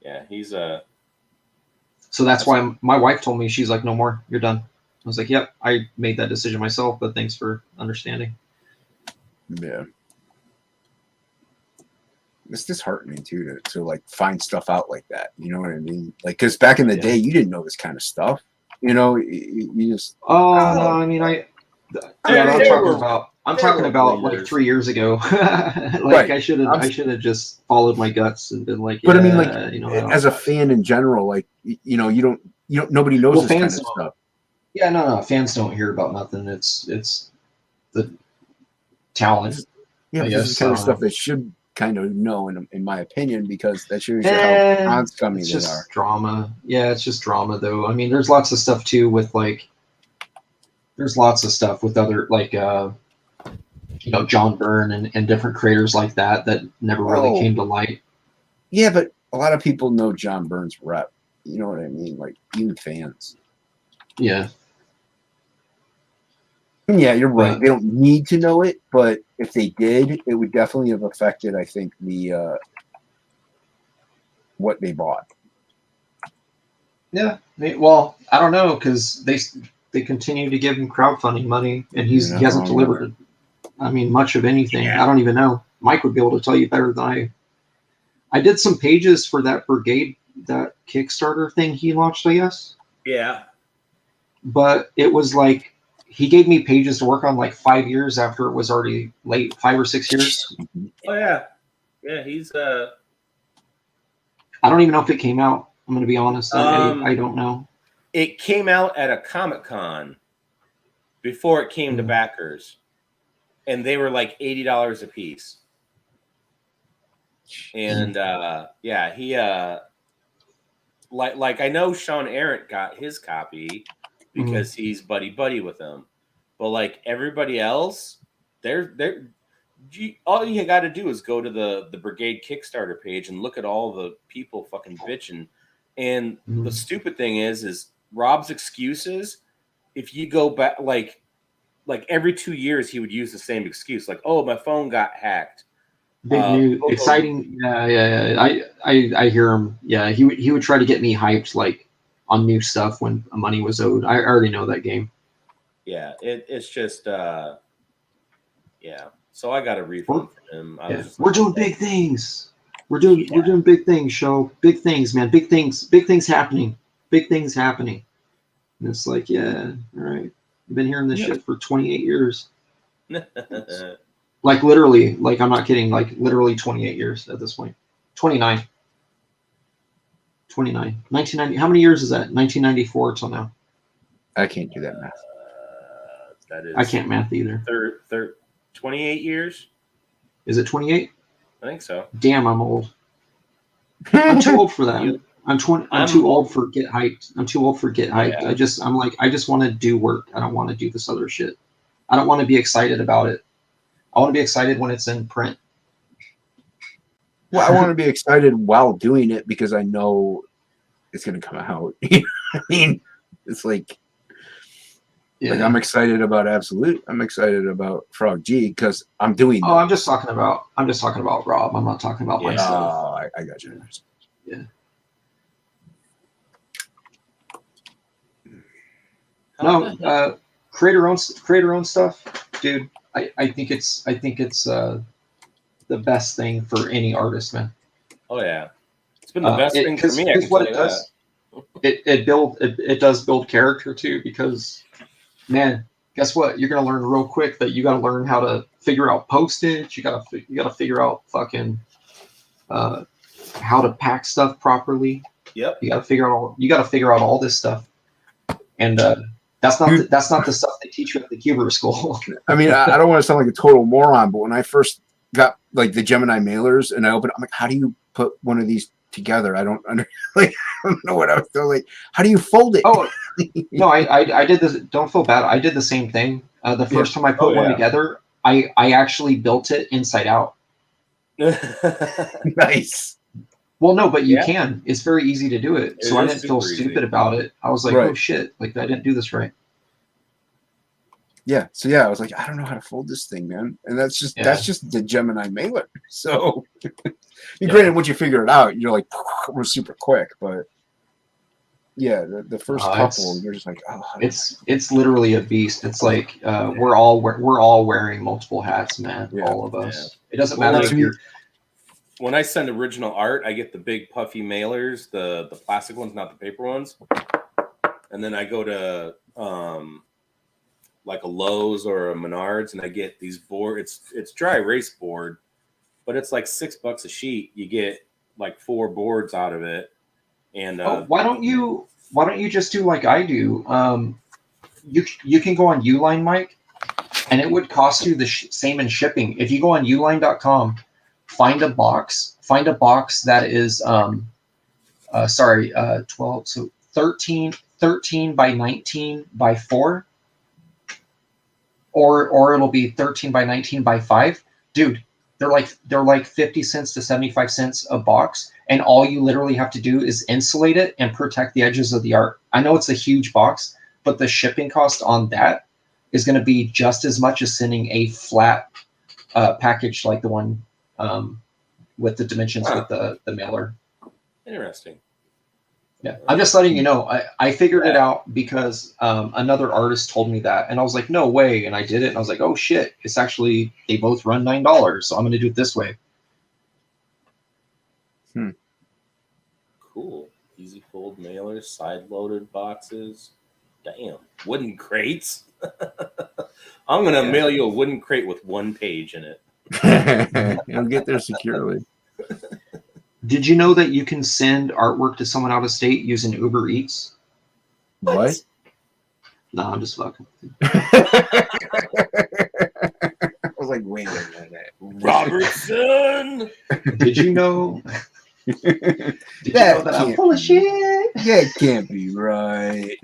Yeah, he's So that's why my wife told me, she's like, no more, you're done. I was like, yep, I made that decision myself, but thanks for understanding. Yeah. It's disheartening too to like find stuff out like that. You know what I mean? Like, because back in the day, you didn't know this kind of stuff. You know, you just. Oh no, I mean I'm talking about like 3 years ago. Like Right. I should have just followed my guts and been like, But I mean, like, as a know, fan in general, like, you know, nobody knows Well, this kind of fans don't. stuff. yeah, no, fans don't hear about nothing. It's the talent. Yeah, I this is guess, the kind of I don't stuff know. they should kind of know, in my opinion, because that shows you how scummy It's they just are. drama. Yeah, it's just drama though. I mean, there's lots of stuff too with like, there's lots of stuff with other like John Byrne and different creators like that never really came to light. Yeah, but a lot of people know John Byrne's rep. You know what I mean? Like, even fans. Yeah. Yeah, you're right. They don't need to know it, but if they did, it would definitely have affected, I think, the what they bought. Yeah. Well, I don't know because they continue to give him crowdfunding money, and he hasn't delivered. I mean, much of anything. Yeah. I don't even know. Mike would be able to tell you better than I. I did some pages for that Brigade, that Kickstarter thing he launched, I guess. Yeah. But it was like he gave me pages to work on like 5 years after it was already late, 5 or 6 years. Oh yeah. Yeah, he's I don't even know if it came out. I'm going to be honest. I don't know. It came out at a Comic-Con before it came to backers, and they were like $80 a piece. And yeah, he like I know Sean Arent got his copy because he's buddy with him, but like everybody else, all you got to do is go to the Brigade Kickstarter page and look at all the people fucking bitching. And the stupid thing is Rob's excuses. If you go back, like every 2 years, he would use the same excuse, like, "Oh, my phone got hacked." Big new, exciting. Yeah. I hear him. Yeah, he would try to get me hyped like on new stuff when money was owed. I already know that game. Yeah, it's just yeah. So I got a refund from him. We're doing big things. We're doing big things. Show big things, man. Big things happening. Big things happening. And it's like, yeah, all right. I've been hearing this shit for 28 years. Like literally, like I'm not kidding, like literally 28 years at this point. 29. 1990. How many years is that? 1994 till now. I can't do that math. That is. I can't math either. 28 years. Is it 28? I think so. Damn, I'm old. I'm too old for that. I'm too old for get hyped. I'm too old for get hyped. Yeah. I just want to do work. I don't want to do this other shit. I don't want to be excited about it. I want to be excited when it's in print. Well, I want to be excited while doing it because I know it's going to come out. You know what I mean? It's like, I'm excited about Absolute. I'm excited about Frog G because I'm doing. Oh, I'm just talking about Rob. I'm not talking about myself. Oh, I got you. Yeah. No, creator own stuff, dude. I think it's the best thing for any artist, man. Oh yeah, it's been the best thing for me. What it does, it does build character too. Because, man, guess what? You're gonna learn real quick that you got to learn how to figure out postage. You got to figure out fucking how to pack stuff properly. Yep. You got to figure out all this stuff, and That's not the stuff they teach you at the Cuber school. I mean, I don't want to sound like a total moron, but when I first got like the Gemini mailers and I opened, I'm like, how do you put one of these together? I don't know what I was doing. Like, how do you fold it? Oh no, I did this. Don't feel bad. I did the same thing. The first time I put one together, I actually built it inside out. Nice. Well, no, but you can. It's very easy to do it. So I didn't feel stupid about it. I was like, oh shit, like I didn't do this right. Yeah. So yeah, I was like, I don't know how to fold this thing, man. And that's just the Gemini mailer. So granted, once you figure it out, you're like, we're super quick, but yeah, the first couple, you're just like, oh, it's literally a beast. It's like we're all wearing multiple hats, man. Yeah, all of us. Yeah. It doesn't matter if you're. When I send original art, I get the big puffy mailers, the plastic ones, not the paper ones, and then I go to like a Lowe's or a Menards, and I get these board. It's dry erase board, but it's like $6 a sheet. You get like 4 boards out of it. And why don't you just do like I do? You can go on Uline, Mike, and it would cost you the same in shipping. If you go on uline.com, find a box that is 12, so 13 by 19 by 4, or it'll be 13 by 19 by 5. Dude, they're like 50 cents to 75 cents a box, and all you literally have to do is insulate it and protect the edges of the art. I know it's a huge box, but the shipping cost on that is going to be just as much as sending a flat package like the one with the dimensions with the mailer. Interesting. Yeah, I'm just letting you know. I figured it out because another artist told me that, and I was like, no way. And I did it, and I was like, oh shit, it's actually, they both run $9, so I'm going to do it this way. Cool. Easy fold mailers, side loaded boxes. Damn. Wooden crates. I'm going to mail you a wooden crate with 1 page in it. You'll get there securely. Did you know that you can send artwork to someone out of state using Uber Eats? What? No, I'm just fucking. I was like, wait a minute. Robertson! Did you know? Did you know that I'm full of shit? Yeah, it can't be right.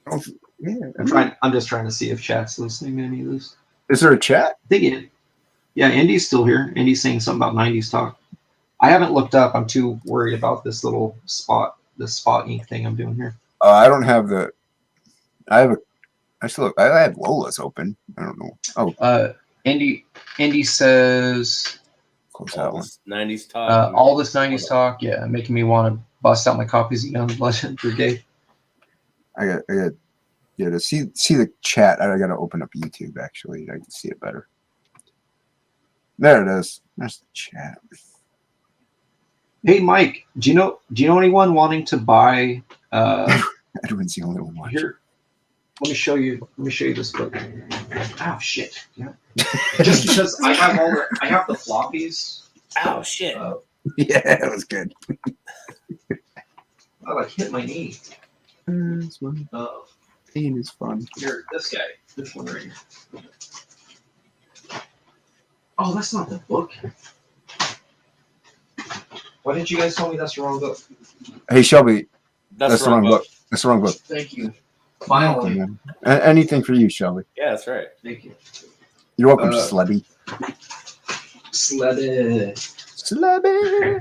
I'm just trying to see if chat's listening to any of this. Is there a chat? I think yeah, Indy's still here. Indy's saying something about 90s talk. I haven't looked up. I'm too worried about this little spot ink thing I'm doing here. I don't have the. I had Lola's open. I don't know. Oh. Indy says. Close that one. 90s talk. All this 90s talk, yeah, making me want to bust out my copies of Young Blood Brigade. I got to see the chat. I got to open up YouTube actually. I can see it better. There it is. There's the chat. Hey Mike, do you know anyone wanting to buy? Edwin's the only one watching. Here, let me show you this book. Oh shit! Yeah. Just because I have the floppies. Oh shit! Yeah, that was good. I like hit my knee. It's fun. Pain is fun. Here, this one right here. Oh, that's not the book. Why didn't you guys tell me that's the wrong book? Hey Shelby, that's the wrong book. That's the wrong book. Thank you. Finally. Anything for you, Shelby. Yeah, that's right. Thank you. You're welcome, Slebby. Slebby.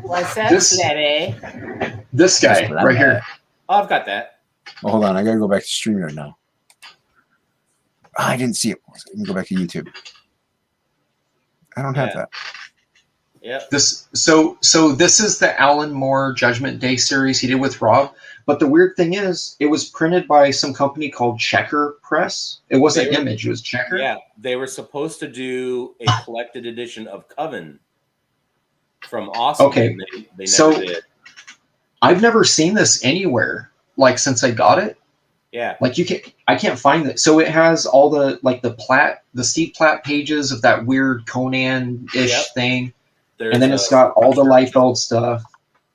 What's up, Slebby? This guy right here. Oh, I've got that. Oh, hold on, I gotta go back to StreamYard now. I didn't see it. Let me go back to YouTube. I don't have that. Yeah. So this is the Alan Moore Judgment Day series he did with Rob. But the weird thing is, it was printed by some company called Checker Press. It wasn't Image; it was Checker. Yeah, they were supposed to do a collected edition of Coven from Awesome. Okay, they never did. I've never seen this anywhere. Like since I got it. Yeah. Like I can't find it. So it has all the the Steve Platt pages of that weird Conan-ish thing. And then it's got all the Liefeld stuff.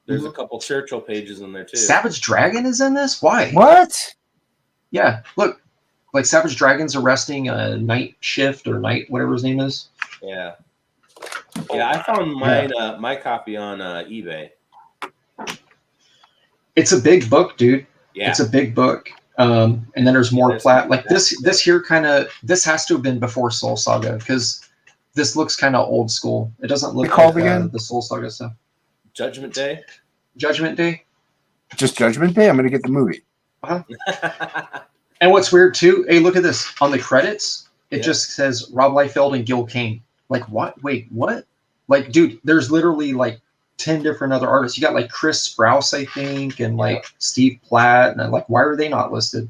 There's a couple Churchill pages in there too. Savage Dragon is in this? Why? What? Yeah, look, like Savage Dragon's arresting a Night Shift or Night, whatever his name is. Yeah. Yeah, I found mine, my copy on eBay. It's a big book, dude. Yeah. It's a big book. And then there's more plat. Like this here this has to have been before Soul Saga because this looks kind of old school. It doesn't look called like again? the Soul Saga stuff. Judgment Day. Judgment Day. Just Judgment Day? I'm going to get the movie. And what's weird too, hey, look at this. On the credits, it Yeah. just says Rob Liefeld and Gil Kane. Like what? Wait, what? Like, dude, there's literally like 10 different other artists. You got like Chris Sprouse, I think, and like Steve Platt. And I'm like, why are they not listed?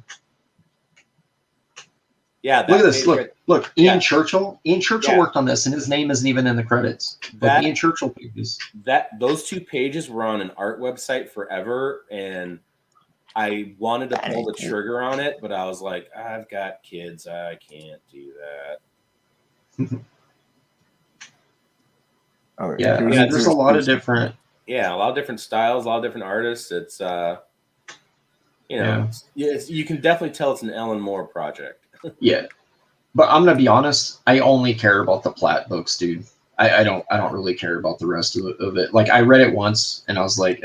Yeah. Look at this. Look, Ian Yeah. Churchill. Ian Churchill Yeah. worked on this, and his name isn't even in the credits. But That- Ian Churchill pages. Those 2 pages were on an art website forever, and I wanted to pull the trigger on it, but I was like, I've got kids, I can't do that. Oh, Yeah, Yeah, there's a lot of different. Yeah, a lot of different styles, a lot of different artists. It's you can definitely tell it's an Ellen Moore project. Yeah, but I'm gonna be honest. I only care about the Platt books, dude. I don't really care about the rest of it. Like I read it once, and I was like,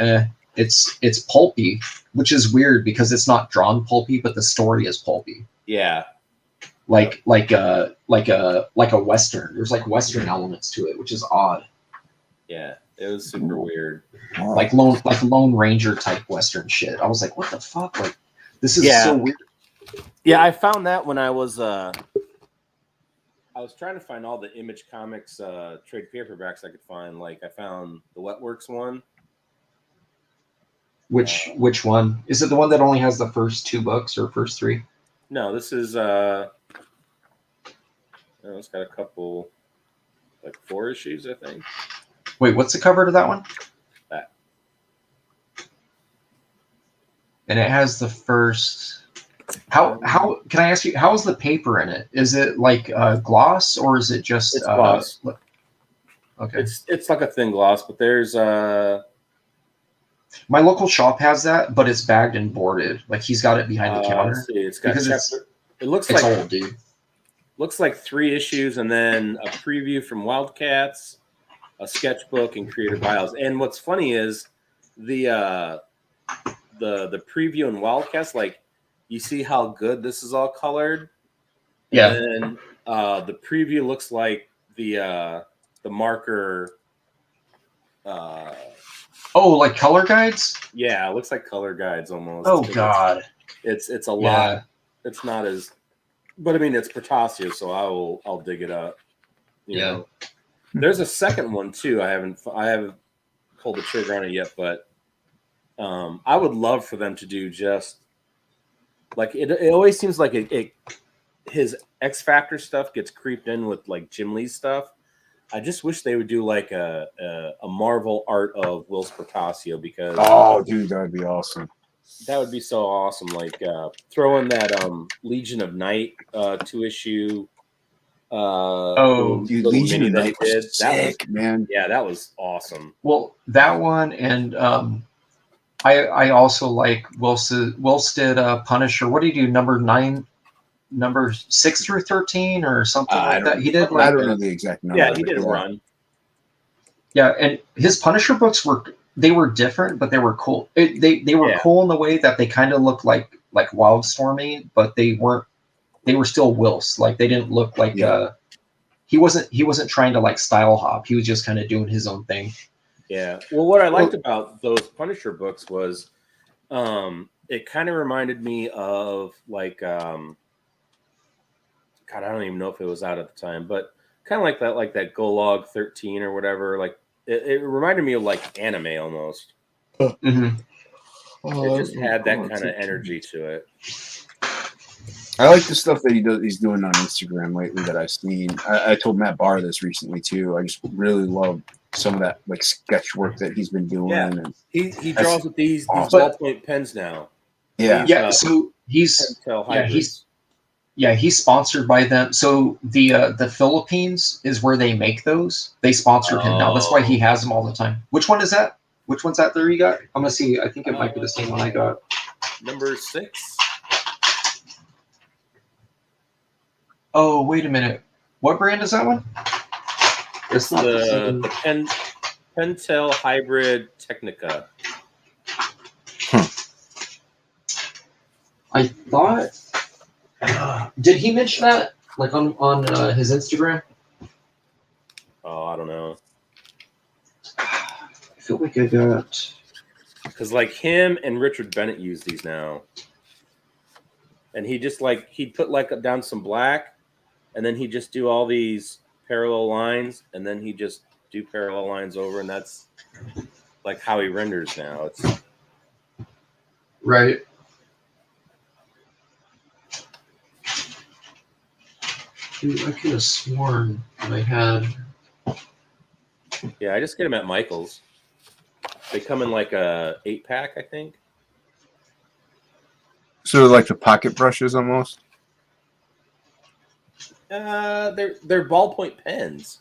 it's pulpy, which is weird because it's not drawn pulpy, but the story is pulpy. Yeah. Like a Western. There's like Western elements to it, which is odd. Yeah. It was super weird. Like Lone Ranger type Western shit. I was like, what the fuck? Like this is so weird. Yeah, I found that when I was trying to find all the Image Comics trade paperbacks I could find. Like I found the Wetworks one. Which one? Is it the one that only has the first 2 books or first 3? No, this is it's got a couple, like 4 issues, I think. Wait, what's the cover to that one? That. And it has the first. How can I ask you? How is the paper in it? Is it like gloss or is it just It's gloss? Okay. It's like a thin gloss, but there's My local shop has that, but it's bagged and boarded. Like he's got it behind the counter. let's see, it's got Because chapter. It looks It's like old, dude. looks like 3 issues, and then a preview from Wildcats, a sketchbook, and creator bios. And what's funny is the preview in Wildcats, like you see how good this is all colored. Yeah. And then the preview looks like the marker. Oh, like color guides? Yeah, it looks like color guides almost. Oh God. It's a Yeah. lot. It's not as, but I mean it's Protasio, so I'll dig it up. You know. There's a second one too. I haven't pulled the trigger on it yet, but I would love for them to do just like it always seems like his X Factor stuff gets creeped in with like Jim Lee stuff. I just wish they would do like a Marvel art of Whilce Portacio, because dude, that'd be awesome. that would be so awesome. Like throw in that Legion of Night 2-issue. Dude, Legion of Night did. was sick, man. Yeah, that was awesome. Well, that one, and I also like Whilce did Punisher. What did he do? Number 6 through 13 or something like that. He did. I don't know the exact number. Yeah, he did a run. Yeah, and his Punisher books were different, but they were cool. They were cool in the way that they kind of looked like Wildstormy, but they weren't. They were still Whilce. Like they didn't look like he wasn't trying to like style hop. He was just kind of doing his own thing. Yeah. Well, what I liked about those Punisher books was it kind of reminded me of like God, I don't even know if it was out at the time, but kind of like that Golog 13 or whatever. Like it reminded me of like anime almost. Mm-hmm. It just had that kind of energy to it. I like the stuff that he's doing on Instagram lately that I've seen. I told Matt Barr this recently too. I just really love some of that like sketch work that he's been doing. Yeah. And He draws with these ballpoint pens now. Yeah. So he's sponsored by them. So the Philippines is where they make those. They sponsored him now. That's why he has them all the time. Which one is that? Which one's that there you got? I'm gonna see. I think it might be the same one I got. Number 6. Oh, wait a minute. What brand is that one? It's not the the same. Pentel Hybrid Technica. I thought. Did he mention that like on his Instagram? Oh, I don't know. I feel like I got. Because like him and Richard Bennett use these now. And he just like, he'd put like down some black and then he'd just do all these parallel lines and then he'd just do parallel lines over. And that's like how he renders now. It's Right. Dude, I could have sworn that I had. yeah, I just get them at Michael's. They come in like a 8-pack, I think. Sort of like the pocket brushes almost. They're ballpoint pens.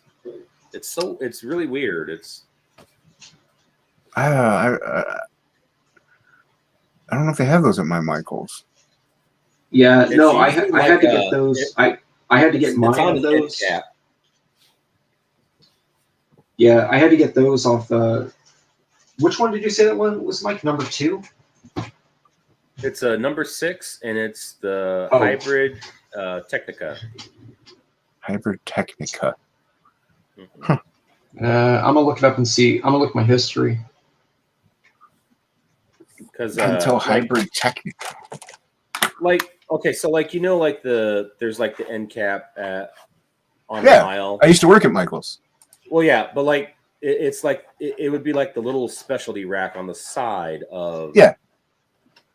It's really weird. It's I don't know if they have those at my Michael's. Yeah, It's no, I usually had to like get those. I had to get it's mine on of the end those. cap. Yeah, I had to get those off. Which one did you say that one was, Mike? Number 2? It's a number 6, and it's the Oh. Hybrid Technica. Hybrid Technica. Mhm. I'm gonna look it up and see. I'm gonna look my history. Because Pentel Hybrid Technica. like okay, so like like there's like the end cap on Yeah. the aisle. I used to work at Michael's. Well, yeah, but like it's like it would be like the little specialty rack on the side of Yeah.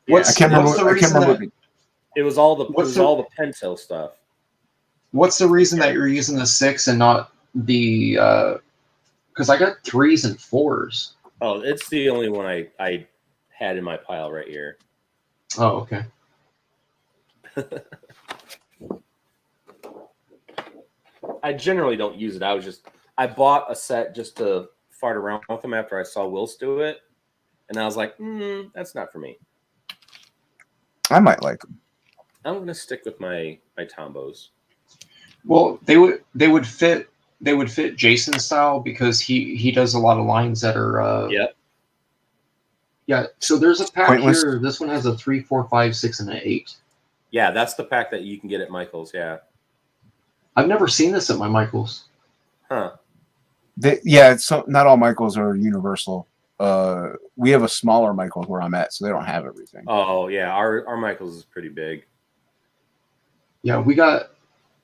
What's- I can't what's remember. the I can't reason remember. It was all the What's the- all the Pentel stuff. What's the reason that you're using the 6 and not the? Because I got 3s and 4s. Oh, it's the only one I had in my pile right here. Oh, okay. I generally don't use it. I bought a set just to fart around with them after I saw Wills do it, and I was like, that's not for me. I might like them. I'm gonna stick with my Tombos. Well, they would fit Jason's style because he does a lot of lines that are. Yep. Yeah. So there's a pack Pointless. here. This one has a 3, 4, 5, 6, and an 8. Yeah, that's the pack that you can get at Michael's. Yeah. I've never seen this at my Michael's. Huh. Yeah, so not all Michaels are universal. We have a smaller Michaels where I'm at, so they don't have everything. Oh yeah, our Michael's is pretty big. Yeah, we got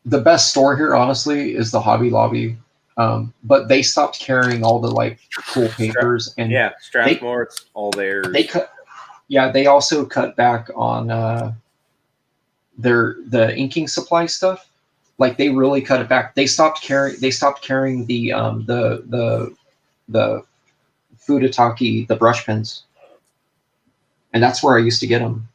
the best store here. Honestly, is the Hobby Lobby, but they stopped carrying all the like cool papers and Yeah, Strathmore, it's all theirs. they cut. Yeah, they also cut back on the inking supply stuff. Like they really cut it back. They stopped carrying the Fudetake, the brush pens, and that's where I used to get them.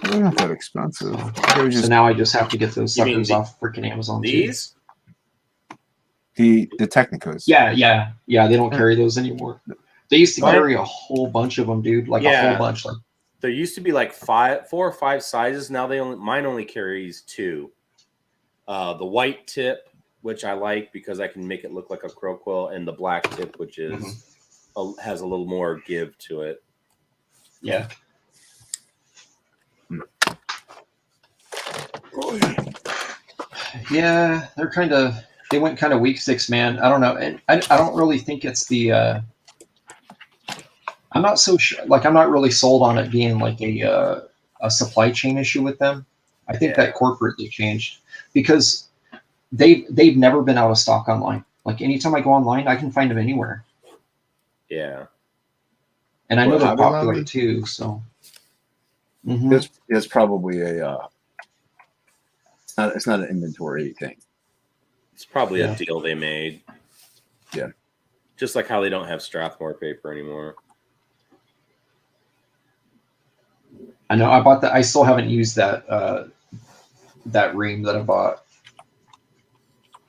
They're not that expensive. They were So just now I just have to get those You mean suckers off freaking Amazon. too. These? the Technicas. Yeah. They don't carry those anymore. They used to What? carry a whole bunch of them, dude. Like a Yeah. whole bunch. Like, There used to be like 4 or 5 sizes. Now mine only carries 2. The white tip, which I like because I can make it look like a crow quill, and the black tip, which is has a little more give to it. yeah. Yeah, they went kind of weak 6 man. I don't know. And I don't really think it's the I'm not so sure, like I'm not really sold on it being like a supply chain issue with them. I think that corporately changed because they've never been out of stock online. Like anytime I go online, I can find them anywhere. Yeah. And I know What, they're Hobby popular Lobby? too, so Mhm. It's probably a. It's not an inventory thing. It's probably Yeah. a deal they made. Yeah. Just like how they don't have Strathmore paper anymore. I know I bought that. I still haven't used that that ream that I bought.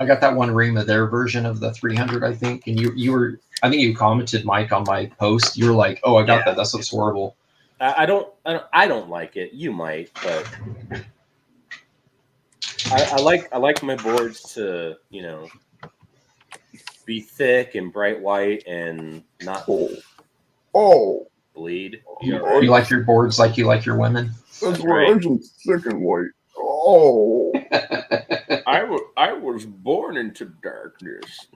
I got that one Rima, their version of the 300, I think, and you were, I think you commented, Mike, on my post. You were like, "Oh, I got that. That looks horrible." I don't like it. You might, but I like my boards to, you know, be thick and bright white and not bleed. You like your boards like you like your women. That's right. I'm thick and white. Oh. I was born into darkness.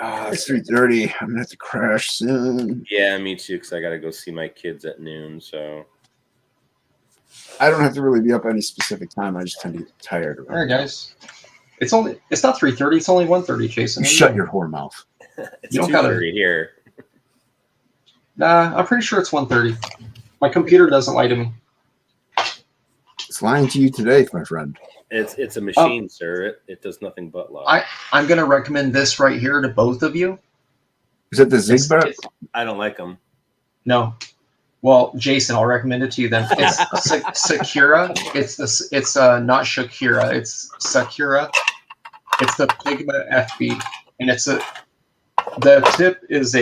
It's 3:30. I'm gonna have to crash soon. Yeah, me too, because I got to go see my kids at noon. So I don't have to really be up any specific time. I just tend to get tired. All right, guys. It's not 3:30. It's only 1:30, Jason. Shut your whore mouth. it's You don't gotta- 2:30 here. Nah, I'm pretty sure it's 1:30. My computer doesn't lie to me. It's lying to you today, my friend. It's a machine, sir. It does nothing but lie. I'm gonna recommend this right here to both of you. Is that the Zigbert? I don't like them. No. Well, Jason, I'll recommend it to you then. It's Sakura. It's not Shakira. It's Sakura. It's the Pigma FB, and the tip is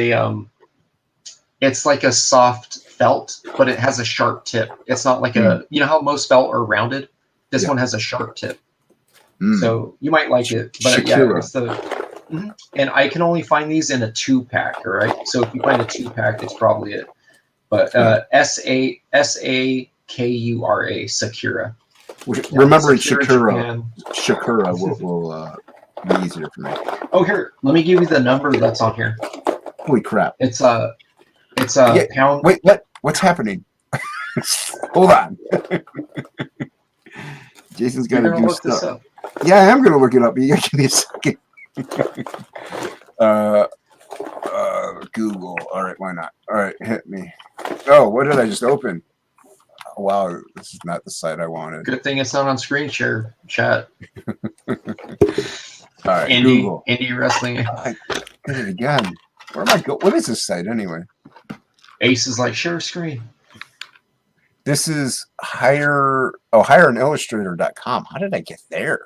it's like a soft felt, but it has a sharp tip. It's not like you know how most felt are rounded. This one has a sharp tip, so you might like it. But Shakira. yeah, it's and I can only find these in a 2-pack. All right, so if you find a 2-pack, it's probably it. But Sakura, Sakura. Remembering Sakura, Shakura will be easier for me. Oh, here, let me give you the number that's on here. Holy crap! It's a pound. Wait, what? What's happening? Hold on. Jason's got You're to gonna do look this stuff. up. Yeah, I am going to look it up. But you got to give me a second. Google. All right, why not? All right, hit me. Oh, what did I just open? Oh, wow, this is not the site I wanted. Good thing it's not on screen share chat. All right, Google. Indie wrestling. I did it again. Where am I go? What is this site anyway? Ace is like share screen. This is hireanillustrator.com. How did I get there?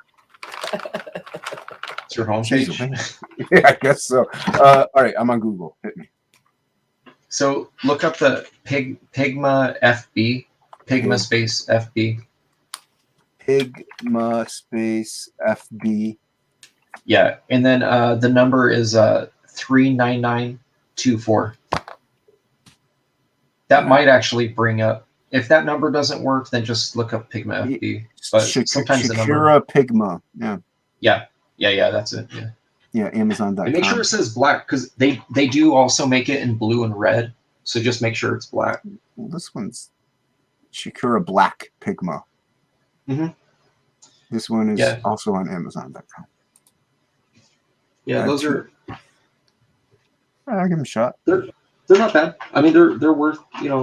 It's your homepage. Jeez, yeah, I guess so. All right, I'm on Google. Hit me. So look up the Pigma FB. Pigma space FB. Pigma space FB. Yeah, and then the number is 39924. That might actually bring up. If that number doesn't work, then just look up Pigma FB. But sometimes the number. Shakira Pigma. Yeah. Yeah, that's it. Yeah, Amazon.com. And make sure it says black because they do also make it in blue and red. So just make sure it's black. Well, this one's Shakira Black Pigma. This one is also on Amazon.com. Yeah, those are. I'll give them a shot. They're not bad. I mean, they're worth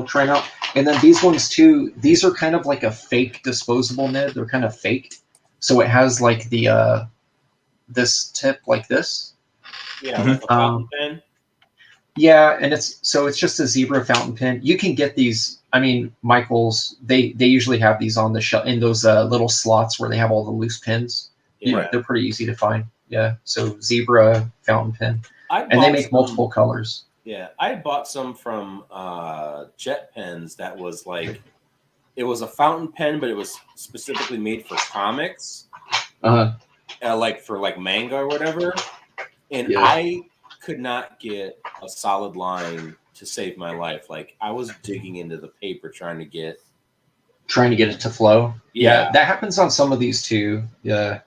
trying out. And then these ones too. These are kind of like a fake disposable nib. They're kind of fake. So it has like the this tip like this. Yeah, like a fountain pen. Yeah, and it's just a zebra fountain pen. You can get these. I mean, Michaels they usually have these on the shelf in those little slots where they have all the loose pins. Yeah. They're pretty easy to find. Yeah, so zebra fountain pen, and they make multiple colors. Yeah, I bought some from Jet Pens that was like, it was a fountain pen, but it was specifically made for comics, like for like manga or whatever. And I could not get a solid line to save my life. Like I was digging into the paper trying to get it to flow. Yeah, that happens on some of these too. Yeah.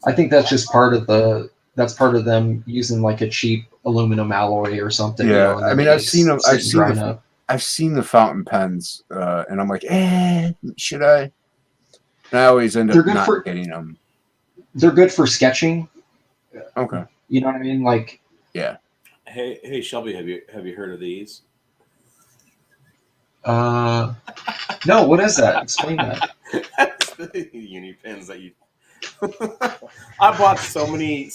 I think that's just part of them using like a cheap aluminum alloy or something. Yeah, I mean, I've seen them. Up. I've seen the fountain pens, and I'm like, should I? And I always end up not getting them. They're good for sketching. Okay. You know what I mean? Like. Yeah. Hey, Shelby, have you heard of these? No. What is that? Explain that. That's the uni pens that you. I bought so many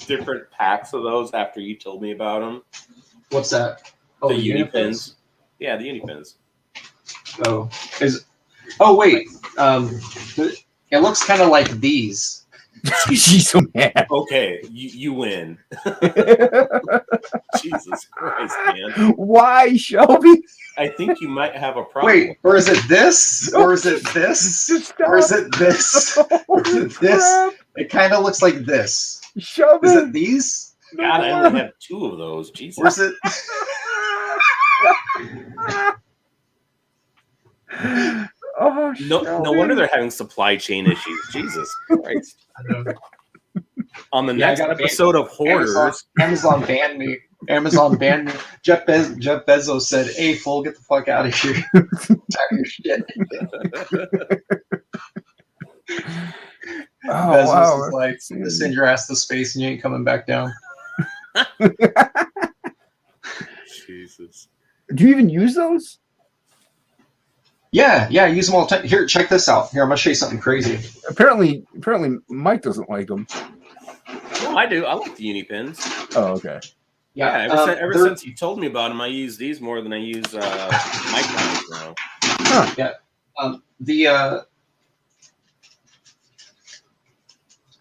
different packs of those after you told me about them. What's that? Oh, the uni pens. Yeah, the uni pens. Oh, wait. It looks kind of like these. She's so mad. Okay, you win. Jesus Christ, man. Why, Shelby? I think you might have a problem. Wait, or is it this? Or is it this? Or is it this? Or is it this? It kind of looks like this. Shelby. Is it these? God, I only have 2 of those. Jesus. Or is it? Oh, No wonder they're having supply chain issues. Jesus Christ. On the next episode of Hoarders. Amazon banned me. Amazon banned me. Jeff Bezos said, "Hey, fool, get the fuck out of here. Pack your shit." Bezos is like, "Send your ass to space and you ain't coming back down." Jesus. Do you even use those? Yeah, I use them all the time. Here, check this out. Here, I'm gonna show you something crazy. Apparently Mike doesn't like them. No, I do. I like the uni pins. Oh, okay. Yeah, ever since you told me about them, I use these more than I use microns now. Huh. Yeah.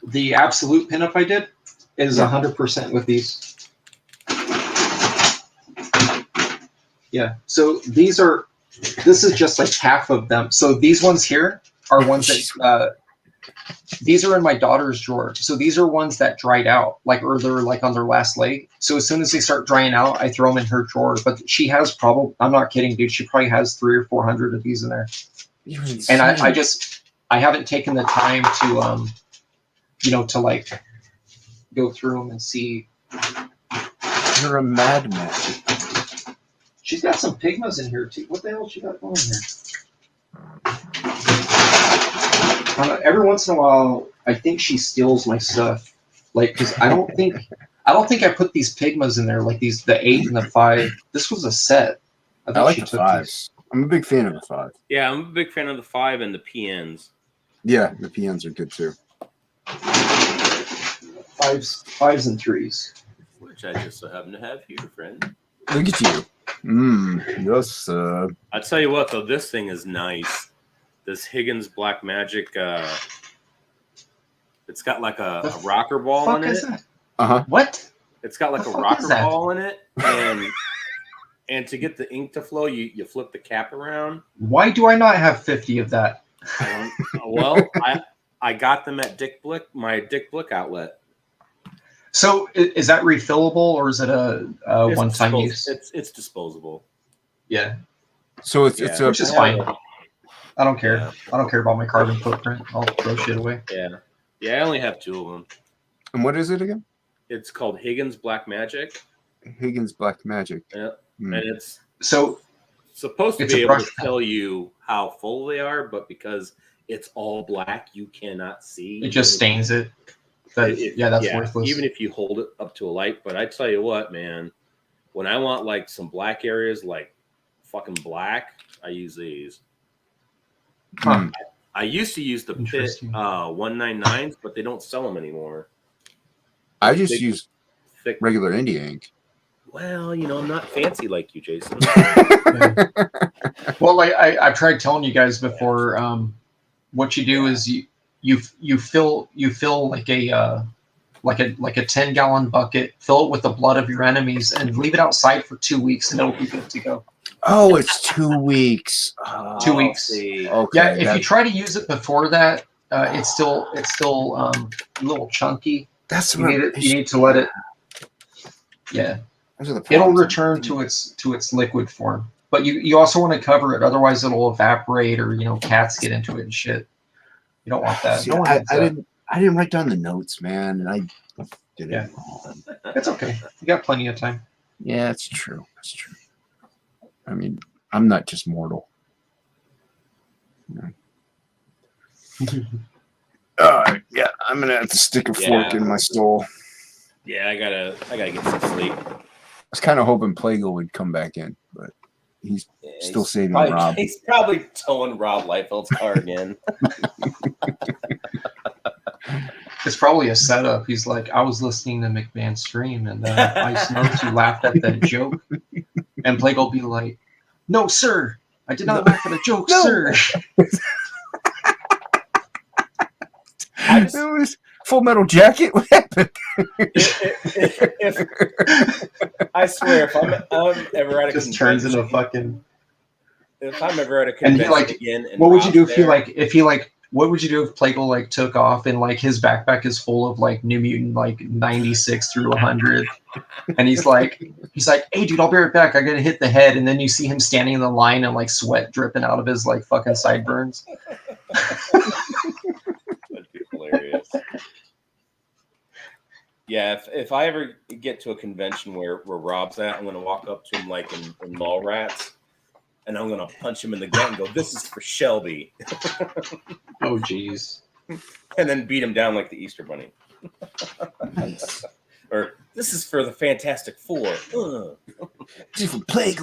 The absolute pinup I did is 100% with these. Yeah. So this is just like half of them. So these ones here are ones that these are in my daughter's drawer. So these are ones that dried out, or they're like on their last leg. So as soon as they start drying out, I throw them in her drawer. But she has I'm not kidding, dude. She probably has 300 or 400 of these in there. And I haven't taken the time to to like go through them and see. You're a madman. She's got some Pigmas in here too. What the hell she got going here? Every once in a while, I think she steals my stuff. Because I don't think I put these Pigmas in there, like the 8 and the 5. This was a set. I like the 5s. I'm a big fan of the 5. Yeah, I'm a big fan of the 5 and the PNs. Yeah, the PNs are good too. 5s and 3s. Which I just so happen to have here, friend. Look at you. Yes. I tell you what, though, this thing is nice. This Higgins Black Magic. It's got like a rocker ball in it. What? It's got like a rocker ball in it, and to get the ink to flow, you flip the cap around. Why do I not have 50 of that? Well, I got them at my Dick Blick outlet. So is that refillable or is it a one-time use? It's disposable. Yeah. So it's which is fine. I don't care. Yeah. I don't care about my carbon footprint. I'll throw shit away. Yeah. I only have 2 of them. And what is it again? It's called Higgins Black Magic. Higgins Black Magic. Yeah. And it's it's supposed to be able to tell you how full they are, but because it's all black, you cannot see. It just stains it. That's worthless. Even if you hold it up to a light. But I tell you what, man, when I want like some black areas, like fucking black, I use these. Huh. I used to use the Pitt 199s, but they don't sell them anymore. I just use regular India ink. Well, I'm not fancy like you, Jason. Well, I've tried telling you guys before. What you do is you fill like a 10-gallon bucket, fill it with the blood of your enemies, and leave it outside for 2 weeks, and it'll be good to go. Oh, it's 2 weeks. 2 weeks. Okay. Yeah, if you try to use it before that, it's still a little chunky. That's you need to let it. Yeah, it'll return to its liquid form. But you also want to cover it, otherwise it'll evaporate, or cats get into it and shit. You don't want that. See, I didn't write down the notes, man, and I did it. Yeah, it's okay. You got plenty of time. Yeah, it's true. That's true. I mean, I'm not just mortal. Yeah, I'm gonna have to stick a fork in my soul. Yeah, I gotta get some sleep. I was kind of hoping Plagal would come back in, but he's still saving Rob. He's probably towing Rob Liefeld's car again. It's probably a setup. He's like, I was listening to McMahon's stream, and I noticed you laughed at that joke. And Plague will be like, no, sir, I did not laugh at a joke, No. sir. It was Full Metal Jacket. What happened? if I swear, if I'm ever at a Just convention, turns into fucking. if I'm ever at a And he, convention like, again, and What would you do if Rob's you like? What would you do if Plague like took off and like his backpack is full of like New Mutant like 96 through 100, and he's like, hey dude, I'll be right back. I gotta hit the head, and then you see him standing in the line and like sweat dripping out of his like fucking sideburns. That'd be hilarious. Yeah, if I ever get to a convention where Rob's at, I'm gonna walk up to him like in Mallrats, and I'm gonna punch him in the gut and go, "This is for Shelby," Oh jeez. and then beat him down like the Easter Bunny. Or this is for the Fantastic Four. This is for Plague.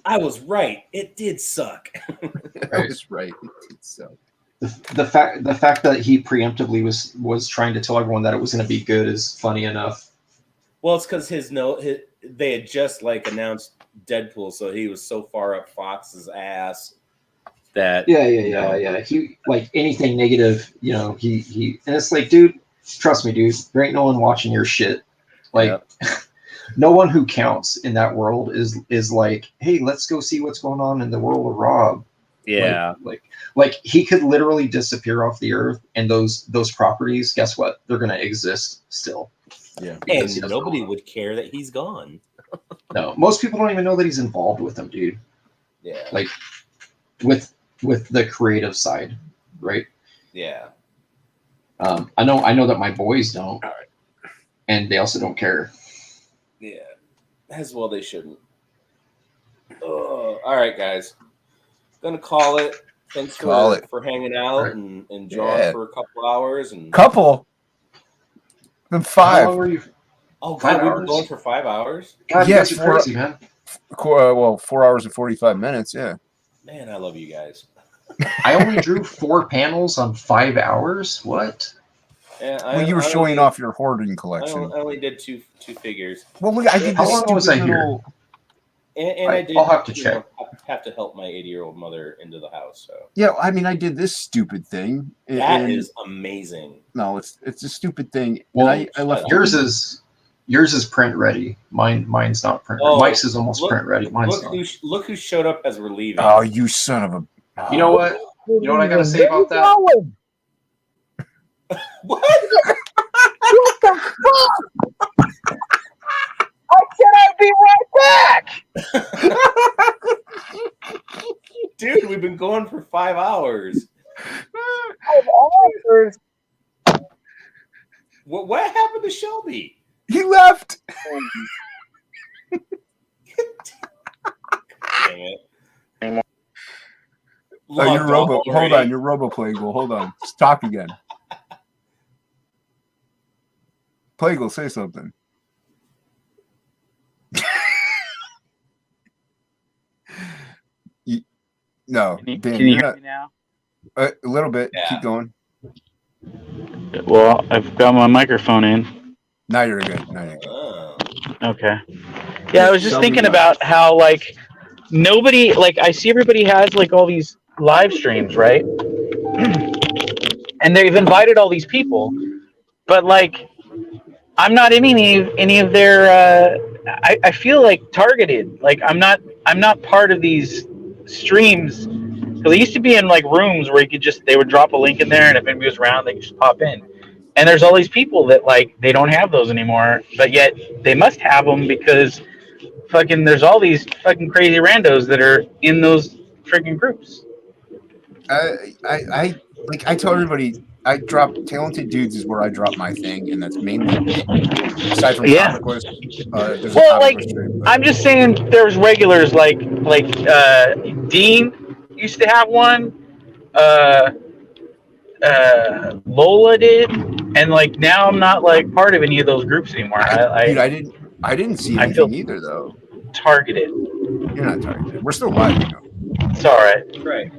I was right. It did suck. I was right. So The fact that he preemptively was trying to tell everyone that it was going to be good is funny enough. Well, it's because they had just like announced Deadpool, so he was so far up Fox's ass that Yeah. He like anything negative, he and it's like, dude, trust me, dude, there ain't no one watching your shit. Like, no one who counts in that world is like, hey, let's go see what's going on in the world of Rob. yeah. Like he could literally disappear off the earth, and those properties, guess what? They're gonna exist still. yeah. Because he And doesn't nobody know. would care that he's gone. No, most people don't even know that he's involved with them, dude. Yeah. Like with the creative side, right? Yeah. I know that my boys don't, and they also don't care. Yeah. As well they shouldn't. Oh, all right, guys. Gonna call it. Thanks for hanging out and John for a couple hours and Couple. Then How 5. long were you? oh 5 god, we've been hours? going for 5 hours. God, Yes, you guys are crazy, man. Well, 4 hours and 45 minutes. Yeah. Man, I love you guys. I only drew 4 panels on 5 hours. What? Yeah, Well, you were showing off your hoarding collection. I only did two figures, Well, look, I did How this long was stupid I here? little. and I did. I'll have to you check. know, have to help my 80-year-old mother into the house. So Yeah, I mean, I did this stupid thing. that and- is amazing. no, it's a stupid thing. Well, and I left Yours is print ready. Mine's not print. Oh, Mike's is almost look- print ready. Mine's not. Look who showed up as we're leaving. Oh, you son of a! You know what? You know what I gotta say about that? What? What the fuck? I said I'd be right back. Dude, we've been going for 5 hours. What happened to Shelby? He left. Damn it. Oh, you're Logged robo. off Hold already. on, you're robo Plague. Hold on. Just talk again. Plague, say something. No, Can you Dan, hear you're not. me now? A little bit. Yeah. Keep going. Well, I've got my microphone in. Now you're good. Now you're good. Oh. Okay. Yeah, I was just Tell me thinking about about how like nobody like I see everybody has like all these live streams, right? And they've invited all these people, but like I'm not in any of their I feel like targeted. Like I'm not part of these streams. Because they used to be in like rooms where they would drop a link in there, and if anybody was around, they could just pop in. And there's all these people that like they don't have those anymore, but yet they must have them because fucking there's all these fucking crazy randos that are in those freaking groups. I tell everybody, I drop Talented Dudes is where I drop my thing, and that's mainly aside from Yeah. topic list. There's a Well, topic like, list stream, but- I'm just saying there's regulars like Dean used to have one, Lola did, and like now I'm not like part of any of those groups anymore. Dude, I I didn't see I anything feel- either though. targeted. You're not targeted. We're still live, you know. It's all right. Right.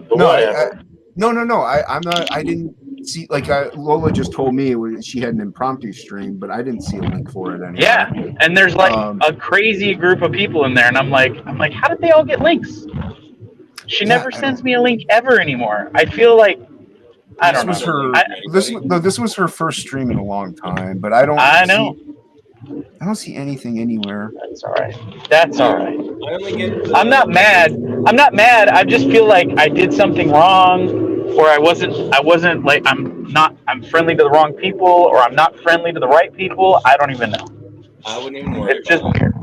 But No, whatever. no. I'm not. I didn't see, like Lola just told me she had an impromptu stream, but I didn't see a link for it anywhere. Yeah, and there's like a crazy group of people in there, and I'm like, how did they all get links? She never sends me a link ever anymore. I feel like I don't know. This was her first stream in a long time, but I don't see anything anywhere. That's all right. That's all right. I'm not mad. I just feel like I did something wrong, or I wasn't like I'm friendly to the wrong people, or I'm not friendly to the right people. I don't even know. I wouldn't even worry. It's just weird.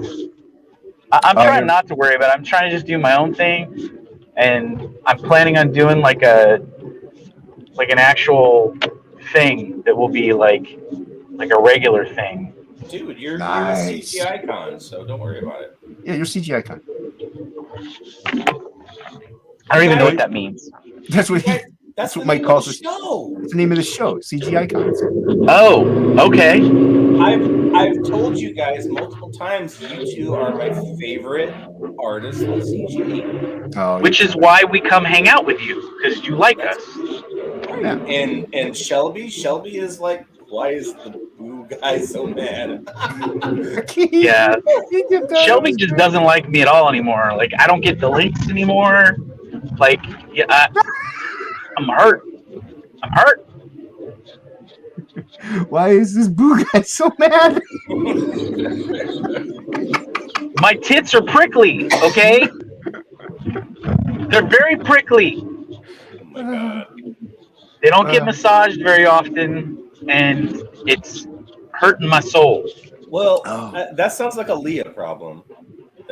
I'm trying not to worry about it. I'm trying to just do my own thing, and I'm planning on doing like an actual thing that will be like a regular thing. Dude, you're nice. a CG icon, so don't worry about it. Yeah, you're CG icon. I don't even know what that means. That's what Mike calls it. Show. It's the name of the show, CG Icons. Oh, okay. I've told you guys multiple times, you two are my favorite artists on CG. Oh, which is why we come hang out with you, because you like us. Yeah. And Shelby is like, why is the boo guy so mad? Yeah. Shelby just doesn't like me at all anymore. Like, I don't get the links anymore. Like, yeah, I'm hurt. Why is this boo guy so mad? My tits are prickly, okay? They're very prickly. Oh my God. They don't get massaged very often, and it's hurting my soul. Well, that sounds like a Leah problem.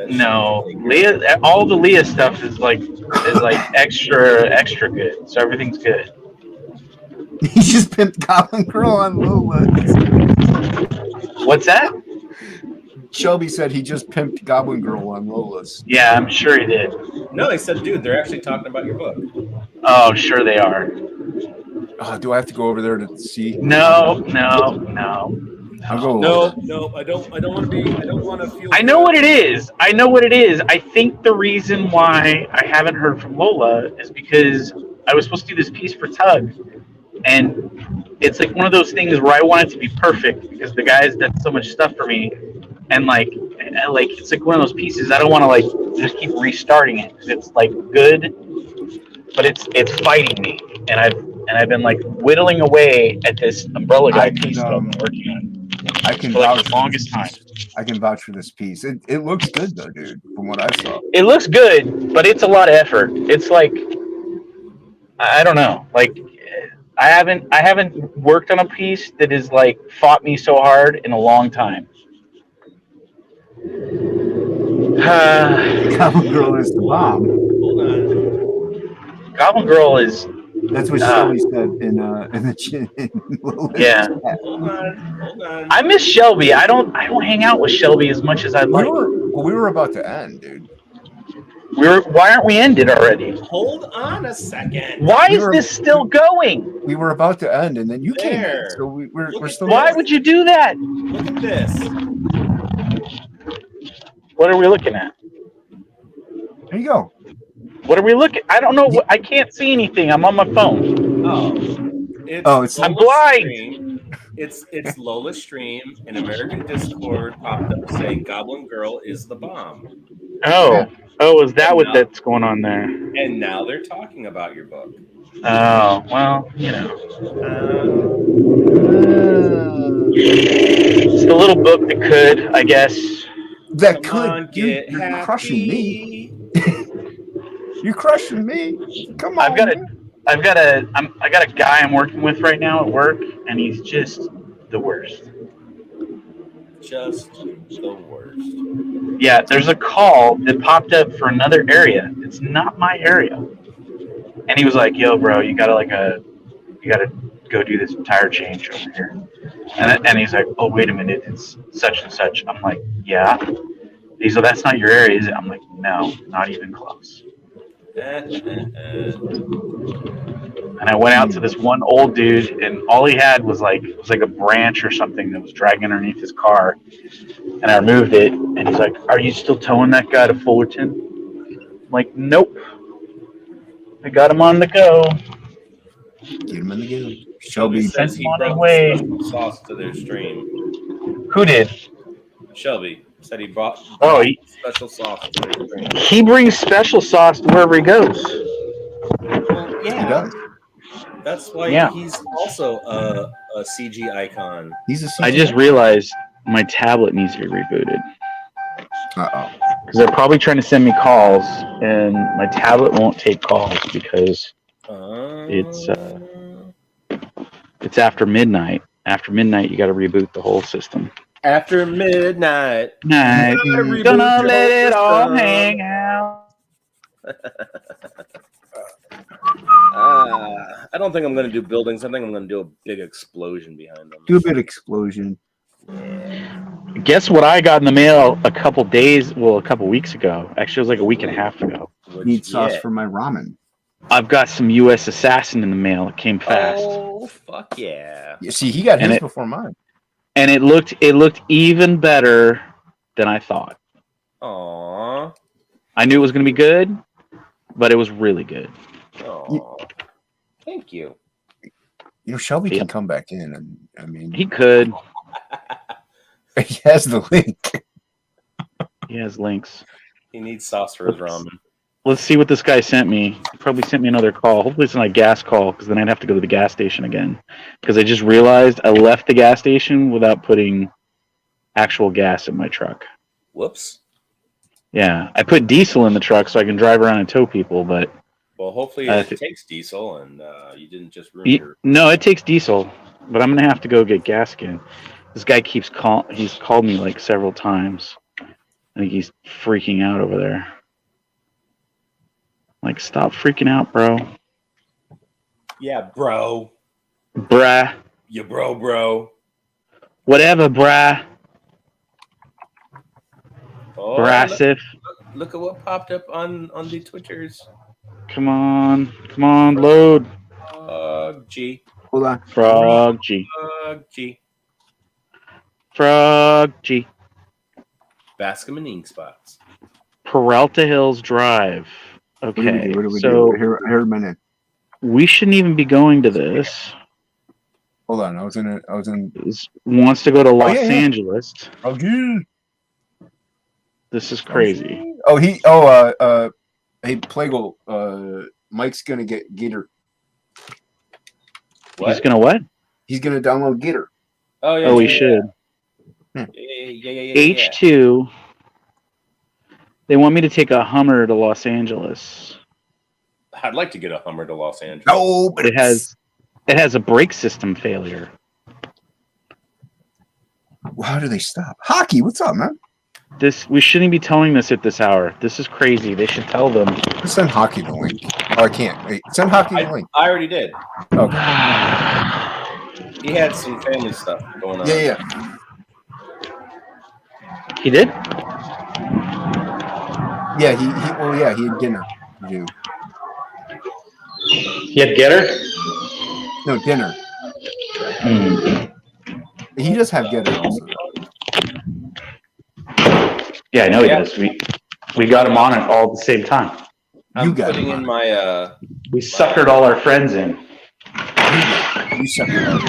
No, Leah. All the Leah stuff is like extra good. So everything's good. He just pimped Goblin Girl on Lola. What's that? Shelby said he just pimped Goblin Girl on Lola's. Yeah, I'm sure he did. No, he said, dude, they're actually talking about your book. Oh, sure they are. Do I have to go over there to see? No. I'll go. No, I don't want to feel. I know what it is. I think the reason why I haven't heard from Lola is because I was supposed to do this piece for Tug, and it's like one of those things where I want it to be perfect because the guy's done so much stuff for me, and like it's like one of those pieces I don't want to like just keep restarting it because it's like good, but it's fighting me, and I've been like whittling away at this Umbrella Guy piece that I've been working on. I can for like the longest time. I can vouch for this piece. It looks good though, dude. From what I saw, it looks good, but it's a lot of effort. It's like I don't know. Like I haven't worked on a piece that has like fought me so hard in a long time. Goblin Girl is the bomb. Hold on. Goblin Girl is. That's what Shelby said in the chin. Yeah. Hold on. I miss Shelby. I don't hang out with Shelby as much as I'd like. We were about to end, dude. Why aren't we ended already? Hold on a second. Why is this still going? We were about to end, and then you came in, so we're still. Why would you do that? Look at this. What are we looking at? There you go. What are we looking? I don't know. I can't see anything. I'm on my phone. It's I'm blind. Stream. It's Lola's stream, and American Discord popped up saying Goblin Girl is the bomb. Oh, is that that's going on there? And now they're talking about your book. Oh, well, you know. It's the little book that could, I guess. That could. You're crushing me. You're crushing me. Come on. I got a guy I'm working with right now at work, and he's just the worst. Just the worst. Yeah, there's a call that popped up for another area. It's not my area. And he was like, "Yo, bro, you gotta go do this tire change over here." And he's like, "Oh, wait a minute, it's such and such." I'm like, "Yeah." He's like, "That's not your area, is it?" I'm like, "No, not even close." And I went out to this one old dude, and all he had was like a branch or something that was dragging underneath his car. And I removed it, and he's like, "Are you still towing that guy to Fullerton?" I'm like, "Nope. I got him on the go." Get him in the game. Shelby says he Money brought way. special sauce to their stream. Who did? Shelby said he brought special sauce to their stream. He brings special sauce wherever he goes. Well, He yeah, does. that's why Yeah. he's also a CG icon. He's a I just realized my tablet needs to be rebooted Uh-oh. because they're probably trying to send me calls, and my tablet won't take calls because it's after midnight. After midnight, you got to reboot the whole system. After midnight. Night, Reboot gonna your let it whole all system. hang out. I don't think I'm going to do buildings. I think I'm going to do a big explosion behind them. Do a bit of explosion. Guess what I got in the mail a couple weeks ago. Actually, it was like a week and a half ago. Need sauce for my ramen. I've got some U.S. Assassin in the mail. It came fast. Oh, fuck yeah. You see, he got And his it- before mine. And it looked even better than I thought. Aww. I knew it was going to be good, but it was really good. Aww. Thank you. You know, Shelby can Yep. come back in, and I mean, He could. he has the link. He has links. He needs sauce for his ramen. Let's see what this guy sent me. He probably sent me another call. Hopefully it's not a gas call, because then I'd have to go to the gas station again. Because I just realized I left the gas station without putting actual gas in my truck. Whoops. Yeah, I put diesel in the truck so I can drive around and tow people, but Well, hopefully I it thi- takes diesel and you didn't just ruin your... no, it takes diesel, but I'm gonna have to go get gas again. This guy keeps he's called me like several times. I think he's freaking out over there. Like, stop freaking out, bro. Yeah, bro. Bruh. You bro. Whatever, bruh. Oh, Brassif. look at what popped up on the Twitters. Come on, load. G. Hold on. Frog G. G. Frog G. Bascom and ink spots. Peralta Hills Drive. What do we Okay, do? What do we so do? I heard my name. we shouldn't even be going to this. Hold on. I was in. This wants to go to Los yeah, yeah. Angeles. Okay. This is crazy. Oh, hey, Plagle, Mike's gonna get Gator. What? He's gonna what? He's gonna download Gator. Oh, yeah. Oh, yeah, he should. Yeah. Yeah. H2. They want me to take a Hummer to Los Angeles. I'd like to get a Hummer to Los Angeles. No, but It has a brake system failure. How do they stop? Hockey, what's up, man? We shouldn't be telling this at this hour. This is crazy. They should tell them. Send Hockey the link. Oh, I can't. Wait, send Hockey the link. I already did. Okay. He had some family stuff going on. Yeah. He did? Yeah, he had dinner to do. He had Getter? No, dinner. He does have Getter also. Yeah, I know he does. We got him on it all at the same time. I'm got putting him in my We suckered all our friends in. You suck it up.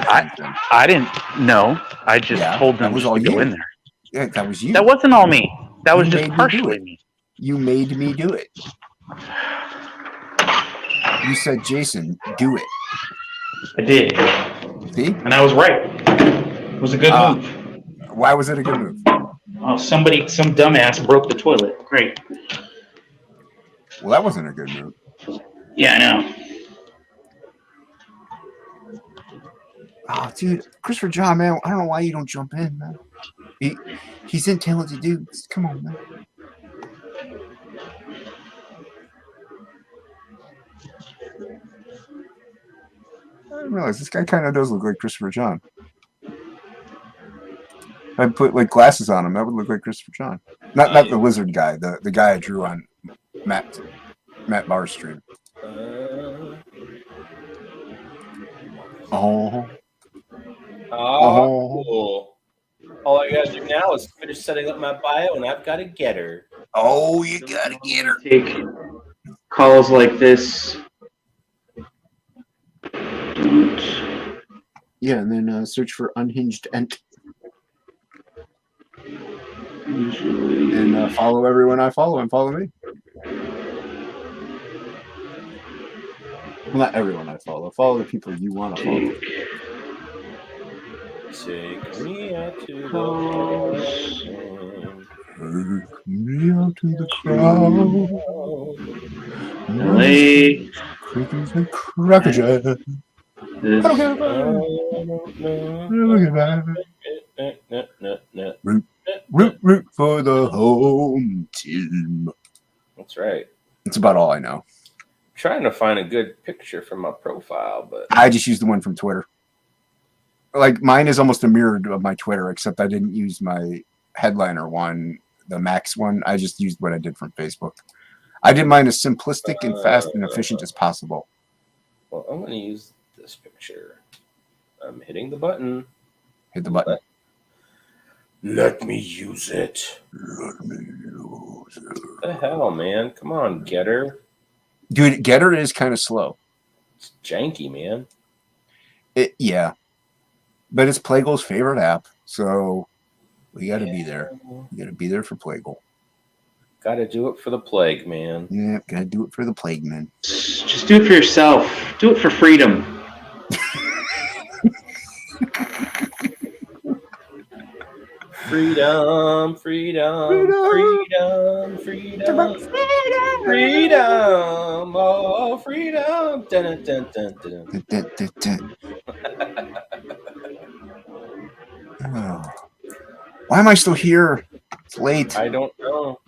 I didn't know. I just Yeah, told that them was just all to go you. in there. Yeah, that was you. That wasn't all me. That was You just made me do partially it. me. You made me do it. You said, Jason, do it. I did. See? And I was right. It was a good move. Why was it a good move? Oh, some dumbass broke the toilet. Great. Well, that wasn't a good move. Yeah, I know. Oh, dude, Christopher John, man, I don't know why you don't jump in, man. He's in Talented Dudes. Come on, man. I didn't realize this guy kind of does look like Christopher John. If I put like glasses on him, that would look like Christopher John. Not the lizard guy, the guy I drew on Matt Barr's stream. Oh. Oh, cool. All I gotta do now is finish setting up my bio, and I've got to get her. Oh, you gotta get her. Take calls like this. Don't Yeah, and then search for Unhinged Ent. And follow everyone I follow and follow me. Well, not everyone I follow. Follow the people you want to follow. Take me out to the Take me out to the crowd. LA. Crickets and crackerjack. I don't care about it. Root for the home team. That's right. That's about all I know. Trying to find a good picture for my profile, but I just used the one from Twitter. Like mine is almost a mirror of my Twitter, except I didn't use my headliner one, the Max one. I just used what I did from Facebook. I did mine as simplistic and fast and efficient as possible. Well, I'm going to use this picture. I'm hitting the button. Hit the button. Let me use it. Let me use it. What the hell, man? Come on, Getter. Dude, Getter is kind of slow. It's janky, man. Yeah. But it's Playgle's favorite app, so we got to be there. We got to be there for Playgle. Got to do it for the plague, man. Yeah, got to do it for the plague, man. Just do it for yourself. Do it for freedom. Freedom, freedom, freedom, freedom, freedom, oh, freedom. Dun, dun, dun, dun. Oh. Why am I still here? It's late. I don't know.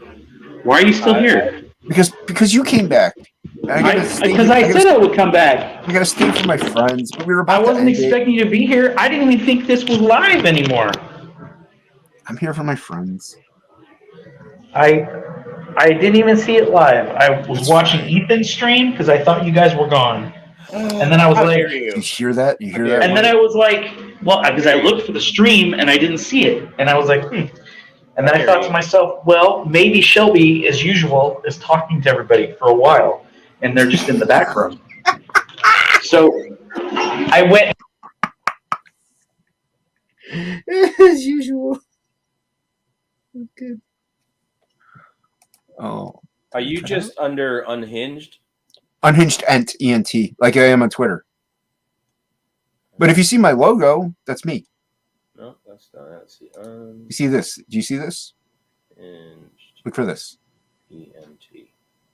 Why are you still here? Because you came back. Because I said I would come back. I gotta stay for my friends. But we were I about wasn't to end expecting you to be here. I didn't even think this was live anymore. I'm here for my friends. I didn't even see it live. I was watching Ethan's stream because I thought you guys were gone. And then I was like, You hear that? You hear that? and then I was like, well, because I looked for the stream and I didn't see it. And I was like, And then I thought to myself, well, maybe Shelby, as usual, is talking to everybody for a while. And they're just in the back room. So I went. As usual. Okay. Oh. Are you just under Unhinged? Unhinged Ent, E-N-T, like I am on Twitter. But if you see my logo, that's me. No, that's not. Let's see. You see this? Do you see this? Look for this. E-N-T.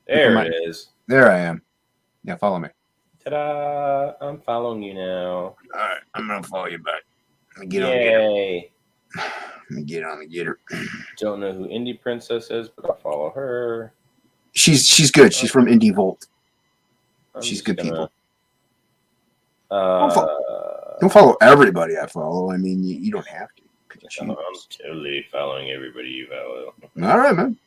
There it is. There I am. Yeah, follow me. Ta-da! I'm following you now. All right, I'm gonna follow you back. Let me get Yay! Let me get on the getter. Don't know who Indie Princess is, but I'll follow her. She's good. She's from Indie Volt. She's good people. Don't follow everybody I follow. I mean, you don't have to. I'm totally following everybody you follow. All right, man.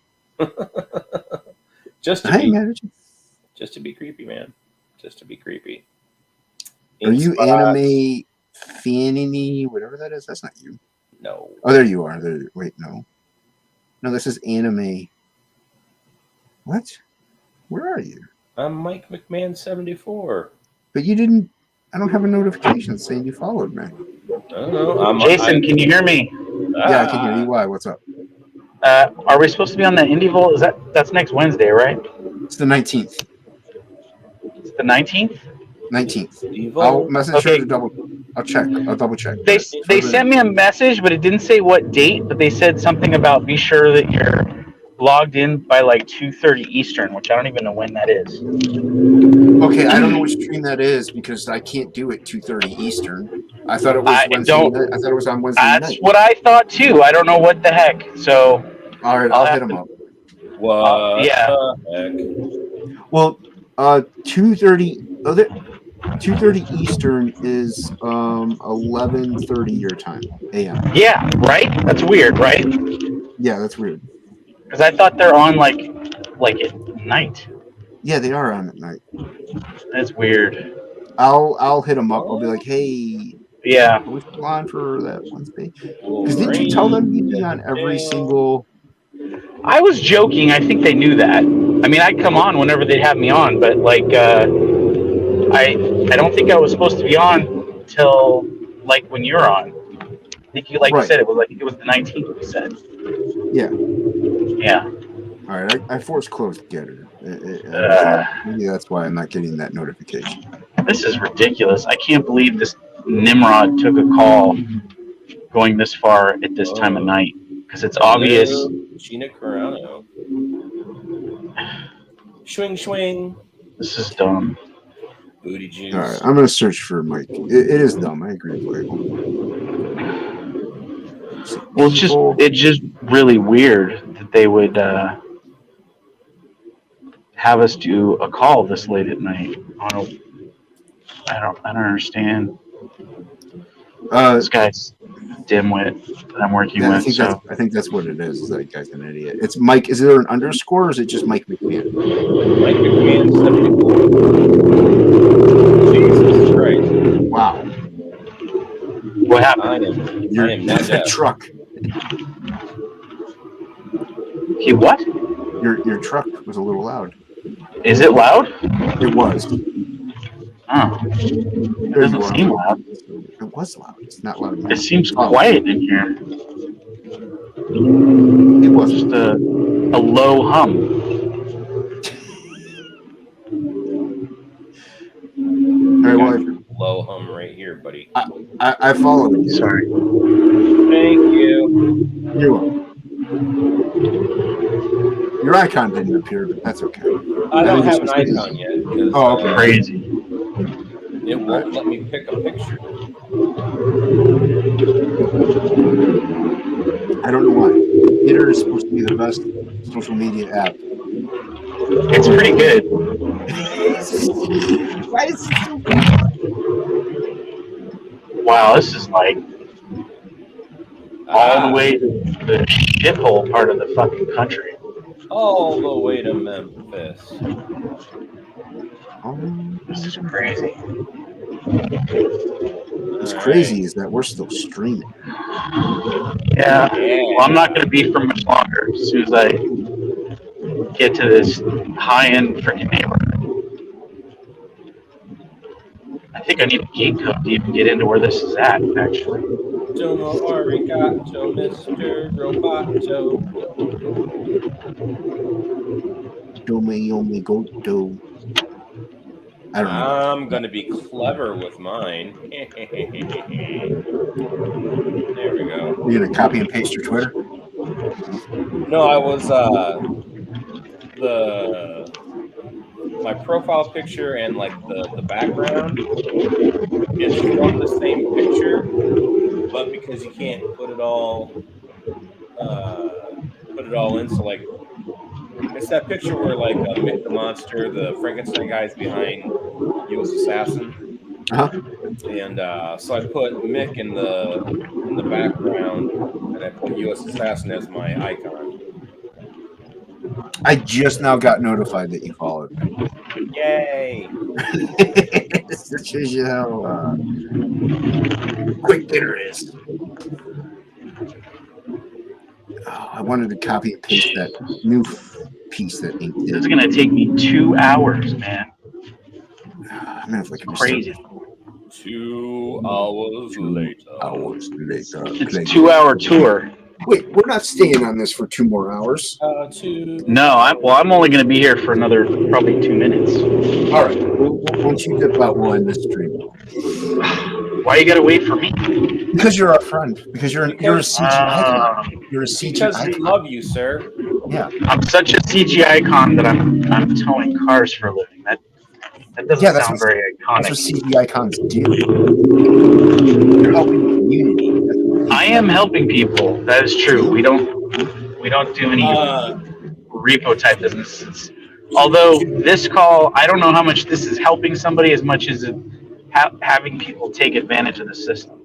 Just to be creepy, man. Just to be creepy. Are you anime fanini? Whatever that is. That's not you. No. Oh, there you are. There. Wait, no. No, this is anime. What? Where are you? I'm Mike McMahon 74. But you didn't. I don't have a notification saying you followed me. I don't know. Jason, can you hear me? Yeah, I can hear you. Why? What's up? Are we supposed to be on that Indie Vault? That's next Wednesday, right? It's the 19th. It's the 19th? 19th. I'll message her to double. I'll check. I'll double check. They sent me a message, but it didn't say what date. But they said something about be sure that you're logged in by like 2:30 Eastern, which I don't even know when that is. Okay, I don't know which stream that is because I can't do it 2:30 Eastern. I thought it was Wednesday night. I thought it was on Wednesday night. That's what I thought too. I don't know what the heck. So all right, I'll hit him up. What? Yeah. The heck? Well, 2:30. 2:30 Eastern is 11:30 your time a.m. Yeah, right. That's weird, right? Yeah, that's weird. Because I thought they're on like at night. Yeah, they are on at night. That's weird. I'll hit them up. I'll be like, hey, yeah, are we still on for that Wednesday? Because didn't you tell them you'd be on every single? I was joking. I think they knew that. I mean, I'd come on whenever they'd have me on, but like, I don't think I was supposed to be on till like when you're on. I think you like Right. you said it was the 19th. You said. Yeah. Yeah. All right, I force closed Getter. Maybe that's why I'm not getting that notification. This is ridiculous. I can't believe this Nimrod took a call going this far at this time of night because it's obvious. Gina Carano. Swing, swing. This is dumb. Booty juice. All right, I'm gonna search for Mike. It is dumb. I agree with you. Well, it's just really weird that they would have us do a call this late at night. I don't understand. This guy's dimwit that I'm working Yeah, with. I think that's what it is that guy's an idiot. It's Mike. Is there an underscore or is it just Mike McMahon? Mike McMahon 74. Jesus Christ. Wow. What happened? I am not deaf. truck. He what? Your truck was a little loud. Is it loud? It was. Oh, it doesn't seem loud. It was loud. It's not loud enough. It seems quiet in here. It was Just a low hum. All right, well, Low hum right here, buddy. I follow you. Sorry. Thank you. You're welcome. Your icon didn't appear, but that's okay. I don't have an icon yet. Oh, okay. Crazy. It won't let me pick a picture. I don't know why. Twitter is supposed to be the best social media app. It's pretty good. Why is it so Wow, this is like all the way to the shithole part of the fucking country. All the way to Memphis. This is crazy. What's crazy is that we're still streaming. Yeah. Well, I'm not going to be for much longer. As soon as I get to this high-end freaking neighborhood. I think I need a gate code to even get into where this is at, actually. Domo arigato, Mr. Roboto. Go. I don't know. I'm gonna be clever with mine. There we go. You're gonna copy and paste your Twitter? No, I was my profile picture and like the background is from the same picture, but because you can't put it all in, so like it's that picture where like Mick the Monster, the Frankenstein guy is behind U.S. Assassin. And so I put Mick in the background, and I put U.S. Assassin as my icon. I just now got notified that you followed me. Yay! This shows you how quick Twitter is. Oh, I wanted to copy and paste that new piece that Ink did. It's going to take me 2 hours, man. I'm gonna have like Crazy. 2 hours later. It's a 2-hour tour. Wait, we're not staying on this for 2 more hours. No, I'm only going to be here for another probably 2 minutes. All right. Once you dip out, we'll end the stream. Why you got to wait for me? Because you're our friend. Because you're a CGI. You're a CGI. Because we love you, sir. Yeah. I'm such a CG icon that I'm towing cars for a living. That doesn't sound very iconic. That's what CG icons do. They're helping the community. I am helping people. That is true. We don't do any repo type businesses. Although this call, I don't know how much this is helping somebody as much as having people take advantage of the system.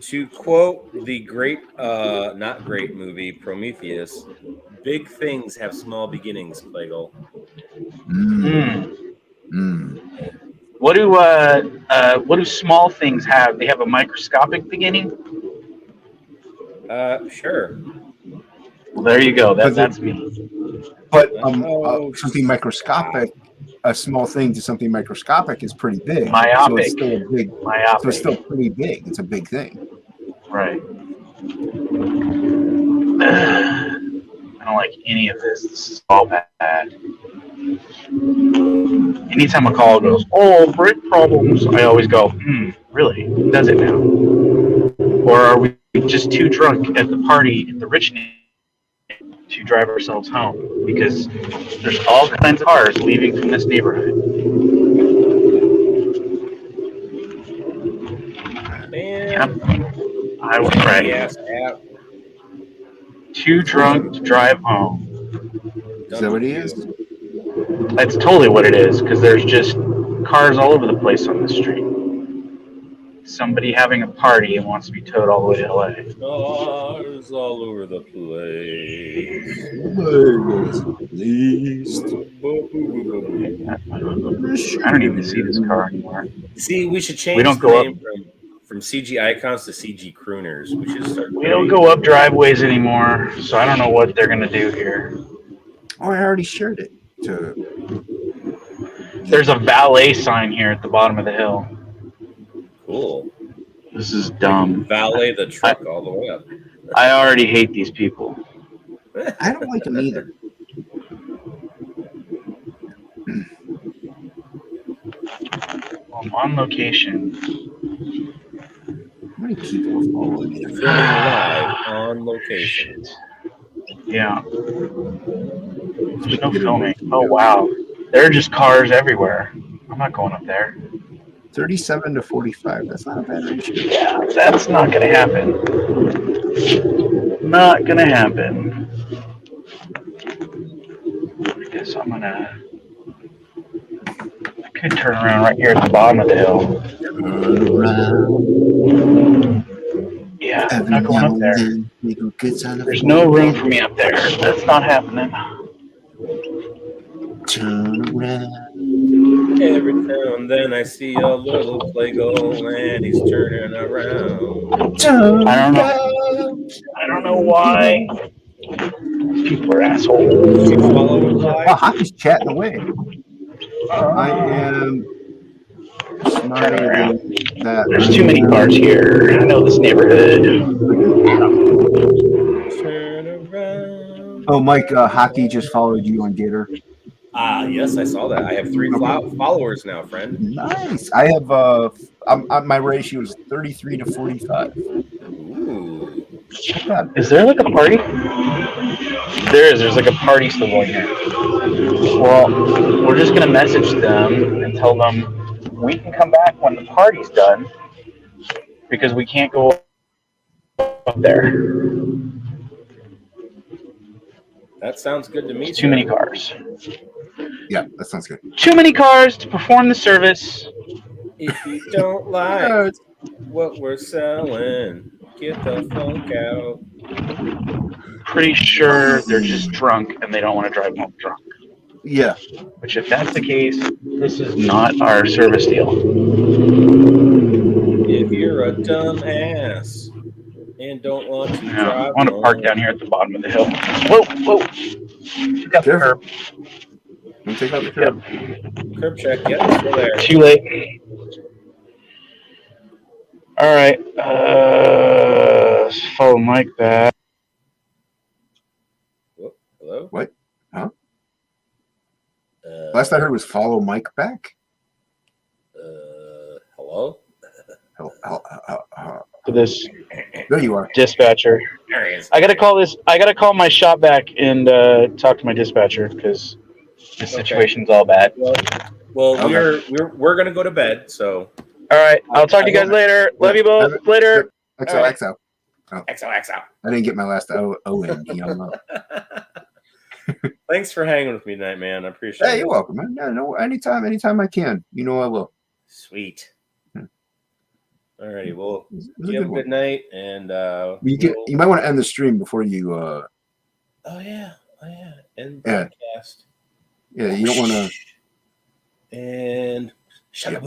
To quote the not great movie Prometheus, big things have small beginnings, Plagle. What do small things have? They have a microscopic beginning? Sure. Well, there you go. That's me. But something microscopic a small thing to something microscopic is pretty big. So Myopic. it's still a big. Myopic. So it's still pretty big. It's a big thing. Right. I don't like any of this. This is all bad. Anytime a call goes, oh, brick problems, I always go, really? Does it now? Or are we just too drunk at the party at the Rich to drive ourselves home? Because there's all kinds of cars leaving from this neighborhood. Man, Yep. I was right. yes, app. Too drunk to drive home. Is that what he is? That's totally what it is, because there's just cars all over the place on the street. Somebody having a party and wants to be towed all the way to LA. Stars all over the place. I don't even see this car anymore. See, we should change We don't the go name from CG Icons to CG Crooners. We should start. We don't go up driveways anymore, so I don't know what they're gonna do here. Oh, I already shared it. There's a valet sign here at the bottom of the hill. Cool. This is dumb. Valet the truck all the way up. I already hate these people. I don't like them either. I'm on location. How many people are following me? Filming live on location. Shit. Yeah. There's no filming. Oh, wow. There are just cars everywhere. I'm not going up there. 37 to 45. That's not a bad ratio. Yeah, that's not going to happen. Not going to happen. I guess I'm going to... I could turn around right here at the bottom of the hill. Yeah, I'm not going up there. There's no room for me up there. That's not happening. Turn around. Every now and then I see a little play go and he's turning around. I don't know why. People are assholes. You following live? Oh, Hockey's chatting away. I am smarter than that. There's too many cars here. I know this neighborhood. Turn around. Oh, Mike, Hockey just followed you on Gator. Yes, I saw that. I have 3 followers now, friend. Nice. I have my ratio is 33 to 45. Ooh. Is there like a party? There is. There's like a party still going here. Well, we're just going to message them and tell them we can come back when the party's done because we can't go up there. That sounds good to me. There's too many cars. Yeah, that sounds good. Too many cars to perform the service. If you don't like what we're selling, get the funk out. Pretty sure they're just drunk and they don't want to drive home drunk. Yeah. Which, if that's the case, this is not our service deal. If you're a dumb ass and don't want to Yeah, drive I want to park down here at the bottom of the hill. Whoa, whoa. Took out the curb. Don't take out the curb. Curb check, yeah, still there. Too late. All right. Let's follow Mike back. Whoop, hello? What? Huh? Uh, Last I heard was follow Mike back. hello? To this There you are. dispatcher. There he is. I gotta call my shop back and talk to my dispatcher because this situation's all bad. Well, Okay. we're gonna go to bed, so All right. I'll talk to you guys later. Love you both. Later. XOXO. XOXO. I didn't get my last O in. You don't know. Thanks for hanging with me tonight, man. I appreciate it. Hey, you're welcome, man. Yeah, no, anytime I can. You know I will. Sweet. Alrighty, well, It was a you have a one. good night, and You might want to end the stream before you. oh yeah, end Yeah. podcast. Yeah, you don't want to. And shut up,